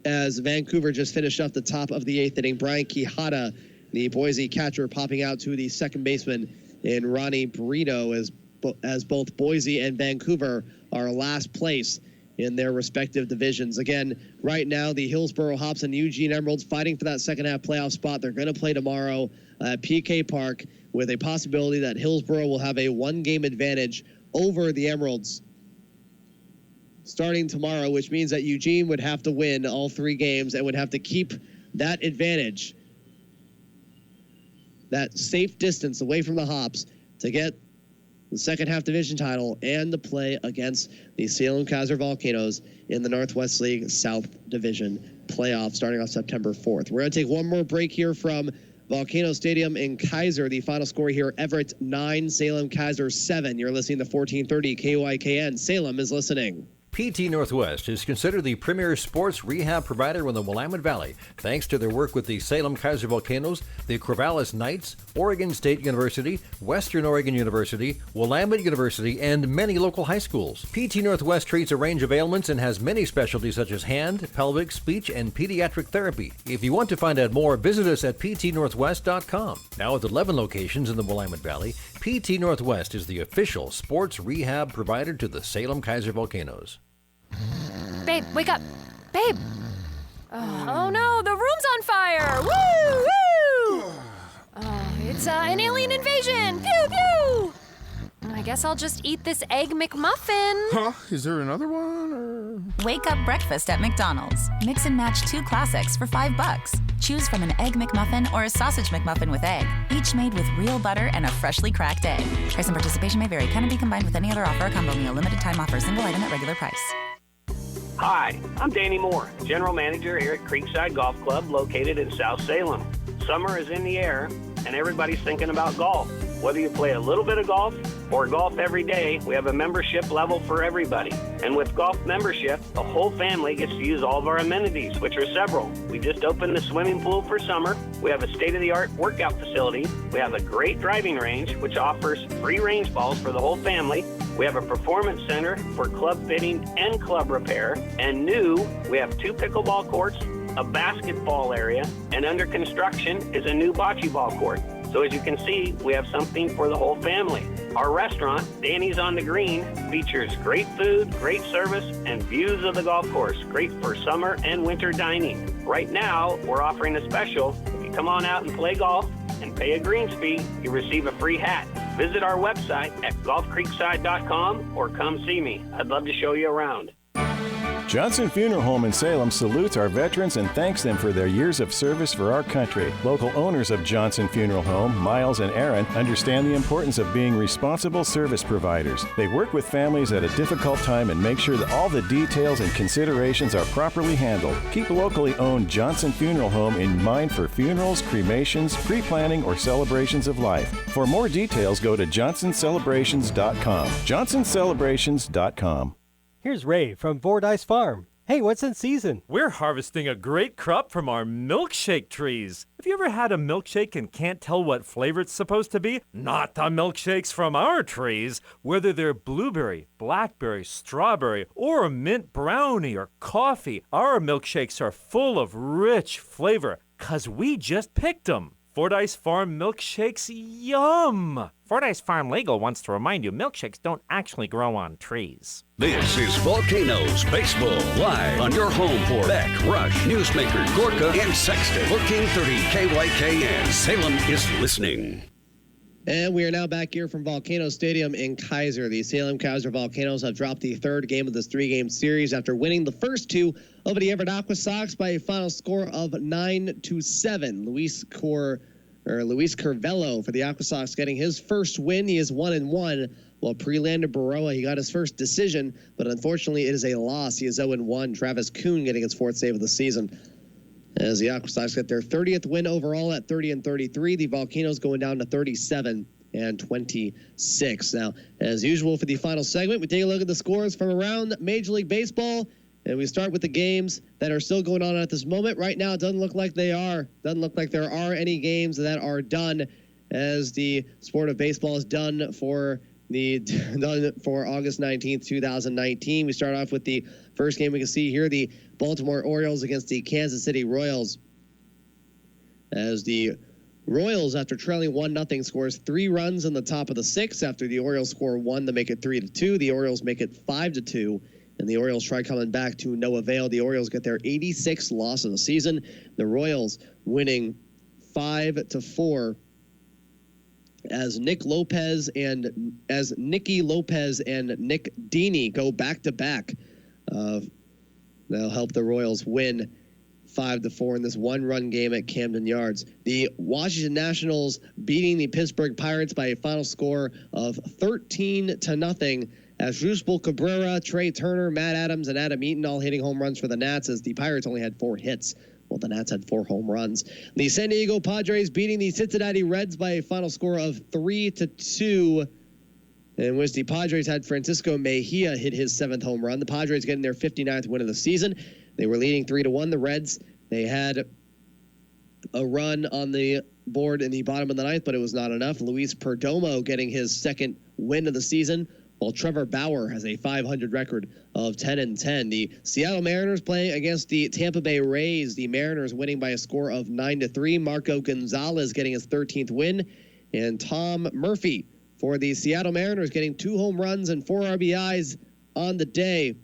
as Vancouver just finished off the top of the eighth inning, Brian Quijada, the Boise catcher, popping out to the second baseman in Ronnie Burrito as both Boise and Vancouver are last place in their respective divisions. Again, right now, the Hillsboro Hops and Eugene Emeralds fighting for that second half playoff spot. They're going to play tomorrow at PK Park with a possibility that Hillsboro will have a one-game advantage over the Emeralds starting tomorrow, which means that Eugene would have to win all 3 games and would have to keep that advantage, that safe distance away from the Hops to get the second half division title and to play against the Salem-Keizer Volcanoes in the Northwest League South Division playoff starting on September 4th. We're going to take one more break here from Volcano Stadium in Keizer. The final score here, Everett 9, Salem-Keizer 7. You're listening to 1430 KYKN. Salem is listening. PT Northwest is considered the premier sports rehab provider in the Willamette Valley, thanks to their work with the Salem-Keizer Volcanoes, the Corvallis Knights, Oregon State University, Western Oregon University, Willamette University, and many local high schools. PT Northwest treats a range of ailments and has many specialties such as hand, pelvic, speech, and pediatric therapy. If you want to find out more, visit us at ptnorthwest.com. Now with 11 locations in the Willamette Valley, PT Northwest is the official sports rehab provider to the Salem-Keizer Volcanoes. Babe, wake up. Babe. Oh no, the room's on fire. Woo! Woo! It's an alien invasion. Pew pew! I guess I'll just eat this egg McMuffin. Huh? Is there another one, or? Wake up breakfast at McDonald's. Mix and match 2 classics for $5. Choose from an Egg McMuffin or a Sausage McMuffin with egg, each made with real butter and a freshly cracked egg. Price and participation may vary. Cannot be combined with any other offer or combo meal. Limited time offer. Single item at regular price. Hi, I'm Danny Moore, General Manager here at Creekside Golf Club located in South Salem. Summer is in the air, and everybody's thinking about golf. Whether you play a little bit of golf or golf every day, we have a membership level for everybody. And with golf membership, the whole family gets to use all of our amenities, which are several. We just opened the swimming pool for summer. We have a state-of-the-art workout facility. We have a great driving range, which offers free range balls for the whole family. We have a performance center for club fitting and club repair. And new, we have 2 pickleball courts, a basketball area, and under construction is a new bocce ball court. So as you can see, we have something for the whole family. Our restaurant, Danny's on the Green, features great food, great service, and views of the golf course. Great for summer and winter dining. Right now, we're offering a special. If you come on out and play golf and pay a greens fee, you receive a free hat. Visit our website at golfcreekside.com or come see me. I'd love to show you around. Johnson Funeral Home in Salem salutes our veterans and thanks them for their years of service for our country. Local owners of Johnson Funeral Home, Miles and Aaron, understand the importance of being responsible service providers. They work with families at a difficult time and make sure that all the details and considerations are properly handled. Keep locally owned Johnson Funeral Home in mind for funerals, cremations, pre-planning, or celebrations of life. For more details, go to johnsonscelebrations.com. johnsonscelebrations.com. Here's Ray from Fordyce Farm. Hey, what's in season? We're harvesting a great crop from our milkshake trees. Have you ever had a milkshake and can't tell what flavor it's supposed to be? Not the milkshakes from our trees. Whether they're blueberry, blackberry, strawberry, or a mint brownie or coffee, our milkshakes are full of rich flavor 'cause we just picked them. Fordyce Farm milkshakes, yum! Fordyce Farm Legal wants to remind you milkshakes don't actually grow on trees. This is Volcanoes Baseball, live on your home for Beck, Rush, Newsmaker, Gorka, and Sexton. 1430 KYKN. Salem is listening. And we are now back here from Volcano Stadium in Keizer. The Salem-Keizer Volcanoes have dropped the third game of this three-game series after winning the first two over the Everett Aqua Sox by a final score of 9-7. Luis Curvello for the Aqua Sox getting his first win. He is 1-1. While Prelander Baroa, he got his first decision, but unfortunately it is a loss. He is 0-1. Travis Kuhn getting his fourth save of the season. As the Aqua Sox get their 30th win overall at 30-33, the Volcanoes going down to 37-26. Now, as usual for the final segment, we take a look at the scores from around Major League Baseball, and we start with the games that are still going on at this moment. Right now, it doesn't look like they are. Doesn't look like there are any games that are done, as the sport of baseball is done for August 19th, 2019. We start off with the first game we can see here, the Baltimore Orioles against the Kansas City Royals. As the Royals, after trailing 1-0, scores 3 runs in the top of the 6th. After the Orioles score 1 to make it 3-2, the Orioles make it 5-2, and the Orioles try coming back to no avail. The Orioles get their 86th loss of the season. The Royals winning 5-4. As Nicky Lopez and Nick Dini go back-to-back. That'll help the Royals win 5-4 in this one-run game at Camden Yards. The Washington Nationals beating the Pittsburgh Pirates by a final score of 13-0. As Yusbel Cabrera, Trey Turner, Matt Adams, and Adam Eaton all hitting home runs for the Nats, as the Pirates only had 4 hits. Well, the Nats had 4 home runs. The San Diego Padres beating the Cincinnati Reds by a final score of 3-2, in which the Padres had Francisco Mejia hit his 7th home run. The Padres getting their 59th win of the season. They were leading 3-1. The Reds, they had a run on the board in the bottom of the 9th, but it was not enough. Luis Perdomo getting his 2nd win of the season, while Trevor Bauer has a .500 record of 10-10. The Seattle Mariners playing against the Tampa Bay Rays. The Mariners winning by a score of 9-3. Marco Gonzalez getting his 13th win. And Tom Murphy for the Seattle Mariners getting 2 home runs and 4 RBIs on the day,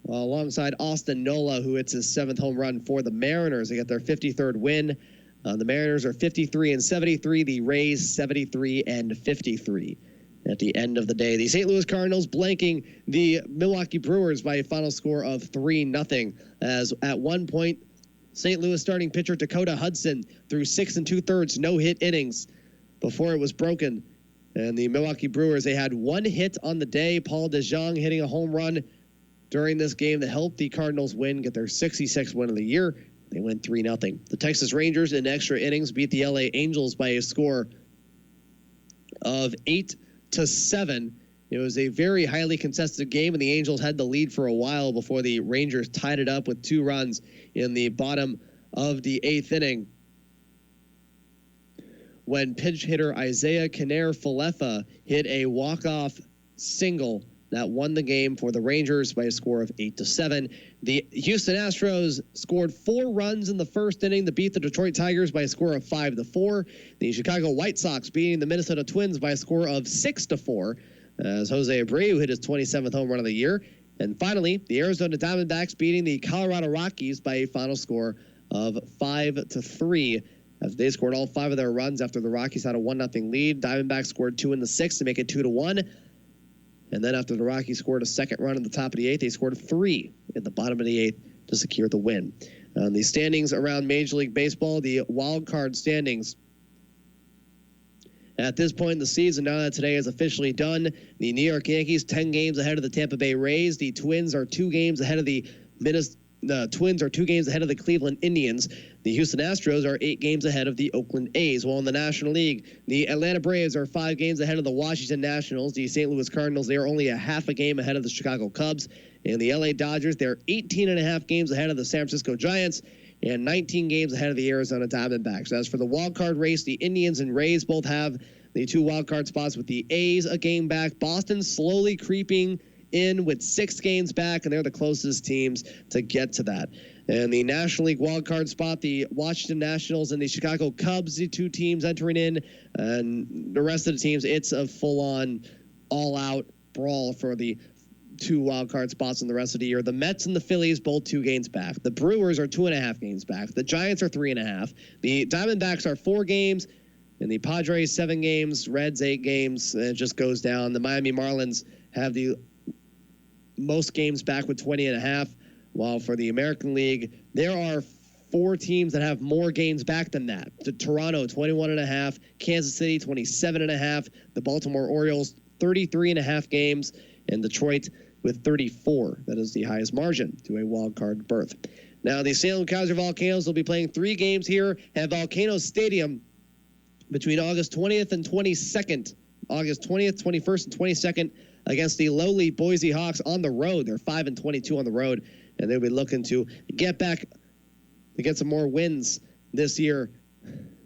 alongside Austin Nola, who hits his 7th home run for the Mariners. They get their 53rd win. The Mariners are 53-73. The Rays 73-53. At the end of the day, the St. Louis Cardinals blanking the Milwaukee Brewers by a final score of 3-0. As at one point, St. Louis starting pitcher Dakota Hudson threw 6 2/3 no-hit innings before it was broken. And the Milwaukee Brewers, they had 1 hit on the day. Paul DeJong hitting a home run during this game that helped the Cardinals win, get their 66th win of the year. They win 3-0. The Texas Rangers in extra innings beat the LA Angels by a score of 8-7. It was a very highly contested game, and the Angels had the lead for a while before the Rangers tied it up with 2 runs in the bottom of the 8th inning, when pinch hitter Isaiah Kiner-Falefa hit a walk-off single that won the game for the Rangers by a score of 8-7. The Houston Astros scored 4 runs in the first inning to beat the Detroit Tigers by a score of 5-4. The Chicago White Sox beating the Minnesota Twins by a score of 6-4, as Jose Abreu hit his 27th home run of the year. And finally, the Arizona Diamondbacks beating the Colorado Rockies by a final score of 5-3, as they scored all 5 of their runs after the Rockies had a 1-0 lead. Diamondbacks scored 2 in the 6th to make it 2-1. And then after the Rockies scored a second run in the top of the 8th, they scored 3 in the bottom of the 8th to secure the win. The standings around Major League Baseball, the wild card standings. At this point in the season, now that today is officially done, the New York Yankees 10 games ahead of the Tampa Bay Rays. The Twins are 2 games ahead of the Cleveland Indians. The Houston Astros are 8 games ahead of the Oakland A's. While in the National League, the Atlanta Braves are 5 games ahead of the Washington Nationals. The St. Louis Cardinals, they are only a half a game ahead of the Chicago Cubs. And the LA Dodgers, they're 18.5 games ahead of the San Francisco Giants and 19 games ahead of the Arizona Diamondbacks. As for the wild card race, the Indians and Rays both have the 2 wild card spots, with the A's a game back. Boston slowly creeping in with 6 games back, and they're the closest teams to get to that. And the National League wildcard spot, the Washington Nationals and the Chicago Cubs, the two teams entering in. And the rest of the teams, it's a full-on, all-out brawl for the two wildcard spots in the rest of the year. The Mets and the Phillies, both 2 games back. The Brewers are 2.5 games back. The Giants are 3.5. The Diamondbacks are 4 games. And the Padres, 7 games. Reds, 8 games. And it just goes down. The Miami Marlins have the most games back with 20.5. While for the American League, there are 4 teams that have more games back than that. The Toronto, 21.5. Kansas City, 27.5. The Baltimore Orioles, 33.5 games. And Detroit with 34. That is the highest margin to a wild card berth. Now, the Salem-Keizer Volcanoes will be playing 3 games here at Volcano Stadium between August 20th and 22nd. August 20th, 21st, and 22nd against the lowly Boise Hawks on the road. They're 5-22 on the road, and they'll be looking to get back to get some more wins this year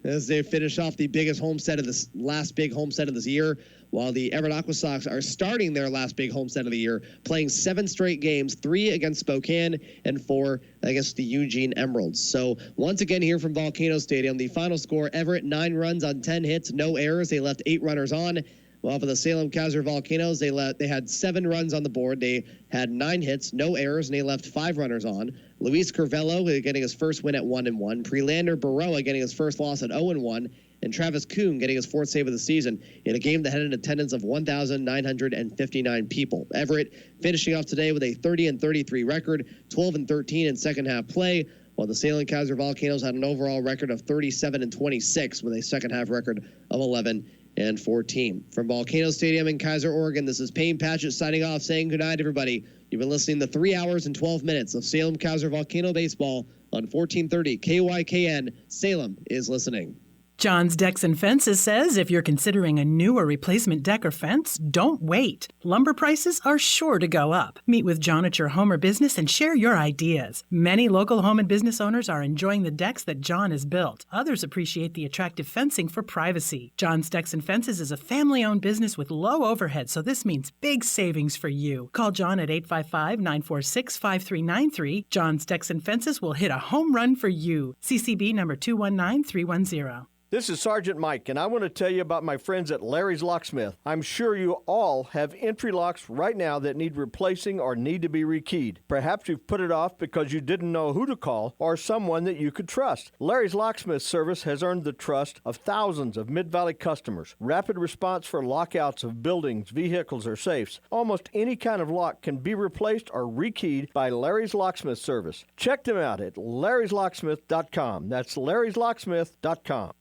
as they finish off the biggest homestead of this last big homestead of this year, while the Everett Aqua Sox are starting their last big homestead of the year, playing 7 straight games, 3 against Spokane and 4 against the Eugene Emeralds. So once again here from Volcano Stadium, the final score, Everett 9 runs on 10 hits, no errors. They left 8 runners on. While for the Salem-Keizer Volcanoes, they had 7 runs on the board. They had 9 hits, no errors, and they left 5 runners on. Luis Curvello getting his first win at 1-1. Prelander Baroa getting his first loss at 0-1. And Travis Kuhn getting his 4th save of the season in a game that had an attendance of 1,959 people. Everett finishing off today with a 30-33 record, 12-13 in second half play, while the Salem-Keizer Volcanoes had an overall record of 37-26 with a second half record of 11-14. From Volcano Stadium in Keizer, Oregon, this is Payne Patchett signing off, saying goodnight, everybody. You've been listening to 3 hours and 12 minutes of Salem-Keizer Volcano baseball on 1430 KYKN. Salem is listening. John's Decks and Fences says if you're considering a new or replacement deck or fence, don't wait. Lumber prices are sure to go up. Meet with John at your home or business and share your ideas. Many local home and business owners are enjoying the decks that John has built. Others appreciate the attractive fencing for privacy. John's Decks and Fences is a family-owned business with low overhead, so this means big savings for you. Call John at 855-946-5393. John's Decks and Fences will hit a home run for you. CCB number 219310. This is Sergeant Mike, and I want to tell you about my friends at Larry's Locksmith. I'm sure you all have entry locks right now that need replacing or need to be rekeyed. Perhaps you've put it off because you didn't know who to call or someone that you could trust. Larry's Locksmith service has earned the trust of thousands of Mid-Valley customers. Rapid response for lockouts of buildings, vehicles, or safes. Almost any kind of lock can be replaced or rekeyed by Larry's Locksmith service. Check them out at larryslocksmith.com. That's larryslocksmith.com.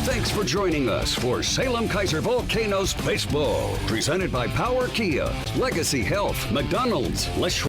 Thanks for joining us for Salem-Keizer Volcanoes Baseball. Presented by Power Kia, Legacy Health, McDonald's, Les